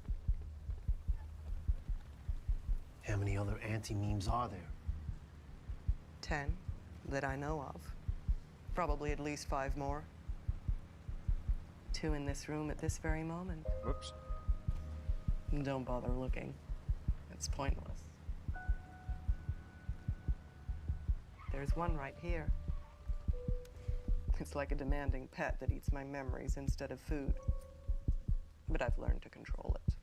How many other anti-memes are there? 10 that I know of. Probably at least 5 more. 2 in this room at this very moment. Whoops. Don't bother looking. It's pointless. There's one right here. It's like a demanding pet that eats my memories instead of food. But I've learned to control it.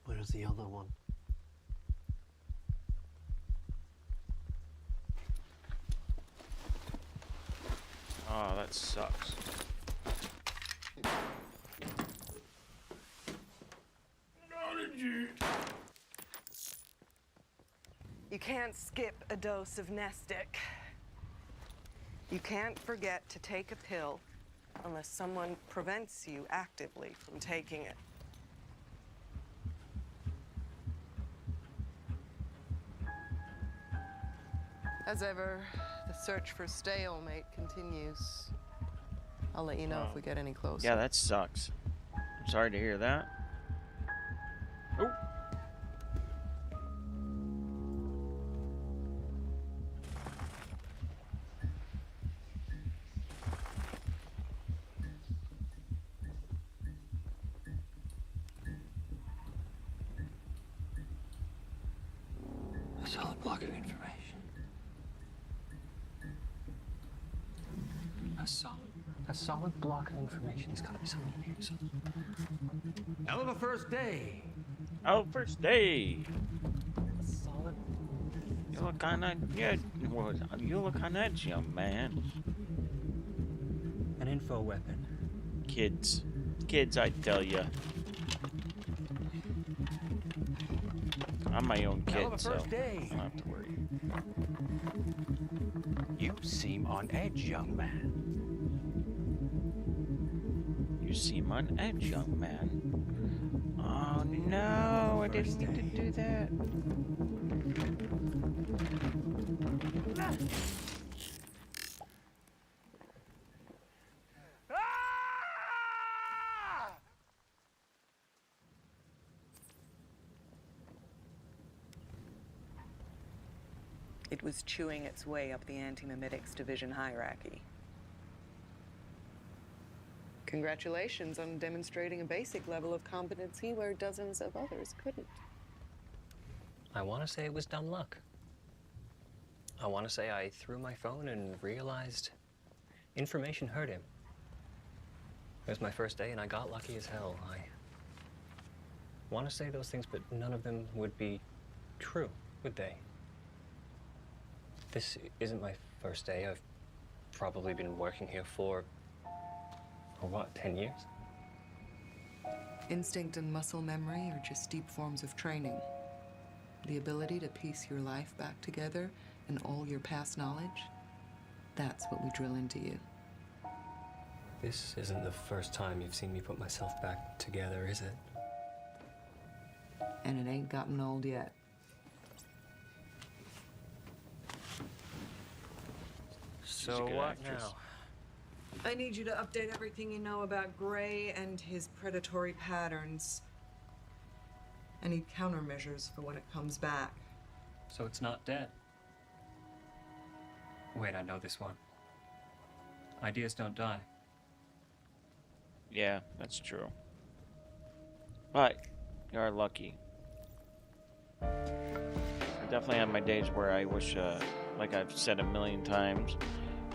Where's the other one? Oh, that sucks. You can't skip a dose of Nestic. You can't forget to take a pill unless someone prevents you actively from taking it. As ever, the search for stalemate continues. I'll let you know if we get any closer. Yeah, that sucks. I'm sorry to hear that. Oh. A solid block of information. A solid block of information. There's gotta be something in here. Hell of a first day. Oh, first day. Solid. You look kinda, yeah, well, you look kinda edgy, young man. An info weapon. Kids, I tell ya. I'm my own Hell of kid, a so first day. I don't have to worry. You seem on edge, young man. You seem on edge, young man. Oh no, I didn't mean to do that. It was chewing its way up the anti-mimetics division hierarchy. Congratulations on demonstrating a basic level of competency where dozens of others couldn't. I want to say it was dumb luck. I want to say I threw my phone and realized information hurt him. It was my first day and I got lucky as hell. I want to say those things, but none of them would be true, would they? This isn't my first day. I've probably been working here for what, 10 years? Instinct and muscle memory are just deep forms of training. The ability to piece your life back together and all your past knowledge, that's what we drill into you. This isn't the first time you've seen me put myself back together, is it? And it ain't gotten old yet. So what now? I need you to update everything you know about Gray and his predatory patterns. I need countermeasures for when it comes back. So it's not dead. Wait, I know this one. Ideas don't die. Yeah, that's true. But you are lucky. I definitely have my days where I wish, like I've said a million times,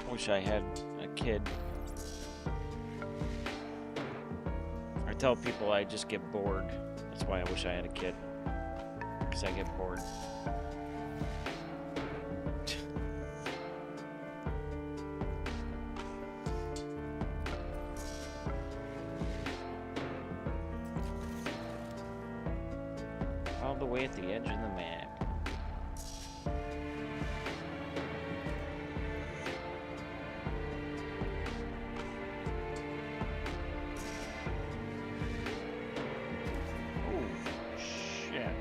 wish I had a kid. I tell people I just get bored. That's why I wish I had a kid. Because I get bored. All the way at the edge of the map. Oh, shit.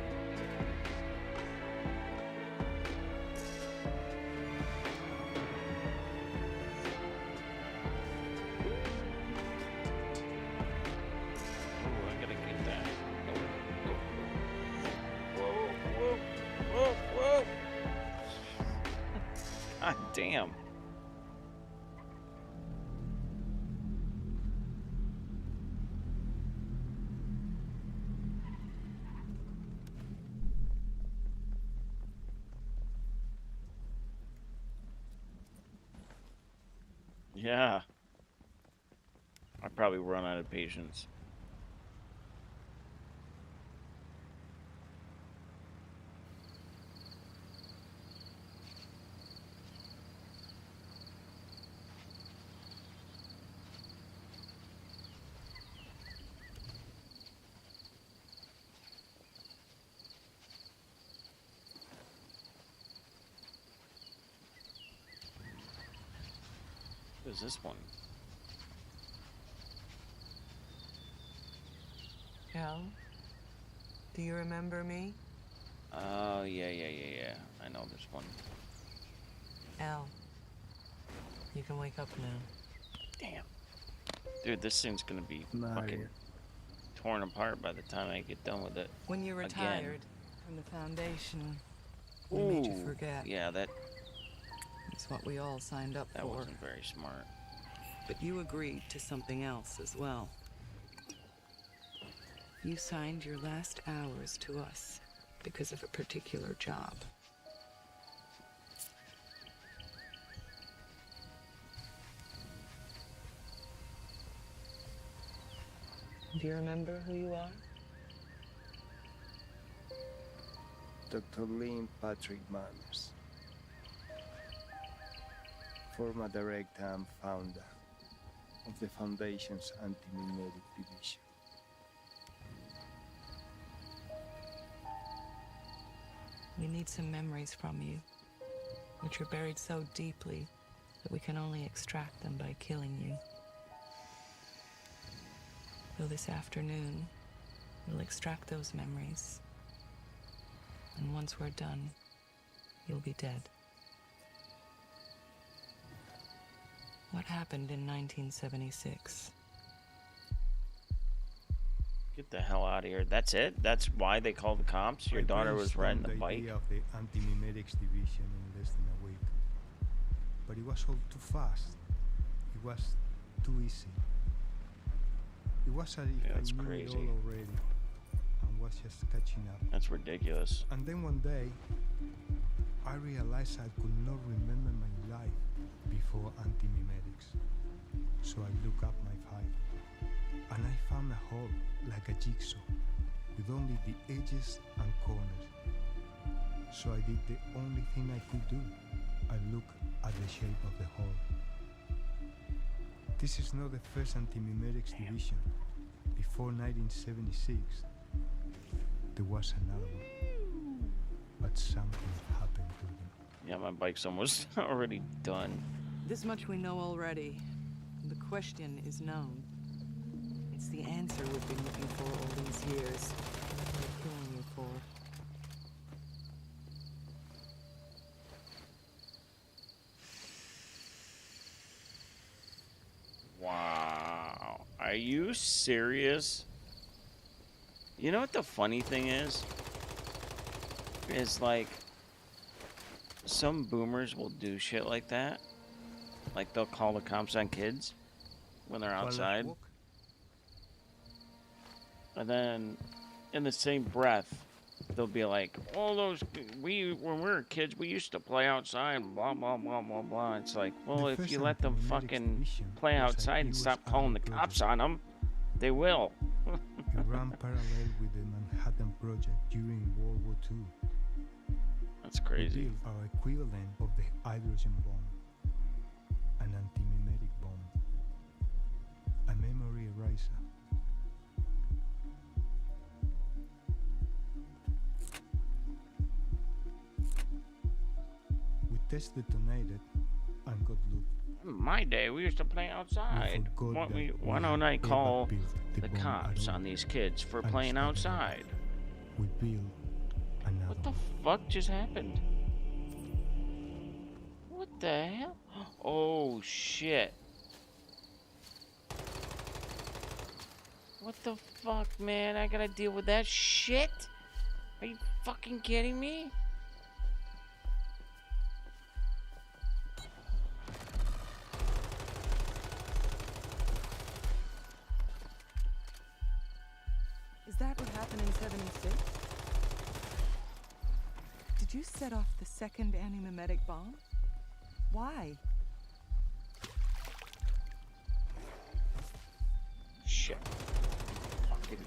Oh, I gotta get that. Whoa. God damn. Yeah. I probably run out of patience. What is this one? Al, do you remember me? Oh, yeah. I know this one. Al, you can wake up now. Damn. Dude, this thing's gonna be Mario. fucking torn apart by the time I get done with it. When you Again. retired from the Foundation, we made you forget. Yeah, that It's what we all signed up for. wasn't very smart. But you agreed to something else as well. You signed your last hours to us because of a particular job. Do you remember who you are? Dr. Lynn Patrick Manners, former director and founder of the Foundation's Anti-Mimetic Division. We need some memories from you, which are buried so deeply that we can only extract them by killing you. So this afternoon, we'll extract those memories. And once we're done, you'll be dead. What happened in 1976? Get the hell out of here. That's it? That's why they called the cops? Your daughter was riding the bike? Of the Anti-Mimetics Division in less than a week. But it was all too fast. It was too easy. It was as if that's I knew crazy. it all already and was just catching up. That's ridiculous. And then one day, I realized I could not remember my life before Anti-Mimetics. So I looked up my file, and I found a hole like a jigsaw, with only the edges and corners. So I did the only thing I could do. I looked at the shape of the hole. This is not the first Anti-Mimetics division. Before 1976, there was another one. But something happened to them. Yeah, my bike's almost already done. This much we know already. The question is known. It's the answer we've been looking for all these years. What we're killing you for. Wow. Are you serious? You know what the funny thing is? Is like, some boomers will do shit like that, Like they'll call the cops on kids when they're outside. And then in the same breath, they'll be like, "Oh, when we were kids, we used to play outside, blah, blah, blah, blah, blah." It's like, well, The if first you let them anti-medics fucking division play was a outside and US stop calling the Army cops on them, they will. It ran parallel with the Manhattan Project during World War II. That's crazy. We built our equivalent of the hydrogen bomb, an anti-mimetic bomb, a memory eraser. We test detonated and got loot. In my day, we used to play outside. Why don't I call the cops on these kids for playing outside? We built another. What the fuck just happened? What the hell? Oh shit. What the fuck, man? I gotta deal with that shit? Are you fucking kidding me? Is that what happened in 76? Did you set off the second anti-mimetic bomb? Why? Shit. Fucking.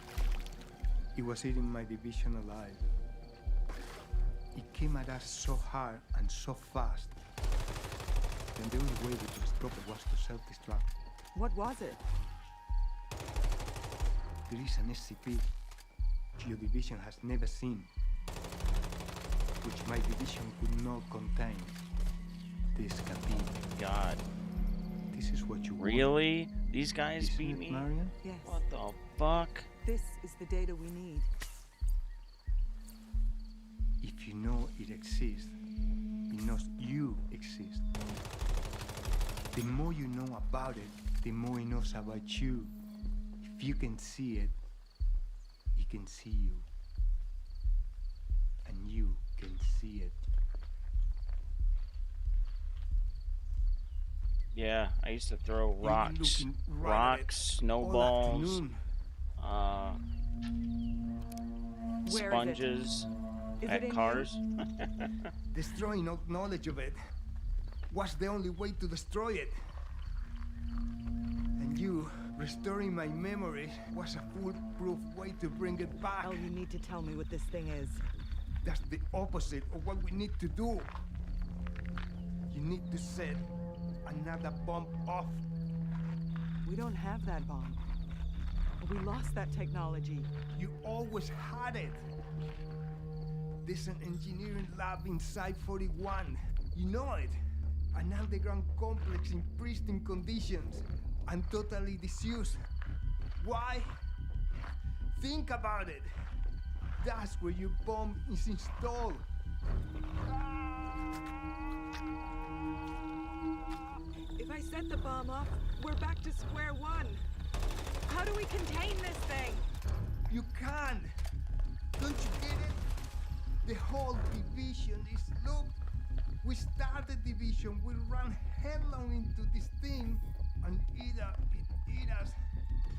It was eating my division alive. It came at us so hard and so fast. And the only way we could stop it was to self-destruct. What was it? There is an SCP your division has never seen, which my division could not contain. This can be. God. This is what you really? These guys beat me? Marion? Yes. What the fuck? This is the data we need. If you know it exists, it knows you exist. The more you know about it, the more it knows about you. If you can see it, it can see you. And you can see it. Yeah, I used to throw rocks, snowballs, sponges at cars. Destroying all knowledge of it was the only way to destroy it. And you, restoring my memory, was a foolproof way to bring it back. Oh, you need to tell me what this thing is. That's the opposite of what we need to do. You need to set another bomb off. We don't have that bomb. We lost that technology. You always had it. There's an engineering lab inside 41. You know it. An underground complex in pristine conditions and totally disused. Why? Think about it. That's where your bomb is installed. If I set the bomb off, we're back to square one. How do we contain this thing? You can't. Don't you get it? The whole division is look. We started division, we ran headlong into this thing, and either it eat us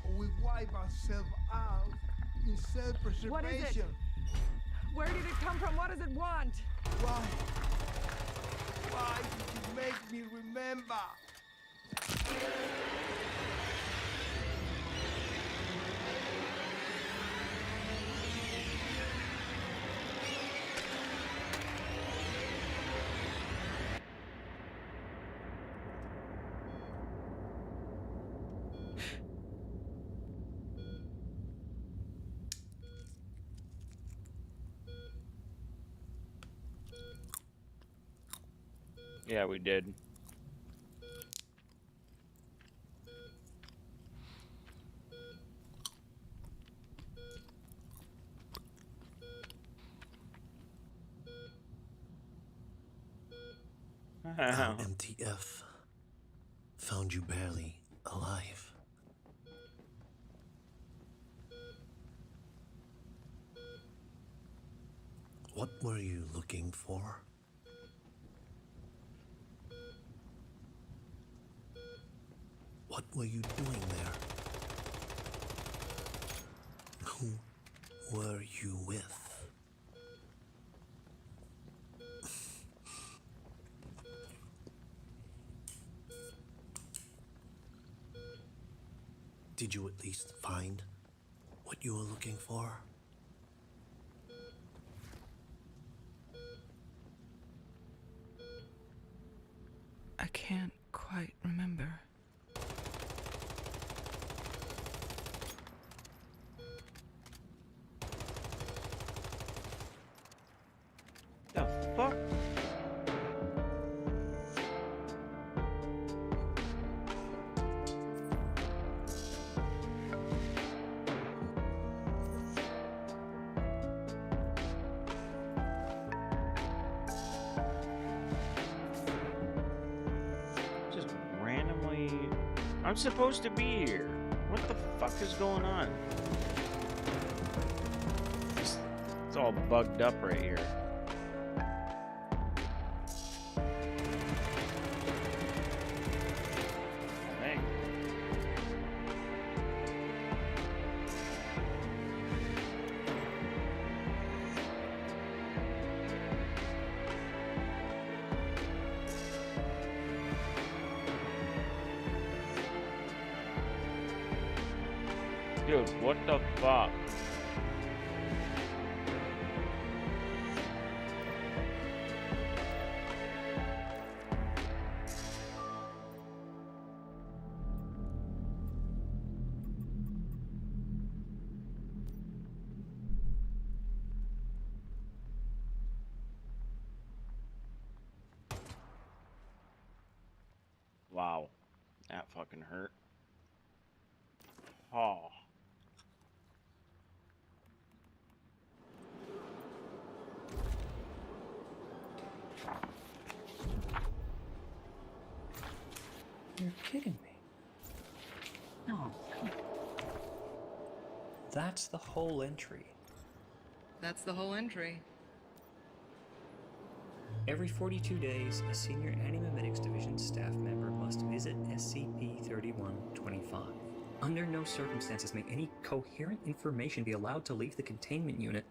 or we wipe ourselves out in self-preservation. What is it? Where did it come from? What does it want? Why? Why did you make me remember? Yeah, we did. Our MTF found you barely alive. What were you looking for? What were you doing there? Who were you with? Did you at least find what you were looking for? I can't quite remember. The fuck? Just randomly... I'm supposed to be here. What the fuck is going on? It's all bugged up right here. Hey. Dude, what the fuck? Wow, that fucking hurt. Oh. You're kidding me. No. That's the whole entry. That's the whole entry. Every 42 days, a senior Animamedics Division staff member must visit SCP-3125. Under no circumstances may any coherent information be allowed to leave the containment unit.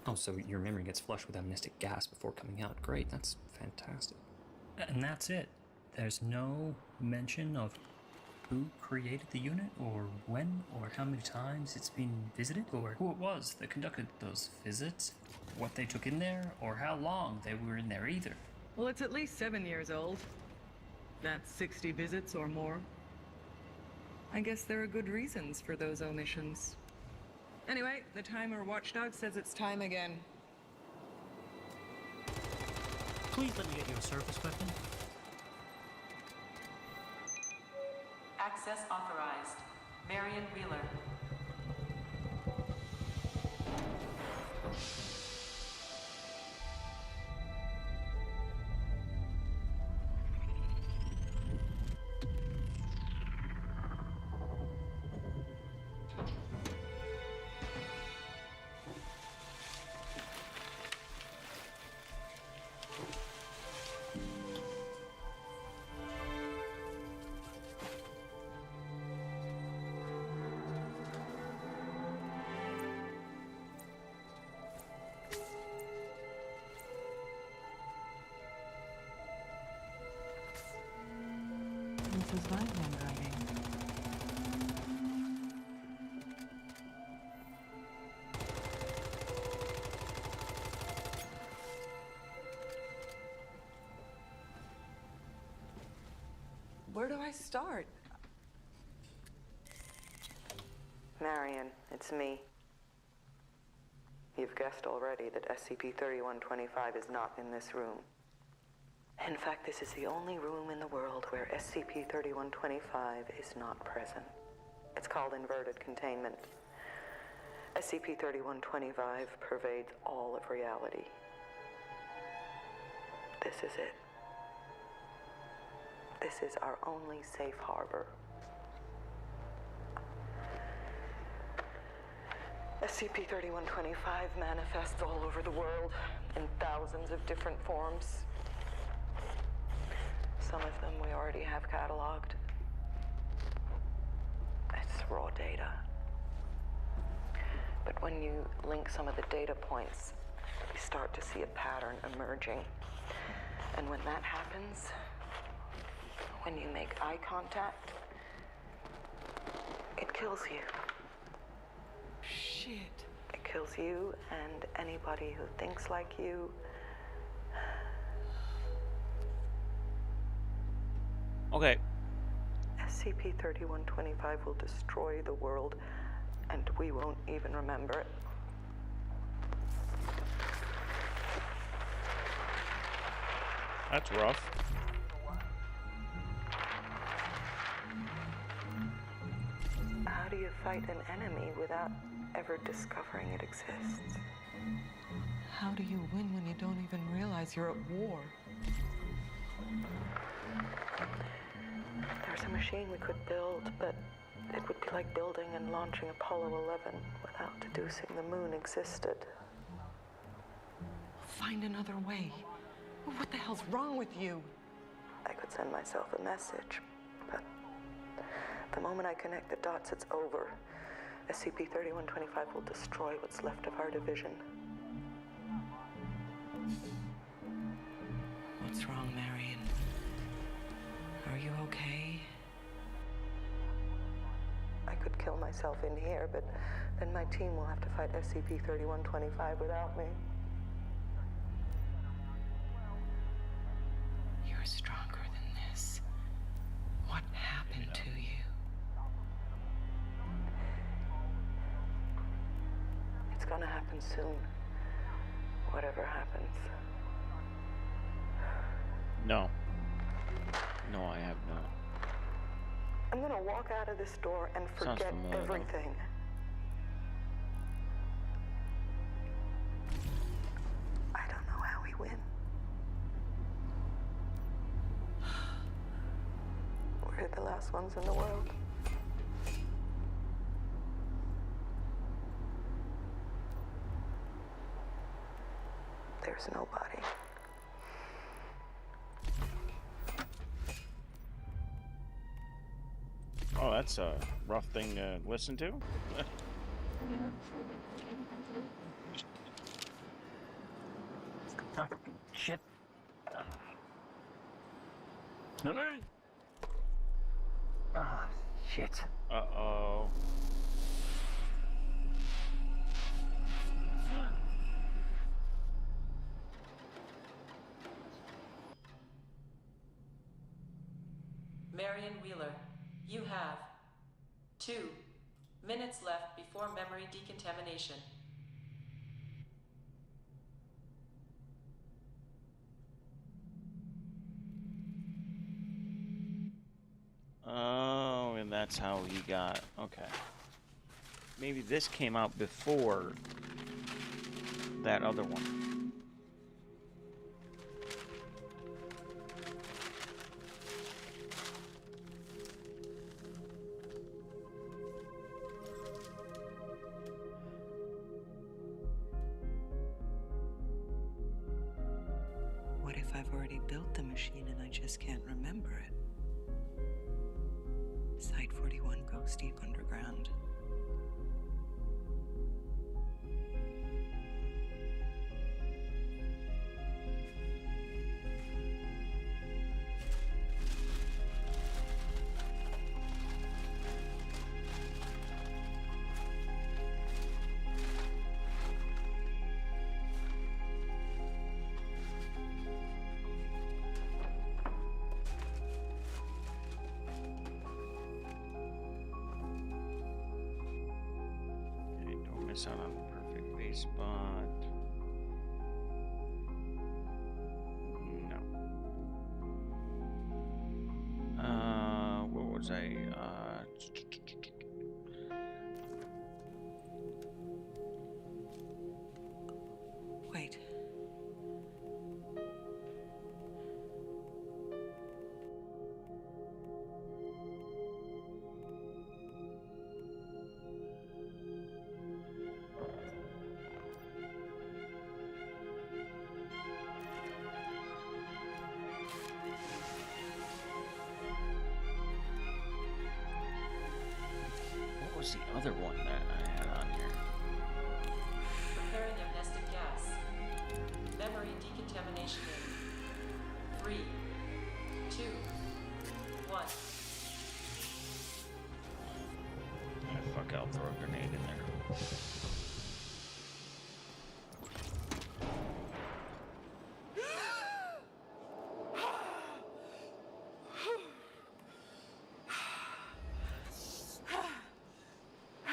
Oh, so your memory gets flushed with amnestic gas before coming out. Great, that's fantastic. And that's it. There's no mention of who created the unit, or when, or how many times it's been visited, or who it was that conducted those visits, what they took in there, or how long they were in there either. Well, it's at least 7 years old. That's 60 visits or more. I guess there are good reasons for those omissions. Anyway, the timer watchdog says it's time again. Please let me get you a surface weapon. Access authorized. Marion Wheeler. This is my handwriting. Where do I start? Marion, it's me. You've guessed already that SCP-3125 is not in this room. In fact, this is the only room in the world where SCP-3125 is not present. It's called inverted containment. SCP-3125 pervades all of reality. This is it. This is our only safe harbor. SCP-3125 manifests all over the world in thousands of different forms. Some of them we already have cataloged. raw data. But when you link some of the data points, you start to see a pattern emerging. And when that happens, when you make eye contact, it kills you. Shit. It kills you and anybody who thinks like you. Okay. SCP-3125 will destroy the world, and we won't even remember it. That's rough. How do you fight an enemy without ever discovering it exists? How do you win when you don't even realize you're at war? There's a machine we could build, but it would be like building and launching Apollo 11 without deducing the moon existed. Find another way. What the hell's wrong with you? I could send myself a message, but the moment I connect the dots, it's over. SCP-3125 will destroy what's left of our division. What's wrong, Marion? Are you okay? I could kill myself in here, but then my team will have to fight SCP-3125 without me. You're stronger than this. What happened to you? It's gonna happen soon. Whatever happens. No. No, I have not. I'm gonna walk out of this door and Sounds forget familiar, though. everything. I don't know how we win. We're the last ones in the world. There's nobody. Oh, that's a rough thing to listen to. Shit. No, no. Ah, shit. Uh-oh. Marion Wheeler, you have 2 minutes left before memory decontamination. Oh, and that's how he got. Okay. Maybe this came out before that other one. What if I've already built the machine and I just can't remember it? Site 41 goes deep underground. Miss out on the perfect base spot. No. What was I? Wait. was the other one that I had on here? Preparing amnestic gas. Memory decontamination in 3, 2, 1. Fuck, I'll throw a grenade in there.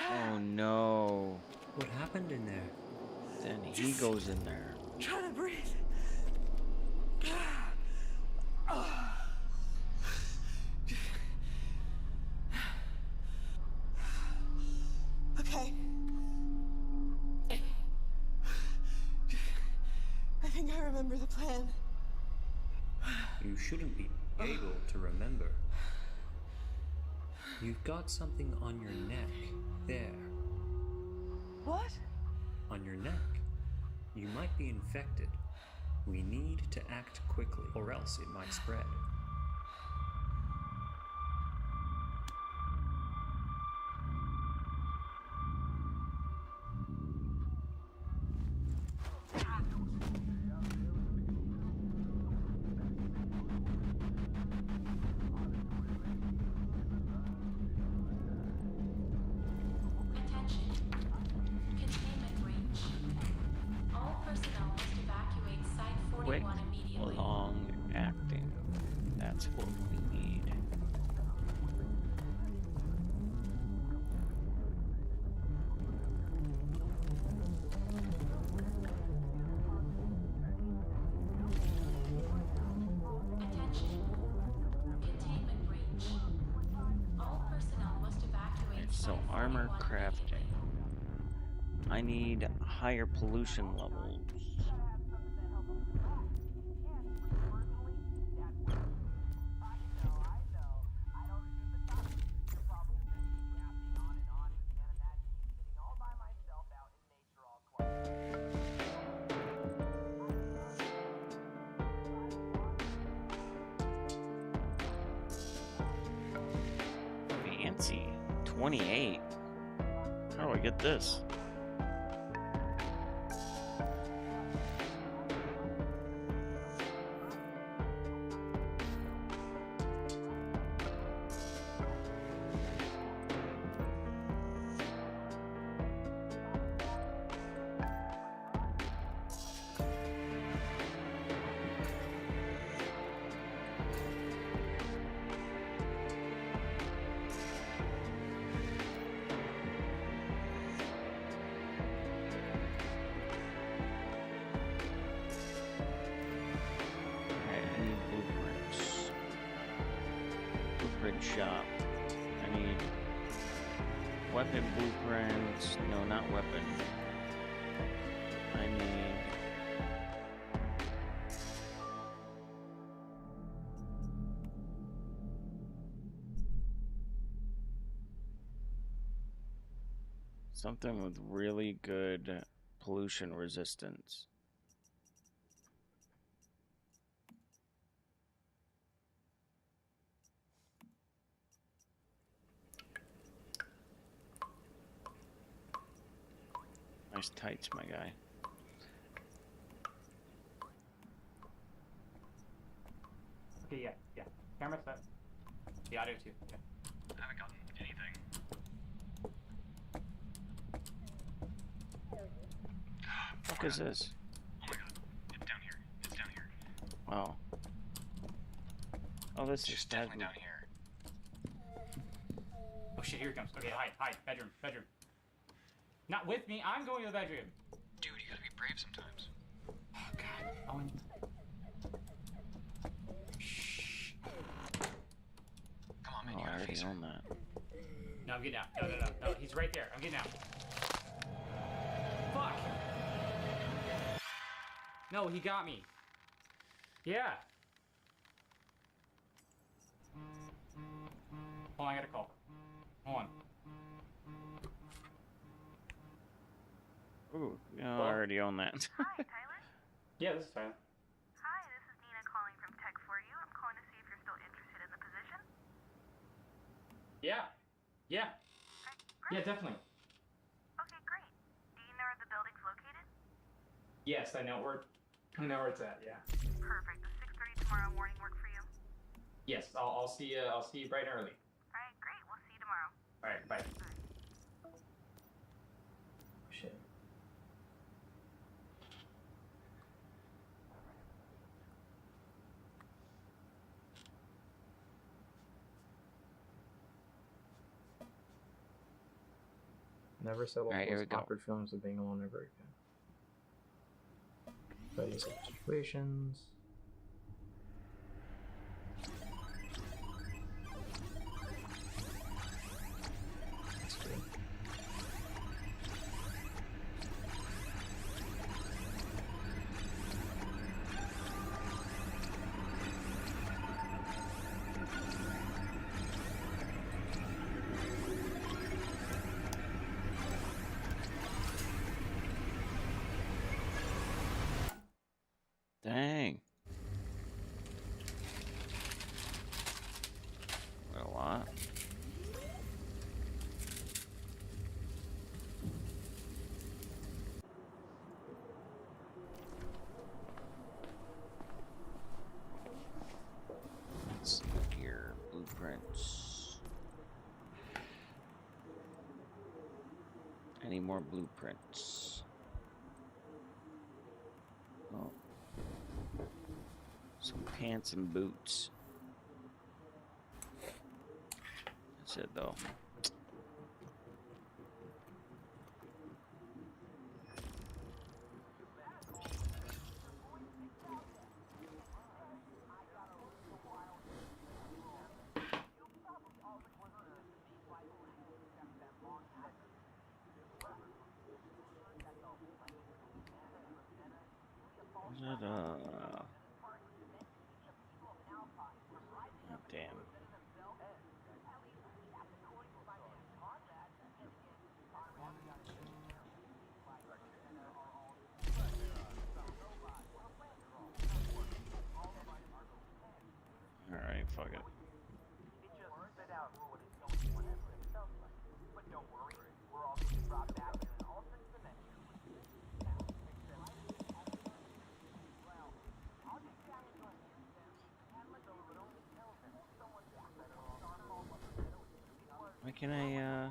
Oh no. What happened in there? Then he goes in there. Trying to breathe. Okay. I think I remember the plan. You shouldn't be able to remember. You've got something on your neck. There. What? On your neck. You might be infected. We need to act quickly, or else it might spread. Quick, long acting. That's what we need. So armor crafting. I need higher pollution levels. Fancy. 28. How do I get this? Shop. I need weapon blueprints. No, not weapon. I need something with really good pollution resistance. Nice tights, my guy. Okay, yeah. Camera set. The audio too. Okay. I haven't gotten anything. What is this? Oh my god. It's down here. It's down here. Wow. Oh, this It's is definitely down here. Oh shit, here it comes. Okay, hide. Bedroom. Not with me, I'm going to the bedroom. Dude, you gotta be brave sometimes. Oh god. Owen. Shh. Come on, man, Oh, you I gotta already face her. own that. No, I'm getting out. No, he's right there. I'm getting out. Fuck! No, he got me. Yeah. Hold on, I gotta call. Hold on. Ooh, no, I already own that. Hi, Tyler? Yeah, this is Tyler. Hi, this is Nina calling from Tech4U. I'm calling to see if you're still interested in the position. Yeah. Okay, Yeah, definitely. Okay, great. Do you know where the building's located? Yes, I know where it's at. Yeah. Perfect. Does 6:30 tomorrow morning work for you? Yes, I'll see you. I'll see you bright and early. All right, great. We'll see you tomorrow. All right, bye. Shit. Never settle Alright, for here we those go. awkward feelings of being alone ever again. Study such situations. That's good. Dang. A lot. Let's see here. Blueprints. Any more blueprints? Oh. Some pants and boots. That's it though. Is that, oh, damn. Alright, fuck it. Why can I,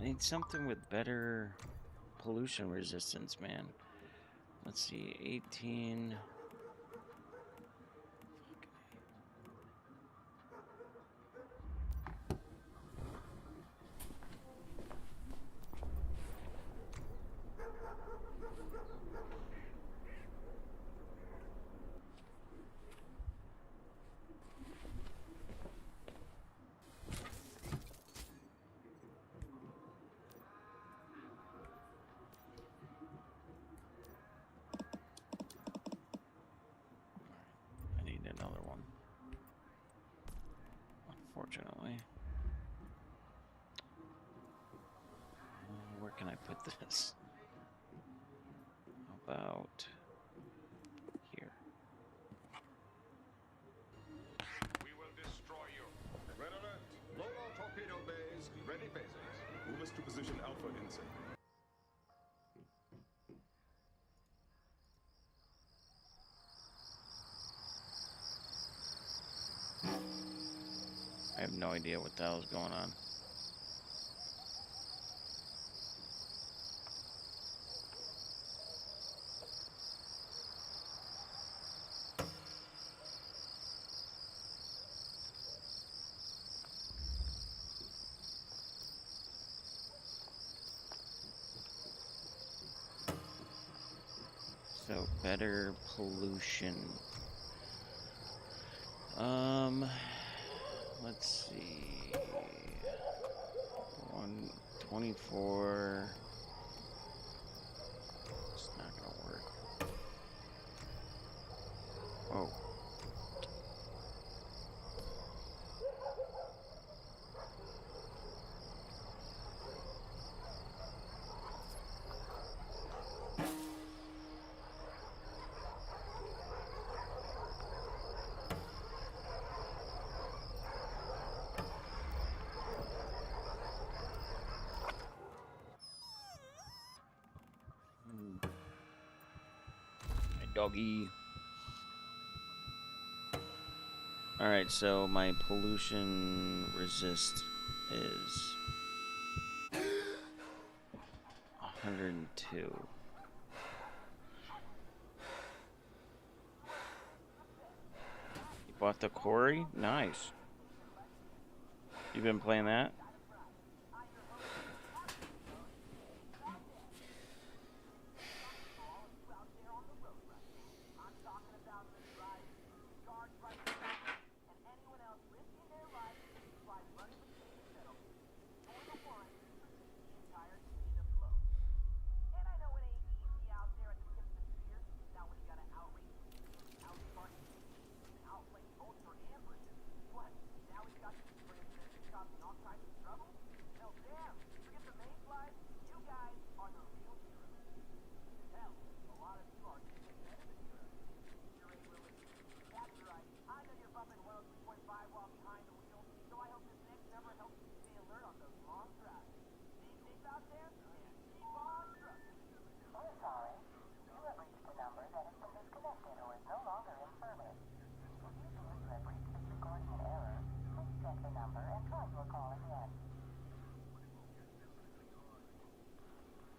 I need something with better pollution resistance, man. Let's see, 18. I need another one. Unfortunately. Where can I put this? How about here? We will destroy you. Red alert. Lower torpedo bays. Ready phases. Move us to position Alpha Insect. I have no idea what the hell is going on. So better pollution. Let's see. 124. doggy. Alright, so my pollution resist is 102. You bought the Quarry? Nice. You been playing that?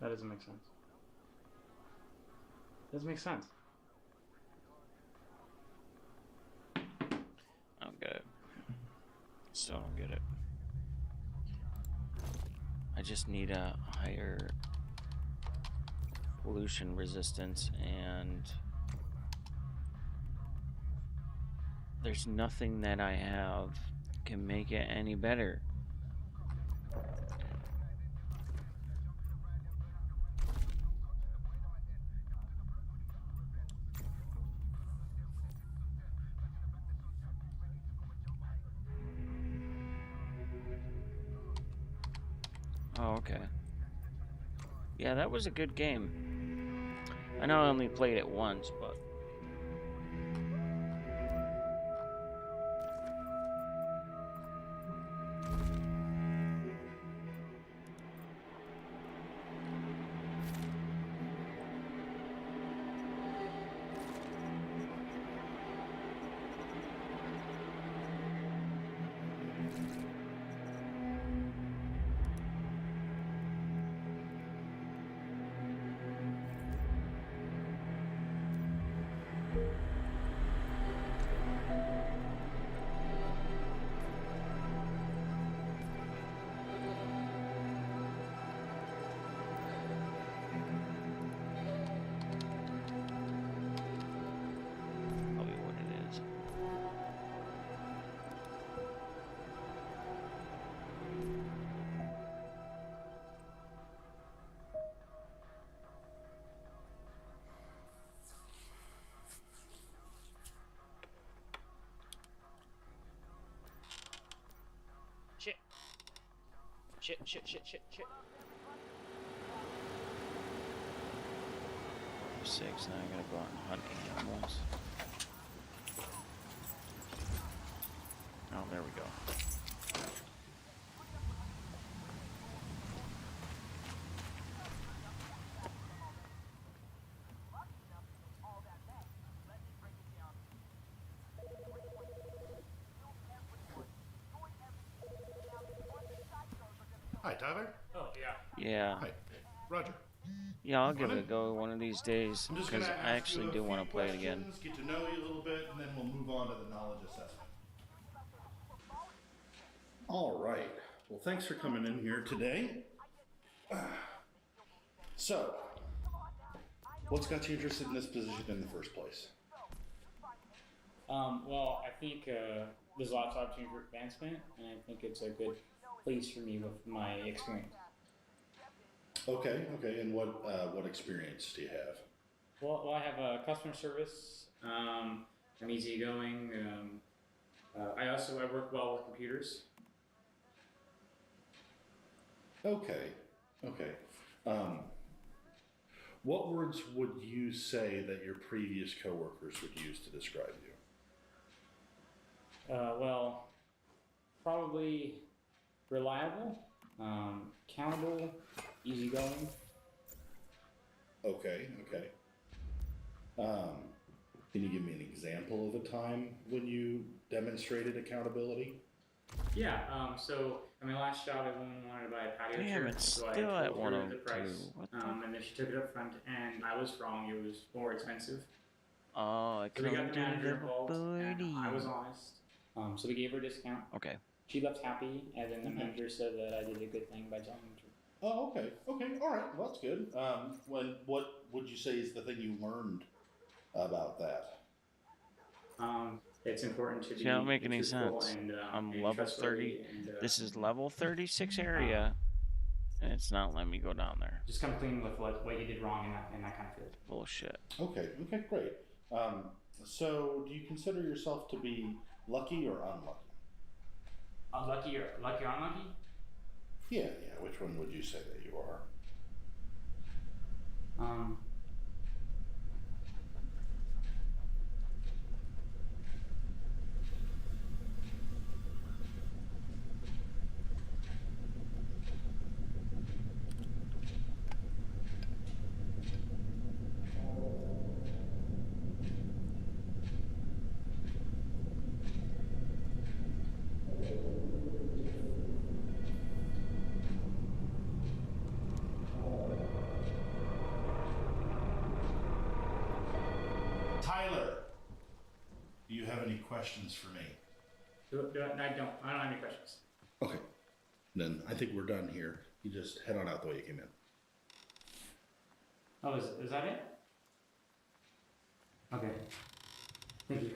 That doesn't make sense. Doesn't make sense. I don't get it. Still don't get it. I just need a higher pollution resistance, and there's nothing that I have can make it any better. Oh, okay. Yeah, that was a good game. I know I only played it once, but... Probably what it is. Shit. Shit, shit, shit, shit, shit. 6, now I gotta go out and hunt animals. Oh, there we go. Hi, Tyler. Oh, yeah. Yeah. Hi, Roger. Yeah, I'll give it a go one of these days, I'm just because gonna I ask actually you a do few want to play it again. questions, get to know you a little bit, and then we'll move on to the knowledge assessment. All right. Well, thanks for coming in here today. So, what's got you interested in this position in the first place? Well, I think there's lots of opportunity for advancement, and I think it's a good place for me with my experience. Okay, and what experience do you have? Well, I have customer service. I'm easygoing. I work well with computers. Okay. What words would you say that your previous coworkers would use to describe you? Well, probably reliable, accountable, easygoing. Okay. Can you give me an example of a time when you demonstrated accountability? Yeah, so at my last job, a woman wanted to buy a patio chair, Damn, it's so I still at told her the 102. price, What the? and then she took it up front, and I was wrong. It was more expensive. Oh, I So we got couldn't the manager do involved, and the I was booty. honest. So we gave her a discount. Okay. She left happy, and then the Okay. manager said that I did a good thing by telling the truth. Oh, okay. Okay. All right. Well, that's good. What would you say is the thing you learned about that? It's important to be See, I don't make any truthful sense. and I'm and level trustworthy 30. and This is level 36 area, and it's not letting me go down there. just come clean with what you did wrong and that kind of field. Bullshit. Okay. Okay. Great. So, do you consider yourself to be lucky or unlucky? Lucky or unlucky? Yeah. Yeah. Which one would you say that you are? Tyler, do you have any questions for me? I don't have any questions. Okay. Then I think we're done here. You just head on out the way you came in. Oh, is that it? Okay. Thank you.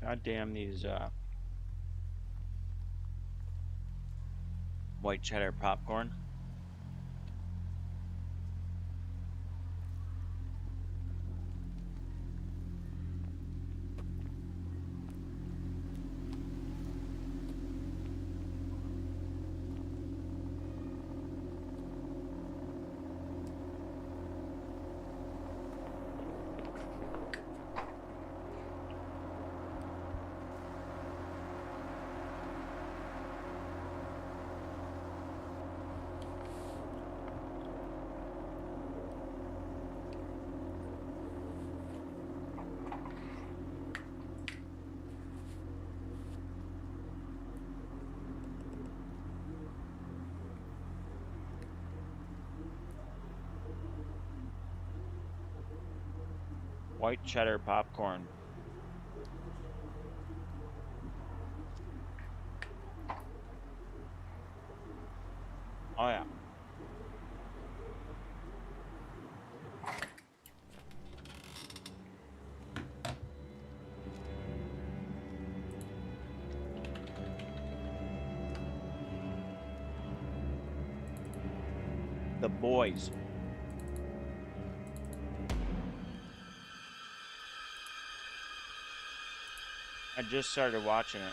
God damn these white cheddar popcorn. White cheddar popcorn. Oh yeah. The boys. I just started watching it.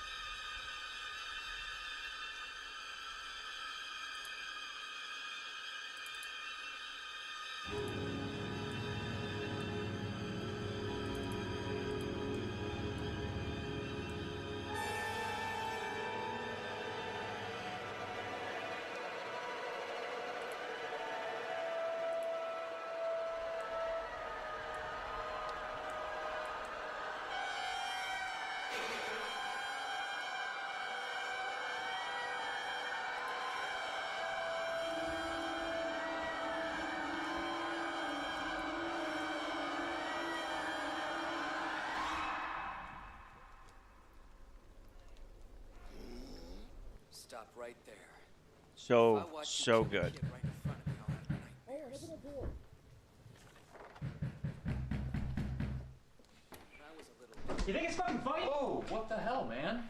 stop right there. So good. You think it's fucking funny? Oh, what the hell, man?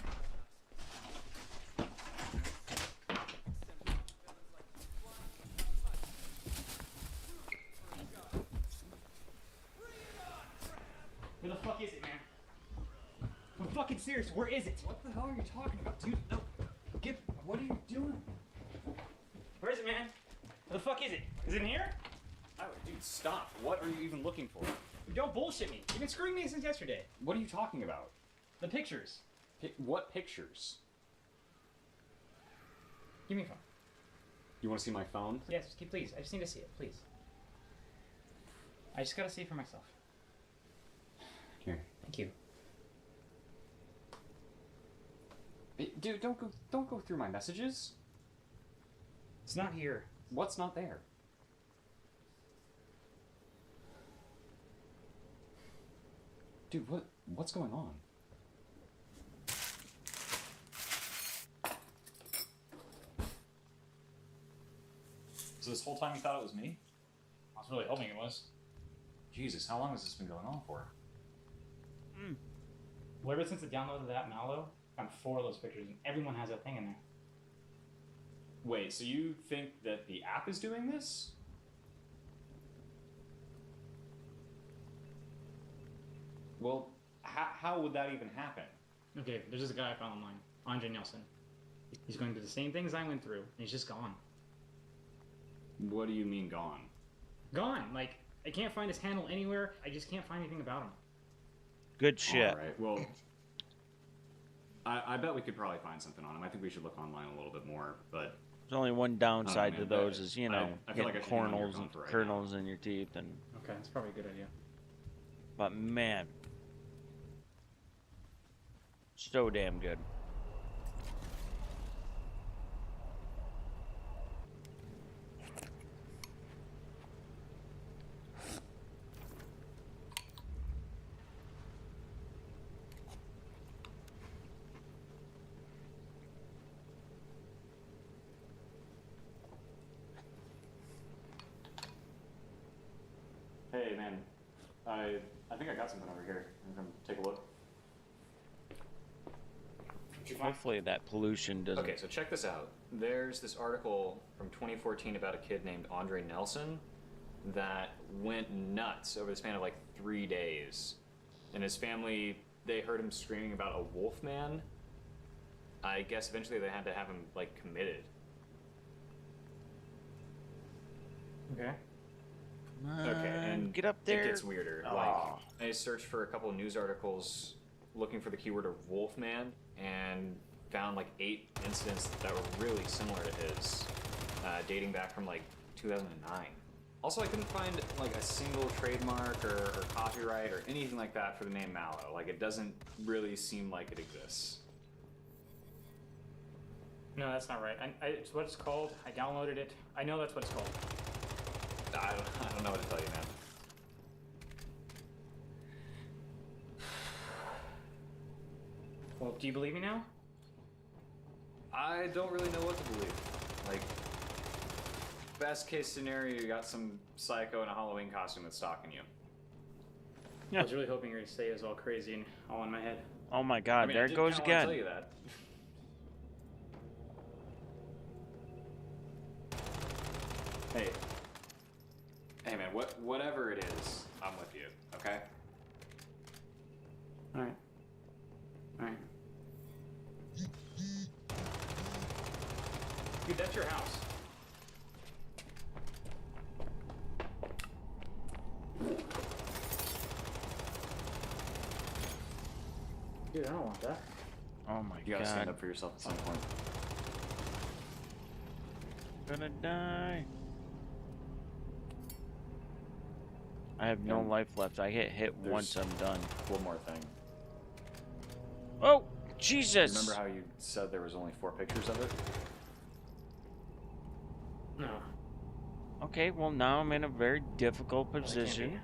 Where the fuck is it, man? I'm fucking serious. Where is it? What the hell are you talking about, dude? No. What are you doing? Where is it, man? Where the fuck is it? Is it in here? Oh, dude, stop. What are you even looking for? Don't bullshit me. You've been screwing me since yesterday. What are you talking about? The pictures. What pictures? Give me a phone. You want to see my phone? Yes, please. I just need to see it, please. I just gotta see it for myself. Here. Thank you. Hey, dude, don't go through my messages. It's not here. What's not there? Dude, what's going on? So this whole time you thought it was me? I was really hoping it was. Jesus, how long has this been going on for? Well, ever since I downloaded that Mallow, I found 4 of those pictures, and everyone has that thing in there. Wait, so you think that the app is doing this? Well, how would that even happen? Okay, there's this guy I found online, Andre Nelson. He's going through the same things I went through, and he's just gone. What do you mean gone? Gone! Like, I can't find his handle anywhere. I just can't find anything about him. Good shit. All right, well, I bet we could probably find something on him. I think we should look online a little bit more, but... There's only one downside to man, those is, you know, I feel like getting I should hang on to your cornels phone and for right kernels in your teeth and... Okay, that's probably a good idea. But man, so damn good. Hey, man, I think I got something over here. I'm gonna take a look. Hopefully that pollution doesn't... Okay, so check this out. There's this article from 2014 about a kid named Andre Nelson that went nuts over the span of like 3 days. And his family, they heard him screaming about a wolf man. I guess eventually they had to have him like committed. Okay. Okay, and get up there. It gets weirder. Aw. Like, I searched for a couple of news articles looking for the keyword of Wolfman and found like 8 incidents that were really similar to his, dating back from like 2009. Also, I couldn't find like a single trademark or copyright or anything like that for the name Mallow. Like, it doesn't really seem like it exists. No, that's not right. It's what it's called. I downloaded it. I know that's what it's called. I don't know what to tell you, man. Well, do you believe me now? I don't really know what to believe. Like, best case scenario, you got some psycho in a Halloween costume that's stalking you. I was really hoping you were going to say it was all crazy and all in my head. Oh my god, I mean, there I it did goes kinda wanna again. tell you that. Hey man, whatever it is, I'm with you, okay? Alright. Alright. Dude, that's your house. Dude, I don't want that. Oh my You gotta god. stand up for yourself at some point. Gonna die. I have no life left. I get hit once, I'm done. One more thing. Oh, Jesus! Remember how you said there was only 4 pictures of it? No. Okay, well now I'm in a very difficult position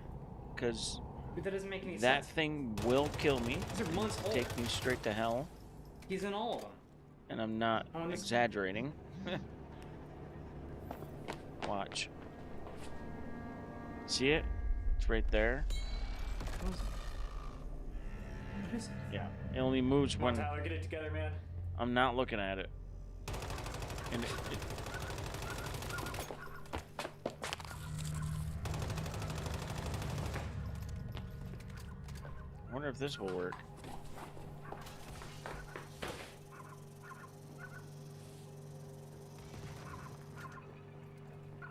because Dude, that doesn't make any that sense. thing will kill me. These are months old. Take me straight to hell. He's in all of them. And I'm not exaggerating. Watch. See it? It's right there. What is it? Yeah. It only moves Come on, when Tyler, get it together, man. I'm not looking at it. And I wonder if this will work.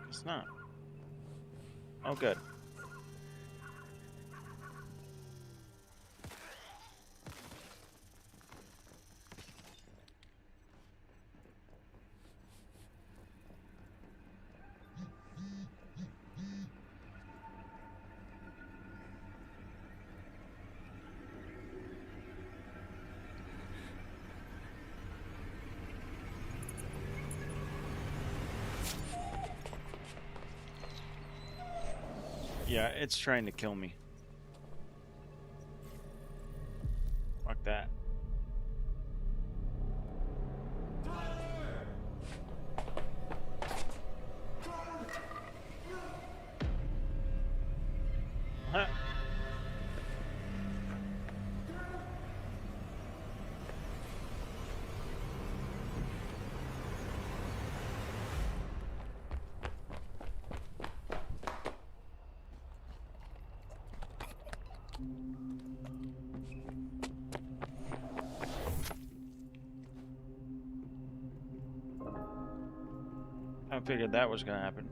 It's not. Oh, good. Yeah, it's trying to kill me. Fuck that. Huh. I figured that was gonna happen.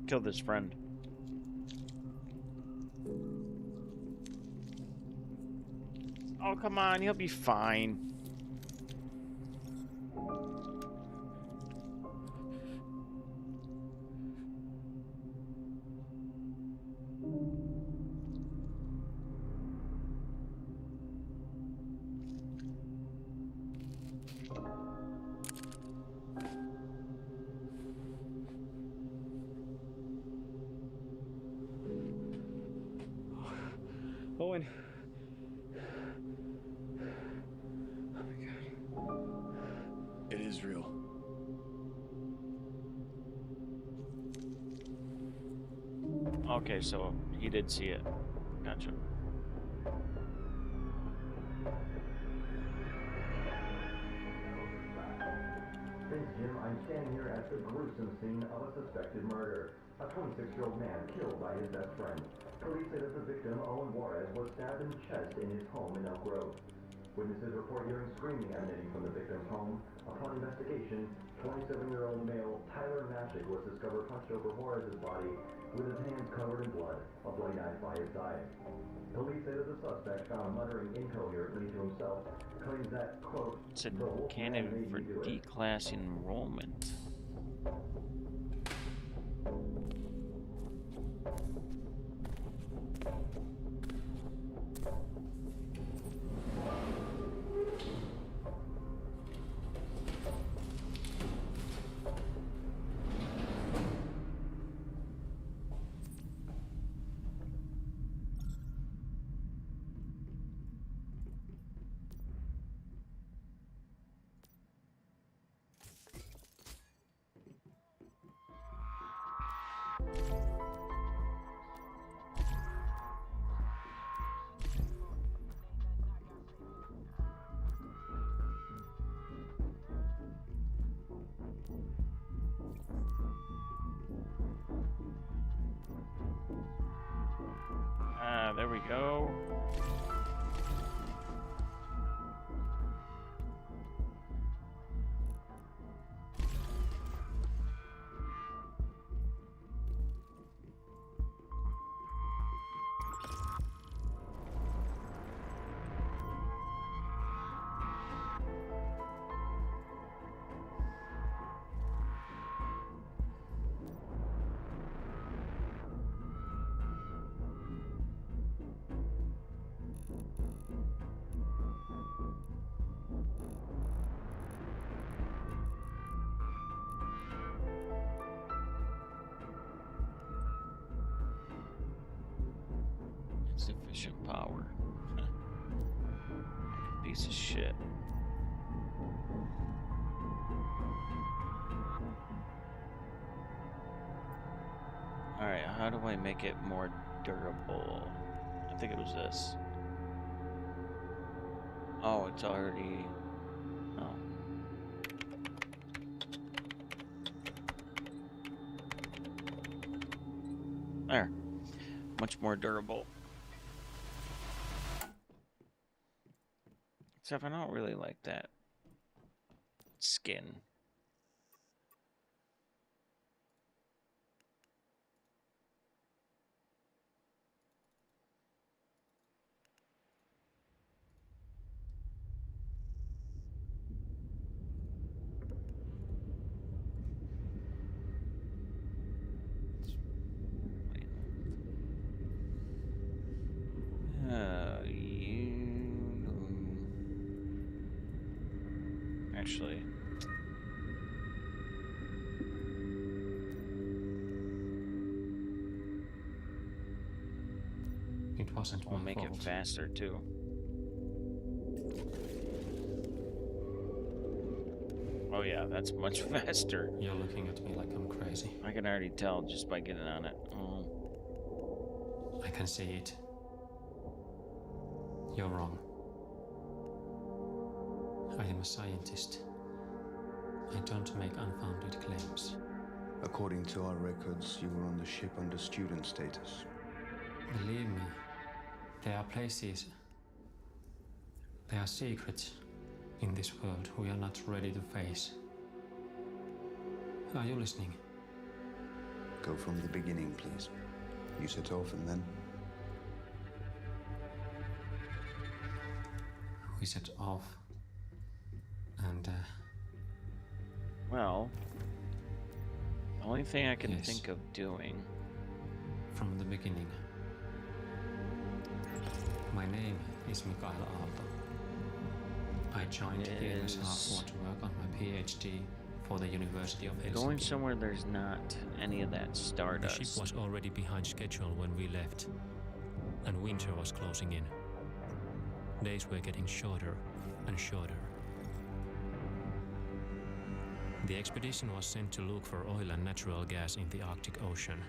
Killed his friend. Oh, come on, he'll be fine. Owen. It is real. Okay, so he did see it. Gotcha. Thanks, Jim. I'm standing here at the gruesome scene of a suspected murder. A 26-year-old man killed by his best friend. Police say that the victim, Owen Juarez, was stabbed in the chest in his home in Elk Grove. Witnesses report hearing screaming emanating from the victim's home. Upon investigation, 27-year-old male Tyler Mashik was discovered hunched over Juarez's body with his hands covered in blood, a bloody knife by his side. Police say that the suspect, found muttering incoherently to himself, claims that, quote, It's a candidate for D-class enrollment. There we go. Insufficient power. Piece of shit. Alright, how do I make it more durable? I think it was this. Oh, it's already... Oh. There. Much more durable. Except I don't really like that skin. Actually, It wasn't we'll my make fault. it faster too. Oh yeah, that's much faster. You're looking at me like I'm crazy. I can already tell just by getting on it. I can see it. You're wrong. I am a scientist. I don't make unfounded claims. According to our records, you were on the ship under student status. Believe me, there are places, there are secrets in this world we are not ready to face. Are you listening? Go from the beginning, please. You set off and then? We set off, and Well, the only thing I can Yes. think of doing. from the beginning. My name is Mikael Aalto. I joined here as half to work on my PhD for the University of Helsinki. Going somewhere there's not any of that The stardust. ship was already behind schedule when we left, and winter was closing in. Days were getting shorter and shorter. The expedition was sent to look for oil and natural gas in the Arctic Ocean,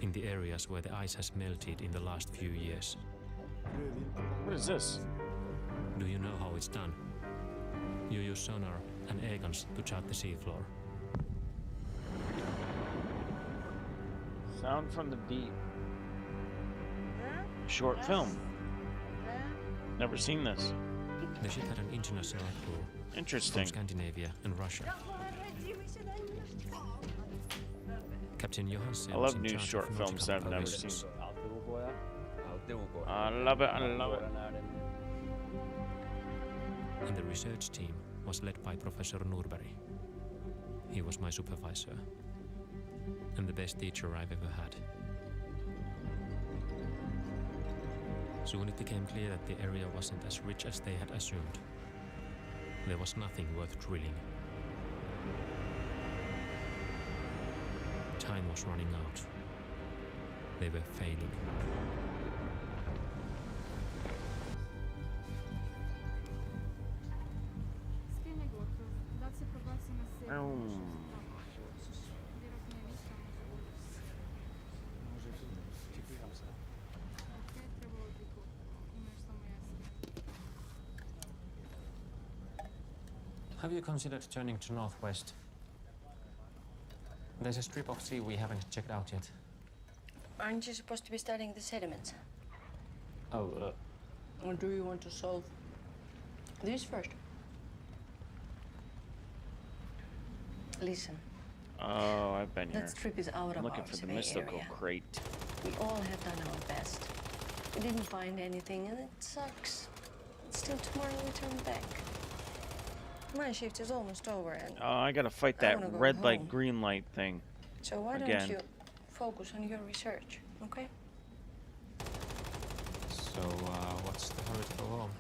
in the areas where the ice has melted in the last few years. What is this? Do you know how it's done? You use sonar and air-guns to chart the seafloor. Sound from the beat. Short film. Never seen this. The ship had an international crew Interesting. from Scandinavia and Russia. Captain Johansen I was love in new charge short of films nautical that I've never seen. operations. I love it. I love it. And the research team was led by Professor Norberg. He was my supervisor and the best teacher I've ever had. Soon it became clear that the area wasn't as rich as they had assumed. There was nothing worth drilling. Time was running out. They were failing. Have you considered turning to northwest? There's a strip of sea we haven't checked out yet. Aren't you supposed to be studying the sediments? Oh, Or do you want to solve this first? Listen, Oh, I've been here. that strip is out I'm of looking our for the survey mystical area. crate. We all have done our best. We didn't find anything, and it sucks. But still, tomorrow we turn back. My shift is almost over, and Oh, I gotta fight I that wanna go red home. light, green light thing. so why again. don't you focus on your research, okay? so what's the hurry to go home?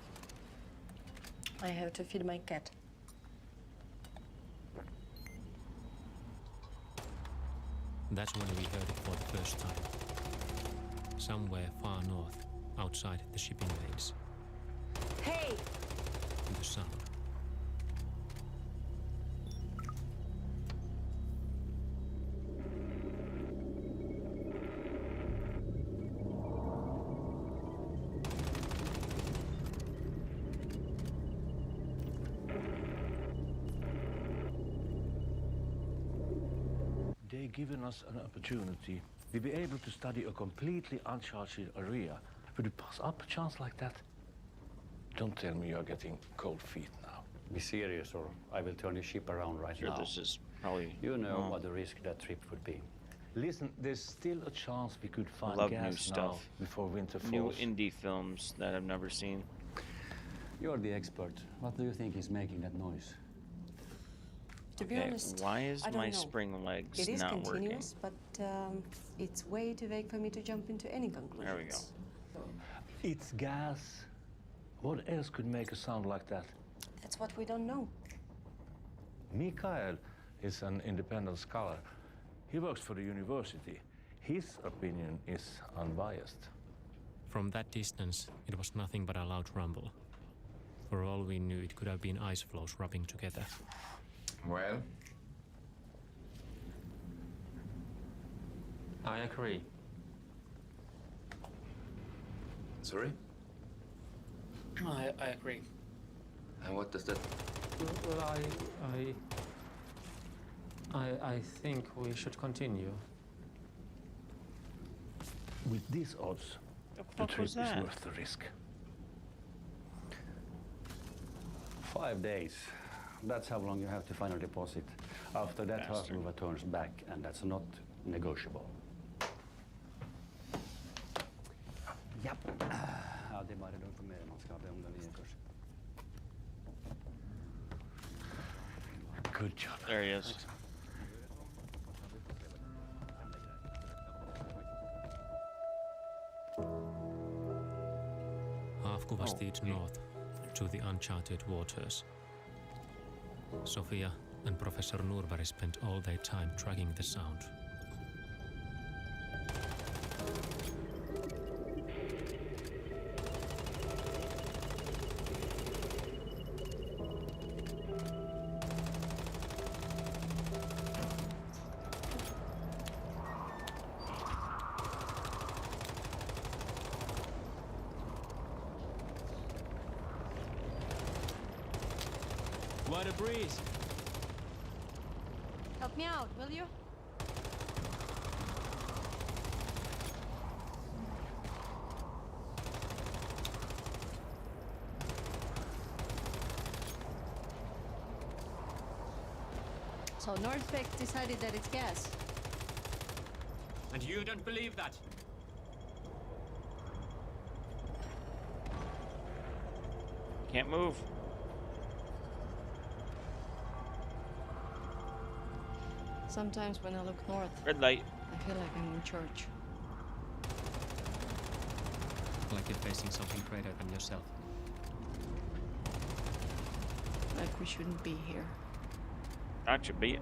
I have to feed my cat. That's when we heard it for the first time. Somewhere far north, outside the shipping lanes. Hey! The sound. they given us an opportunity, we'd be able to study a completely uncharted area. Would you pass up a chance like that? Don't tell me you're getting cold feet now. Be serious, or I will turn your ship around right Sure, now. this is probably You know wrong. what the risk that trip would be. Listen, there's still a chance we could find Love gas new now stuff. before winter falls. New indie films that I've never seen. You're the expert. What do you think is making that noise? To be Okay, honest, why is I don't my know. spring legs It is not continuous, but it's way too vague for me to jump into any conclusions. There we go. It's gas. What else could make a sound like that? That's what we don't know. Mikael is an independent scholar. He works for the university. His opinion is unbiased. From that distance, it was nothing but a loud rumble. For all we knew, it could have been ice floes rubbing together. Well, I agree. sorry? I agree. And what does that... Well, I think we should continue. With these odds, the trip is worth the risk. 5 days. That's how long you have to find a deposit. After that, Bastard. Hasselhoff turns back, and that's not negotiable. Japp. Ja, det är bara de informerar man ska be om den nya kursen. Good job. There he is. Haavku was steered north to the uncharted waters. Sofia and Professor Nurvari spent all their time tracking the sound. What a breeze! Help me out, will you? So Northbeck decided that it's gas. And you don't believe that? Can't move. Sometimes when I look north, Red light. I feel like I'm in church. Like you're facing something greater than yourself. Like we shouldn't be here. Gotcha, bitch.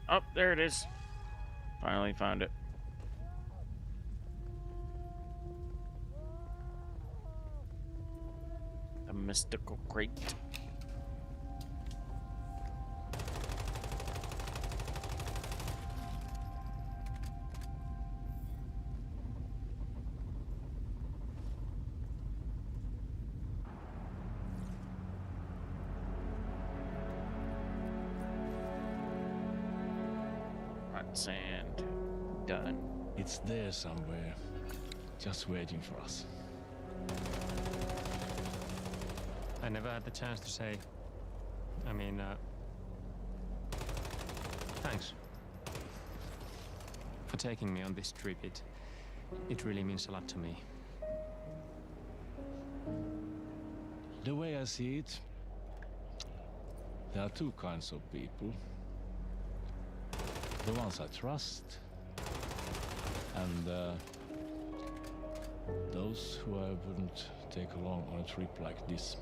Oh, there it is. Finally found it. The mystical crate. Hot sand. Done. It's there somewhere, just waiting for us. I never had the chance to say. Thanks for taking me on this trip. It really means a lot to me. The way I see it, there are two kinds of people. The ones I trust, and those who I wouldn't take along on a trip like this.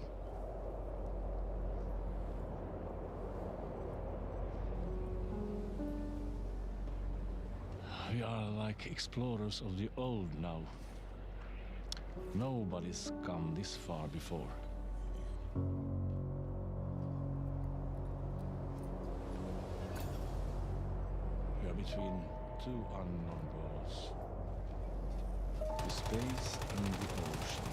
We are like explorers of the old now. Nobody's come this far before. We are between two unknown worlds. The space and the ocean.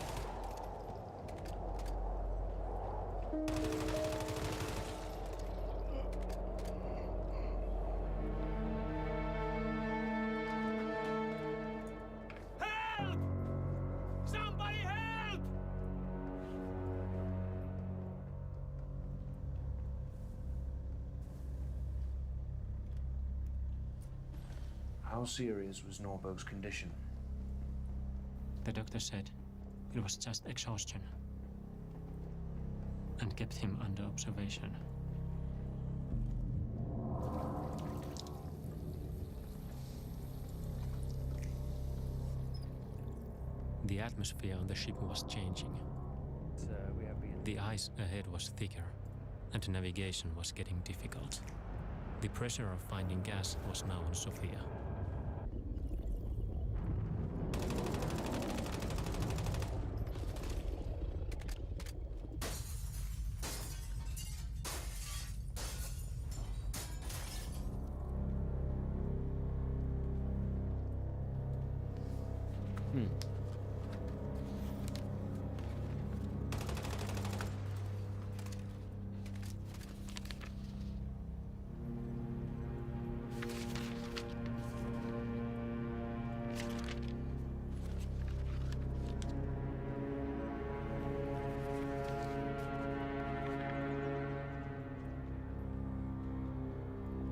How serious was Norberg's condition? The doctor said it was just exhaustion and kept him under observation. The atmosphere on the ship was changing. The ice ahead was thicker, and navigation was getting difficult. The pressure of finding gas was now on Sophia.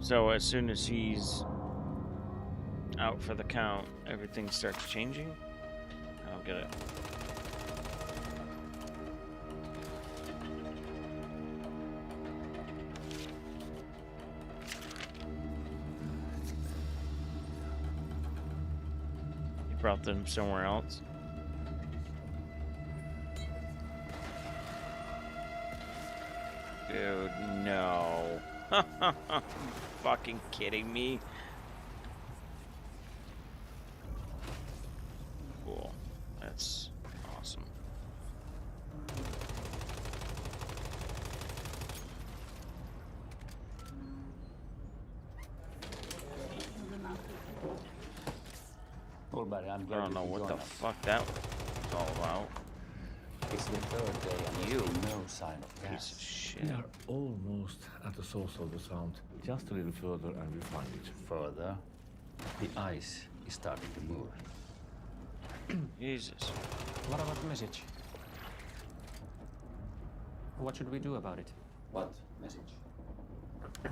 So as soon as he's out for the count, everything starts changing? I don't get it. You brought them somewhere else? Dude, no. Fucking kidding me? Cool. That's awesome. Ulberg, I'm I glad don't know you what could the join us. fuck that was all about. It's the third day and there's been no sign of gas. Piece of shit. We are almost at the source of the sound. Just a little further and we find it. Further, the ice is starting to move. Jesus. What about the message? What should we do about it? What message?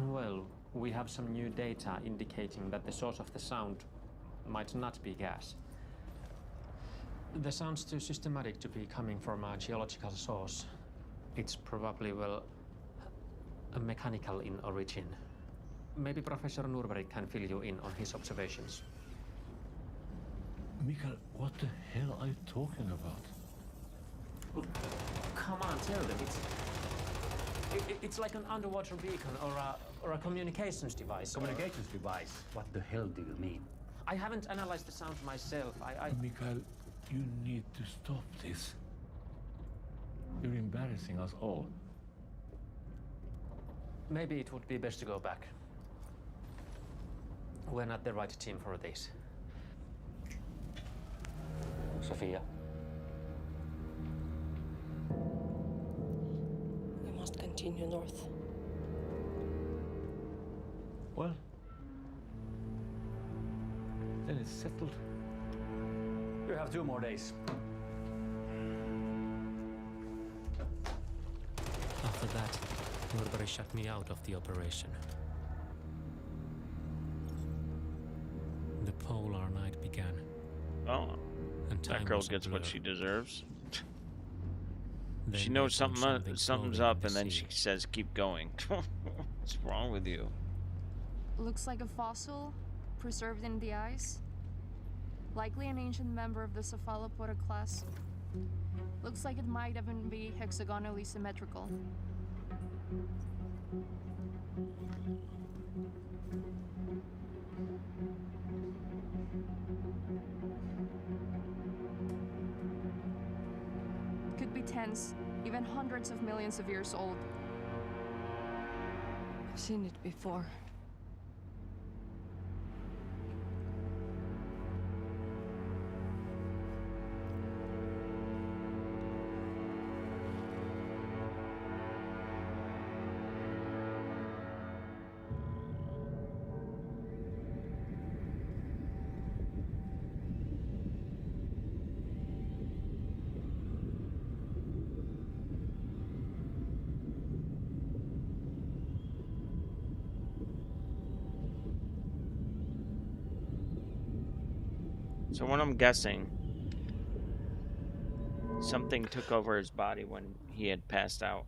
Well, we have some new data indicating that the source of the sound might not be gas. The sound's too systematic to be coming from a geological source. It's probably, well, a mechanical in origin. Maybe Professor Norberg can fill you in on his observations. Mikael, what the hell are you talking about? Come on, tell them. It's like an underwater beacon or a communications device. Communications device? What the hell do you mean? I haven't analyzed the sound myself. Mikael, you need to stop this. You're embarrassing us all. Maybe it would be best to go back. We're not the right team for this. Sophia? We must continue north. Well, then it's settled. You have 2 more days. After that, Norberg shut me out of the operation. The polar night began. Oh, and time that girl was a gets what blur. she deserves. Then She they knows found something's floating up, in and the then sea. she says, "Keep going." What's wrong with you? Looks like a fossil preserved in the ice. Likely an ancient member of the cephalopoda class. Looks like it might even be hexagonally symmetrical. Could be tens, even hundreds of millions of years old. I've seen it before. So what I'm guessing, something took over his body when he had passed out.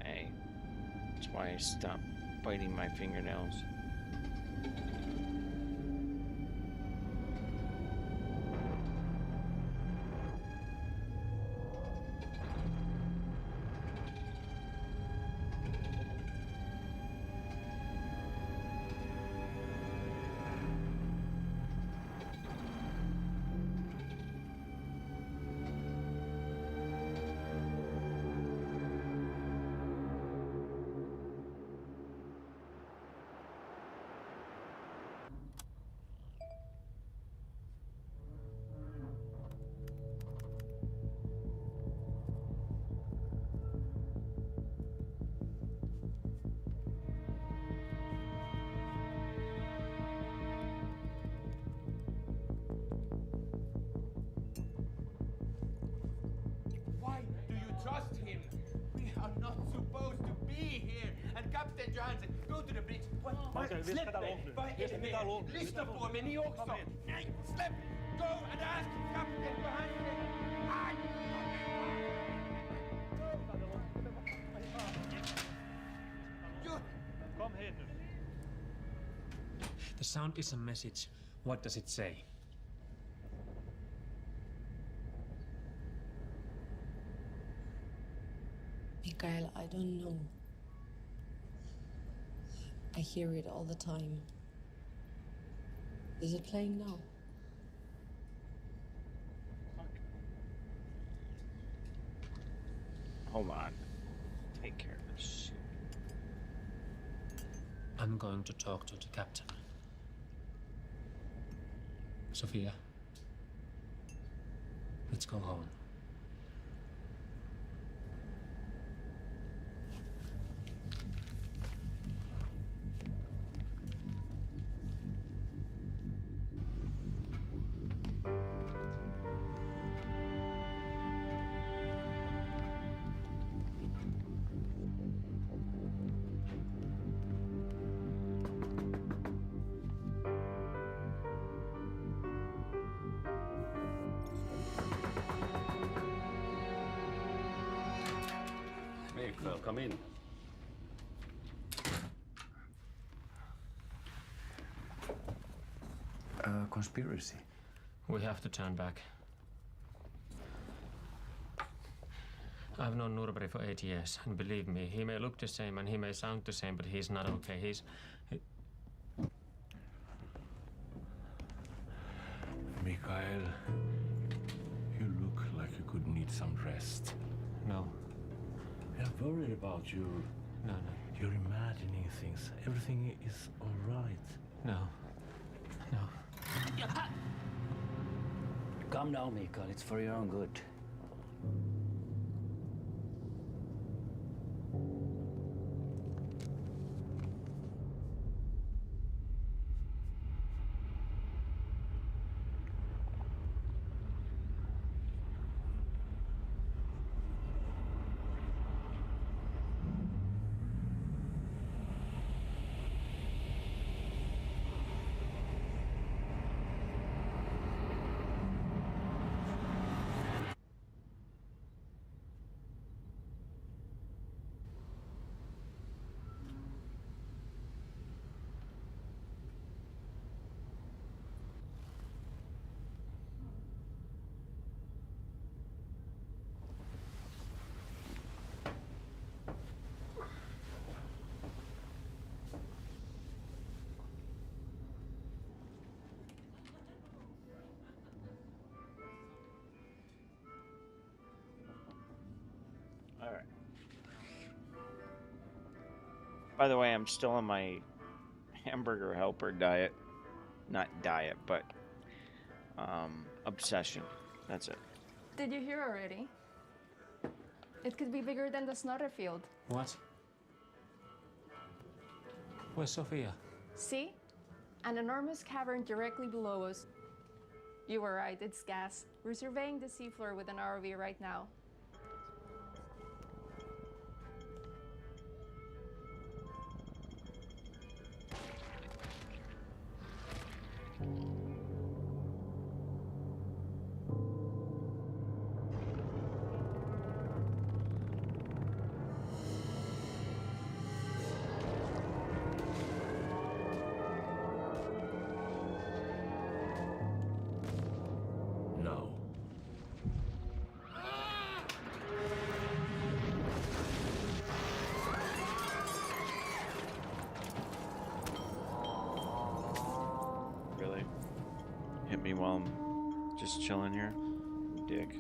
Okay. That's why I stopped biting my fingernails. Why do you trust him? We are not supposed to be here. And Captain Johansen, go to the bridge. Släpp mig! Vad är det med er? Lyssna på mig, ni också! Nej, släpp! Go and ask Captain Johansen! Aj! Kom hit nu. The sound is a message. What does it say? Mikael, I don't know. I hear it all the time. Is it playing now? Hold on. Take care of this shit. I'm going to talk to the captain. Sophia, let's go home. Mikael, come in. Conspiracy. We have to turn back. I've known Nurberg for 8 years, and believe me, he may look the same and he may sound the same, but he's not okay. Mikael, you look like you could need some rest. No. I'm worried about you. No. You're imagining things. Everything is all right. No. Calm down, Mikael. It's for your own good. Alright. By the way, I'm still on my hamburger helper diet. Not diet, but obsession. That's it. Did you hear already? It could be bigger than the Snotterfield. What? Where's Sophia? See? An enormous cavern directly below us. You were right, it's gas. We're surveying the seafloor with an ROV right now. No. Really? Hit me while I'm just chilling here? Dick.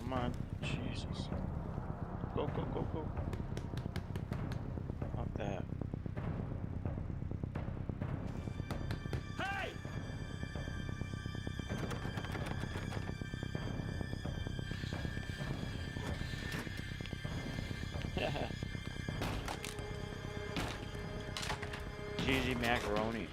Come on, Jesus. Go, go, go, go. Fuck that. Hey! Cheesy macaroni.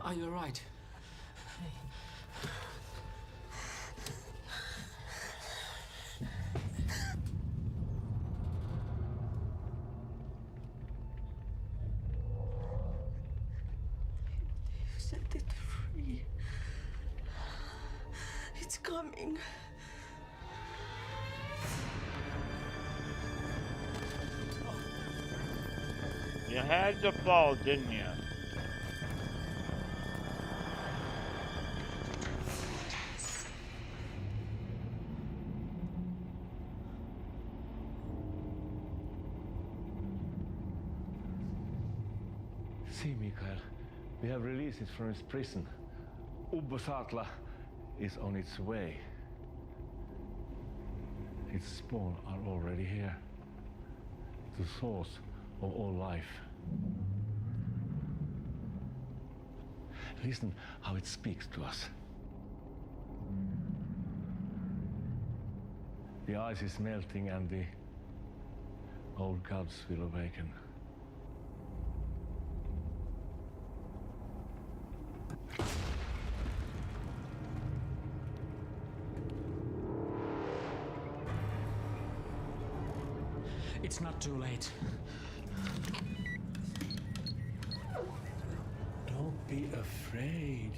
Are you alright? Set it free. It's coming. You had to fall, didn't you? See, Mikael, we have released it from its prison. Ubbosatla is on its way. Its spawn are already here. The source of all life. Listen how it speaks to us. The ice is melting and the old gods will awaken. It's not too late. Don't be afraid.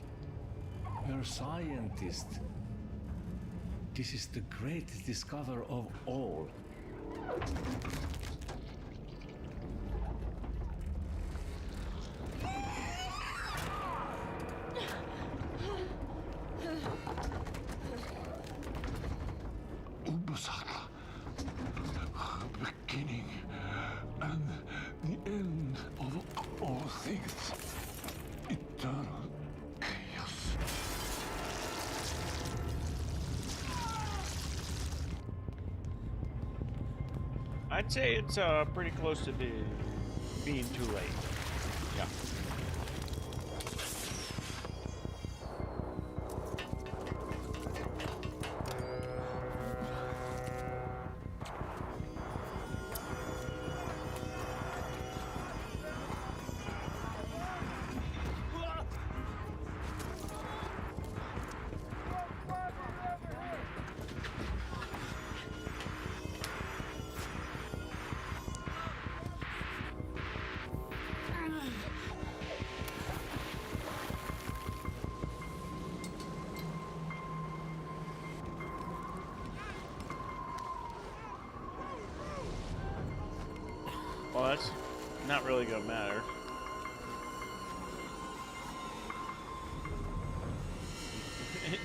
You're a scientist. This is the greatest discovery of all. Ubbosatla. The beginning and the end of all things. Eternal chaos. I'd say it's pretty close to being too late. Yeah. that's not really gonna matter.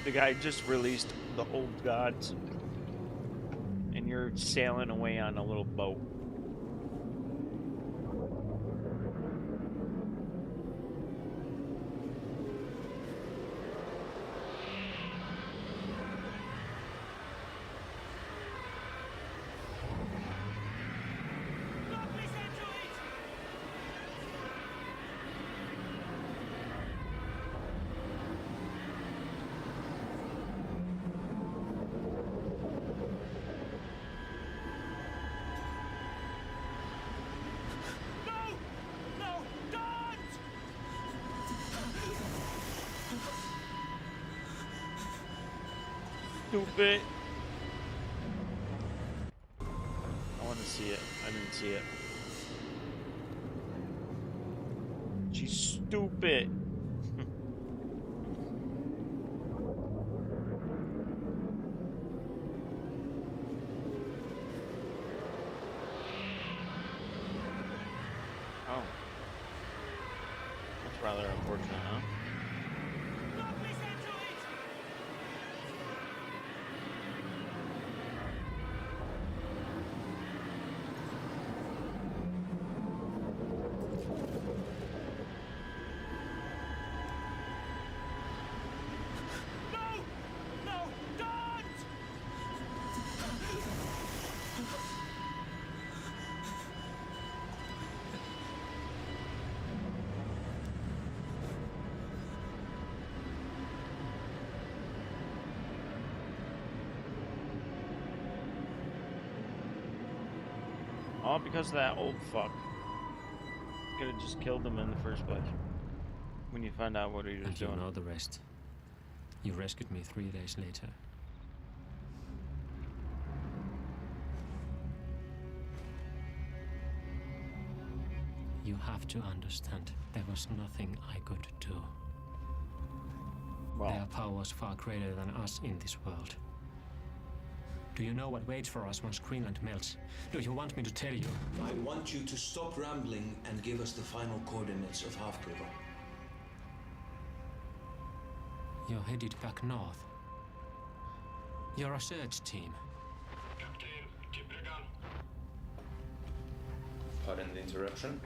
The guy just released the old gods, and you're sailing away on a little boat. Stupid. I want to see it. I didn't see it. She's stupid. Oh. That's rather unfortunate, huh? All because of that old fuck. Could have just killed him in the first place. When you find out what he was doing. You know the rest. You rescued me 3 days later. You have to understand, there was nothing I could do. Well. Their power was far greater than us in this world. Do you know what waits for us once Greenland melts? Do you want me to tell you? I want you to stop rambling and give us the final coordinates of Halfriver. You're headed back north. You're a search team. Pardon the interruption.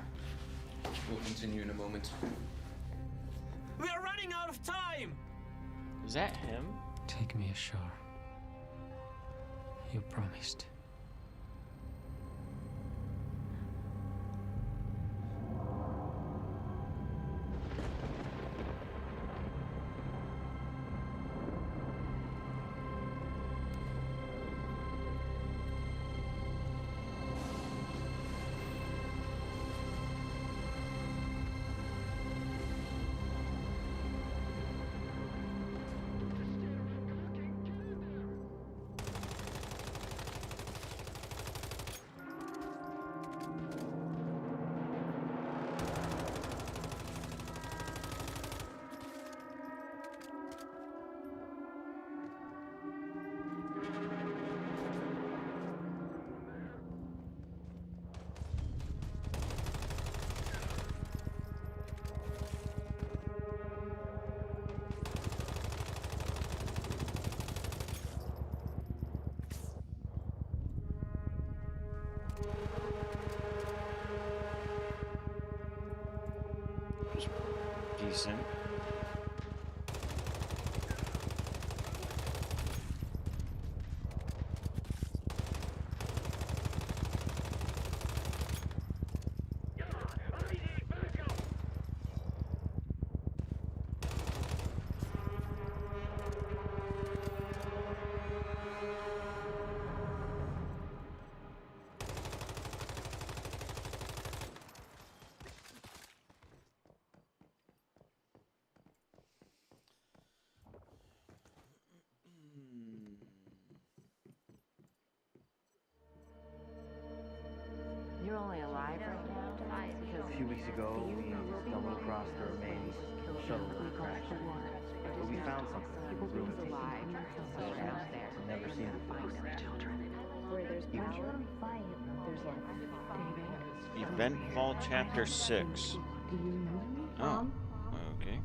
We'll continue in a moment. We are running out of time! Is that him? Take me ashore. You promised. Decent. You're only alive right now because A few weeks ago, we stumbled across the remains of a shuttle that crashed. But we found something really alive somewhere out there. never seen before. Where there's power, there's life. David, Eventfall Chapter 6. Oh, okay.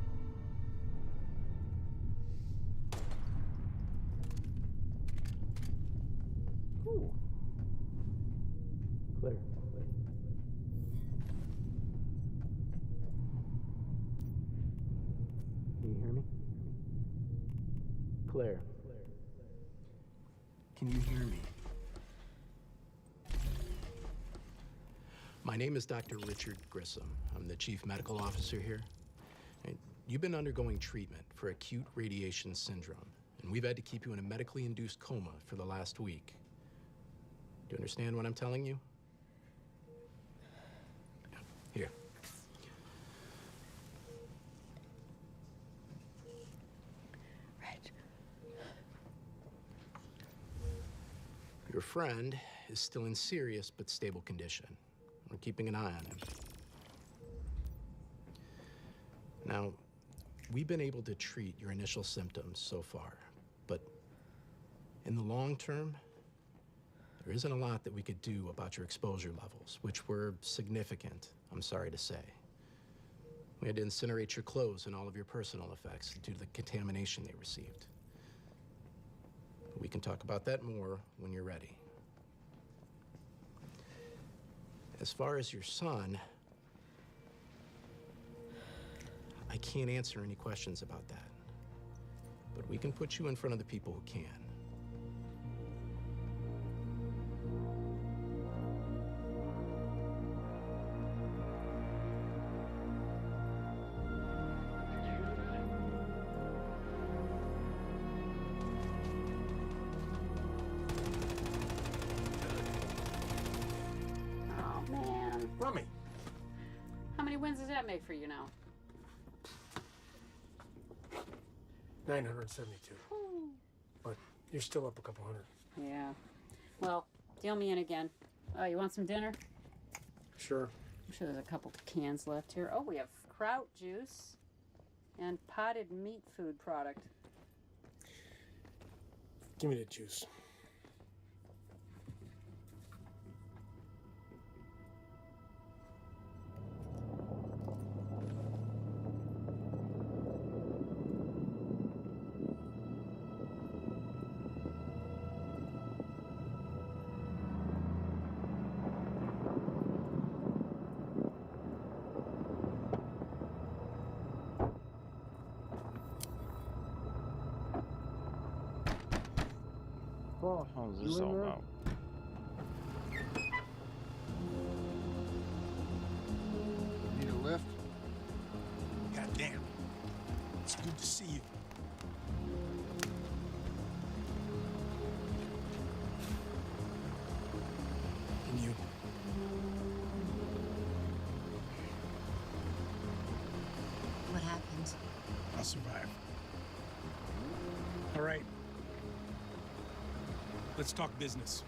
Cool. Claire. Can you hear me? Claire. Can you hear me? My name is Dr. Richard Grissom. I'm the chief medical officer here. And you've been undergoing treatment for acute radiation syndrome, and we've had to keep you in a medically induced coma for the last week. Do you understand what I'm telling you? Here. Right. Your friend is still in serious but stable condition. We're keeping an eye on him. Now, we've been able to treat your initial symptoms so far, but in the long term, there isn't a lot that we could do about your exposure levels, which were significant, I'm sorry to say. We had to incinerate your clothes and all of your personal effects due to the contamination they received. We can talk about that more when you're ready. As far as your son, I can't answer any questions about that. But we can put you in front of the people who can. Oh, man. Rummy. How many wins does that make for you now? 972. But you're still up a couple hundred. Yeah. Well, deal me in again. Oh, you want some dinner? Sure. I'm sure there's a couple cans left here. Oh, we have kraut juice and potted meat food product. Give me the juice. What the hell is this all about? Need a lift? Goddamn. It's good to see you. And you? What happened? I'll survive. All right. Let's talk business.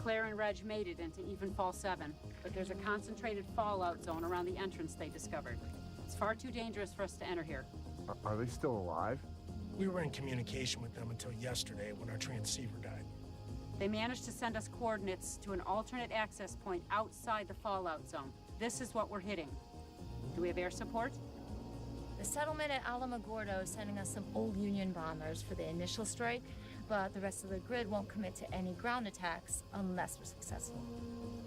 Claire and Reg made it into Evenfall 7, but there's a concentrated fallout zone around the entrance they discovered. It's far too dangerous for us to enter here. Are they still alive? We were in communication with them until yesterday when our transceiver died. They managed to send us coordinates to an alternate access point outside the fallout zone. This is what we're hitting. Do we have air support? The settlement at Alamogordo is sending us some old Union bombers for the initial strike, but the rest of the grid won't commit to any ground attacks unless we're successful.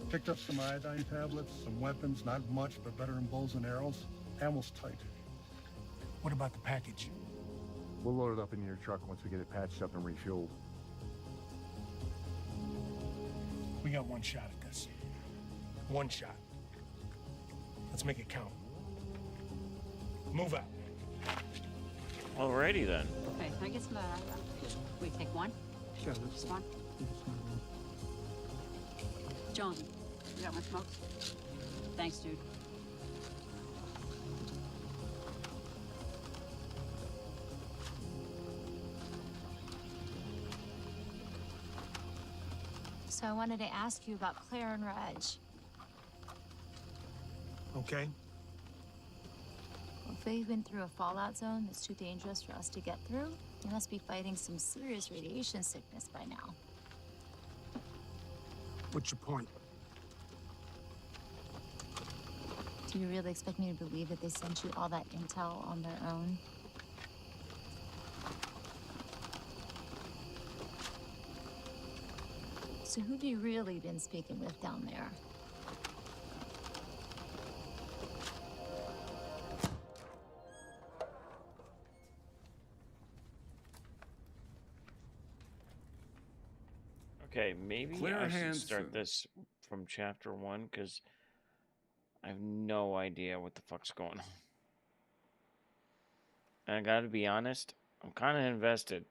Picked up some iodine tablets, some weapons, not much, but better than bows and arrows. Ammo's tight. What about the package? We'll load it up in your truck once we get it patched up and refueled. We got one shot at this. One shot. Let's make it count. Move out. Alrighty then. Okay, can I get some we take one? Sure. Just one? John, you got my smoke? Thanks, dude. So I wanted to ask you about Claire and Reg. Okay. If they've been through a fallout zone that's too dangerous for us to get through, they must be fighting some serious radiation sickness by now. What's your point? Do you really expect me to believe that they sent you all that intel on their own? So who've you really been speaking with down there? Okay, maybe Claire I should Hansen. start this from chapter 1 because I have no idea what the fuck's going on. And I gotta be honest, I'm kind of invested.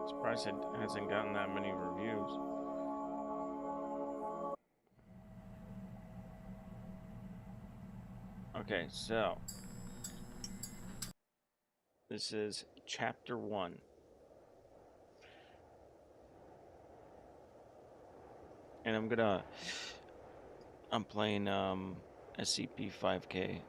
Surprised it hasn't gotten that many reviews. Okay, so this is chapter 1. And I'm playing SCP-5K.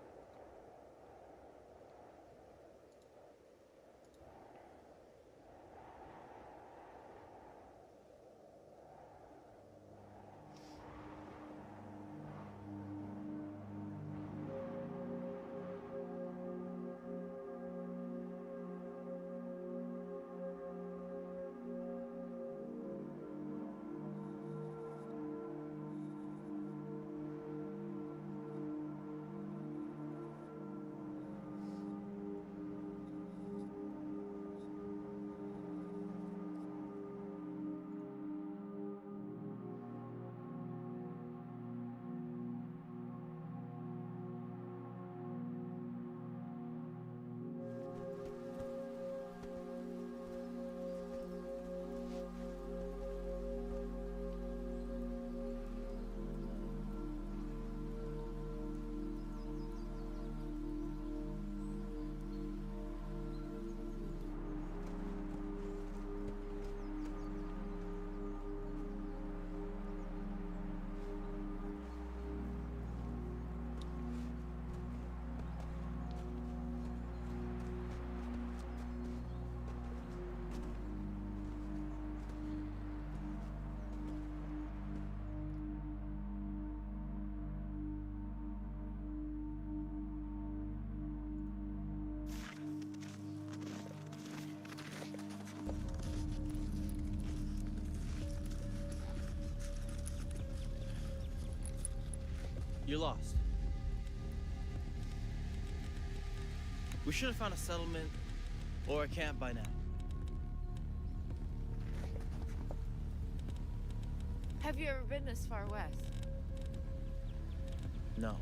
You're lost. We should have found a settlement or a camp by now. Have you ever been this far west? No.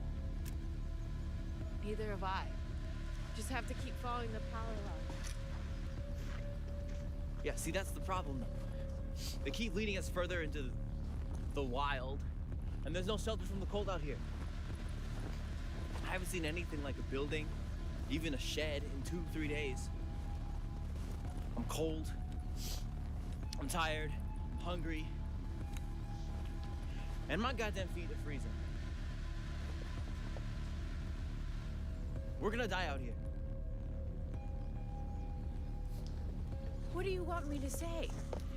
Neither have I. Just have to keep following the power line. Yeah, see, that's the problem, though. They keep leading us further into the wild, and there's no shelter from the cold out here. I haven't seen anything like a building, even a shed, in 2-3 days. I'm cold. I'm tired. I'm hungry. And my goddamn feet are freezing. We're gonna die out here. What do you want me to say?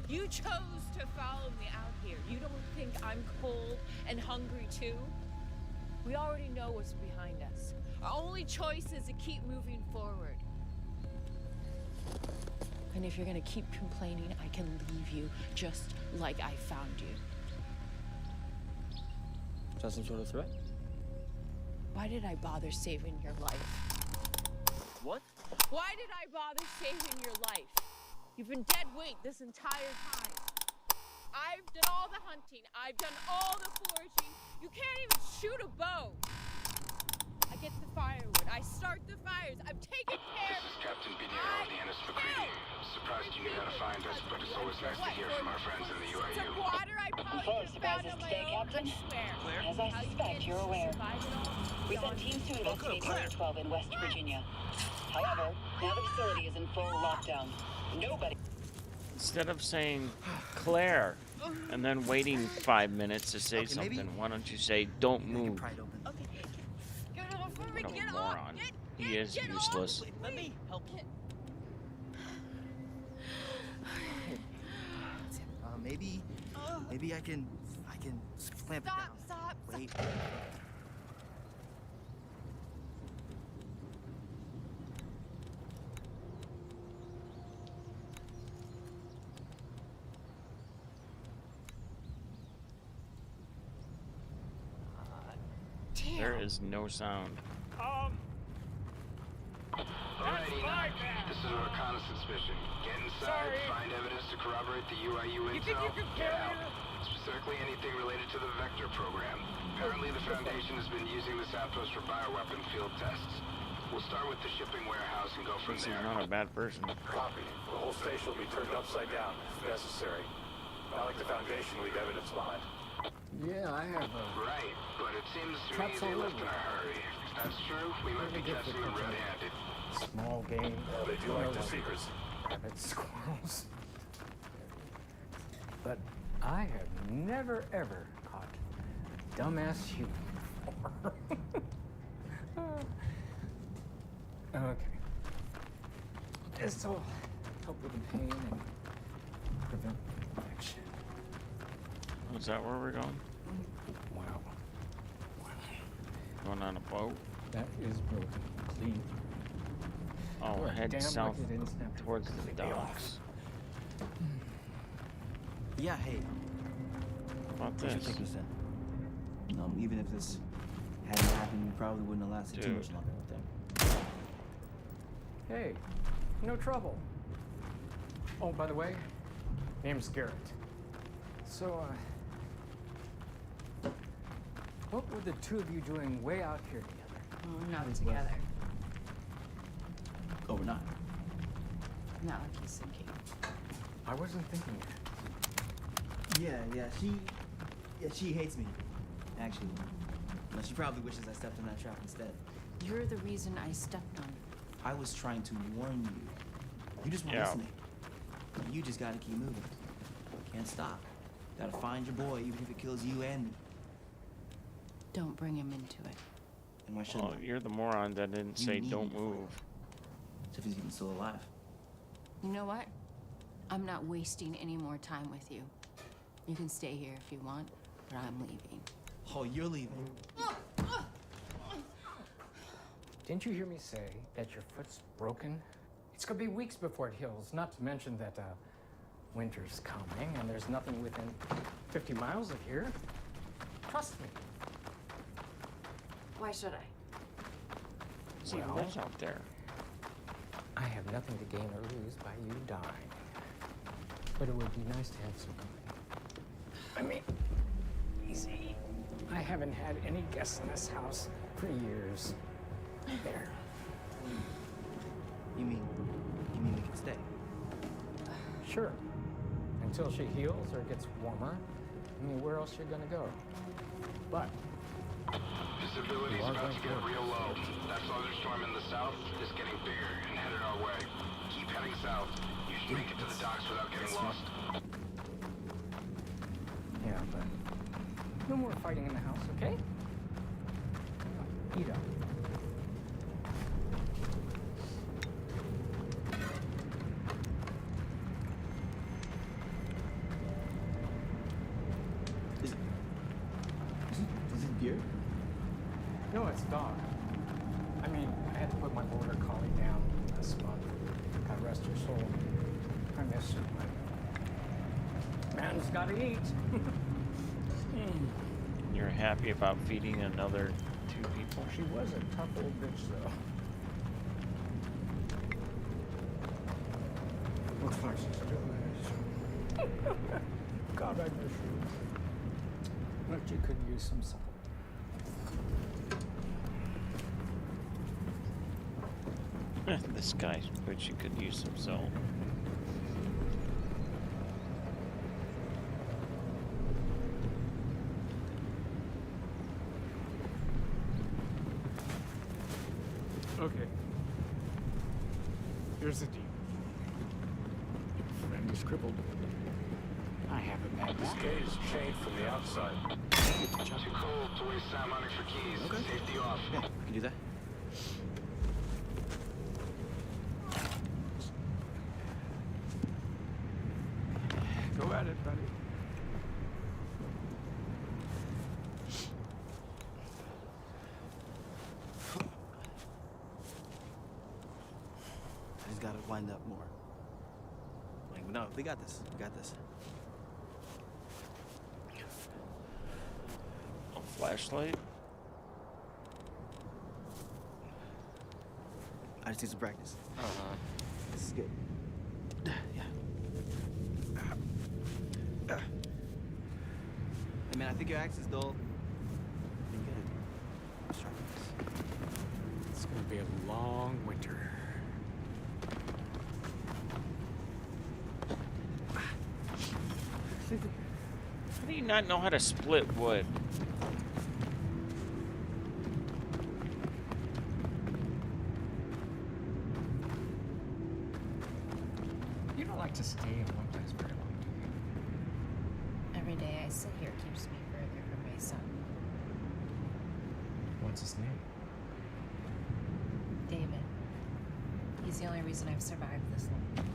You chose to follow me out here. You don't think I'm cold and hungry too? We already know what's behind us. Our only choice is to keep moving forward. And if you're gonna keep complaining, I can leave you just like I found you. Is that some sort of threat? Why did I bother saving your life? What? Why did I bother saving your life? You've been dead weight this entire time. I've done all the hunting. I've done all the foraging. You can't even shoot a bow. I get the firewood. I start the fires. I'm taking care. This is Captain Pinheiro of the Ennis McCready. Surprised you knew how to find us, but it's always nice to hear from our friends in the UIU. Some water I probably Full of just found surprises on my today, own. Captain. I swear. As I suspect, you're aware. We sent teams to investigate Area 12 in West Virginia. However, now the facility is in full lockdown. Nobody. Instead of saying Claire and then waiting 5 minutes to say something, why don't you say don't move? Okay. Get off of me. What a Get off. moron. He is useless. Let me help you. Maybe I can clamp it down. Stop. Wait. There is no sound. Alrighty, now, this is a reconnaissance mission. Get inside, find evidence to corroborate the UIU intel, get out. Specifically anything related to the Vector program. Apparently the Foundation has been using this outpost for bioweapon field tests. We'll start with the shipping warehouse and go from This is there. not a bad person. Copy. The whole station will be turned upside down if necessary. Not like the Foundation leave evidence behind. Yeah, I have Right, but it seems to me Cuts they all left over. in a hurry. If that's true, we might be catching them red-handed. small game. Oh, they do like their secrets. Rabbit squirrels. But I have never ever caught a dumbass human before. Okay. This will help with the pain and prevent infection. Is that where we're going? Wow. Going on a boat? That is broken. Clean. Oh, Good. head Damn south lucky they didn't snap towards the docks. Yeah, hey. What about Thanks for this? taking us in. Even if this hadn't happened, we probably wouldn't have lasted too much longer with them. Hey, no trouble. Oh, by the way, name's Garrett. So, what were the two of you doing way out here together? We're not together. Oh, we're not? Not like he's thinking. I wasn't thinking that. Yeah, she hates me, actually. But she probably wishes I stepped in that trap instead. You're the reason I stepped on it. I was trying to warn you. You just weren't listening. You just gotta keep moving. Can't stop. Gotta find your boy, even if it kills you and me. Don't bring him into it. And why shouldn't Oh, I? you're the moron that didn't You say need don't to move. As if he's even still alive. You know what? I'm not wasting any more time with you. You can stay here if you want, but I'm leaving. Oh, you're leaving. Didn't you hear me say that your foot's broken? It's gonna be weeks before it heals, not to mention that winter's coming and there's nothing within 50 miles of here. Trust me. Why should I? He lives out there. I have nothing to gain or lose by you dying. But it would be nice to have some company. I mean, easy. I haven't had any guests in this house for years. There. You mean we can stay? Sure. Until she heals or gets warmer. I mean, where else are you gonna go? But Visibility's about to get real low. That thunderstorm in the south is getting bigger and headed our way. Keep heading south. You should make it to the docks without getting lost. yeah, but no more fighting in the house, okay? Eat up. Is it beer? No, it's dog. I mean, I had to put my border collie down last month. God rest her soul. I miss her. Man's gotta eat. You're happy about feeding another 2 people? She was a tough old bitch, though. Looks like she still is. God, I miss you. But you could use some salt. This guy, which you could use some salt. Okay. Here's the deal. Your friend is crippled. I haven't had This gate is chained from the outside. Too cold to waste time hunting for keys. Okay. Safety off. Yeah, we can do that. Go at it, buddy. I just gotta wind up more. Like, no, we got this. We got this. A flashlight? I just need some practice. Uh-huh. This is good. Yeah. Hey man, I think your axe is dull. Be good. Let's try this. It's gonna be a long winter. How do you not know how to split wood? You don't like to stay in one place very long, do you? Every day I sit here keeps me further from my son. What's his name? David. He's the only reason I've survived this long.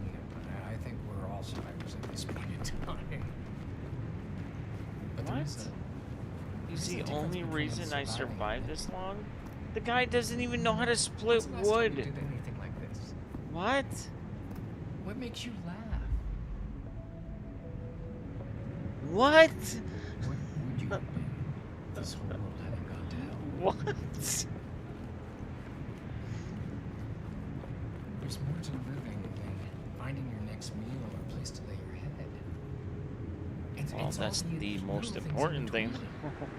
Yeah, but I think we're all survivors at this point in time. But there What? is He's there's a the difference only between reason I surviving survived and- this long? The guy doesn't even know how to split When's the last time you wood. did anything like this? What? What makes you laugh? What? What would you have been if this whole world hadn't gone to hell? What? There's more to living than finding your next meal or a place to lay your head. Well, It's all that's the little most things in important thing. between that matter.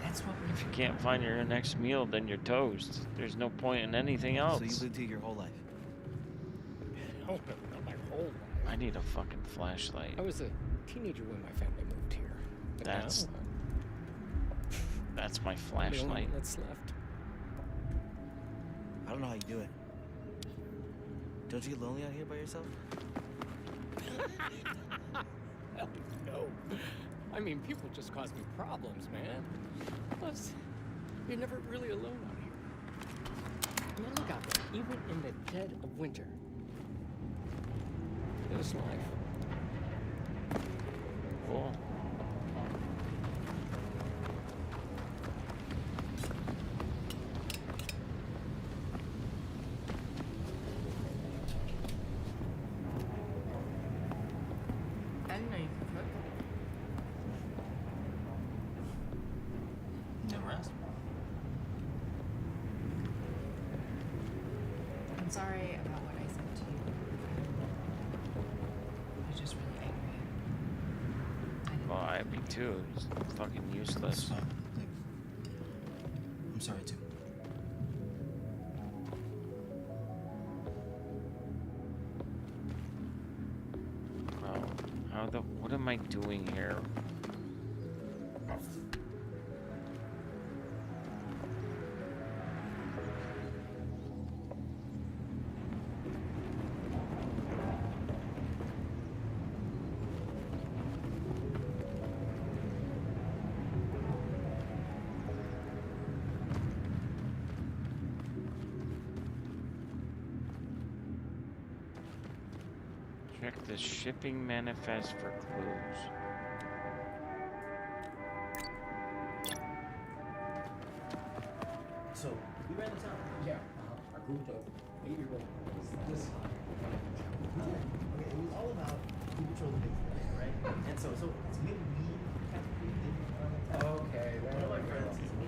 That's what If you can't find your next meal, then you're toast. There's no point in anything else. So you lived here your whole life? Oh, not my whole life. I need a fucking flashlight. I was a teenager when my family moved here. But That's now, that's my I'm the only flashlight. one that's left. I don't know how you do it. Don't you get lonely out here by yourself? Hell no. I mean, people just cause me problems, man. Plus, you're never really alone out here. I mean, look out there, even in the dead of winter. There's life. Cool. I didn't know you could cook. Never asked. I'm sorry about what I said to you. I was just really angry. Well, I'd be too. It's fucking useless. It's fine. Like, I'm sorry too. Oh, what am I doing here? Check the shipping manifest for clues. So, we ran the town. Yeah, our group of 8-year-old boys this high. Okay, it was all about who controlled the big thing, right? And so it's maybe we technically didn't run the town. Okay, One of my friends is in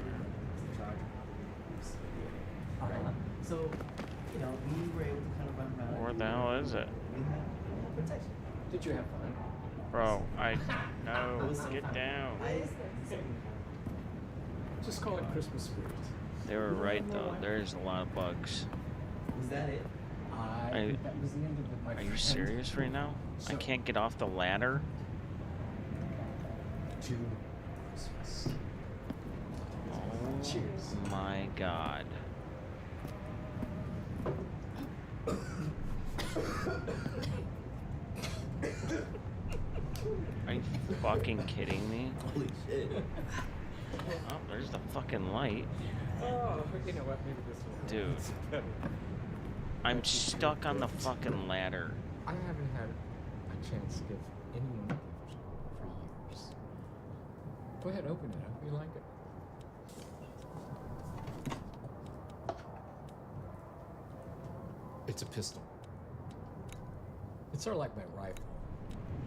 charge. Right? So, you know, we were able to kind of run around. Where the hell is it? We had protection. Did you have fun? Bro, no, It was so get fun. down. Just call it Christmas spirit. They were right though. There's a lot of bugs. Was that it? I think that was the end of it, my Are you friend. serious right now? I So- can't get off the ladder. To Christmas. Oh Cheers. my god. Are you fucking kidding me? Holy shit. Oh, there's the fucking light. Oh, you know what? Maybe this will. Dude. I'm stuck on the fucking ladder. I haven't had a chance to give anyone a gift for years. Go ahead, open it up. You like it? It's a pistol. It's sort of like my rifle,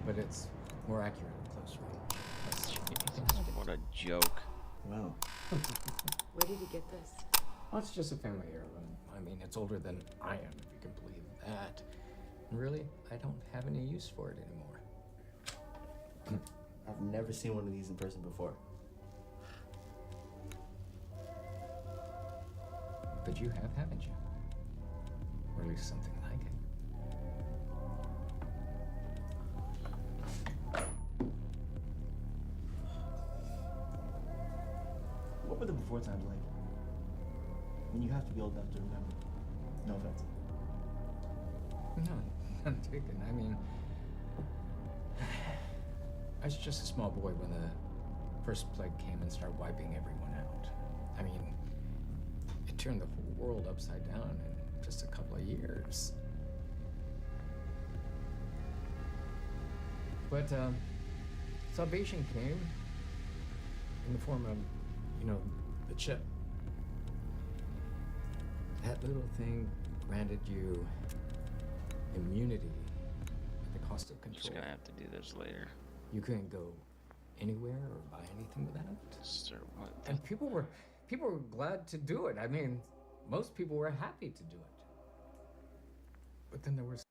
but it's more accurate at close range. What a joke. Wow. Where did you get this? Well, it's just a family heirloom. I mean, it's older than I am, if you can believe that. And really, I don't have any use for it anymore. I've never seen one of these in person before. But you have, haven't you? Or at least something like it. What were the before times like? I mean, you have to be old enough to remember. No offense. No, none taken. I mean, I was just a small boy when the first plague came and started wiping everyone out. I mean, it turned the whole world upside down in just a couple of years. But salvation came in the form of, you know, the chip. That little thing granted you immunity at the cost of control. Just gonna have to do this later. You couldn't go anywhere or buy anything without it. Sir, what the- And people were glad to do it. I mean, most people were happy to do it. But then there was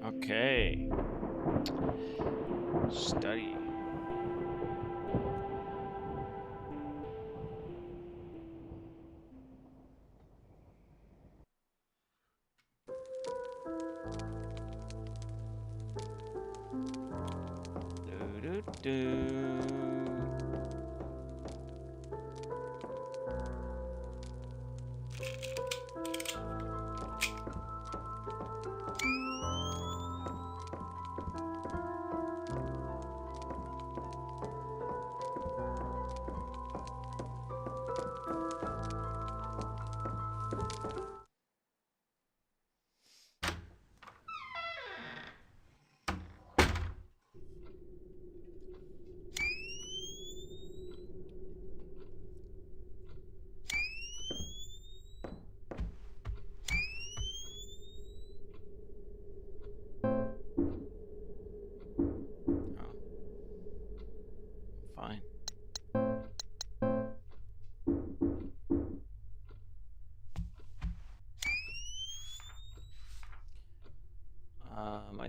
Okay. Study. Do do do.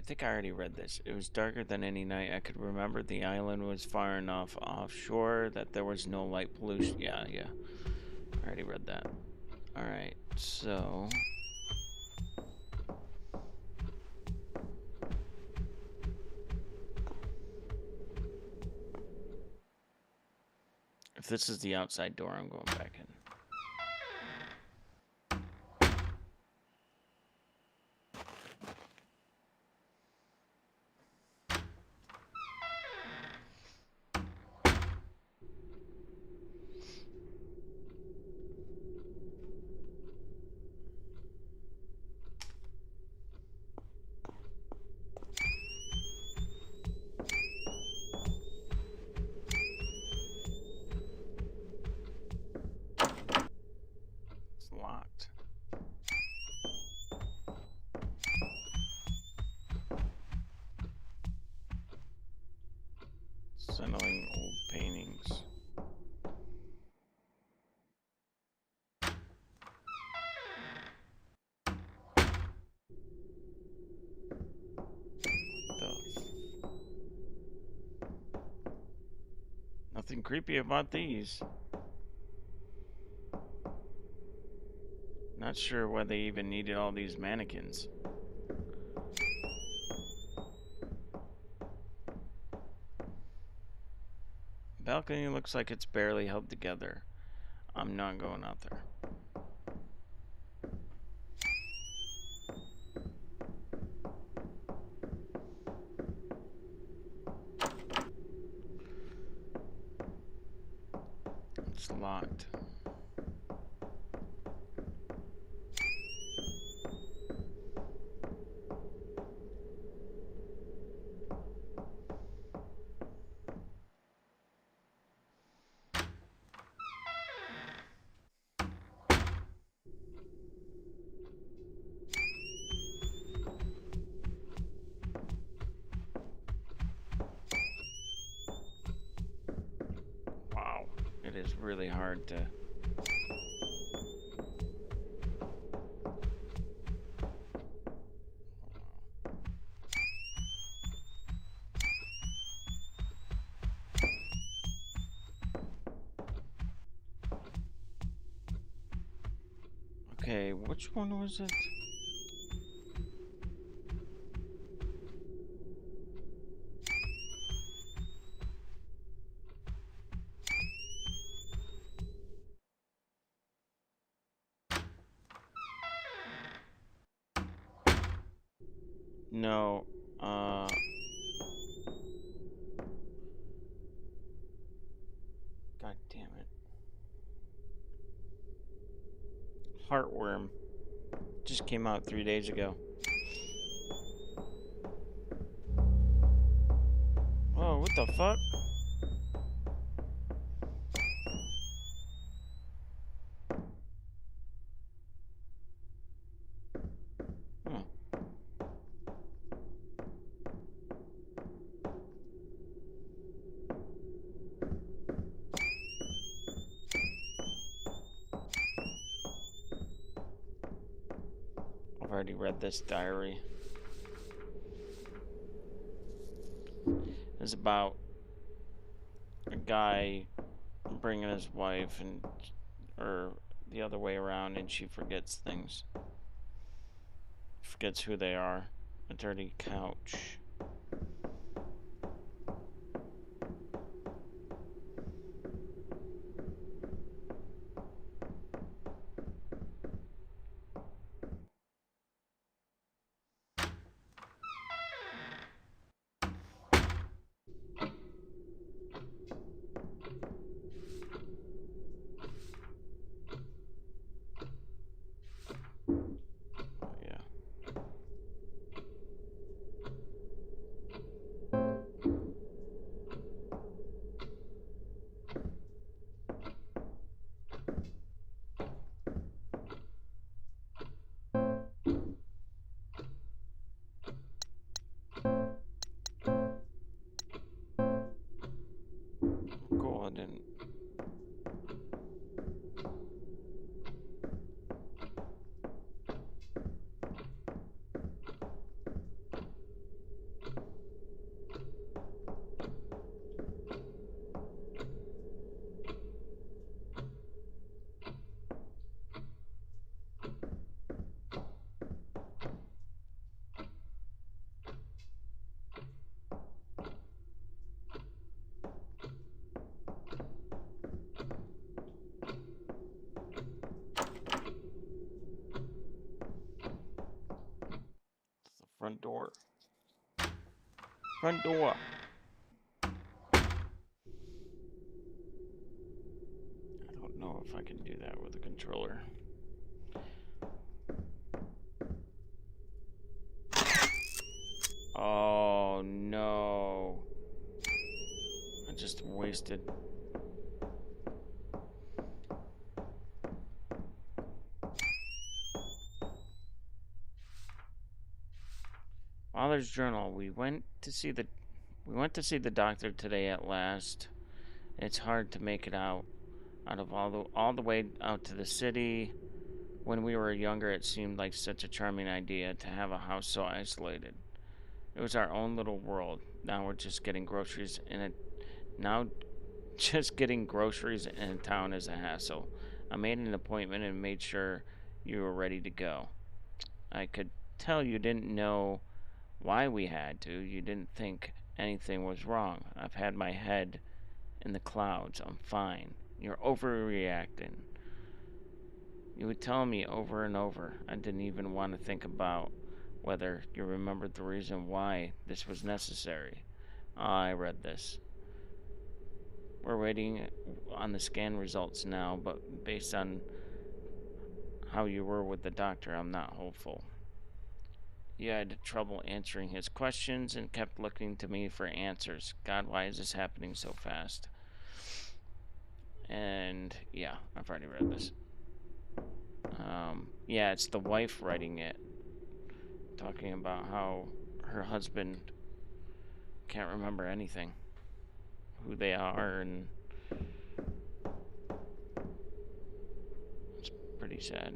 think I already read this. It was darker than any night. I could remember the island was far enough offshore that there was no light pollution. Yeah. I already read that. Alright, so... if this is the outside door, I'm going back in. Locked. Settling old paintings. Nothing creepy about these. Not sure why they even needed all these mannequins. Balcony looks like it's barely held together. I'm not going out there. It's locked. Wow, it is really hard to... Okay, which one was it? No, God damn it. Heartworm. Just came out 3 days ago. Oh, what the fuck? Huh. I've already read this diary. It's about a guy bringing his wife and, or the other way around, and she forgets things. Forgets who they are. A dirty couch. Cool, I didn't. Front door. Front door. I don't know if I can do that with a controller. Oh no. I just wasted. Father's journal. We went to see the doctor today at last. It's hard to make it out of all the way out to the city. When we were younger, it seemed like such a charming idea to have a house so isolated. It was our own little world. Now we're just getting groceries in it. Now just getting groceries in a town is a hassle. I made an appointment and made sure you were ready to go. I could tell you didn't know why we had to. You didn't think anything was wrong. I've had my head in the clouds. I'm fine. You're overreacting. You would tell me over and over. I didn't even want to think about whether you remembered the reason why this was necessary. I read this. We're waiting on the scan results now, but based on how you were with the doctor, I'm not hopeful. You had trouble answering his questions and kept looking to me for answers. God, why is this happening so fast? And yeah, I've already read this. Yeah, it's the wife writing it, talking about how her husband can't remember anything, who they are, and it's pretty sad.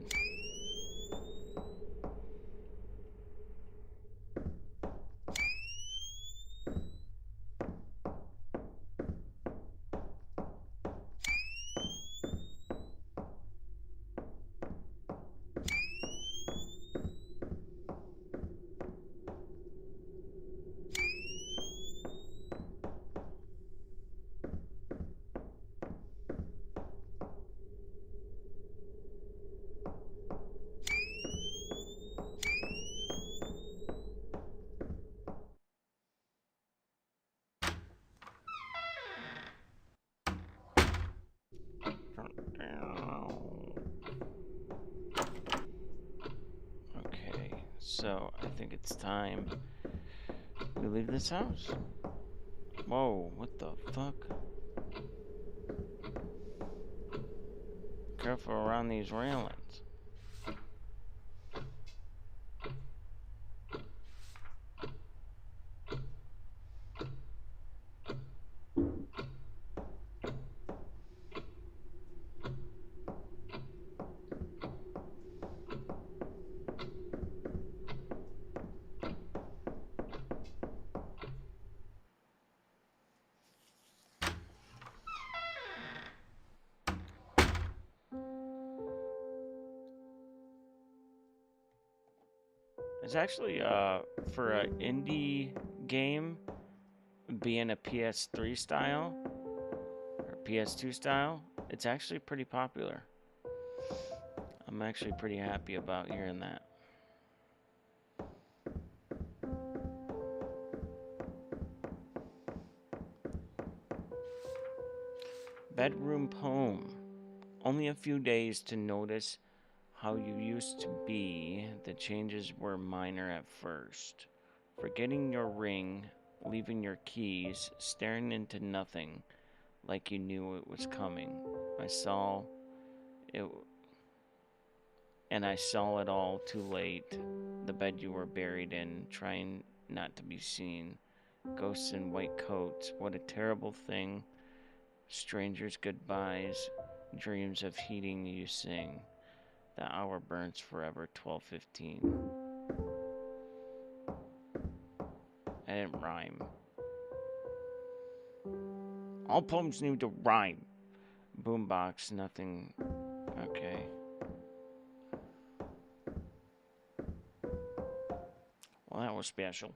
Okay, so I think it's time we leave this house. Whoa, what the fuck? Careful around these railings. It's actually, for an indie game, being a PS3 style, or PS2 style, it's actually pretty popular. I'm actually pretty happy about hearing that. Bedroom poem. Only a few days to notice how you used to be. The changes were minor at first. Forgetting your ring, leaving your keys, staring into nothing like you knew it was coming. I saw it all too late. The bed you were buried in, trying not to be seen. Ghosts in white coats, what a terrible thing. Strangers' goodbyes, dreams of heeding you sing. The hour burns forever, 12:15. I didn't rhyme. All poems need to rhyme. Boombox, nothing. Okay. Well, that was special.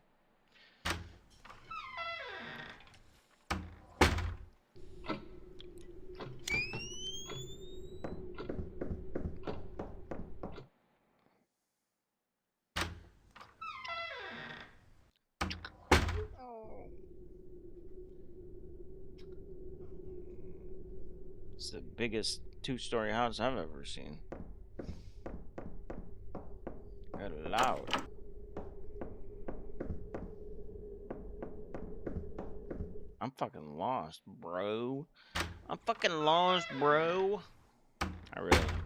It's the biggest two-story house I've ever seen. Good loud. I'm fucking lost, bro. I'm fucking lost, bro. I really am.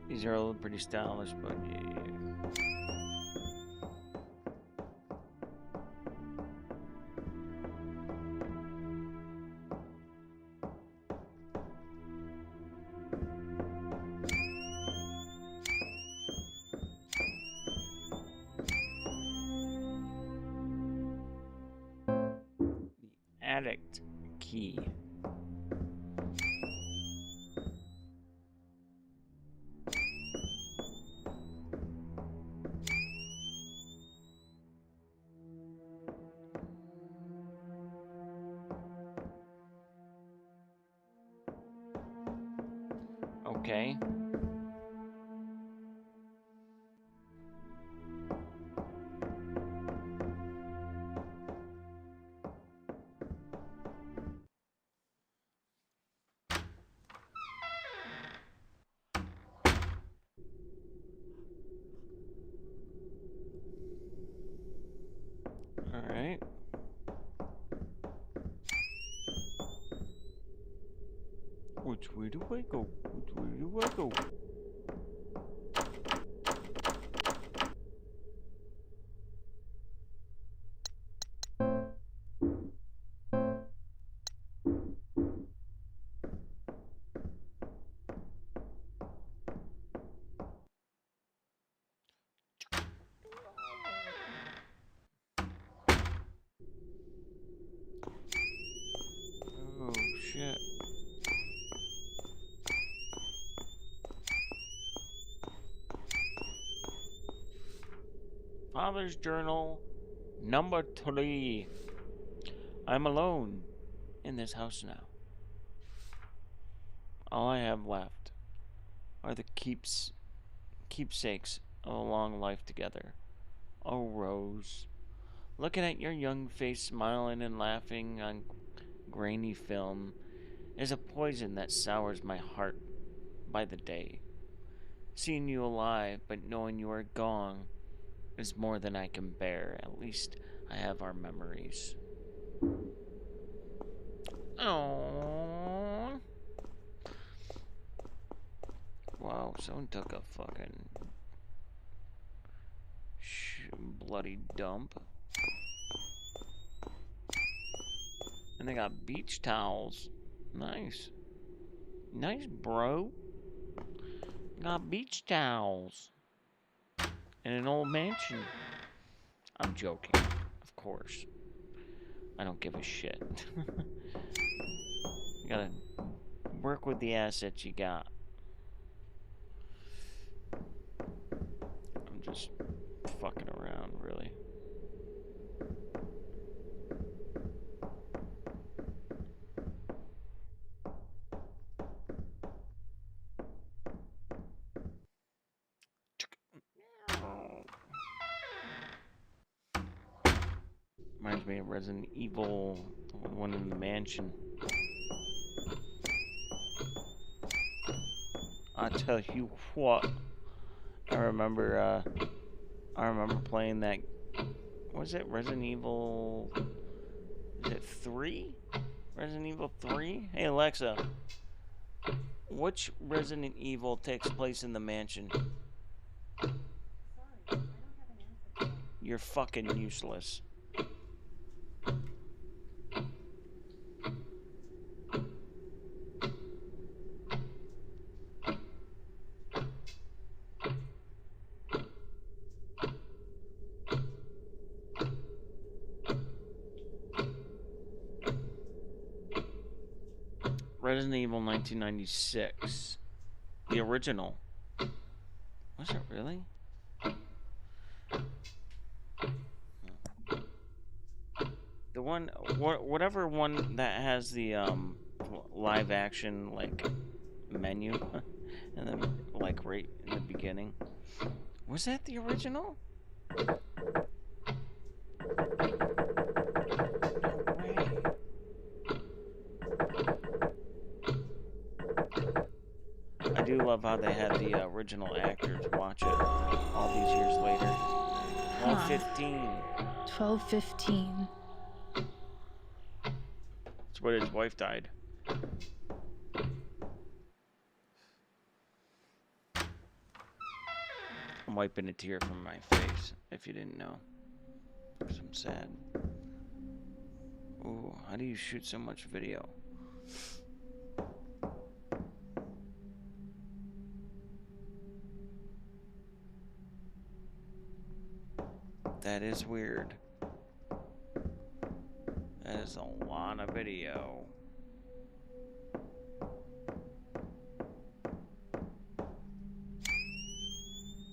These are all pretty stylish, but yeah. The addict key. Okay. All right. Which way do I go? Which way do I go? Oh shit. Father's journal number 3. I'm alone in this house now. All I have left are the keepsakes of a long life together. Oh, Rose, looking at your young face smiling and laughing on grainy film is a poison that sours my heart by the day. Seeing you alive, but knowing you are gone is more than I can bear. At least I have our memories. Oh. Wow, someone took a fucking bloody dump. And they got beach towels. Nice. Nice, bro. Got beach towels. In an old mansion. I'm joking. Of course. I don't give a shit. You gotta work with the assets you got. I'm just fucking around, really. Reminds me of Resident Evil, the one in the mansion. I tell you what, I remember playing that. Was it Resident Evil? Is it 3? Resident Evil 3? Hey Alexa, which Resident Evil takes place in the mansion? Sorry, I don't have an answer. You're fucking useless. Resident Evil 1996. The original. Was it really? the one, whatever one that has the live action like menu, and then like right in the beginning. Was that the original? I do love how they had the original actors watch it all these years later. 12:15. 12:15. That's when his wife died. I'm wiping a tear from my face, if you didn't know. Because I'm sad. Ooh, how do you shoot so much video? That is weird. That is a lot of video.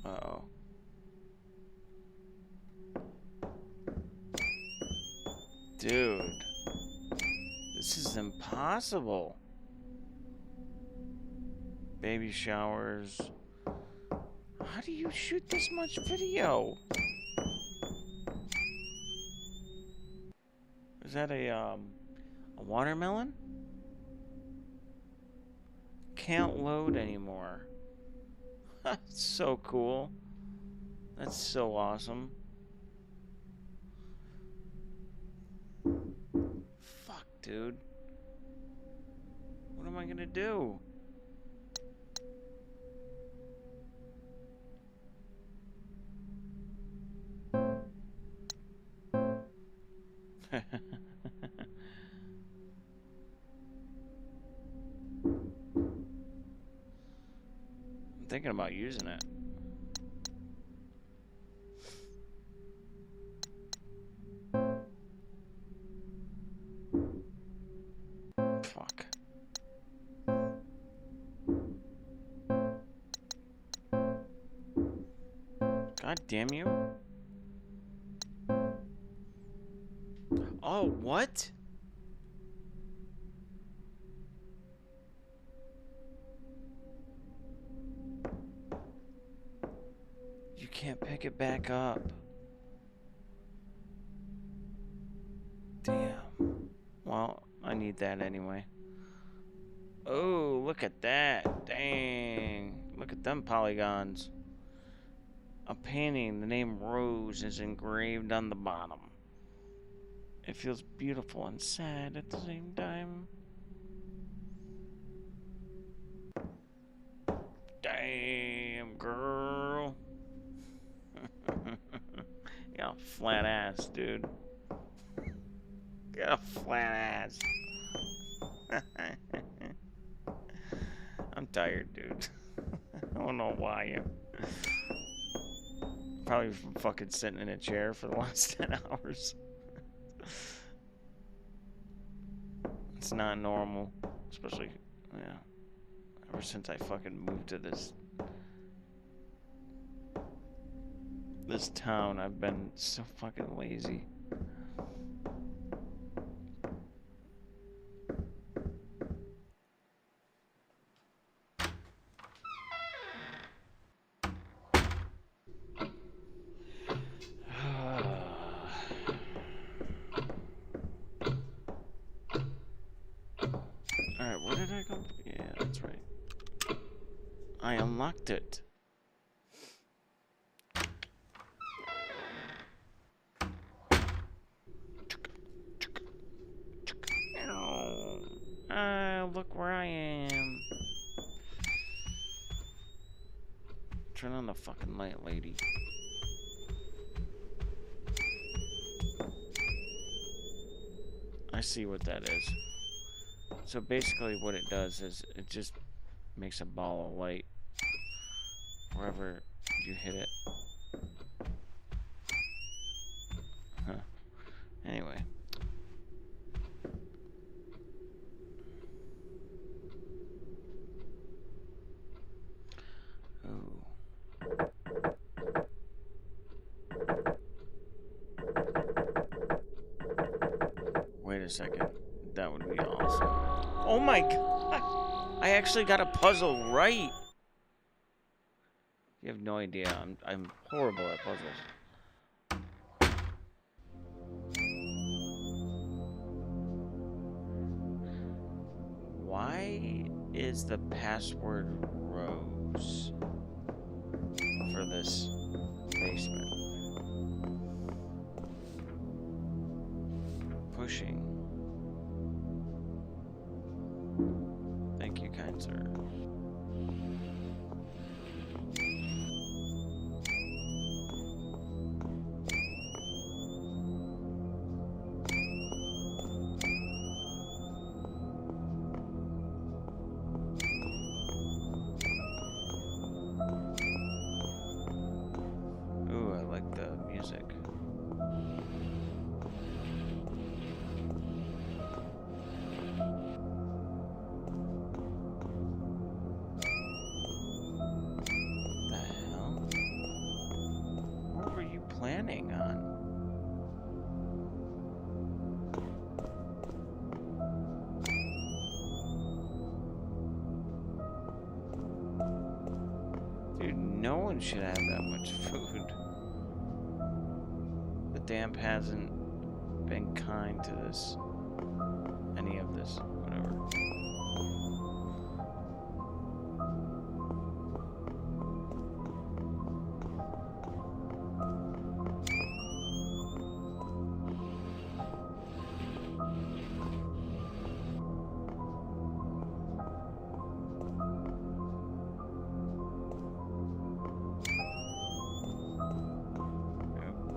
Uh-oh. Dude. This is impossible. Baby showers. How do you shoot this much video? Is that a watermelon? Can't load anymore. That's so cool. That's so awesome. Fuck, dude. What am I gonna do? I'm thinking about using it. Fuck. God damn you. Oh, what? You can't pick it back up. Damn. Well, I need that anyway. Oh, look at that. Dang. Look at them polygons. A painting, the name Rose is engraved on the bottom. It feels beautiful and sad at the same time. Damn, girl. You got a flat ass, dude. Got a flat ass. I'm tired, dude. I don't know why. Probably from fucking sitting in a chair for the last 10 hours. It's not normal. Especially, yeah. Ever since I fucking moved to this town, I've been so fucking lazy. Alright, where did I go? Yeah, that's right. I unlocked it. Look where I am. Turn on the fucking light, lady. I see what that is. So basically what it does is it just makes a ball of light wherever you hit it. Huh. Anyway. a second. That would be awesome. Oh my god! I actually got a puzzle right! You have no idea. I'm horrible at puzzles. Why is the password Rose for this basement? Pushing. Thank you, kind sir. Ooh, I like the music. The hell? What were you planning on? Dude, no one should have that much food. The damp hasn't been kind to this. Any of this, whatever.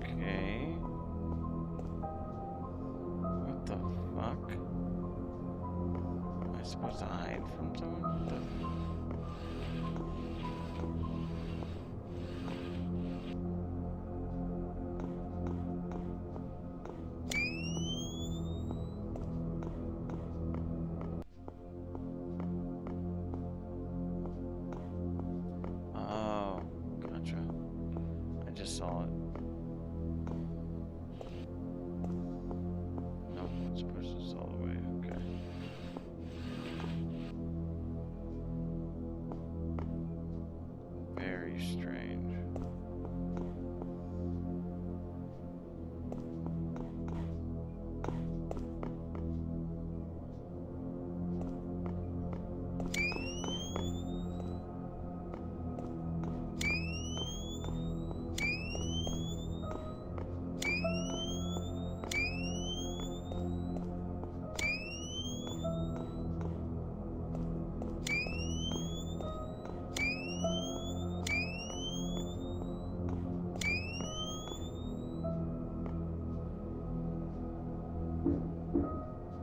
Okay. What the fuck? Am I supposed to hide from someone? What the... Oh, gotcha. I just saw it. No, it's pushed us all the way. Okay. Very strange.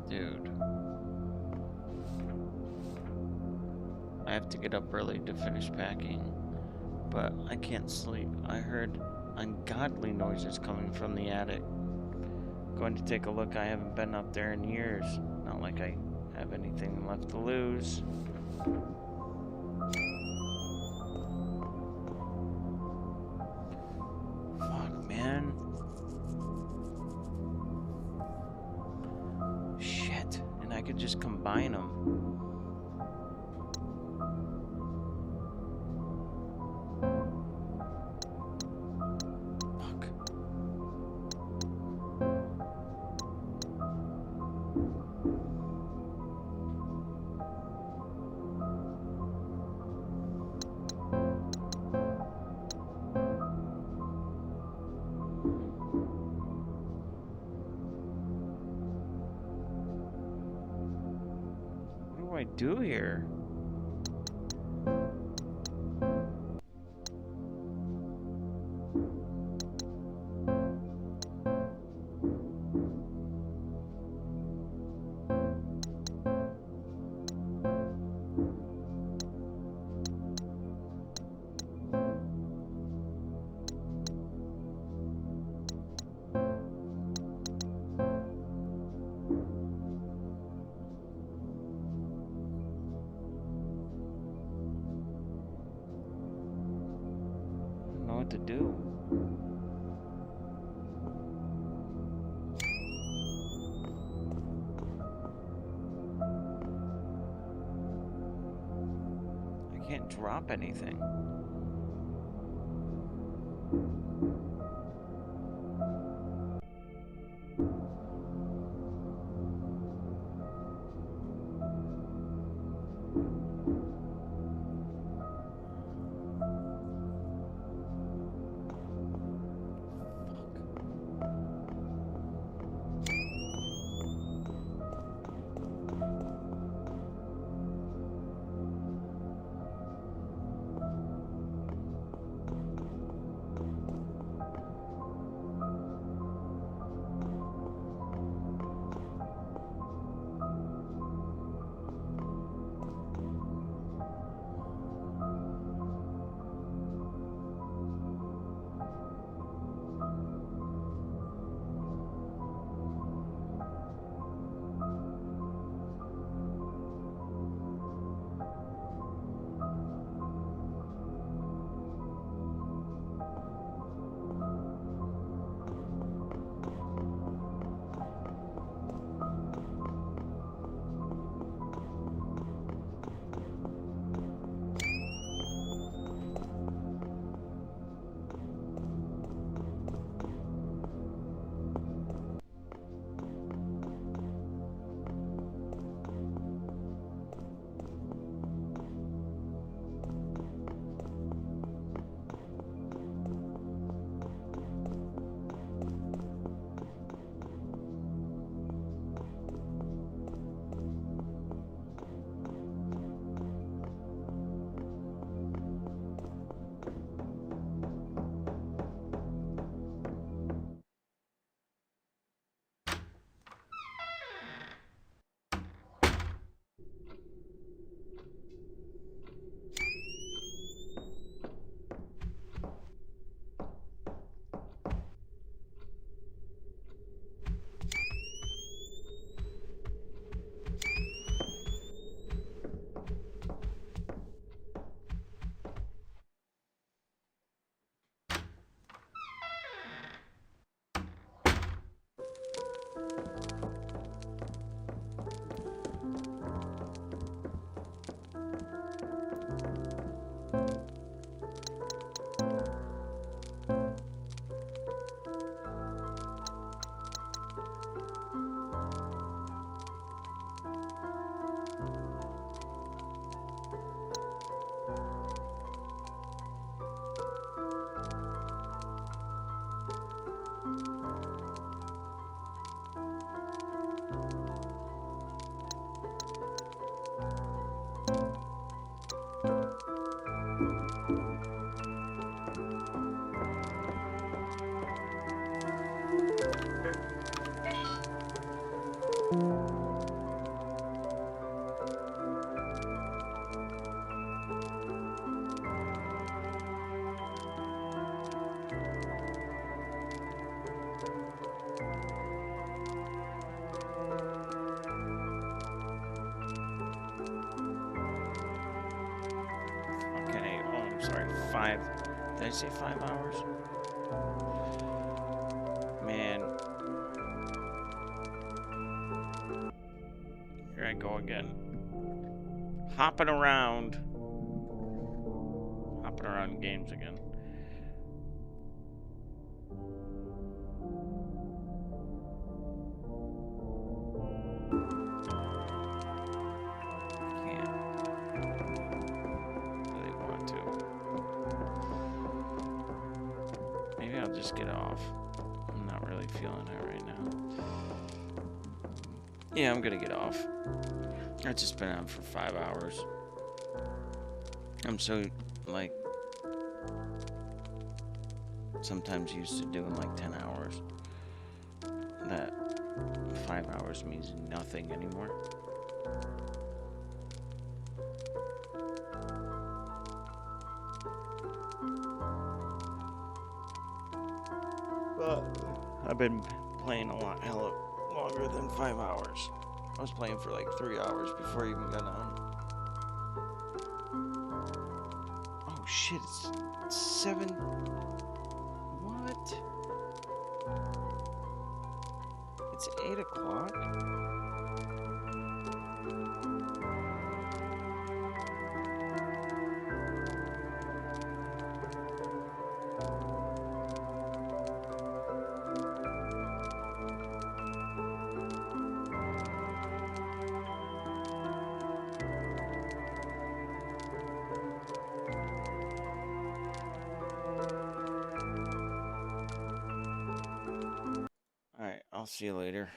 Dude. I have to get up early to finish packing, but I can't sleep. I heard ungodly noises coming from the attic. Going to take a look. I haven't been up there in years. Not like I have anything left to lose. Fuck, man. Shit. And I could just combine them. Fuck. What do I do here? What to do. didn't drop anything. Five. Did I say 5 hours? Man. Here I go again. Hopping around games again. Just get off. I'm not really feeling it right now. Yeah, I'm gonna get off. I've just been out for 5 hours. I'm so, like, sometimes used to doing like 10 hours. That 5 hours means nothing anymore. I've been playing hella longer than 5 hours. I was playing for like 3 hours before I even got on. Oh shit, it's 7. What? It's 8 o'clock? see you later.